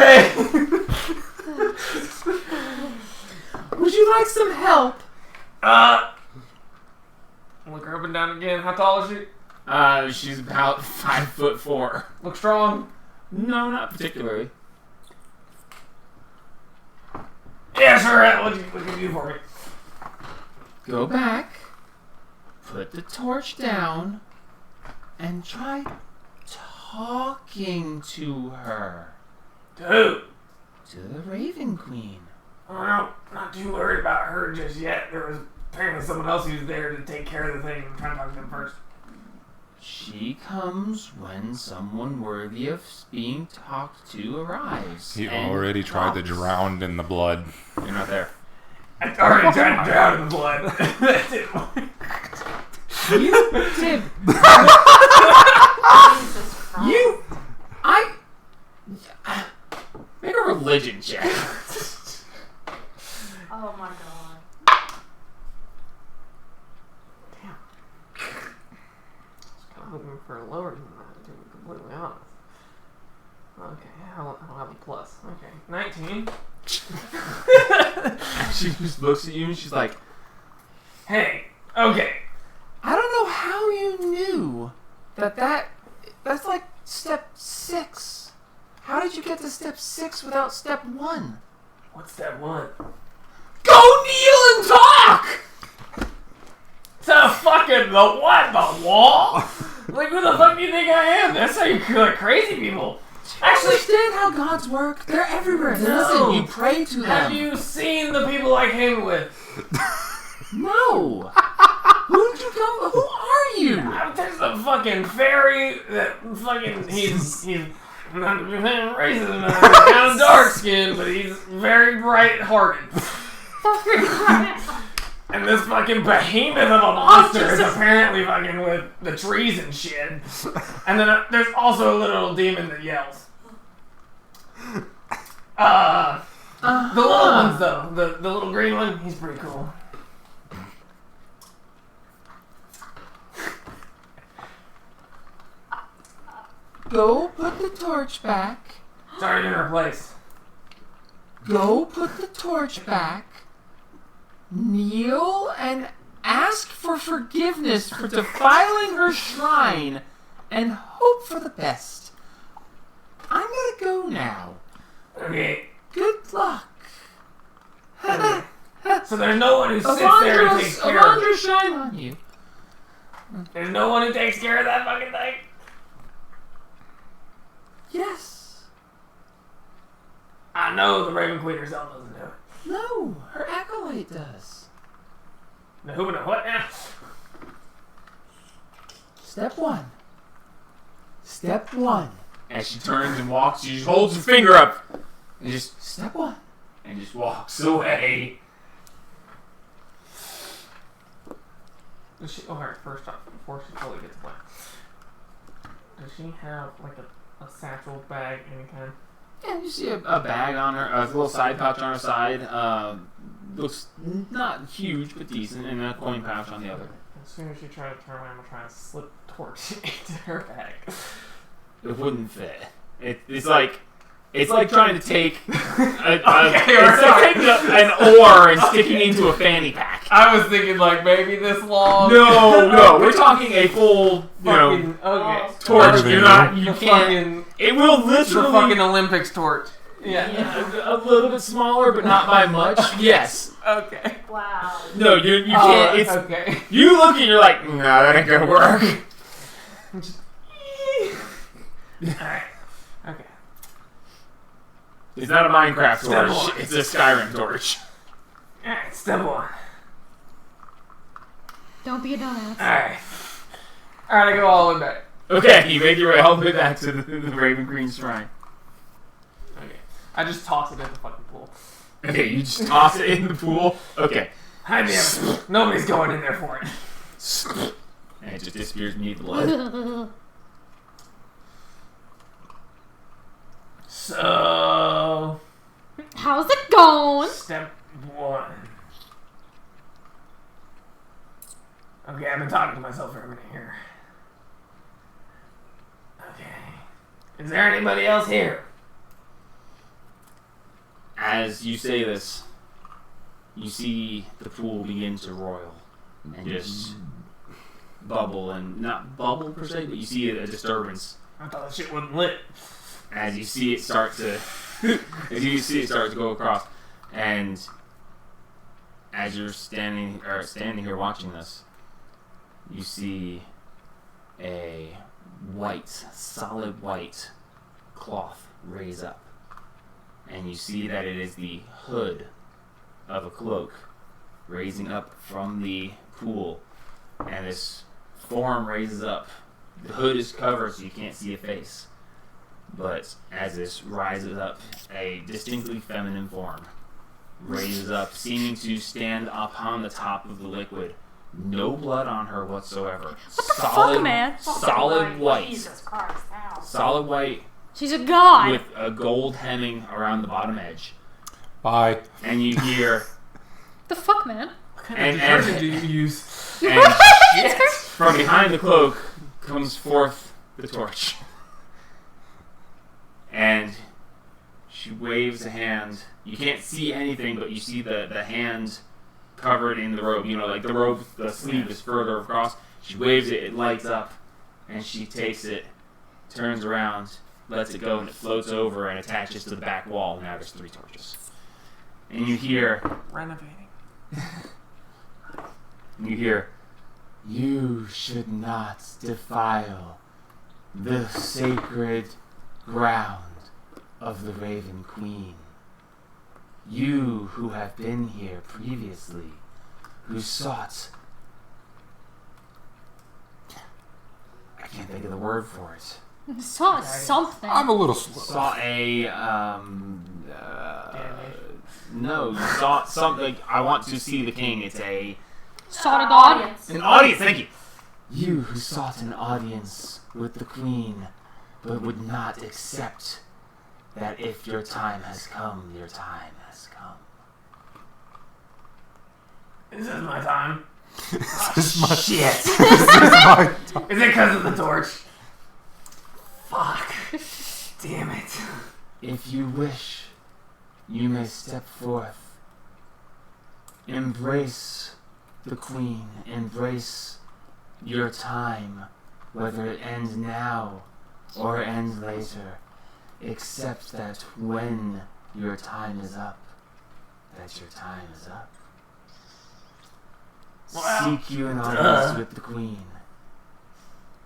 Would you like some help? Look her up and down again. How tall is she? She's about 5'4". Look strong. No, not particularly. Yeah, sure. What can you do for me? Go back, put the torch down, and try talking to her. Dude. To the Raven Queen. I don't know. Not too worried about her just yet. There was apparently someone else who was there to take care of the thing. I'm trying to talk to them first. She comes when someone worthy of being talked to arrives. He and already tried to talks. drown in the blood. You're not there. I already tried to drown in the blood. That didn't work. You did. Jesus Christ. You. Make a religion check. Oh my god. I'm hoping for a lower than that, to be completely honest. Okay, I don't have a plus. Okay, 19. She just looks at you and she's like, Hey, okay. I don't know how you knew that's like step 6. How did you get to step 6 without step 1? What's step one? Go kneel and talk! The what? The wall? Like, who the fuck do you think I am? That's how you kill crazy people. Actually, understand how gods work. They're everywhere. No. Listen, you pray to them. Have you seen the people I came with? No. Who did you come? Who are you? There's a fucking fairy that fucking he's not racist, kind of dark skinned, but he's very bright hearted. And this fucking behemoth of a monster is apparently fucking with the trees and shit. And then there's also a little demon that yells. The little ones though, the little green one, he's pretty cool. Go put the torch back. It's already been replaced. Go put the torch back. Kneel and ask for forgiveness for defiling her shrine and hope for the best. I'm gonna go now. Okay. Good luck. So there's no one who sits there and takes care of it. Avandra shine on you. There's no one who takes care of that fucking thing? Yes. I know the Raven Queen herself doesn't do it. No, her acolyte does. The who and the what now? Step one. As she turns and walks, she just holds her finger up. And just, step one. And just walks away. Does she? Alright, first off, before she totally gets away, does she have like a satchel bag, any kind? Yeah, you see a bag on her, a little side pouch on her side. Looks not huge, but decent, and a coin pouch on the other. As soon as she tries to turn away, I'm gonna try and slip the torch into her bag. It wouldn't fit. It's like trying to take an oar and sticking into a fanny pack. I was thinking like maybe this long. No, we're talking a full, Okay. torch. You The can't. fucking, It will the literally fucking Olympics torch. a little bit smaller, but not by much. Yes. Okay. Wow. No, you can't. It's okay. you look and you're like, no, that ain't gonna work. Alright. Okay. It's not a Minecraft Step torch. one. It's a Skyrim torch. Alright, step one. Don't be a dumbass. Alright. Alright, I go all the way back. Okay, you make your way all the way back to the Raven Green Shrine. Okay. I just toss it in the fucking pool. Okay, you just toss it in the pool. Okay. Hi, damn it. Nobody's going in there for it. And it just disappears beneath the blood. So, How's it going? step one. Okay, I've been talking to myself for a minute here. Okay. Is there anybody else here? As you say this, you see the pool begin to roil and just bubble, and not bubble per se, but you see a disturbance I thought that shit wasn't lit. as you see it start to go across. And as you're standing here watching this, you see a solid white cloth raise up, and you see that it is the hood of a cloak raising up from the pool, and this form raises up. The hood is covered so you can't see a face, but as this rises up, a distinctly feminine form raises up, seeming to stand upon the top of the liquid. No blood on her whatsoever. What the fuck, man? Solid white. Jesus Christ, ow. Solid white She's a god. with a gold hemming around the bottom edge. Bye. And you hear, The fuck, man? What kind And- of detergent and- do you use? and from behind the cloak comes forth the torch. And she waves a hand. You can't see anything, but you see the hand covered in the robe. You know, like the robe, the sleeve is further across. She waves it, it lights up, and she takes it, turns around, lets it go, and it floats over and attaches to the back wall. Now there's 3 torches. And you hear, Renovating. You should not defile the sacred ground of the Raven Queen. You who have been here previously, who sought... I can't think of the word for it. Saw something. I'm a little slow. Saw a, no, you saw something. I want to see the king. It's a... Saw a god. An audience, thank you. You who sought an audience with the queen, but would not accept that if your time has come, your time has come. This is my time. This is my Shit! This is my time. Is it because of the torch? Fuck. Damn it. If you wish, you may step forth. Embrace the queen. Embrace your time, whether it ends now or ends later. Accept that when your time is up, that your time is up. Well, Seek you an audience with the queen,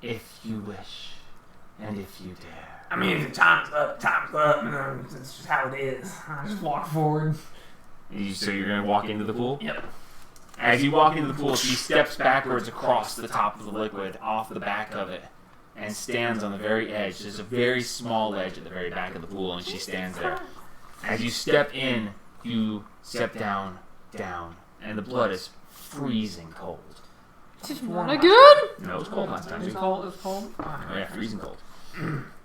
if you wish, and if you dare. I mean, if the time's up, and that's just how it is. I just walk forward. So you're going to walk into the pool? Yep. As you walk into the pool, she steps backwards across the top of the liquid, off the back of it, and stands on the very edge. There's a very small ledge at the very back of the pool, and she stands there. As you step in, you step down, and the blood is freezing cold. Wanna good? No, it was cold last time. It's cold. It's cold. Oh yeah, freezing cold.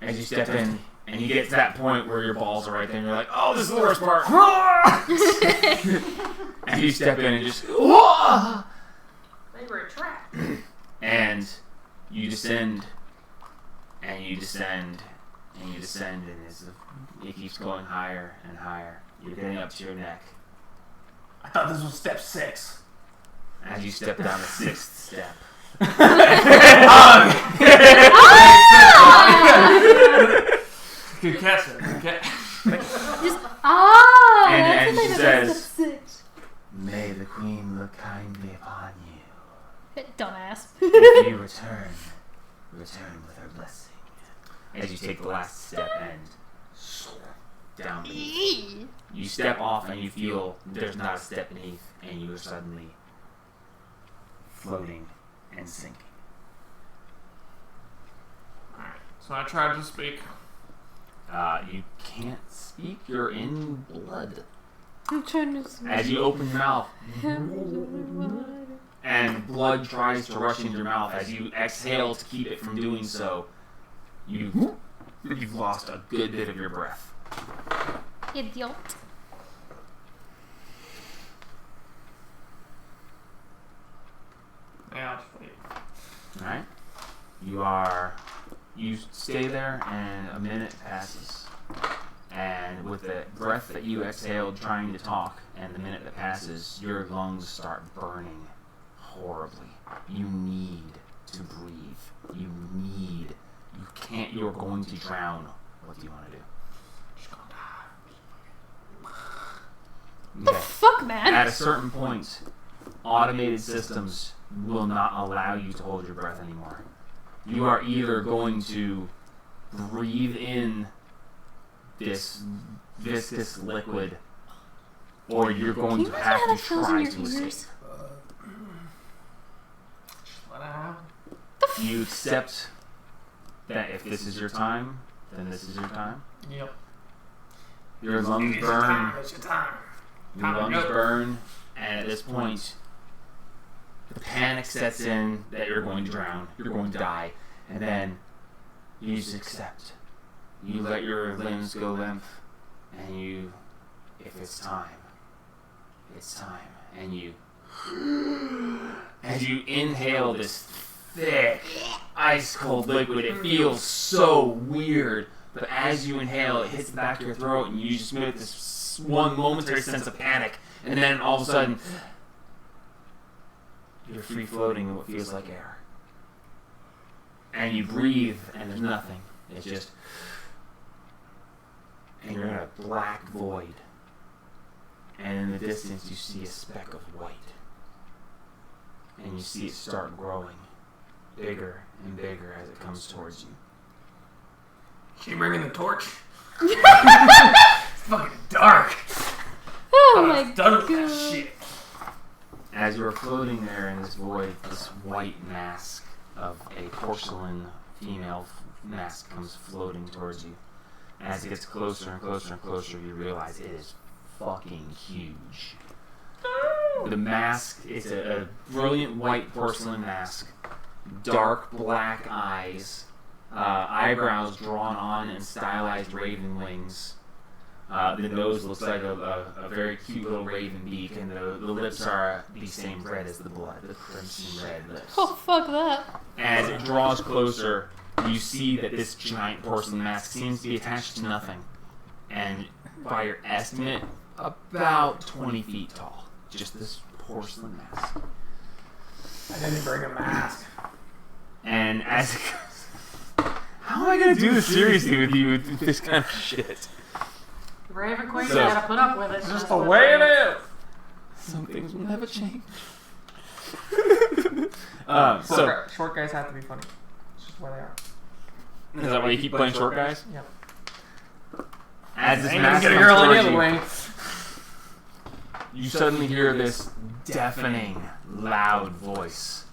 As you step in, and you get to that point where your balls are right there, and you're like, oh, this is the worst part. And you step in and just, whoa! They were a trap. And you descend, and you descend, and you descend, and it keeps going higher and higher. You're getting up to your neck. I thought this was step 6. As you step down the 6th step. Good catch. Good catch. Just And that's she what says, May the queen look kindly upon you. Dumbass. If you return with her blessing. as you take the last step and down beneath. You step off and you feel there's not a step beneath, and you are suddenly floating and sinking. Alright, so I tried to speak. You can't speak, you're in blood. I'm trying to speak. As you open your mouth, and blood tries to rush into your mouth, as you exhale to keep it from doing so, you've lost a good bit of your breath. Idiot. Yeah, I'll just wait. Alright? You stay there, and a minute passes. And with the breath that you exhaled trying to talk, and the minute that passes, your lungs start burning horribly. You need to breathe. You're going to drown. What do you want to do? The fuck, man? At a certain point, automated systems will not allow you to hold your breath anymore. You are either going to breathe in this viscous liquid, or you're going to have to try to escape. Let it happen. You accept that if this is your time, then this is your time. Yep. Your lungs It's your burn. time. It's your time. Your lungs burn, and at this point, the panic sets in that you're going to drown, you're going to die, and then you just accept. You let your limbs go limp, and if it's time, it's time. And as you inhale this thick, ice cold liquid, it feels so weird, but as you inhale, it hits the back of your throat, and you just get this one momentary sense of panic, and then all of a sudden, you're free floating in what feels like air. And you breathe, and there's nothing. It's just, and you're in a black void. and in the distance you see a speck of white. And you see it start growing bigger and bigger as it comes towards you. She bringing the torch? It's fucking dark. Oh I'm my done with god. that shit. As you are floating there in this void, this white mask of a porcelain female mask comes floating towards you. As it gets closer and closer and closer, you realize it is fucking huge. The mask is a brilliant white porcelain mask, dark black eyes, eyebrows drawn on and stylized raven wings. The nose looks like a very cute little raven beak, and the lips are the same red as the blood, the crimson red lips. Oh, fuck that. As it draws closer, you see that this giant porcelain mask seems to be attached to nothing, and by your estimate, about 20 feet tall. Just this porcelain mask. I didn't bring a mask. And as it goes, how am I going to do this seriously with you with this kind of shit? Raven Queen So- gotta put up with it. It's just That's the what way it it is. Some things will never change. Short guys have to be funny. It's just where they are. Is that why you keep playing short guys? Yep. As this Ain't mask gonna comes get a girl any towards other you, way. you suddenly hear this deafening, loud voice.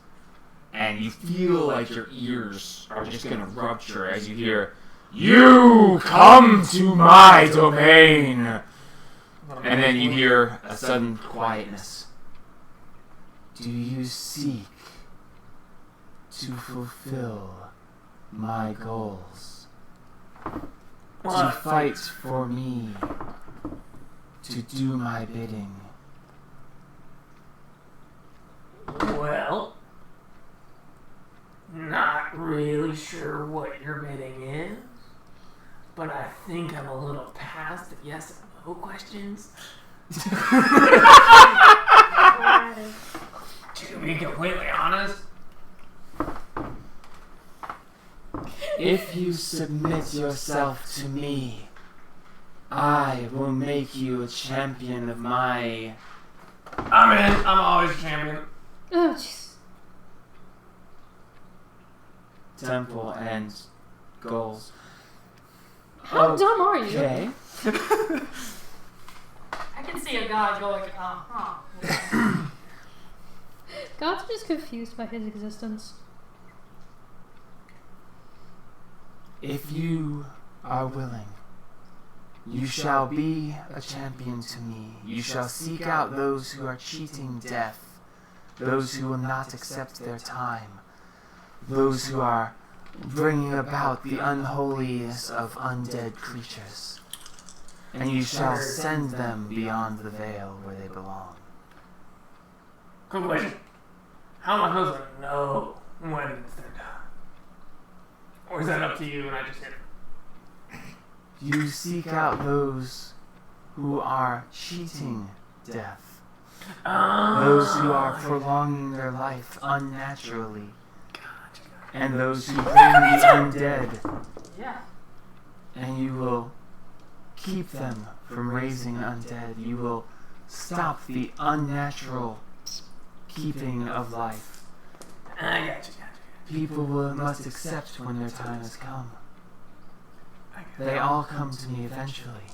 And you feel like your ears are just going to rupture as you hear, "You come to my domain!" And then you hear a sudden quietness. "Do you seek to fulfill my goals? To fight for me? To do my bidding?" Well, not really sure what your bidding is, but I think I'm a little past the yes and no questions. To be completely honest, If you submit yourself to me, I will make you a champion of my... I'm in. I'm always a champion. Oh, jeez. temple and goals. How dumb are you? Okay. I can see a guy going, uh-huh. God's just confused by his existence. If you are willing, you shall be a champion to me. You shall seek out those who are cheating death, those who will not accept their time, those who are bringing about the unholiness of undead creatures, and you shall send them beyond the veil where they belong. Quick question. How am I supposed to know when it's their time? Or is that up to you and I just hit it? You seek out those who are cheating death, those who are prolonging their life unnaturally, and those who bring the undead, Yeah. and you will keep them from raising undead. You will stop the unnatural keeping of life. I got you. People must accept when their time has come. I got They all come to me eventually,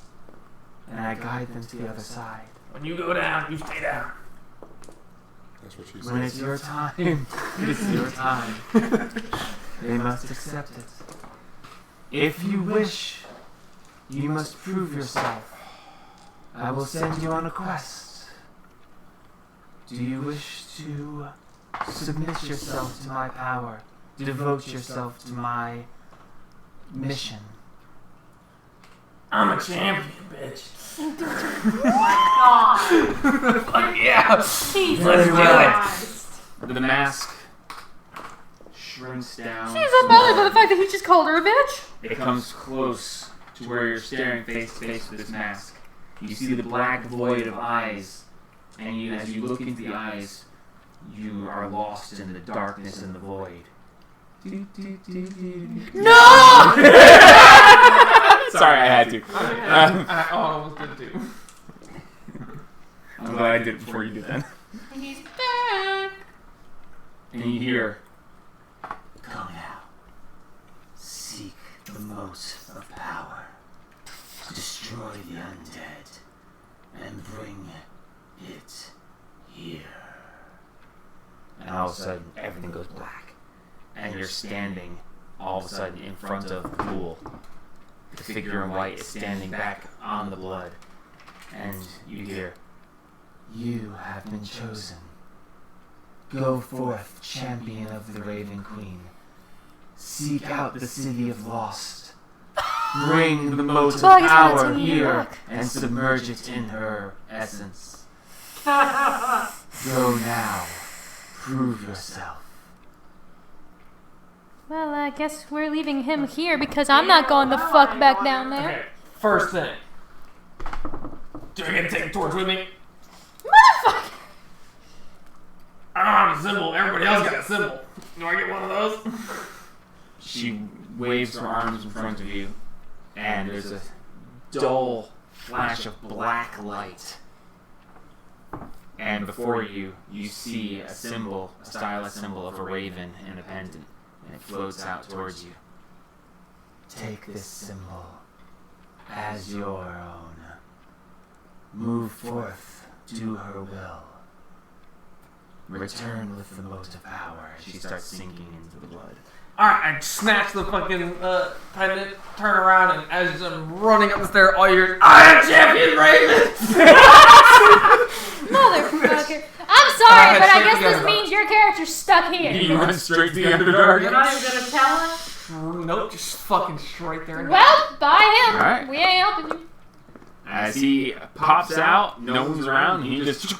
and I guide them to the other side. When you go down, you stay down. That's what she When said. it's your time, it's your time. They must accept it. If you wish, you must prove yourself. I will send you on a quest. Do you wish to submit yourself to my power? Devote yourself to my mission? I'm a champion, bitch. God. Fuck yeah. Jesus Very well. Christ. The mask shrinks down. She's so bothered by the fact that he just called her a bitch. It comes close to where you're staring face to face with this mask. You see the black void of eyes, and as you look into the eyes, you are lost in the darkness and the void. No! Sorry, I had to. I almost did too. I'm glad I did it before you did that. And he's back. And you hear, Go now. Seek the mote of power. Destroy the undead. And bring it here. And all of a sudden, everything goes black. And you're standing, all of a sudden, in front of the pool. The figure in white is standing back on the blood. And you hear, You have been chosen. Go forth, champion of the Raven Queen. Seek out the city of Lost. Bring the mote of Well, I guess we're power not taking it here back. and submerge it in her essence. Go now. Prove yourself. Well, I guess we're leaving him here because I'm not going the fuck back down there. Okay, first thing. Do I get to take the torch with me? Motherfucker! I don't have a symbol. Everybody else got a symbol. Do I get one of those? she waves her arms in front of you, and there's a dull flash of black light. And before you, you see a symbol, a stylized symbol of a raven and a pendant, and it floats out towards you. Take this symbol as your own. Move forth, do her will. Return with the mote of power. She starts sinking into the blood. Alright, I snatch the fucking pendant, turn around, and as I'm running up the stairs, all you hear is, I am Champion Raven! Motherfucker. I'm sorry, but I straight guess together, this means your character's stuck here. You run straight to the Underdark. You're not even gonna tell us? Nope, just fucking straight there. Well, by him. Alright. We ain't helping you. As he pops out, no one's around, and he just...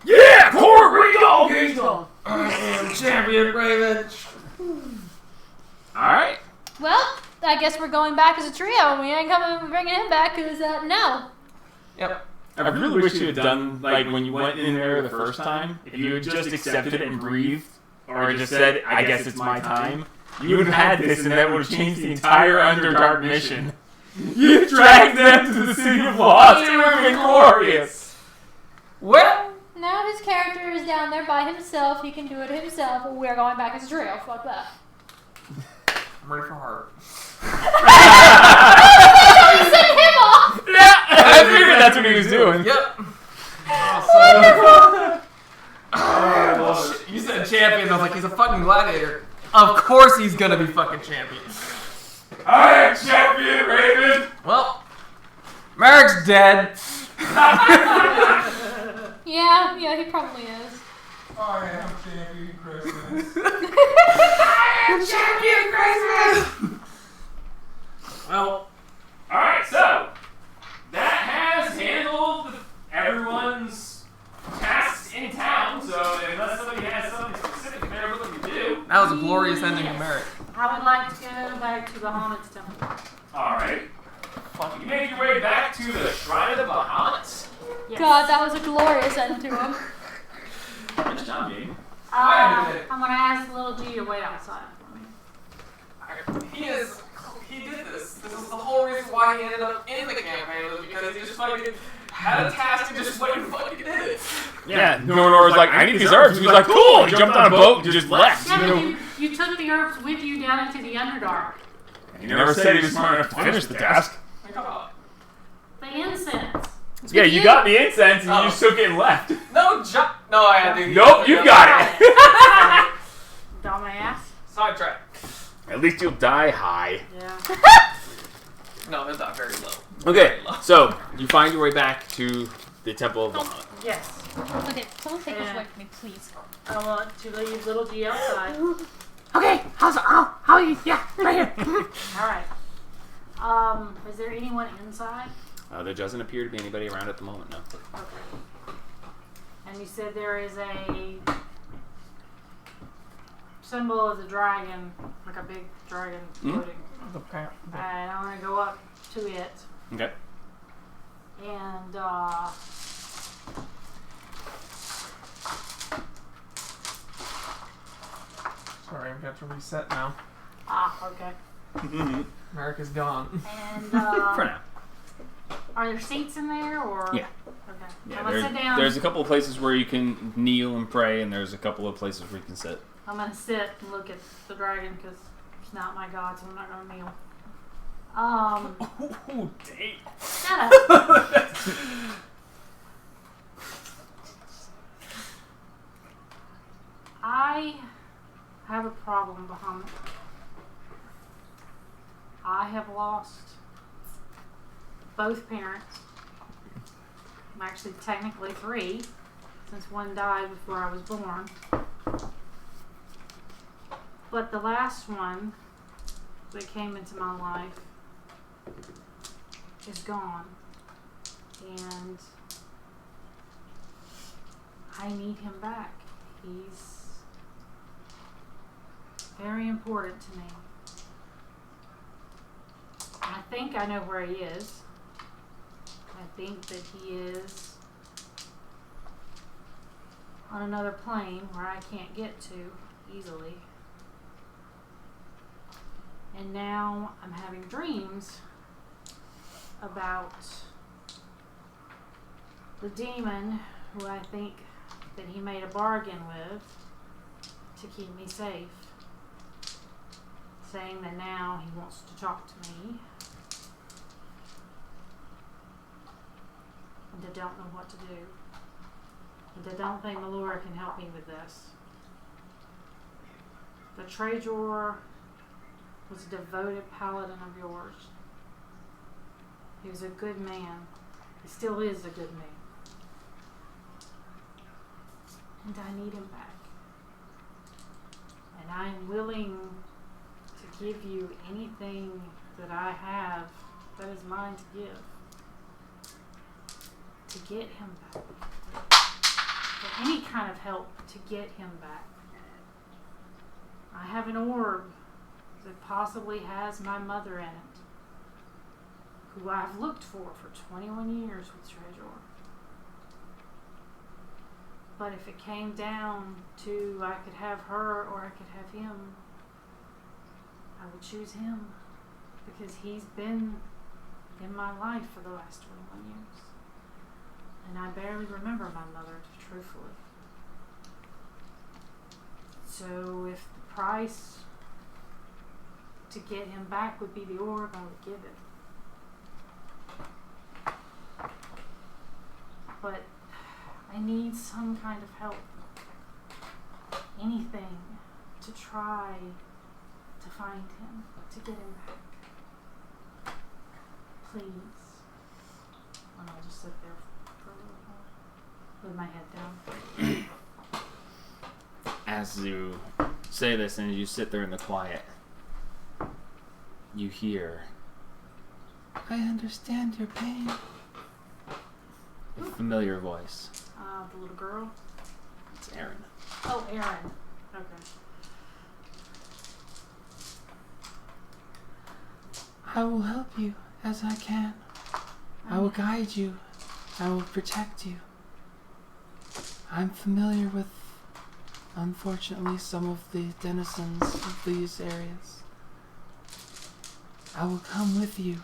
Yeah, Corey, go! I am Champion Raven! Alright. Well, I guess we're going back as a trio, and we ain't coming bringing him back because no. Yep. I really wish you had done, like, when you went in there the first time, if you had just accepted it and breathed, or just said, I guess it's my time, you would have had this, and that would have changed the entire Underdark mission. You dragged them to the city of Lost. It would have been glorious. Well, Now his character is down there by himself. He can do it himself. We're going back as a trio. Fuck that. I'm ready for heart. Send him off. Yeah, I figured that's what he was doing. Yep. Oh, shit. You said champion. I was like, he's a fucking gladiator. Of course he's gonna be fucking champion. I am Champion Raven. Well, Merrick's dead. Yeah, he probably is. I am Champion Christmas. Champion Christmas! Well, Alright, so that has handled everyone's tasks in town, so unless somebody has something specific they're looking to do. that was a glorious ending to Merrick. I would like to go back to Bahamut's temple. Alright. You make your way back to the Shrine of the Bahamut. Yes. God, that was a glorious end to him. Nice job, Jane. I'm gonna ask little G to wait outside for me. He did this. This is the whole reason why he ended up in the campaign, was because he just fucking had a task and just went and fucking did it. Yeah, Norinor was like, I need these herbs. He was like, cool. He jumped on a boat and just left. Yeah, but you took the herbs with you down into the Underdark. He never said he was smart enough to finish the task. The incense. Yeah, you got the incense and you just took it and left. No, no, I had to. Nope, you got it. Dumbass. Sidetrack. At least you'll die high. Yeah. No, it's not very low. Okay, so you find your way back to the Temple of Bahamut. Yes. Okay, someone take this away from me, please. I want to leave little G outside. Okay, how are you? Yeah, right here. Alright. Is there anyone inside? There doesn't appear to be anybody around at the moment, no. Okay. And you said there is a symbol of the dragon, like a big dragon floating. And I'm gonna go up to it. Okay. And Sorry, I've got to reset now. okay. Merrick is gone. And For now. Are there seats in there, or? Yeah. Okay. Yeah, I'm gonna sit down. there's a couple of places where you can kneel and pray, and there's a couple of places where you can sit. I'm gonna sit and look at the dragon because it's not my god, so I'm not gonna kneel. Oh, dang. Shut up. I have a problem, Bahamut. I have lost both parents. Actually, technically 3, since one died before I was born. But the last one that came into my life is gone. And I need him back. He's very important to me. I think I know where he is. I think that he is on another plane where I can't get to easily. And now I'm having dreams about the demon who I think that he made a bargain with to keep me safe, saying that now he wants to talk to me. And I don't know what to do. And I don't think Melora can help me with this. The Trajor was a devoted paladin of yours. He was a good man. He still is a good man. And I need him back. And I'm willing to give you anything that I have that is mine to give. To get him back. For any kind of help to get him back. I have an orb that possibly has my mother in it, who I've looked for 21 years with Trajor. But if it came down to I could have her or I could have him, I would choose him, because he's been in my life for the last 21 years. And I barely remember my mother, truthfully. So if the price to get him back would be the orb, I would give it. But I need some kind of help. Anything to try to find him, to get him back. Please. And I'll just sit there for a little while with my head down. As you say this and you sit there in the quiet, you hear, "I understand your pain." A familiar voice. The little girl. It's Aaron. Oh, Aaron. Okay. I will help you as I can. I will guide you. I will protect you. I'm familiar with, unfortunately, some of the denizens of these areas. I will come with you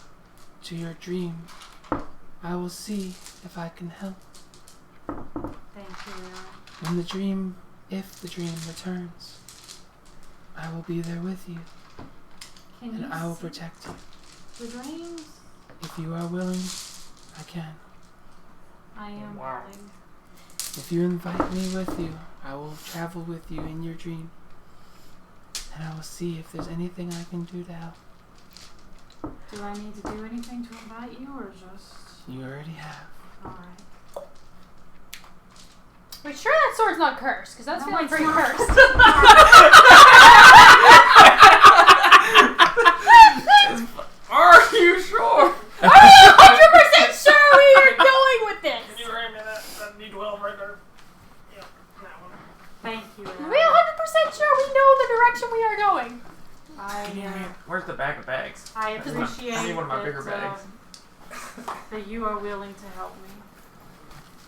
to your dream. I will see if I can help. Thank you, Aaron. When the dream, if the dream returns, I will be there with you, Can and you I will see protect you. the dreams? If you are willing, I can. I am Wow. willing. If you invite me with you, I will travel with you in your dream, and I will see if there's anything I can do to help. Do I need to do anything to invite you, or just... You already have. Alright. Are you sure that sword's not cursed? Because that's No, feeling it's pretty not. cursed. Are you sure? Are you 100% sure where you're going with this? Can you hand me that D12 right there? Yeah, that one. Thank you, Are Aaron. we 100% sure we know the direction we are going? Where's the bag of bags? I I appreciate need one of my that, bigger bags. that you are willing to help me.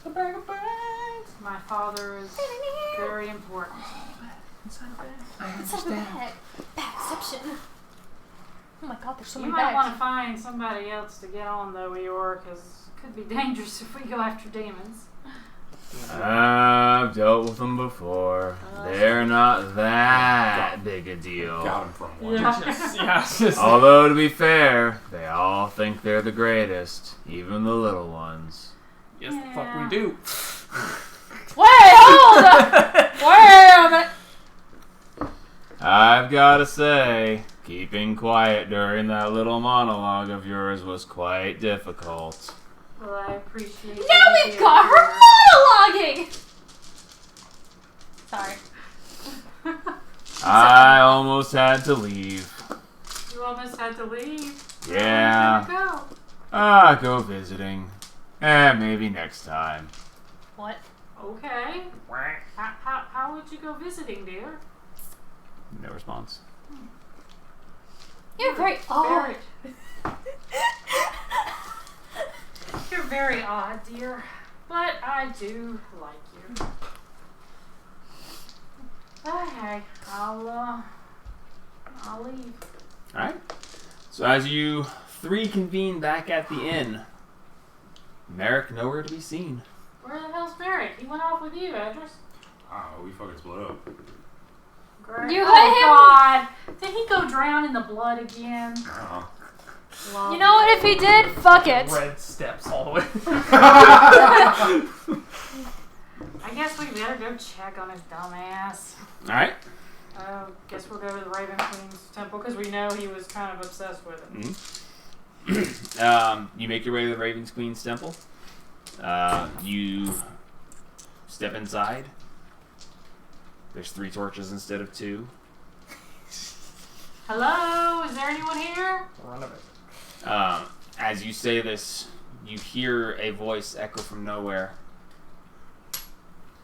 The bag of bags. My father is very important. I Let's have a understand. bag. Bagception. Oh my god, there's so You many might want to bags. find somebody else to get on though, Eeyore, because it could be dangerous if we go after demons. I've dealt with them before. They're not that big a deal. Got him from one. Just Although, to be fair, they all think they're the greatest, even the little ones. yes, the fuck we do. Wait, hold up! Wait a minute. I've gotta say, keeping quiet during that little monologue of yours was quite difficult. Well, I appreciate it. Now we've got her monologuing! Sorry. I almost had to leave. You almost had to leave. Yeah. Where'd you Go visiting. Maybe next time. What? go? Okay. How would you go visiting, dear? No response. You're very odd. You're very odd, dear. But I do like you. Okay, I'll leave. Alright. So as you three convene back at the inn, Merrick nowhere to be seen. Where the hell's Merrick? He went off with you, Edris. Oh, we fucking split up. Great. You oh, let him- God. Did he go drown in the blood again? You know what? If he did, fuck it. Red steps all the way. I guess we better go check on his dumb ass. Alright. Guess we'll go to the Raven Queen's temple because we know he was kind of obsessed with it. You make your way to the Raven's Queen's temple. You step inside. There's 3 torches instead of 2. Hello? Is there anyone here? Run of it. As you say this, you hear a voice echo from nowhere.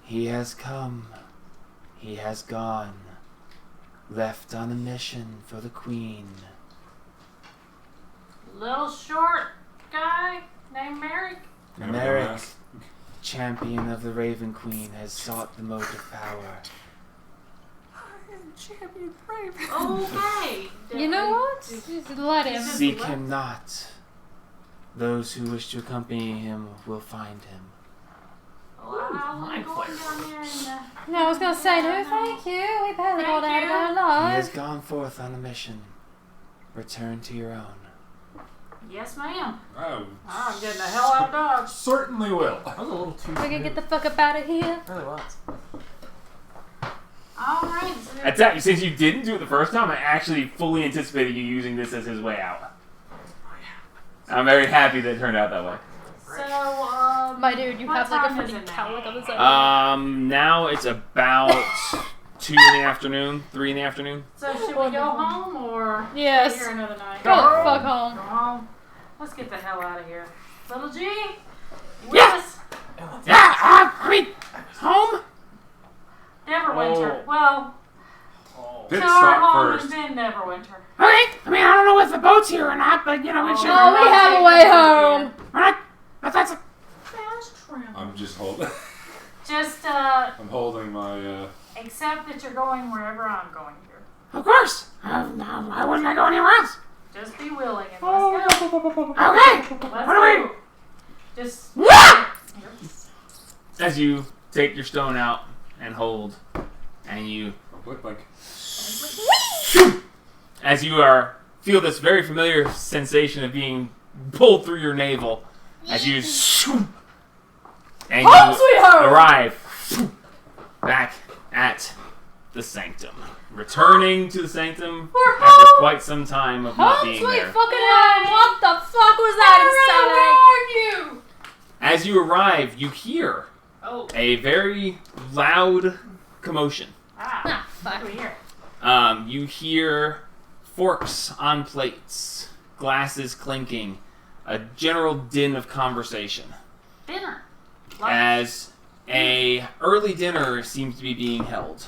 He has come. He has gone. Left on a mission for the Queen. Little short guy named Merrick? Merrick, champion of the Raven Queen, has sought the mote of power. Champion Raven. Okay. You know what? Just let him. Seek him not. Those who wish to accompany him will find him. Well, I'll Mind go flayer. down there and, No, I was gonna say no, thank you. We barely got Thank out of you. our He lives. has gone forth on a mission. Return to your own. yes, ma'am. Oh, I'm getting the hell out of Dodge. certainly will. That was a little too. We can smooth. get the fuck up out of here. It really was. Alright. That's that. Since you didn't do it the first time, I actually fully anticipated you using this as his way out. I'm very happy that it turned out that way. So, My dude, you what have like a time is freaking it now? cowlick on the side. Now it's about 2 in the afternoon, 3 in the afternoon. So should we go home or Yes. here another night? Go the fuck home. Go home. Let's get the hell out of here. Little G? With Yeah. us? Yeah, I mean, home? Neverwinter. Oh. Well, Pit to our stop home first. and then Neverwinter. Okay, I mean, I don't know if the boat's here or not, but, you know, we should... No, we have a way home. Alright, that's it. Fast travel. I'm just holding. Just, I'm holding my. accept that you're going wherever I'm going here. Of course. No, why wouldn't I go anywhere else? Just be willing and let's go. Okay. Let's What do we... go. Just. As you take your stone out and hold, and you, Look like. as you feel this very familiar sensation of being pulled through your navel, as you, and Home you sweet home! arrive back at the sanctum, returning to the sanctum We're after home! quite some time of not Home being sweet there. fucking home. What the fuck was that you? As you arrive, you hear Oh. a very loud commotion. Ah. Ah, fuck. What do we hear? You hear forks on plates, glasses clinking, a general din of conversation. Dinner. As a early dinner seems to be being held.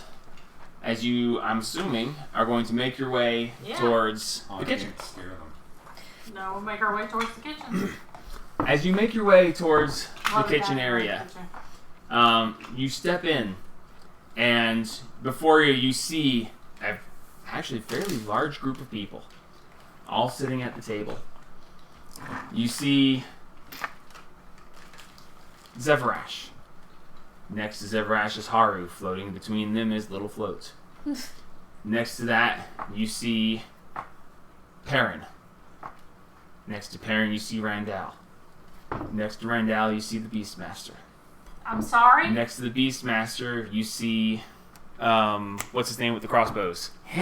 As you, I'm assuming, are going to make your way Yeah. towards Oh, the I kitchen. can't scare them. No, we'll make our way towards the kitchen. As you make your way towards the Love kitchen that. area, Kitchen. you step in, and before you see a actually fairly large group of people, all sitting at the table. You see Zevrash. Next to Zevrash is Haru. Floating between them is little floats. Next to that, you see Perrin. Next to Perrin, you see Randall. Next to Randall, you see the Beastmaster. I'm sorry? Next to the Beastmaster, you see, what's his name with the crossbows? You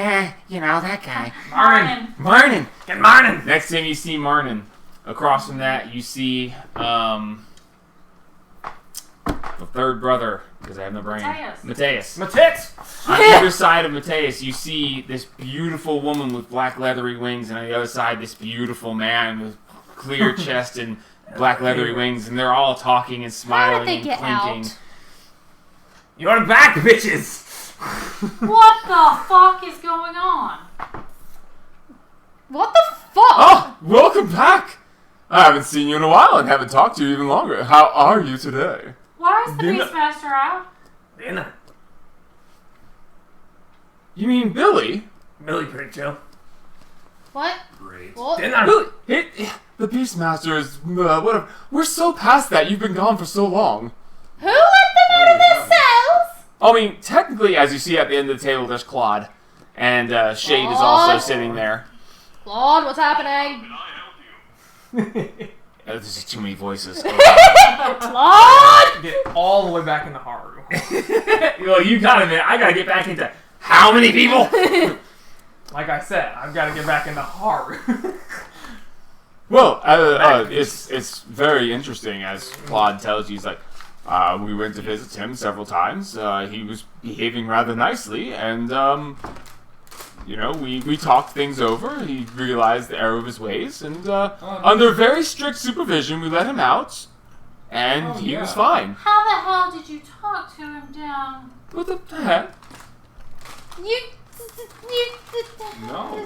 know, that guy. Martin. Marnin! Good morning. Next to him, you see Marnin. Across from that, you see, the third brother, because I have no brain. Mateus. My tits. On either side of Mateus, you see this beautiful woman with black leathery wings, and on the other side, this beautiful man with clear chest and black leathery wings, and they're all talking and How smiling did they and get clinking. out? You're back, bitches. What the fuck is going on? What the fuck? Oh, welcome back! I haven't seen you in a while and haven't talked to you even longer. How are you today? Why is the Dinner. Beastmaster out? Dinner. You mean Billy? Billy pretty chill. What? Great. What? Dinner. Billy, the Beastmaster is, whatever. We're so past that. You've been gone for so long. Who let them out of their cells? I mean, technically, as you see at the end of the table, there's Claude. And Shade is also Claude? sitting there. Claude, what's happening? This is too many voices. Claude! Get all the way back into Haru. Well, you got it, man. I gotta get back into how many people? Like I said, I've got to get back into Haru. Well, it's very interesting, as Claude tells you. He's like, we went to visit him several times. He was behaving rather nicely, and, we talked things over. He realized the error of his ways, and under very strict supervision, we let him out, and he was fine. How the hell did you talk to him down? What the heck? You. No.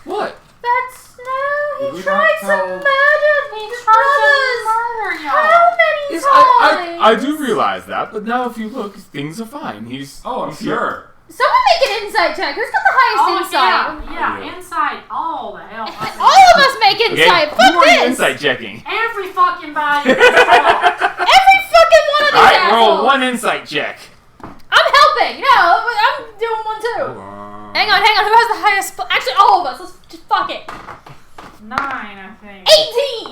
What? That's no. Did He we tried not to tell- murder He his tried to brothers. murder y'all. How many Yes, times? I do realize that, but now if you look, things are fine. He's Oh, I'm he's here. sure. Someone make an insight check. Who's got the highest insight? Yeah, insight. All the hell. All of us make Okay, insight. who Fuck are you this. insight checking? Every fucking body. in this world. Every fucking one of these Alright, roll assholes. one insight check. I'm helping. No, I'm doing one too. Hold on. Hang on. Who has the highest? Actually, all of us. Let's just fuck it. 9, I think.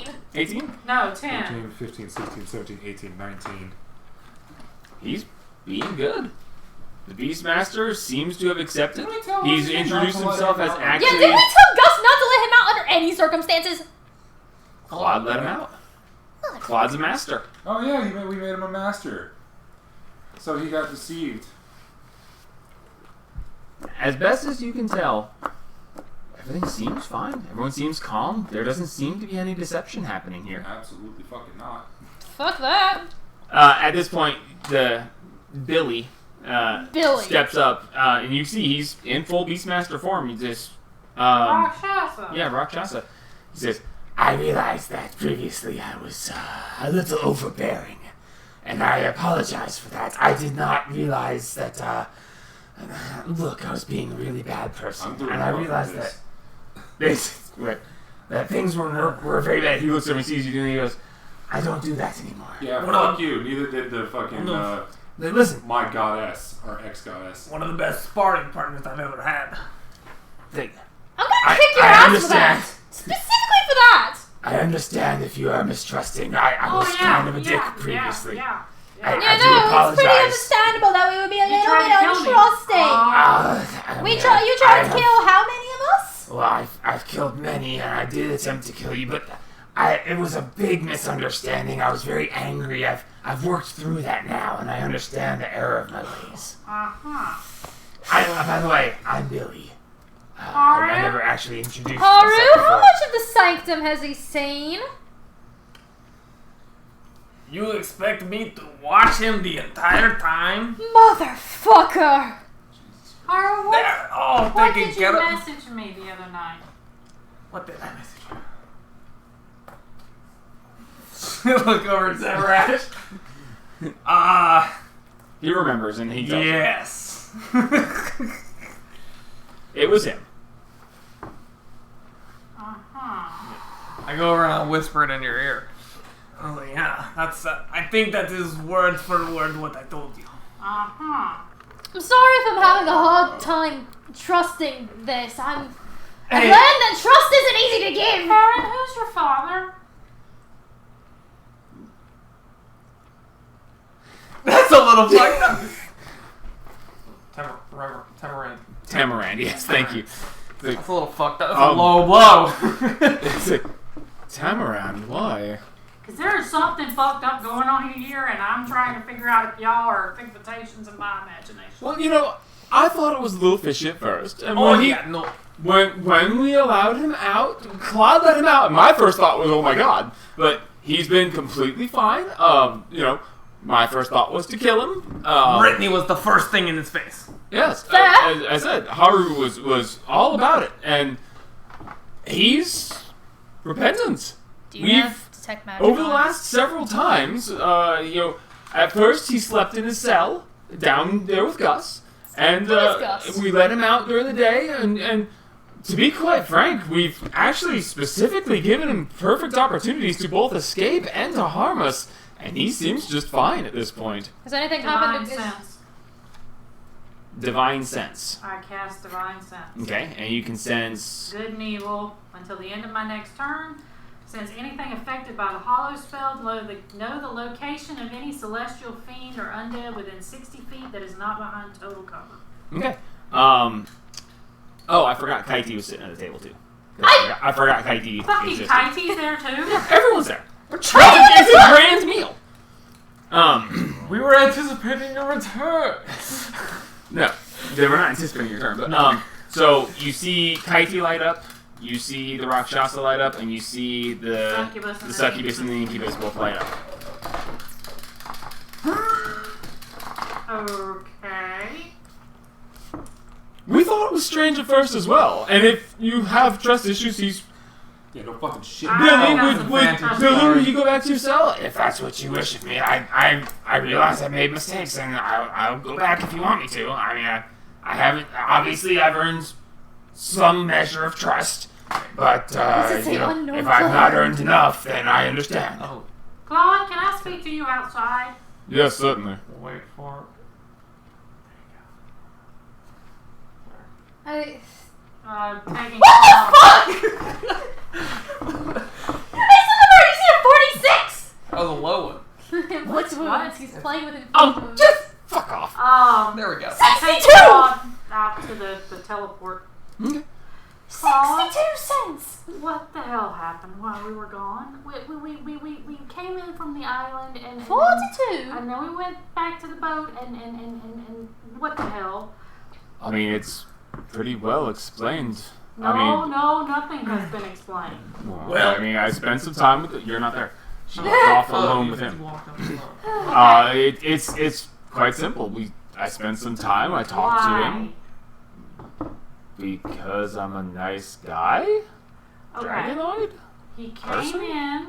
18. 18? No, 10. 14, 15, 16, 17, 18, 19. He's being good. The Beastmaster seems to have accepted. Didn't we tell He's him introduced not to let himself him as out? Yeah, actually. didn't we tell Gus not to let him out under any circumstances? Claude let him out. Claude's a master. Oh yeah, we made him a master. So he got deceived. As best as you can tell, everything seems fine. Everyone seems calm. There doesn't seem to be any deception happening here. Absolutely fucking not. Fuck that. At this point, the Billy Billy. steps up, and you see he's in full Beastmaster form. He just, Rakshasa. yeah, Rakshasa. He says, I realized that previously I was a little overbearing, and I apologize for that. I did not realize that, look, I was being a really bad person, I'm doing and I well realized for that things were very bad. he looks at him and sees you doing it, he goes, I don't do that anymore. Yeah, What fuck up? you. Neither did the fucking, Listen, my goddess, or ex-goddess. One of the best sparring partners I've ever had. think, I'm gonna I- kick your I ass for understand. that. Specifically for that. I understand if you are mistrusting. I was kind of a dick previously. Yeah. I Yeah, do no, it's pretty apologize. understandable that we would be a You little tried bit to kill me. untrusting. You tried to kill how many of us? Well, I've killed many, and I did attempt to kill you, but it was a big misunderstanding. I was very angry. I've worked through that now, and I understand the error of my ways. By the way, I'm Billy. I never actually introduced myself Haru, before. how much of the sanctum has he seen? You expect me to watch him the entire time? Motherfucker! Haru, what, They're all what thinking, did you get up. message me the other night? What did I message you? Look over at Zevrash. he remembers, and he tells you. Yes. It was him. I go around and whisper it in your ear. I was like, yeah, that's. I think that is word for word what I told you. Uh-huh. I'm sorry if I'm having a hard time trusting this. I Hey. learned that trust isn't easy to give. Karen, who's your father? That's a little fucked up. Tamarand. Tamarand, yes, thank you. That's a little fucked up. That's Um, a low blow. It's like, Tamarand, why? Because there is something fucked up going on here, and I'm trying to figure out if y'all are figmentations of my imagination. Well, you know, I thought it was a little fishy at first. And Oh when he, yeah, no. when we allowed him out, Claude let him out, and my first thought was, oh my god. But he's been completely fine. You know, my first thought was to kill him. Brittany was the first thing in his face. Yes, as I said, Haru was all about it, and he's repentant. Do you We've- have detect magic? Over the on? last several times, you know, at first he slept in his cell down there with Gus, and Gus? we let him out during the day, and to be quite frank, we've actually specifically given him perfect opportunities to both escape and to harm us, and he seems just fine at this point. Has anything Divine happened? sense. Divine sense. I cast divine sense. Okay, and you can sense. Good and evil until the end of my next turn. Since anything affected by the hollow spell, know the location of any celestial fiend or undead within 60 feet that is not behind total cover. Okay. Oh, I forgot Kaiti was sitting at the table too. I forgot Kaiti Fucking existed. Kaiti's there too. Everyone's there. It's a grand meal. We were anticipating your return. No, they were not anticipating your turn. But so you see Kaiti light up, you see the Rakshasa light up, and you see the Succubus and the Incubus both light up. Okay. We thought it was strange at first as well, and if you have trust issues, he's Yeah, no fucking shit. I got Billy. some Would fantastic Billy, stories. would you go back to your cell? If that's what you wish of me, I realize I made mistakes, and I'll go back if you want me to. I mean, I haven't, obviously I've earned some measure of trust, but, This is you the know, unknown if I've not Claude. earned enough, then I understand. Oh, Claude, can I speak to you outside? Yes, certainly. wait for I, Taking what Claude. the fuck? It's number 46. That was a low one. What's What? wounds? He's playing with it. Oh, just fuck off. There we go. I take 62! Claude out to the teleport. Okay. 62 cents. What the hell happened while we were gone? We came in from the island and 42. and then we went back to the boat and what the hell? I mean, it's pretty well explained. No, I mean, no, nothing has been explained. well, I mean, I spent some time with it. You're not there. She walked off alone with him. Walked up alone. It's quite simple. I spent some time. I talked to Why? him because I'm a nice guy. Okay. Dragonoid. He came Person? in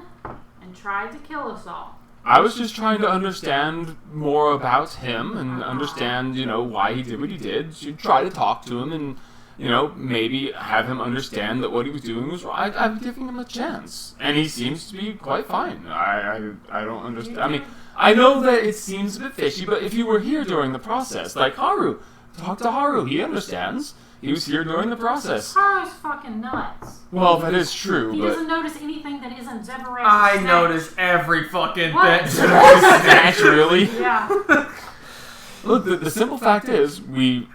and tried to kill us all. I was just trying to understand more about him and understand, you know, why he did what he did. To try to talk to him and, you know, maybe have him understand that what he was doing was wrong. I'm giving him a chance, and he seems to be quite fine. I don't understand. I mean, I know that it seems a bit fishy, but if you were here during the process, like Haru, talk to Haru. He understands. He was here during the process. Haru's fucking nuts. Well, that is true, He but doesn't notice anything that isn't Zephyrus. I notice every fucking What? thing. naturally. Yeah. Look, the simple fact is, it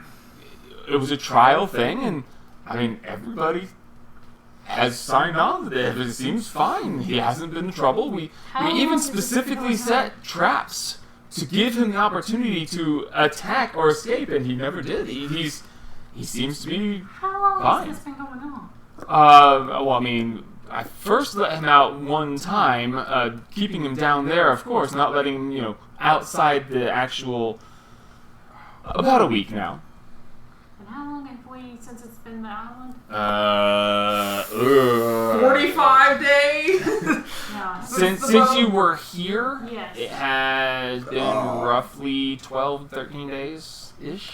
was a trial thing, and I mean, everybody has signed on to it. It seems fine. He hasn't been in trouble. We How long even has this been specifically going set traps to give him the opportunity to attack or escape, and he never did. He seems to be How long Fine. has this been going on? well, I mean, I first let him out one time, keeping him down there, of course, not letting him, you know, outside the actual. About a week now. And how long have we since it's been the island? 45 days? No. Since you were here, Yes. it has been roughly 12, 13 days ish.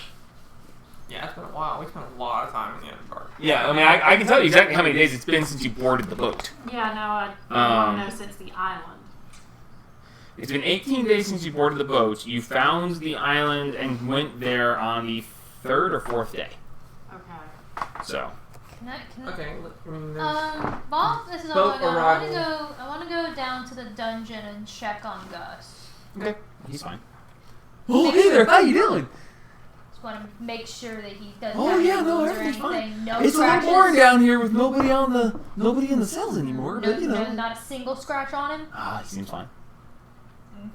Yeah, it's been a while. We spent a lot of time in the Underdark. Yeah, I mean, I can tell you exactly how many days it's been since you boarded the boat. Yeah, no, I want to know since the island. It's been 18 days since you boarded the boat. You found the island and went there on the 3rd or 4th day. Okay. So. Can I, Okay, I mean, there's while this is all boat going on, arrival. I want to go down to the dungeon and check on Gus. Okay, he's fine. Oh, hey there, how you doing? Just want to make sure that he doesn't Oh, have any yeah, no, wounds or everything's fine. anything. No It's a scratches. little boring down here with nobody in the cells anymore, No, but you know. no, not a single scratch on him. Ah, he seems fine.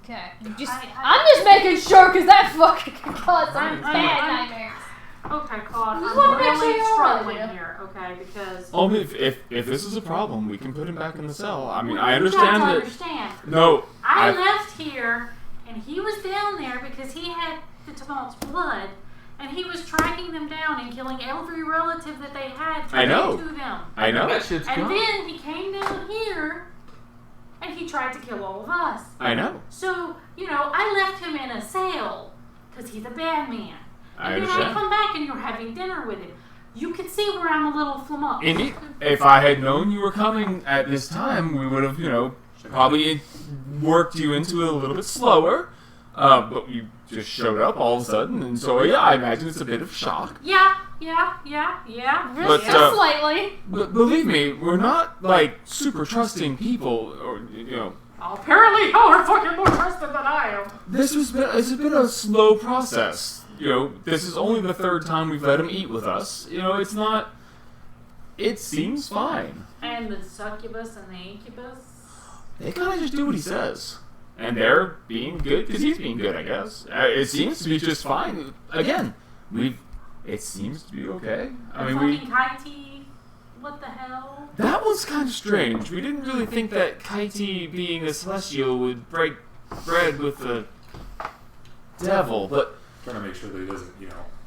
Okay. I'm I- just making sure because that fucking could cause some I'm- bad I'm- nightmares. Okay, Claude, Just I'm wanna make sure really you're all right, struggling yeah. here, okay, because If this is a problem, we can put him back in the cell. I mean, Well, I you understand gotta that. understand. No, I left here, and he was down there because he had the Tamalt's blood, and he was tracking them down and killing every relative that they had to I know. get to them. I know. that shit's And gone. then he came down here, and he tried to kill all of us. I know. So, I left him in a cell because he's a bad man. I And then I understand. come back and you're having dinner with him. You can see where I'm a little flummoxed. Indeed. If I had known you were coming at this time, we would have, probably worked you into it a little bit slower. But you just showed up all of a sudden, and so yeah, I imagine it's a bit of shock. Yeah. But, Just slightly. But believe me, we're not like super trusting people, or Apparently, you're fucking more trusted than I am. This has been a slow process. This is only the 3rd time we've let him eat with us. It's not. It seems fine. And the succubus and the incubus. They kind of just do what he says. And they're being good because he's being good, I guess. It seems to be just fine. Again, it seems to be okay. I mean, fucking Kaiti, what the hell? that was kind of strange. We didn't really think that Kaiti, being a celestial, would break bread with the devil, but Trying to make sure that he doesn't,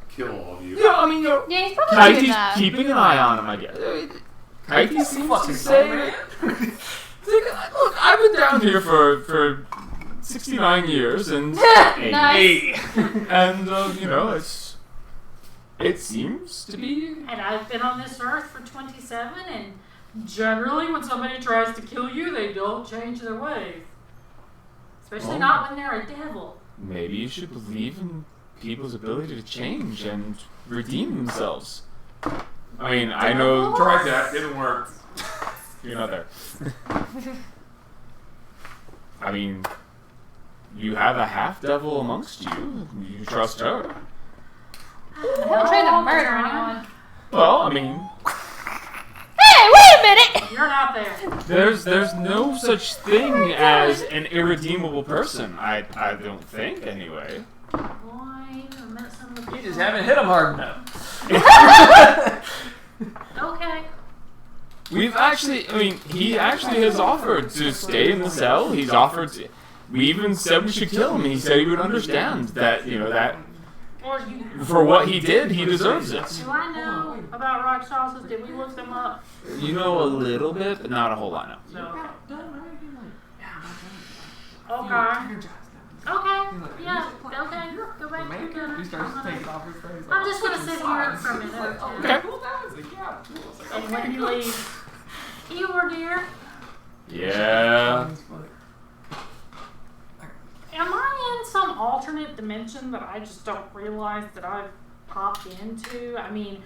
kill all of you. yeah, I mean, Yeah, he's probably doing Kaiti's that. keeping an eye on him, I guess. Kaiti seems to say, look, I've been down here for 69 years, and Nice. and it seems to be. And I've been on this earth for 27, and generally when somebody tries to kill you, they don't change their ways. Especially Oh. not when they're a devil. Maybe you should believe in people's ability to change and redeem themselves. I mean, I know. Tried that, didn't work. You're not there. I mean, you have a half devil amongst you. You trust her. Don't try to murder anyone. Well, I mean, Hey, wait a minute! You're not there. there's no such thing as an irredeemable person. I don't think, anyway. Boy, I met some of the You just people. haven't hit him hard enough. Okay. We've actually, I mean, he actually has offered to stay in the cell. He's offered to. We even said we should kill him, and he said he would understand that, that Or you. for what he did, he deserves it. Do I know about rock sauces? Did we look them up? You know a little bit, but not a whole lot. No. So. Okay. Okay. Yeah. Okay. Go back to your dinner. He starts taking off his face. I'm just gonna sit here for a minute or two. Okay. And when you leave, Eeyore dear, Yeah. am I in some alternate dimension that I just don't realize that I've popped into? I mean,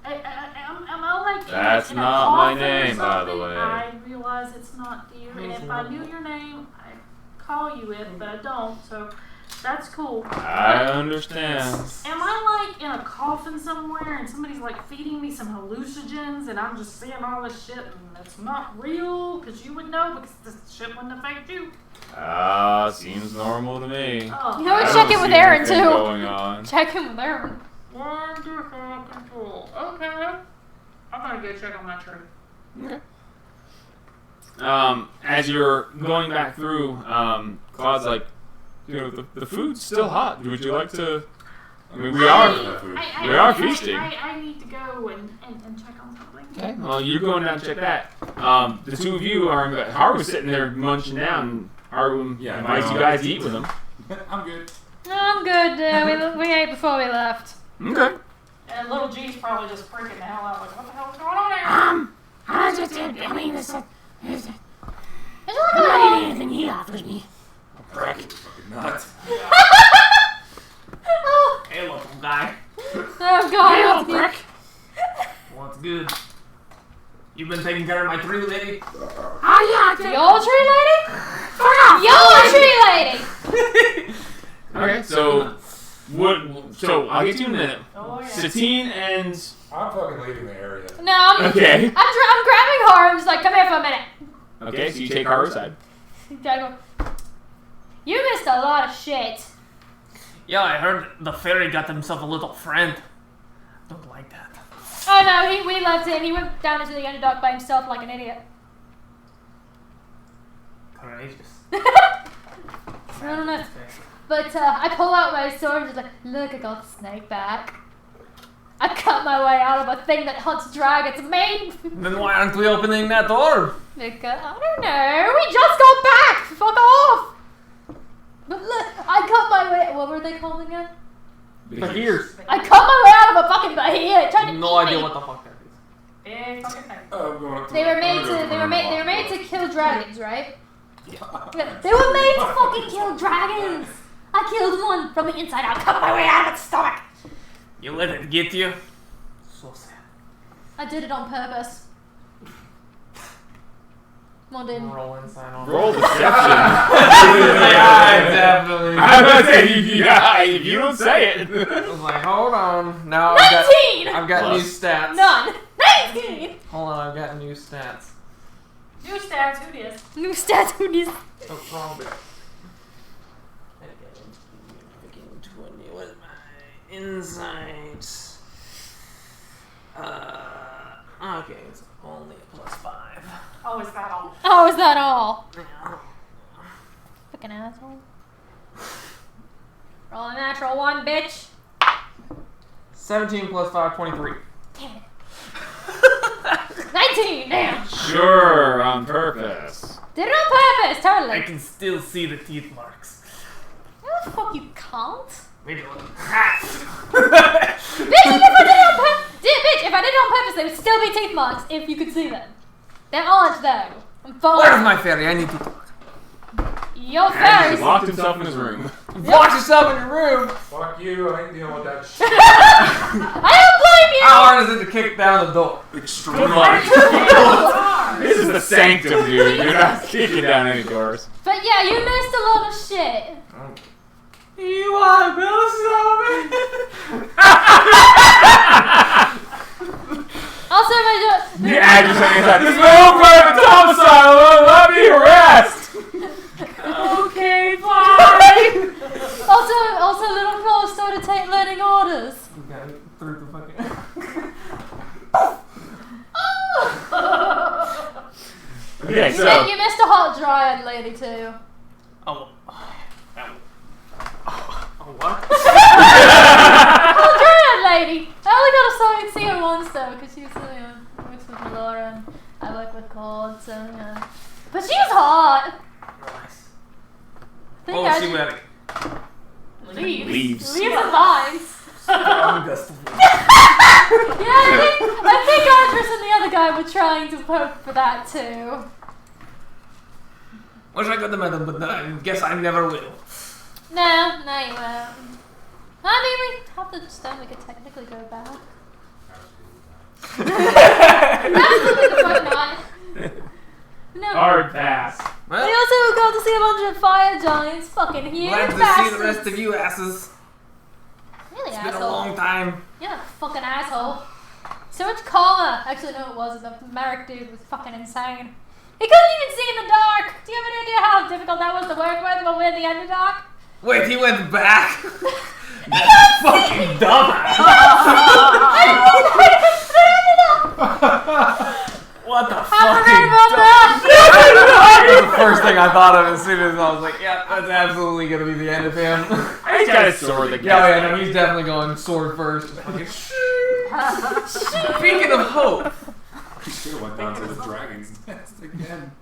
am I like That's in a not my coffin or name, by the something? way. I realize it's not, dear. And if I knew your name, I'd call you it, but I don't. So that's cool. I understand. Am I like in a coffin somewhere and somebody's like feeding me some hallucinogens and I'm just seeing all this shit and it's not real? Because you would know because this shit wouldn't affect you. Seems normal to me. Oh, You know, I check don't in with see Aaron anything too. Going on. Check in with Aaron. wonderful control. Okay. I'm gonna go check on my tree. Okay. As you're going back through, Claude's like, the food's still hot. Would you like to? I mean, we are. We are feasting. I need to go and check on something. Okay. Well, you're going down to check that. The two of you are. Haru's sitting there munching down. Haru invites you guys to eat with him. I'm good. No, I'm good. We ate before we left. Okay. little G's probably just freaking the hell out. Like, what the hell is going on here? I just did. I mean, it's It's like I'm not eating anything he offers me. Prick. Fucking nuts. Oh, Hey, little guy. oh god. Hey, that's little good. prick. What's good? You been taking care of my tree lady? Oh, yeah, I did. Your tree lady? Fuck off. Your tree lady! Okay, so what? So I'll get to you in a minute. Oh, yeah. Satine and I'm fucking leaving the area. No, I'm okay, grabbing her. I'm just like, come here for a minute. okay. So you take Haru aside. I go, you missed a lot of shit. Yeah, I heard the fairy got himself a little friend. Don't like that. Oh no, we left him. He went down into the Underdark by himself like an idiot. Courageous. I don't know. But I pull out my sword and just like, look, I got the snake back. I cut my way out of a thing that hunts dragons. Made. Then why aren't we opening that door? Because, I don't know. We just got back. Fuck off. But look, I cut my way. What were they called again? The ears. I cut my way out of a fucking behemoth. Trying to No eat idea me. what the fuck that is. Big fucking thing. I'm going up to They the- were made I'm to. gonna go They to were made. the They were made to room. kill dragons, right? Yeah, they were made to fucking kill dragons. I killed one from the inside out. Cut my way out of its stomach. You let it get you? So sad. I did it on purpose. Well, didn't. Roll inside on Roll deception. Yeah, definitely. I'm gonna say yeah. If you don't say it. I was like, hold on. Now I've got 19. I've got new Plus. stats. None. 19. Hold on, I've got new stats. New stats, who dis? New stats. Who needs? Oh, wrong bit. Looking to a new one. My insights. Okay, it's only a +5. Oh, is that all? Oh, is that all? Yeah. Fucking asshole. Roll a natural one, bitch. 17 + 5, 23. Damn it. 19. Damn. Sure, on purpose. Did it on purpose. I Totally. can still see the teeth marks. No, the fuck you can't. Wait a minute. Bitch, if I did it on purpose, they would still be teeth marks if you could see them. There aren't though. I'm fine. Where's my fairy? I need to talk. Your And he fairies. locked himself in his room. Lock yourself in your room. Fuck you, I ain't dealing with that shit. I don't blame you. How hard is it to kick down the door? Extreme. This is the sanctum, dude. You're not kicking down any doors. But yeah, you missed a lot of shit. You want to build something? Also, my You add your second inside. This is my own private domicile. Let me rest. Okay, fine. also, little Claw started learning orders. You got it through the fucking. Okay, You so missed a hot dryad lady too. Oh. What? Hot dryad lady. I only got to see her once though, because she was works with Laura and I work with Claude, so yeah. But she was hot. Nice. I think What was I she wearing? Leaves. Leaves and vines. I'm Gustav. Yeah, I think Andres and the other guy were trying to poke for that too. Wish I could have met him, but I guess I never will. No, you won't. I mean, we have the stone, we could technically go back. Absolutely the fuck not. No. hard pass. We Well, also got to see a bunch of fire giants, fucking huge glad to bastards. see the rest of you asses. Really, It's been a asshole. long time. You're a fucking asshole. So much karma. Actually, no, it wasn't. The Merrick dude was fucking insane. He couldn't even see in the dark. Do you have any idea how difficult that was to work with when we're in the Underdark? Wait, he went back? That fucking dumbass. What the I fucking forgot about dumb- that. That was the first thing I thought of as soon as I was like, yeah, that's absolutely gonna be the end of him. He's got a sword that Yeah, no, he's definitely going sword first. Speaking of hope, Should have went down to the dragon's nest again.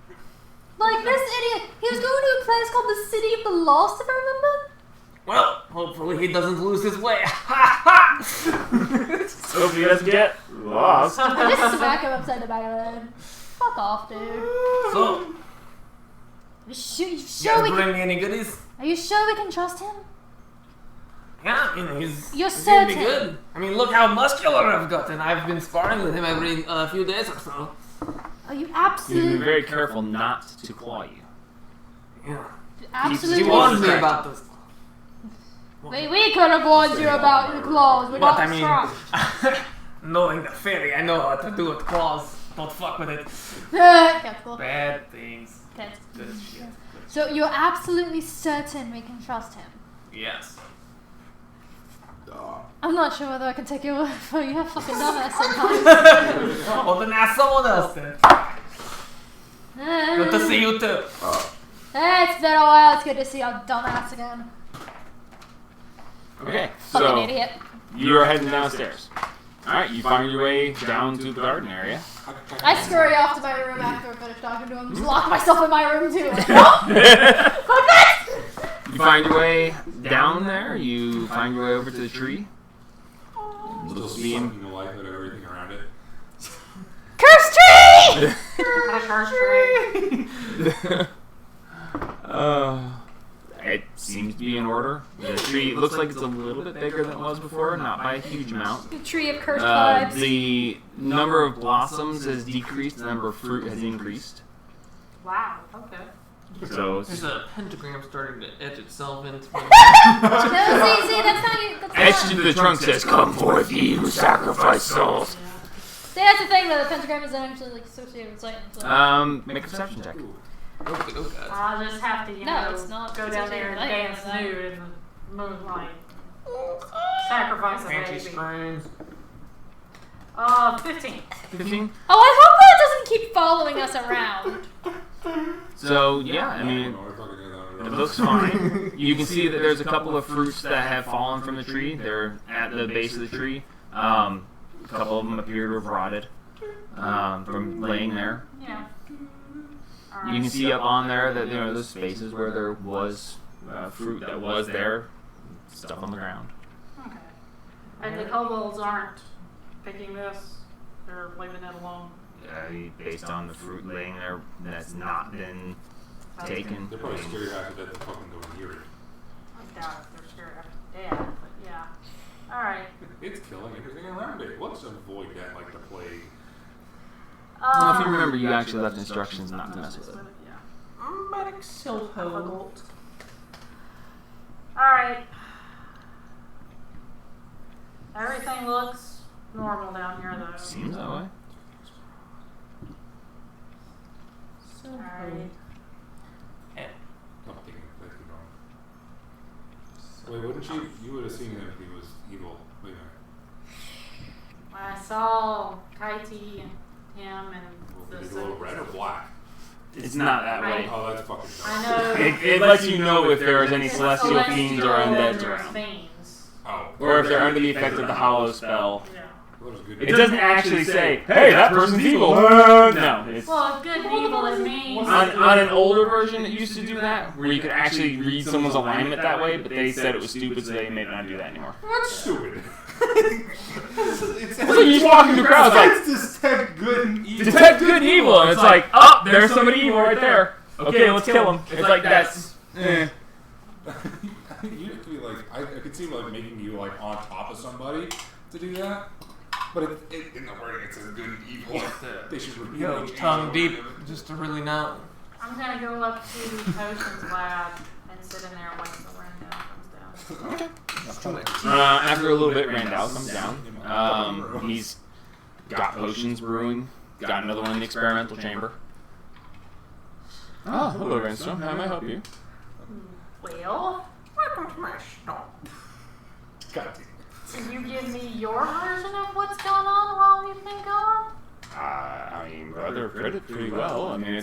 Like this idiot, he was going to a place called the City of the Lost, if I remember. well, hopefully he doesn't lose his way. So Hope he doesn't get lost. I just smack him upside the back of the head. Fuck off, dude. So, You you sure we guys can, bring me any goodies? are you sure we can trust him? Yeah, you know, he's You're he's gonna be certain? good. I mean, look how muscular I've gotten. I've been sparring with him every few days or so. Are you He's been absolutely, very careful not to claw you. Yeah. absolutely? He warned me distracted. about this. We could have warned you about your claws. We're But not I mean, strong. knowing the fairy, I know how to do it. Claws, don't fuck with it. That's cool. Bad things. That's- Good shit. So you're absolutely certain we can trust him? Yes. I'm not sure whether I can take your word for you. You're a fucking dumbass sometimes. Well, then ask someone else then. Good to see you too. It's been a while. It's good to see our dumbass again. Okay, Fucking so idiot. you're heading downstairs. Alright, you find your way down to the garden area. I scurry off to my room after I finish talking to him. Just lock myself in my room too. Like, no! Fuck this! You find your way down there, you find your way over to the tree. Still sucking the life out of everything around it. Curse tree! It seems to be in order. The tree looks like it's a little bit bigger than it was before, not by a huge amount. The tree of cursed vibes. The number of blossoms has decreased, the number of fruit has increased. Wow. Okay. So There's a pentagram starting to etch itself into No, see, that's not you. That's etched not. into the trunk says, "Come forth, ye who sacrifice souls." See, that's the thing though. The pentagram isn't actually like associated with Satan. So. Make a perception check. Okay, oh god. I'll just have to, No, it's not. go It's down actually there and related dance to that. nude in the moonlight. Sacrifice a Fancy baby. strains. 15. 15. Oh, I hope that doesn't keep following us around. So yeah, I mean, No, we're fucking doing that. it looks fine. You can see that there's a couple of fruits that have fallen from the tree. They're at the base of the tree. A couple of them appear to have rotted from laying there. Yeah. You can see up on there that there's spaces where there was fruit that was there, stuff on the ground. Okay. And the kobolds aren't picking this. They're leaving it alone. Based on the fruit laying there that's not been taken. They're probably scared half to death to fucking go near it. I doubt if they're scared of death, but yeah. Alright. It's killing everything around it. Let's avoid that like the plague. Well, if you remember, you actually left instructions not to mess with it. Yeah. Medic self-hold. Alright. Everything looks normal down here though. Seems that way. Alright. I'm thinking that you're wrong. Wait, wouldn't you would have seen him if he was evil. Wait a minute. I saw Kaiti and him and Well, the did you go red or black? It's not that way. Oh, that's fucking dumb. I know. It lets you know if there is any It's celestial fiends or undeads celestial around. fiends. Oh. Or if they're under the effect of the hollow spell. Yeah. Well, that was good. It doesn't actually say, hey, that person's evil. No. It's, Well, good and evil it means. on an older version, it used to do that, where you could actually read someone's alignment that way, but they said it was stupid, so they may not do that anymore. What's stupid? So you just walk into the crowd, it's detect good and like, detect good and evil, and it's like, oh, there's somebody evil right there. Okay, let's kill him. It's like, that's, You have to be like, I could see like making you like on top of somebody to do that, but in the wording it says good and evil. They should repeat Go tongue deep, just to really know. I'm gonna go up to Potion's lab and sit in there and wait till Randall comes down. after a little bit, Randall comes down. He's got potions brewing, got another one in the experimental chamber. Oh, hello, Rainstone. How may I help you? Well, Welcome to my shop. God damn. can you give me your version of what's going on while we've been gone? I mean, brother, read it pretty well. I mean,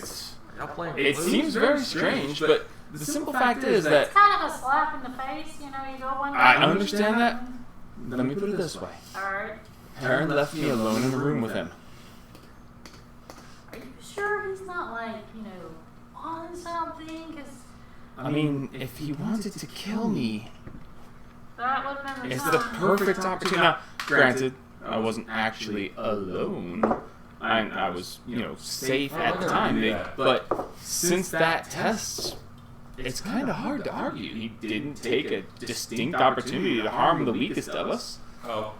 Y'all playing it Blues? seems very strange, but the simple fact is that It's kind of a slap in the face, you know, you go one day. I understand that. Let me put it this way. Alright. Aaron left me alone in a room with him. Are you sure he's not like, you know, on something? Cause I mean, if he wanted to kill me, that would have been the it's time. the perfect opportunity. Now, granted, I wasn't actually alone. I was, safe at the time. But since that test, it's kind of hard to argue. He didn't take a distinct opportunity to harm the weakest of us. Oh.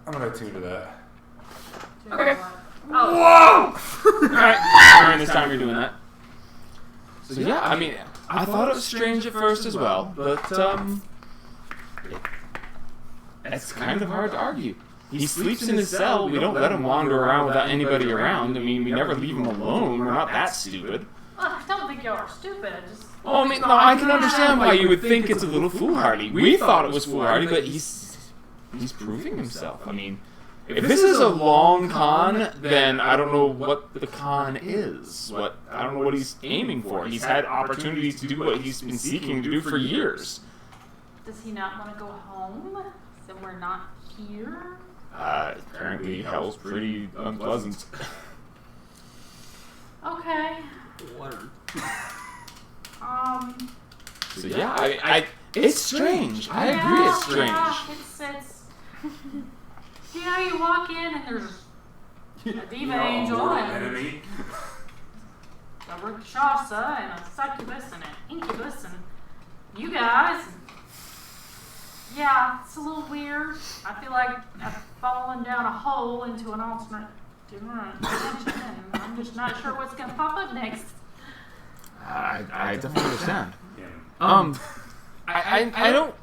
I'm gonna tune to that. Okay. Oh. Whoa! Alright, during this time you're doing that. So yeah, I mean, I thought it was strange at first as well, but it's kind of hard to argue. He sleeps in his cell. We don't let him wander around without anybody around. I mean, we never leave him alone. We're not that stupid. I don't think y'all are stupid. Oh, I mean, no, I can understand why you would think it's a little foolhardy. We thought it was foolhardy, but he's proving himself. I mean, if this is a long con, then I don't know what the con is. I don't know what he's aiming for. He's had opportunities to do what he's been seeking to do for years. Does he not want to go home? Then we're not here? Apparently hell's pretty unpleasant. Okay. Word. So yeah, I it's strange. I agree it's strange. Yeah, it's you walk in and there's a diva angel and enemy. a Rakshasa and a succubus and an incubus and you guys. Yeah, it's a little weird. I feel like I've fallen down a hole into an alternate dimension and I'm just not sure what's going to pop up next. I definitely understand. Yeah. I don't.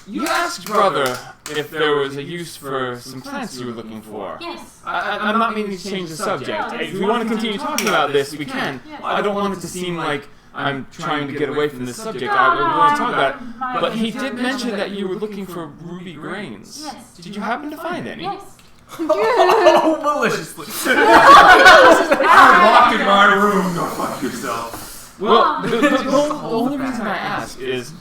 You asked brother if there was a use for some plants you were looking for. Yes. I'm not meaning to change the subject. If we want to continue talking about this, we can. I don't want it to seem like I'm trying to get away from this subject. I would want to talk about it. But he did mention that you were looking for ruby grains. Yes. Did you happen to find any? Yes. Oh, maliciously. You're locked in my room. Go fuck yourself. Well, the only reason I ask is,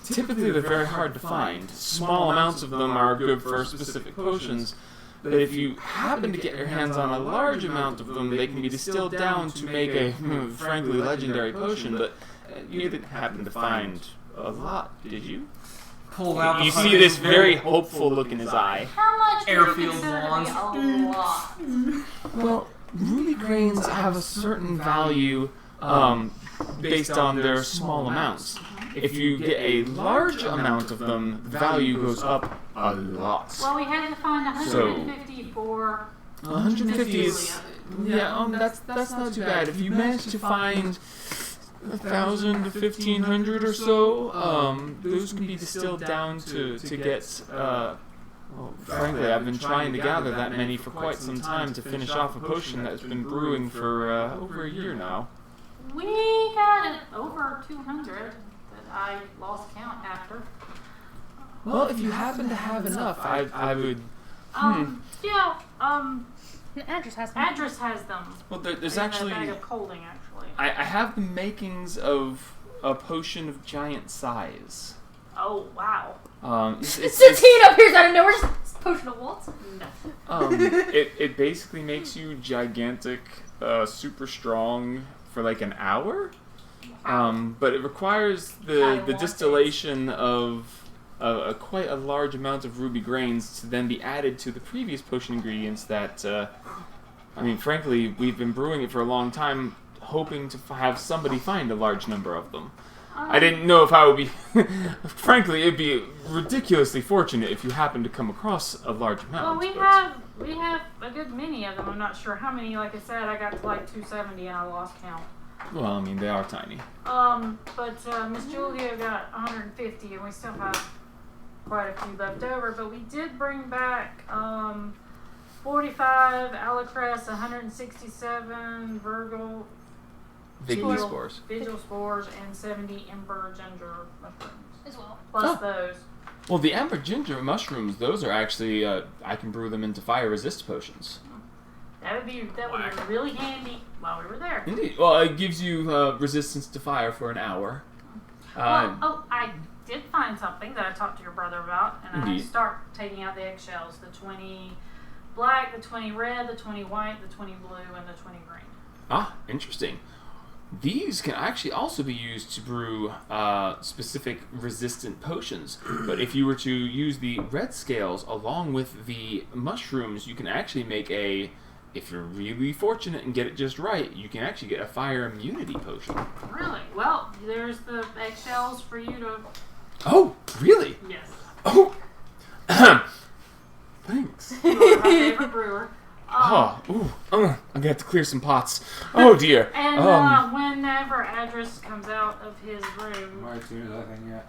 typically they're very hard to find. Small amounts of them are good for specific potions, but if you happen to get your hands on a large amount of them, they can be distilled down to make a, frankly, legendary potion, but you didn't happen to find a lot, did you? Pulled out the You see fucking this very hopeful look in his eye. How much do you Airfield consider wands. to be a lot? Well, ruby grains have a certain value based on their small amounts. If you get a large amount of them, the value goes up a lot. Well, we had to find 150 for 150 is that's not too bad. If you manage to find 1,000 to 1,500 or so, those can be distilled down to get. Well, frankly, I've been trying to gather that many for quite some time to finish off a potion that's been brewing for over a year now. We got it over 200 that I lost count after. Well, if you happen to have enough, I would. Andrews has them. Andrus has them. Well, there's In actually. a bag of holding, actually. I have the makings of a potion of giant size. Oh, wow. Satine appears out of nowhere. Just potion of waltz. No. It basically makes you gigantic, super strong for like an hour. But it requires the distillation of quite a large amount of ruby grains to then be added to the previous potion ingredients that, frankly, we've been brewing it for a long time, hoping to have somebody find a large number of them. I didn't know if I would be... frankly, it'd be ridiculously fortunate if you happened to come across a large amount. Well, we have a good many of them. I'm not sure how many. Like I said, I got to like 270 and I lost count. Well, they are tiny. But Miss Julia got 150 and we still have quite a few left over. But we did bring back 45 Alecrest, 167 Virgil Vigil spores, and 70 Ember Ginger mushrooms As well. plus those. Well, the amber ginger mushrooms, those are actually, I can brew them into fire resist potions. That would be really handy while we were there. Indeed. Well, it gives you resistance to fire for an hour. I did find something that I talked to your brother about, and Indeed. I start taking out the eggshells, the 20 black, the 20 red, the 20 white, the 20 blue, and the 20 green. Ah, interesting. These can actually also be used to brew specific resistant potions. But if you were to use the red scales along with the mushrooms, you can actually make if you're really fortunate and get it just right, you can actually get a fire immunity potion. Really? Well, there's the eggshells for you to. Oh, really? Yes. Oh, thanks. You're my favorite brewer. I'm gonna have to clear some pots. Oh dear. And whenever Adris comes out of his room, Am I tuned to that thing yet?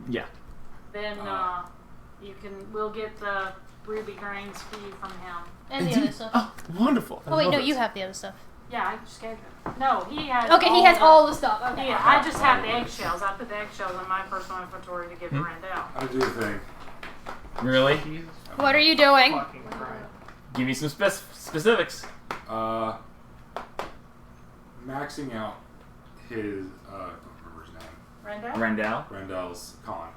Yeah. then we'll get the ruby grains for you from him. And the other stuff. Oh, wonderful. Oh wait, no, love you this. have the other stuff. Yeah, I just gave him. No, he has. Okay, he has all the stuff. Okay. Yeah, I just have the eggshells. I put the eggshells in my personal inventory to give to Randall. I do the thing. Really? What are you doing? Fucking Christ. Give me some specifics. Maxing out his I don't remember his name. Randall? Randall. Randall's con.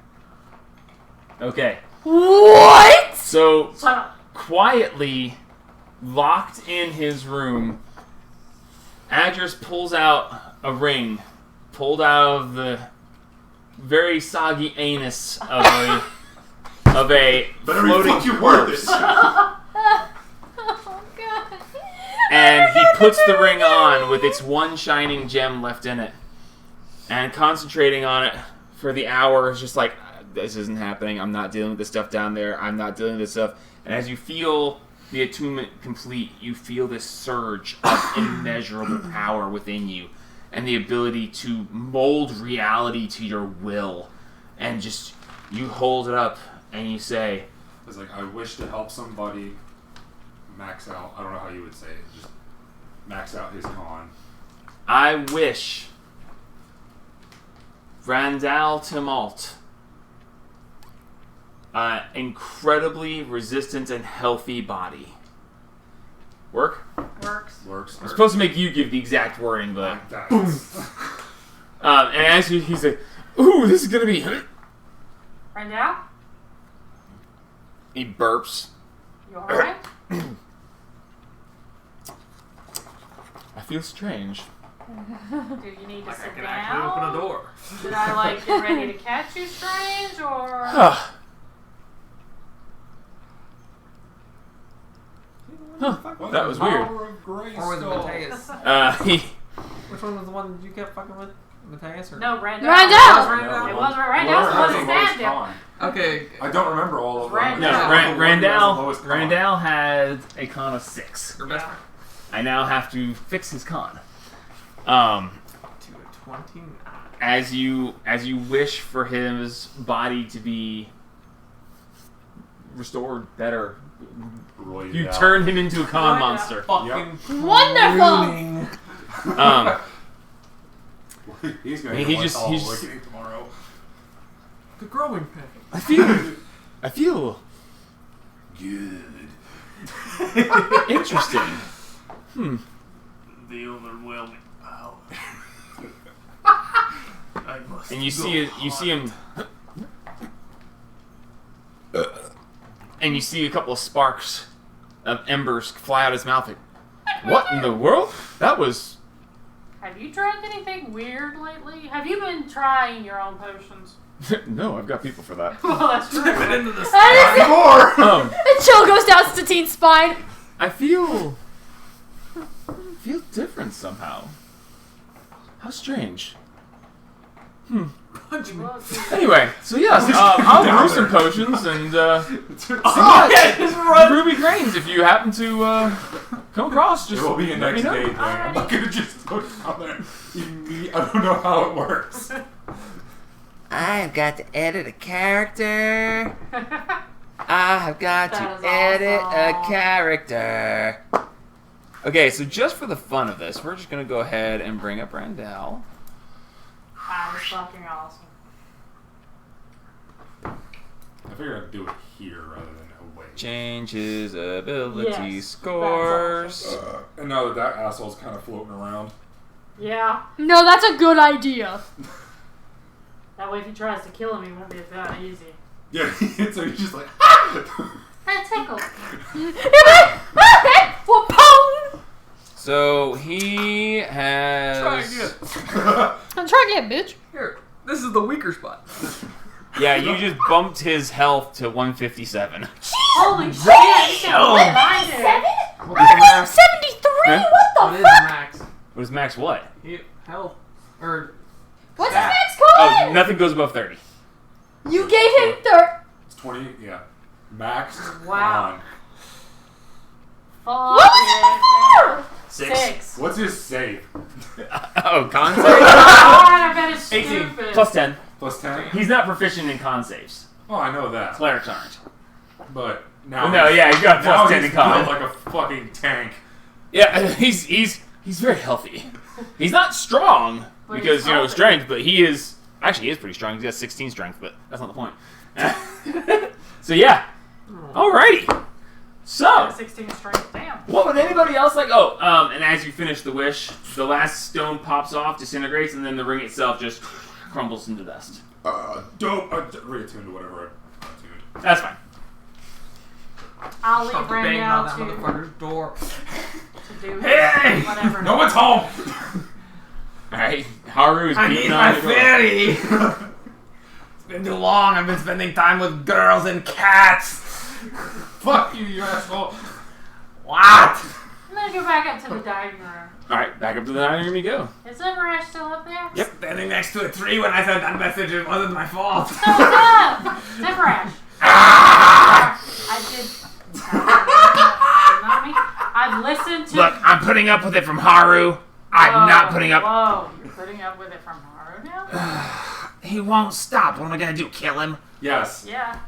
Okay. What? So Shut up. quietly, locked in his room, Adris pulls out a ring, pulled out of the very soggy anus of a floating corpse, Oh god. and he puts the ring on with its one shining gem left in it, and concentrating on it for the hour is just like, this isn't happening. I'm not dealing with this stuff down there. I'm not dealing with this stuff. And as you feel the attunement complete, you feel this surge of immeasurable power within you and the ability to mold reality to your will. And just, you hold it up and you say, It's like, I wish to help somebody max out. I don't know how you would say it. Just max out his con. I wish Randall Timalt, incredibly resistant and healthy body. Work? Works. I'm supposed to make you give the exact wording, but... Like that. and as he's like, ooh, this is gonna be... Randall? He burps. You alright? I feel strange. Do you need to Like I sit can down? actually open a door. Should I get ready to catch you strange or? What That the was weird. power of Grayskull? Or was it Mateus? He Which one was the one that you kept fucking with? Mateus or? No, Randall. Randall! It was Randall's What supposed to was stand there. con? Okay. I don't remember all of them. Randall. No, Yeah. Randall had a con of 6. Your best friend. I now have to fix his con. To a 29. As you wish for his body to be restored better, Roided you out. turn him into a con Right monster. Fucking Wonderful! pruning. He's gonna He get just- one he's tall just- awakening tomorrow. The growing pain. I feel Good. interesting. The overwhelming power. I must And you go see him, and you see a couple of sparks of embers fly out his mouth. Like, what in the world? That was. Have you tried anything weird lately? Have you been trying your own potions? No, I've got people for that. Well, that's true. Dip it into the That is More! And chill goes down Statine's spine. I feel different somehow. How strange. punch me. Well, Anyway, so yes, I'll brew some potions and Oh, yeah, just run. ruby grains if you happen to come across. Just It will be a let me next know. day thing. I'm not gonna just go down there. I don't know how it works. I've got to edit a character. I've got That is to edit a awesome. Character. Okay, so just for the fun of this, we're just gonna go ahead and bring up Randall. That is fucking awesome. I figured I'd do it here rather than away. Change his ability Yes, scores. that's awesome. And now that asshole's kind of floating around. Yeah. No, that's a good idea. That way if he tries to kill him, he won't be that easy. Yeah, so he's just like, That tickle. Whoopong! So he has. I'm trying again, bitch. Here, this is the weaker spot. Yeah, you just bumped his health to 157. Holy shit! Oh. 97? What is max? 73? Huh? What What the is fuck? max? What is max what? Health. Or What's his that? max Oh, code? nothing goes above 30. You gave him 30. It's 20, yeah. Max. Wow. on. What was it before? 6. What's his save? Oh, con save? Alright, I bet it's 18. stupid. Plus 10. Plus 10? He's not proficient in con saves. Oh, I know that. Clerics aren't. But now. Well, no, yeah, he's got now plus 10 he's in con. built like a fucking tank. Yeah, he's very healthy. He's not strong But because he's you know healthy. strength, but he is actually he is pretty strong. He's got 16 strength, but that's not the point. So yeah, alrighty. So 16 strength, damn. what would anybody else like? Oh, and as you finish the wish, the last stone pops off, disintegrates, and then the ring itself just crumbles into dust. Dope. Reattuned to whatever I tuned. That's fine. I'll start leave to bang Randall on that to motherfucker's door. do his Hey! whatever. No one's home! Alright, Haru is I beating need on my the door. fanny. It's been too long. I've been spending time with girls and cats. Fuck you, you asshole! What? I'm gonna go back up to the dining room. Alright, back up to the dining room you go. Is Zimrash still up there? Yep. Standing next to a tree when I sent that message, it wasn't my fault. So what's up? Zimrash. I did. Not me. I've listened to. Look, I'm putting up with it from Haru. I'm not putting up. Whoa, you're putting up with it from Haru now? He won't stop. What am I gonna do? Kill him? Yes. Yeah.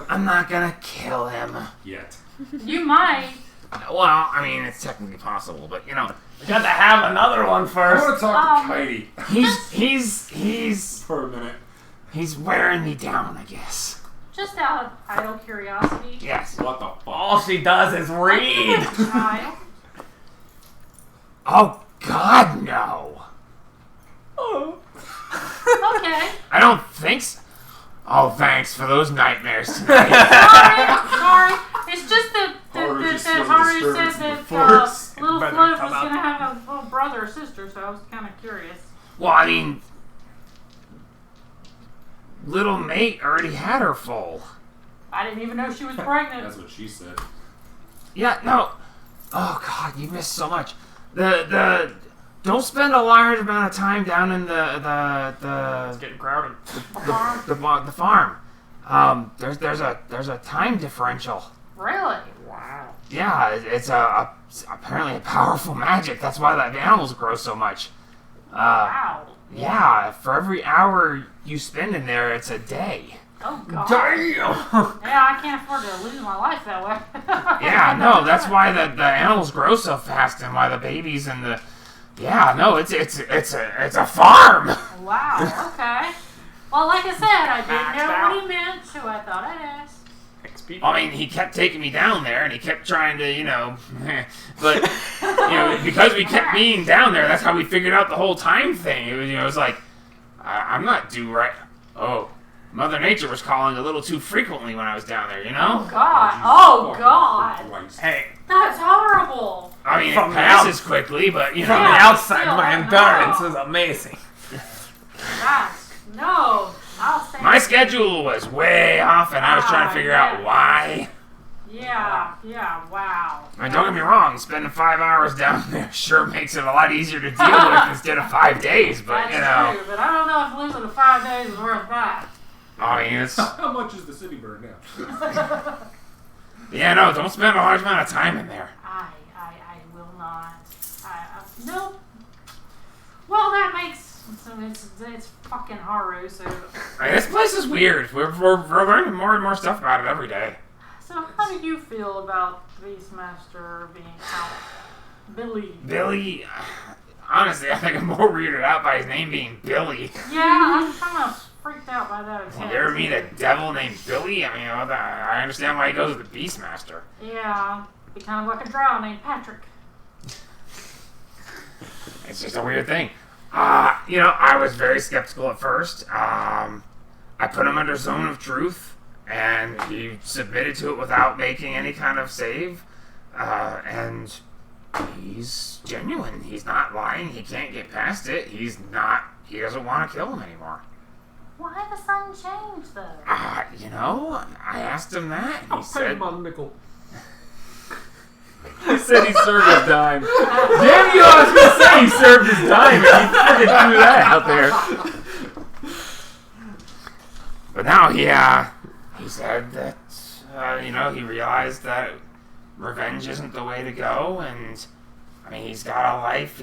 I'm not gonna kill him. Yet. You might. Well, I mean, it's technically possible, but you know, We got to have another one I first. want to talk to Kitey he's for a minute. he's wearing me down, I guess. Just out of idle curiosity. Yes. What the fuck? All she does is read. Child. Oh God, no. Okay. I don't think so. Oh, thanks for those nightmares tonight. Sorry. It's just that Haru just feels a Haru disturbance said in that the force. little Better Float come was out. gonna have a little brother or sister, so I was kind of curious. Well, I mean, little mate already had her full. I didn't even know she was pregnant. That's what she said. Yeah, no. Oh God, you missed so much. The don't spend a large amount of time down in It's getting crowded. the farm. There's a time differential. Really? Wow. Yeah, it's apparently a powerful magic. That's why the animals grow so much. Wow. Yeah, for every hour you spend in there, it's a day. Oh God. Damn. Yeah, I can't afford to lose my life that way. Yeah, no, that's why the animals grow so fast and why the babies and the it's a farm. Wow. Okay. Well, like I said, I didn't Maxed know out. what he meant, so I thought I'd ask. XP. I mean, he kept taking me down there, and he kept trying to, but because we kept being down there, that's how we figured out the whole time thing. It was, it was like, I'm not due right. Oh, Mother Nature was calling a little too frequently when I was down there, Oh God. Oh God. Christ. Hey, That's horrible. I mean, From it the passes quickly, but from Yeah, the outside, still, my no. endurance is amazing. That's no. I'll say. my schedule was way off, and I was trying to figure out yeah. why. Yeah. Yeah. Wow. I mean, don't get me wrong, spending 5 hours down there sure makes it a lot easier to deal with instead of 5 days, but That's true, but I don't know if losing the 5 days is worth that. I mean, it's. How much is the city bird now? Yeah, no, don't spend a large amount of time in there. I will not. Nope. Well, that makes it's fucking Haru. So I mean, this place is weird. We're learning more and more stuff about it every day. how do you feel about Beastmaster being out? Billy, honestly, I think I'm more weirded out by his name being Billy. Yeah, I'm kind of freaked out by that. You ever meet a devil named Billy? I mean, I understand why he goes with the Beastmaster. Yeah, be kind of like a drow named Patrick. It's just a weird thing. I was very skeptical at first. I put him under Zone of Truth, and he submitted to it without making any kind of save. And he's genuine. He's not lying. He can't get past it. He doesn't want to kill him anymore. Why the sun change though? I asked him that. And he said, nickel. He said he served his dime. Damn you, I was going to say he served his dime, and he freaking threw that out there. but now he said that, he realized that revenge isn't the way to go, and, he's got a life.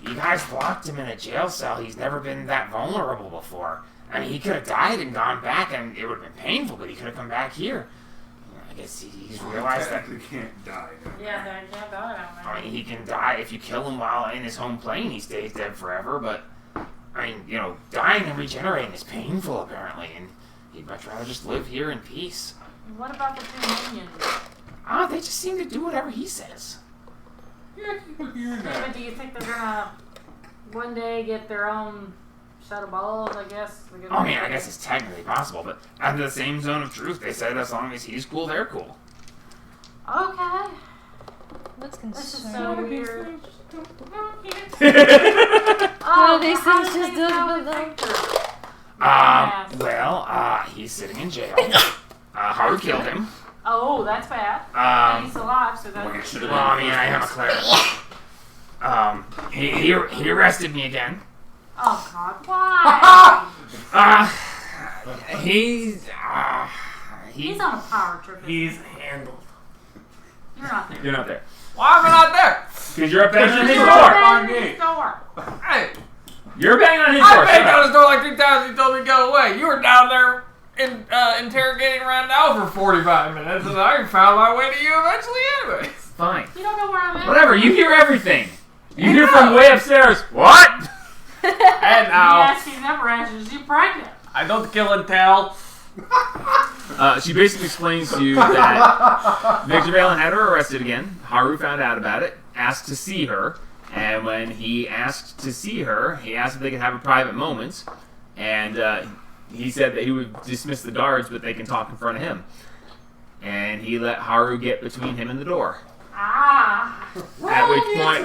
You guys locked him in a jail cell. He's never been that vulnerable before. He could have died and gone back, and it would have been painful, but he could have come back here. I guess he's realized that. He can't die. Yeah, they can't die out, He can die if you kill him while in his home plane. He stays dead forever, but, dying and regenerating is painful, apparently, and he'd much rather just live here in peace. What about the two minions? They just seem to do whatever he says. Yeah, keep hearing Yeah, that. but do you think they're gonna one day get their own set of balls, I guess? I guess it's technically possible, but under the same zone of truth, they said as long as he's cool, they're cool. Okay. That's This is concerning. so weird. These how things do just they don't know belong. Victor? Yes. He's sitting in jail. Haru killed him. Oh, that's bad. And he's Well, alive, so that's... I have a clarity. He arrested me again. Oh, God. Why? He's He's on a power trip. He's handled. You're not there. You're not there. Why am I not there? Because you're up banging on his You're door. on me. His door. Hey, You're banging on his I door. banged Shut on up. his door like 3 times. He told me to go away. You were down there interrogating around now for 45 minutes, and I found my way to you eventually anyways. Fine. You don't know where I'm at. Whatever, you hear everything. You hear from way upstairs. What? And now, Yes, he never answers. You pregnant. I don't kill and tell. She basically explains to you that Victor Valen had her arrested again. Haru found out about it, asked to see her, and when he asked to see her, he asked if they could have a private moment, and he said that he would dismiss the guards, but they can talk in front of him. And he let Haru get between him and the door. Ah. At which point,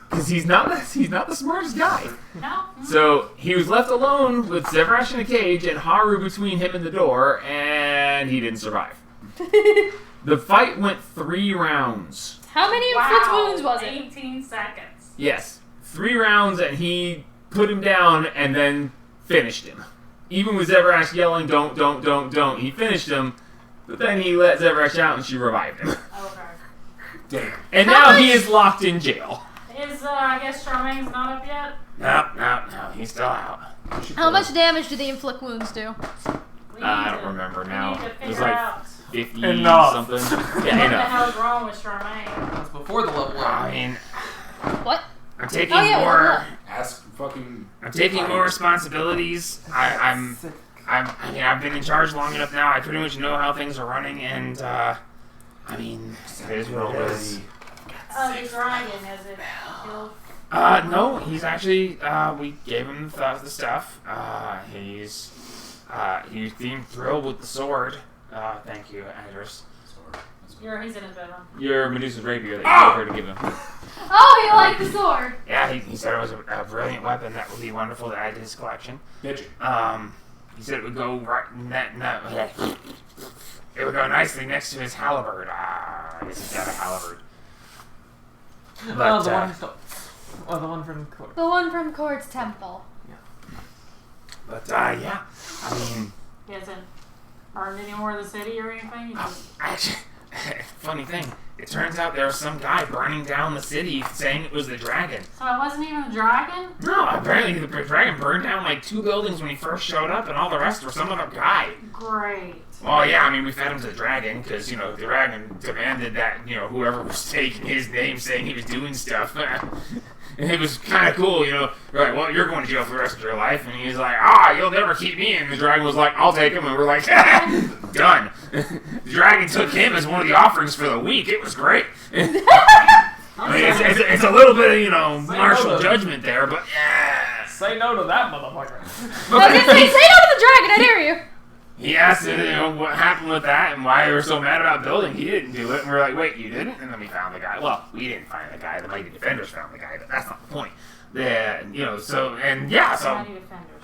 because he's not the smartest guy. No. So he was left alone with Zevrash in a cage and Haru between him and the door, and he didn't survive. The fight went 3 rounds. How many inflict wounds was it? 18 seconds. Yes, 3 rounds, and he put him down and then finished him. Even with Zevrash yelling, don't, he finished him, but then he let Zevrash out and she revived him. Okay. Damn. And now he is locked in jail. Is, I guess Charmaine's not up yet? No, he's still out. How much damage do the inflict wounds do? We need I don't to- remember we now. need to It figure was like out 50 Enough. something. what Yeah, the enough. hell's wrong with Charmaine. That's before the level I up. mean, What? I'm taking Oh, yeah, more. well, Ask fucking. I'm taking more responsibilities. I've been in charge long enough now. I pretty much know how things are running, and it is what it is. The dragon, has it killed? No, he's actually. We gave him the stuff. He's being thrilled with the sword. Thank you, Andres. He's in his bedroom. Your Medusa's rapier that you gave her to give him. Oh, you like the sword? Yeah, he said it was a brilliant weapon that would be wonderful to add to his collection. Bitch. He said it would go right. It would go nicely next to his halberd. I guess he's got a halberd. But, the one from Court. The one from Cord's Temple. yeah. I mean, He hasn't burned any more of the city or anything? He just... actually, funny thing. It turns out there was some guy burning down the city saying it was the dragon. So it wasn't even a dragon? No, apparently the dragon burned down like 2 buildings when he first showed up, and all the rest were some other guy. Great. Well, yeah, I mean, we fed him to the dragon because, the dragon demanded that, whoever was taking his name saying he was doing stuff. And it was kind of cool, We're like, well, you're going to jail for the rest of your life. And he's like, you'll never keep me. And the dragon was like, I'll take him. And we're like, done. The dragon took him as one of the offerings for the week. It was great. I mean, it's a little bit of, martial judgment there, but yeah. Say no to that motherfucker. I was gonna say no to the dragon, I dare you. he asked what happened with that and why they were so mad about building. He didn't do it. And we were like, wait, you didn't? And then we found the guy. Well, we didn't find the guy. The Mighty Defenders found the guy, but that's not the point. So. Mighty Defenders.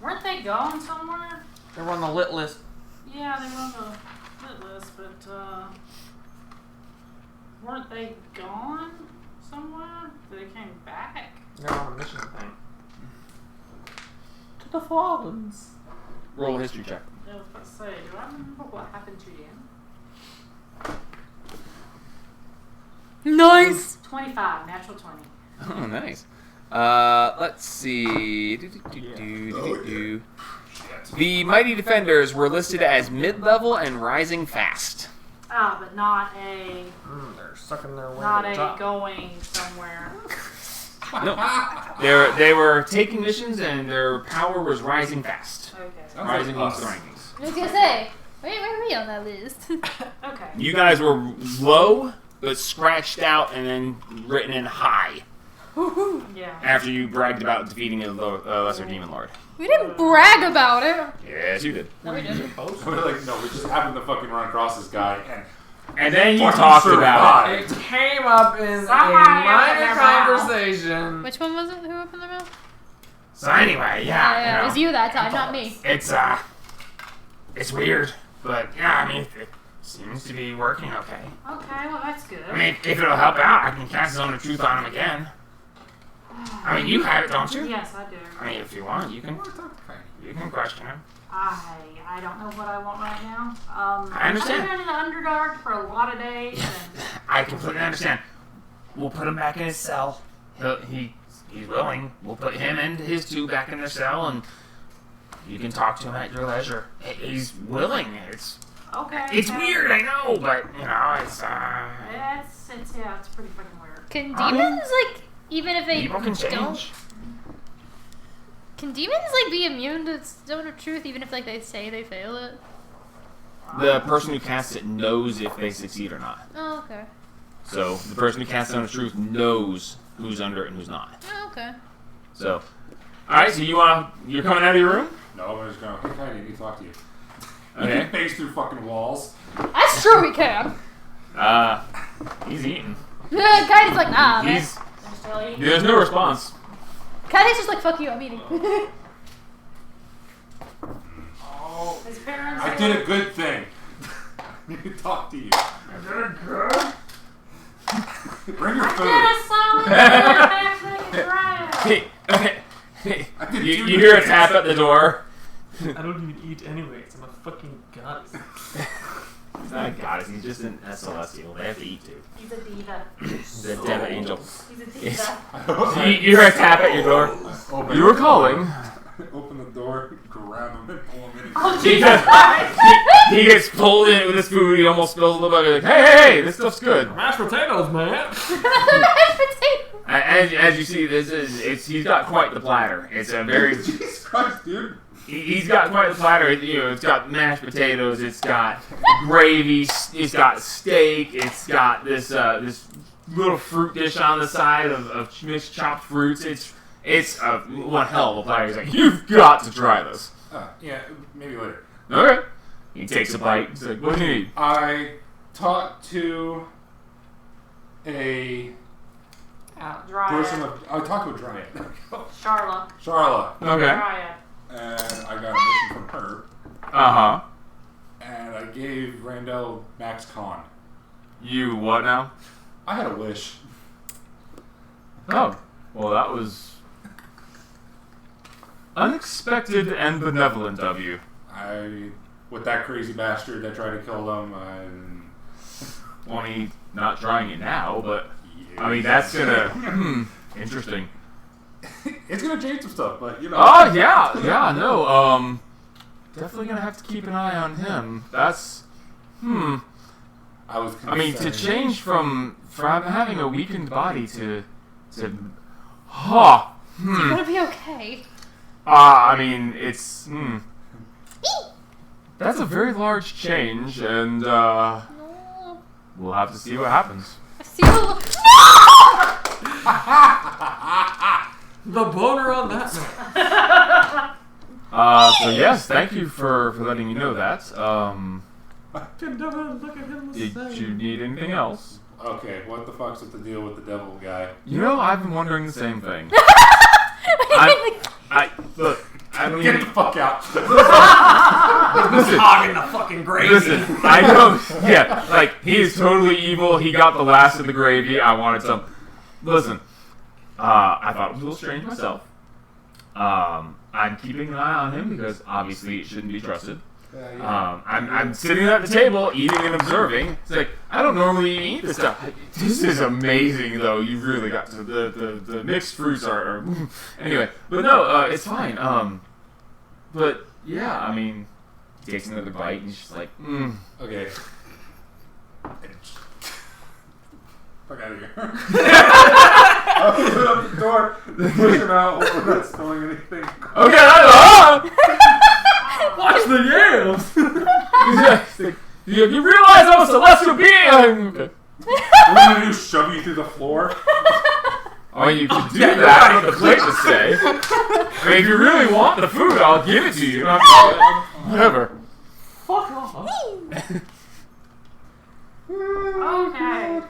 Weren't they going somewhere? They were on the lit list. Yeah, they were on the lit list, but weren't they gone somewhere? They came back? They're on a mission thing. To the Falklands. Roll a history check. I was about to say, do I remember what happened to them? Nice. 25, natural 20. Oh, nice. Let's see. The Mighty Defenders were listed as mid-level and rising fast. Ah, but not a They're sucking their way not to the a top. going somewhere. No, they were taking missions and their power was rising fast. Okay. Rising like amongst the us. rankings. I was gonna say, where are we on that list? Okay. You guys were low, but scratched out and then written in high Yeah. after you bragged about defeating a lesser demon lord. We didn't brag about it. Yes, you did. No, we didn't. We're like, no, we just happened to fucking run across this guy and And then you fucking talked about It came up in a Somebody opened minor their mouth. conversation. Which one was it? Who opened their mouth? So anyway, Yeah, it was you that time, not me. It's weird, but yeah, I mean, it seems to be working okay. Okay, well that's good. I mean, if it'll help out, I can cast Zone of Truth on him again. I mean, you have it, don't you? Yes, I do. I mean, if you want, you can question him. I don't know what I want right now. I understand. I've been in the Underdark for a lot of days, and I completely understand. We'll put him back in his cell. He's willing. We'll put him and his two back in their cell, and you can talk to him at your leisure. He's willing. It's okay. weird, I know, but it's It's pretty fucking weird. Can demons, like, even if they people can don't... change. Can demons, like, be immune to Zone of Truth even if, like, they say they fail it? the person who casts it knows if they succeed or not. Oh, okay. So the person who casts it on the truth knows who's under it and who's not. Oh, okay. So, all right. So you're coming out of your room. no, I'm just going, hey, Tiny, I need to talk to you. Okay. You face through fucking walls. That's true, we can. He's eating. Kai's like, nah, man. There's no response. Kai's just like, fuck you, I'm eating. Oh, His parents. I did a good thing. I need to talk to you. Bring your food. You hear a tap at the door. I don't even eat anyways. I'm a fucking goddess. He's not a goddess. He's just an celestial. They have to eat too. He's a diva. The Deva angel. He's a diva. Yes. You hear a tap at your door. Open You were calling. Open the door, grab him, and pull him in. Oh, He, Jesus gets, he gets pulled in with his food. He almost spills a little bit. He's like, hey, this stuff's good. Mashed potatoes, man. Mashed potato. As you see, he's got quite the platter. It's a very Jesus Christ, dude. he's got quite the platter. It's got mashed potatoes. It's got gravy. It's got steak. It's got this little fruit dish on the side of mixed chopped fruits. It's one hell of a platter. He's like, you've got to try this. Yeah, maybe later. Okay. He takes a bite. He's like, what do you need? I talked to a person Dryad. I talked to a dryad. Charla. Charla. Okay. Dryad. And I got a mission from her. Uh-huh. And I gave Randall Max Con. You what now? I had a wish. Oh. Well, that was unexpected and benevolent of you. With that crazy bastard that tried to kill them, Only not trying it now, but I mean that's gonna interesting. it's gonna change some stuff, but you know. Oh yeah, no. Definitely gonna have to keep an eye on him. That's I was. I mean, to concerned. change from having a weakened body to It's gonna be okay. I mean, it's that's a very large change, and No. we'll have to see what happens. I see a The boner on that note. So yes, thank you for letting me know that. I can never look at him the Did same. you need anything else? Okay, what the fuck's with the deal with the devil guy? You know, I've been wondering the same thing. Look, I don't Get even. the fuck out. Listen, Hog in the fucking gravy. listen, I know, yeah, like, he is totally evil, he got the last of the gravy, I wanted some. Listen, I thought it was a little strange myself. I'm keeping an eye on him because obviously it shouldn't be trusted. I'm sitting at the table, eating and observing. It's like, I don't normally eat this stuff. This is amazing, though. You really got to the mixed fruits are anyway. But no, it's fine. But yeah, I mean, he takes another bite and he's just like, Okay. Fuck out of here. Open up the door, push him out while we're not spilling anything. Okay, Watch the yams. you realize I'm a celestial being. Okay. What am I gonna do? Shove you through the floor? I mean, you could do that with the plate to say. I mean, if you really want the food, I'll give it to you. Whatever. Fuck off. Okay.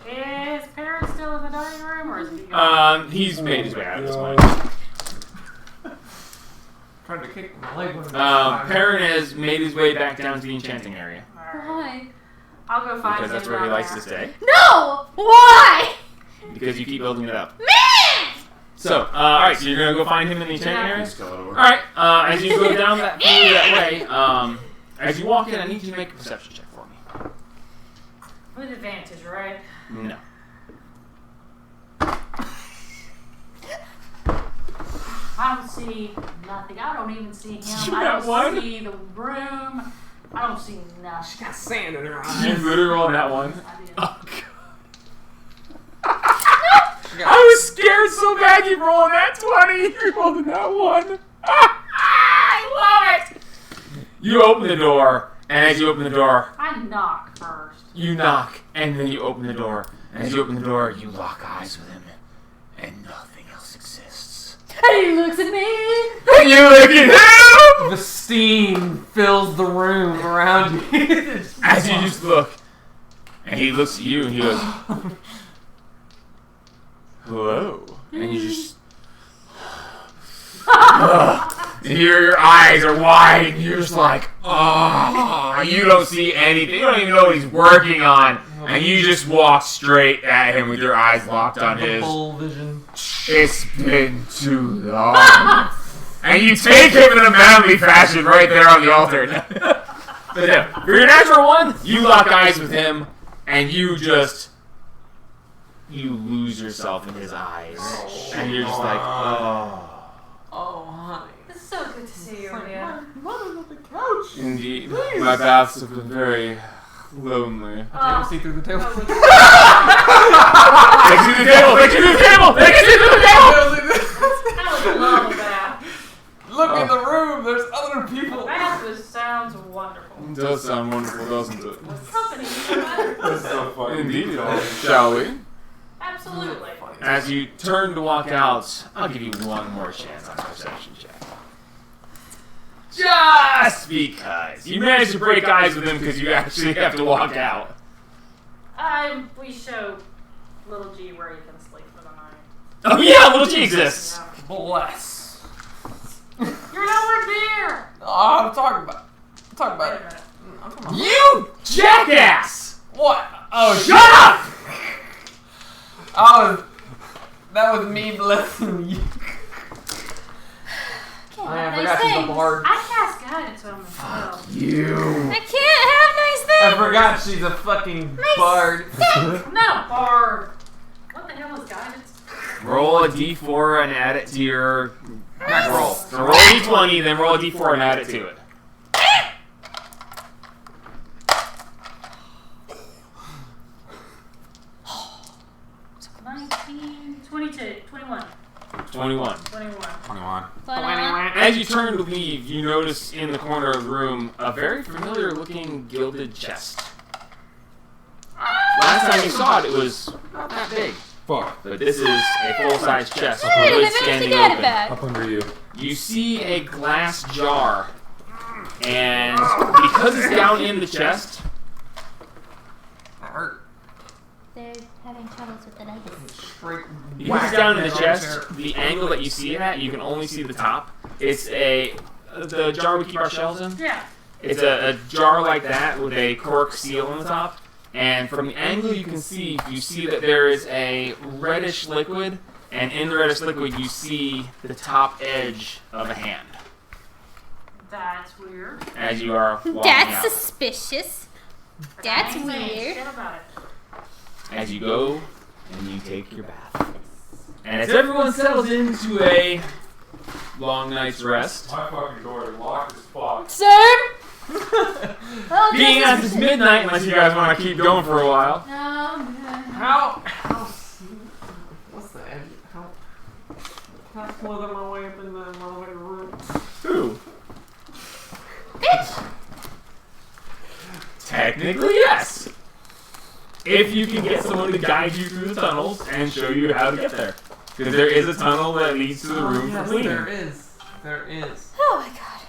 Is Parrot still in the dining room, or is he gone? He's made his way out at this point. Tried to kick my leg when Perrin has made his way back down to the enchanting area. Alright. Why? I'll go find Because him that's where he down likes there. to stay. No! Why? Because you keep building it up. Man! So, alright, so you're gonna go find him in the enchanting area? Skeletor. Alright, as you go down that through that way, as you walk in, I need you to make a perception check for me. With advantage, right? No. I don't see nothing. I don't even see him. You I got don't one? see the room. I don't see nothing. She got sand in her You eyes. literally rolled that one. I did. Oh, God. I was scared so bad you rolled that 20. You rolled that one. I love it. You open the door, and as you open the door, I knock first. you knock, and then you open the door. And as you open the door, you lock eyes with him, and nothing else exists. And he looks at me. And you look at him! The steam fills the room around you. As you just look, and he looks at you, and he goes, hello. And you just... and your eyes are wide, and you're just like, oh, you don't see anything. You don't even know what he's working on. And you just walk straight at him with your eyes locked on The his. full vision. It's been too long. And you take him in a manly fashion right there on the altar. But no, for your natural one, you lock eyes with him, and you just... you lose yourself in his eyes. And you're just like, oh. Oh, honey. It's so good to see you again. Mother's on the couch. Indeed. My baths have been very lonely. I can't see through the table. Take you to the table! Take you to the table! Take you to the table! I would love that. Look in the room. There's other people. That just sounds wonderful. It does sound wonderful, doesn't it? With company, no matter. That's so funny. Indeed. Shall we? Absolutely. As you turn to walk out, I'll give you one more chance on a perception check. Just because. You managed to break eyes with him because you actually have to walk out. We show little G where he can sleep for the night. Oh yeah, little G exists. Yeah. Bless. You're nowhere near. Oh, I'm talking about Wait a it. minute. I'm talking about You jackass! what? Oh, Shut up! Oh, that was me blessing you. Can't I have forgot nice she's a things. bard. I cast guidance on myself. You. I can't have nice I things. forgot she's a fucking bard. No, bard. What the hell is guidance? Roll a d4 and add it to your roll. So roll a d20, then roll a d4 and add it to it. 19, 22, 21. 21. 21. 21. As you turn to leave, you notice in the corner of the room a very familiar looking gilded chest. Last time you saw it, it was not that big. Fuck. but this is a full-size chest with Hey, the they lid managed to standing get it open. back. Up under you. You see a glass jar, and because it's down in the chest, That hurt. They're having troubles with the knife. Straight. because whack it's down up in the on chest, chair. the angle that you see it at, you can only see the top. It's the jar we keep our shells in. Yeah. It's a jar like that with a cork seal on the top. And from the angle you see that there is a reddish liquid, and in the reddish liquid you see the top edge of a hand That's weird. as you are walking That's out. suspicious. That's I ain't saying weird. shit about it. As you go and you take your bath. And as everyone settles into a long night's rest, My fucking door is locked as fuck. Same. Well, being just as it's midnight, unless you guys want to keep going for a while. No. How? What's the edge? How? Can I slither my way up in the motherfucking room? Who? Bitch. Technically, yes. If you can get someone to guide you through the tunnels and show you how to get there. Because there is a tunnel that leads to the room yes, for cleaning. there is. There is. Oh my god.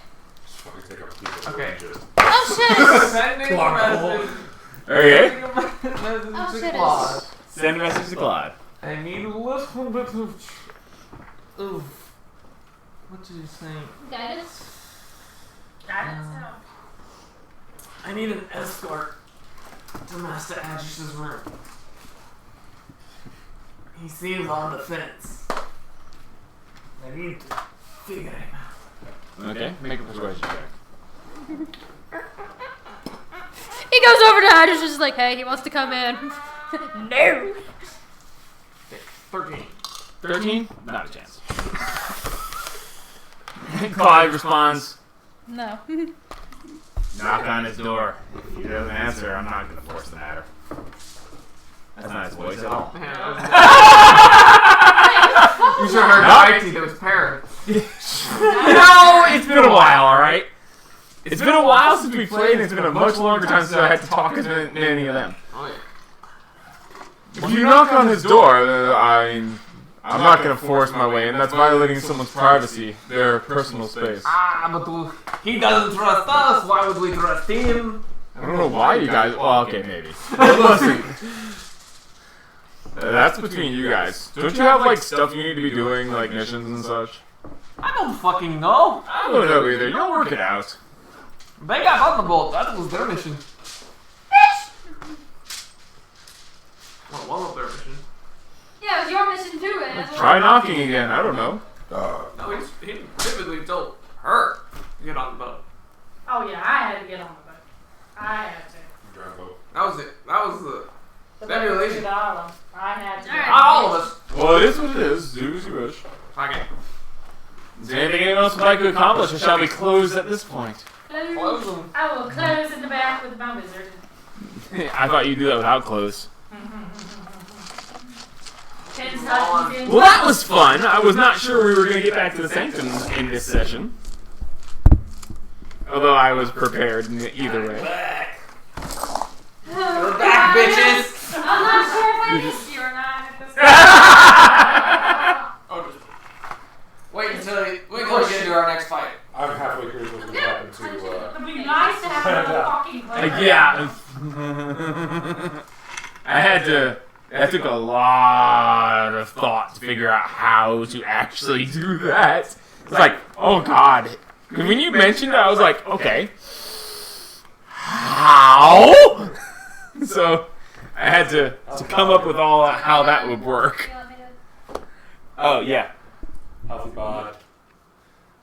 Just fucking take a peek at Okay. the just. Oh shit. Sending a Clock message. Okay. Sending a message Oh, to shit. Claude. Send a message to Claude. I need a little bit of. What did you say? Guidance. I need an escort to Master Agis's room. He seems on the fence. I need to figure him out. Okay, make a persuasion check. He goes over to Adge, just like, hey, he wants to come in. No. 13. 13? Not a chance. Claude responds, No. knock on his door. If he doesn't answer, I'm not going to force the matter. That's not his voice at all. You should have heard No. IT, that was Parrot. No, it's been a while, alright? It's been a while since we played, and it's been a much longer time since I had to talk to any of them. Oh, yeah. If you knock on his door, I'm not gonna force my way in. That's violating someone's privacy, their personal space. Ah, but he doesn't trust us. Why would we trust him? I don't know why you guys. Well, okay, maybe. But listen, that's between you guys. Don't you have like stuff you need to be doing, like missions and such? I don't fucking know. I don't know either. You'll work it out. They got Thunderbolt. That was their mission. Well, one of their mission. Yeah, it was your mission too, man. Try knocking again. I don't know. No, he vividly told her to get on the boat. Oh yeah, I had to get on the boat. I had to. Drive boat. That was it. That was the. The Stimulation. boat to the island. I had to. Alright. Not all of us. Well, it is what it is. Do as you wish. Okay. Is there anything anyone else would like to accomplish, or shall we close at this point? Close them. I will close in the back with my wizard. I thought you'd do that without clothes. 10 seconds in. Well, that was fun. I was not sure we were going to get back to the Sanctum in this session. Although I was prepared in either way. We're back, bitches. I'm not sure if I missed you or not at this point. Oh, just wait until we get to our next fight. I'm halfway curious what's gonna happen to. It'd be nice to have another fucking player. Yeah. That took a lot of thought to figure out how to actually do that. It's like, oh god. When you mentioned it, I was like, okay. How? So I had to come up with all how that would work. You want me to- Oh, yeah. Healthy bod.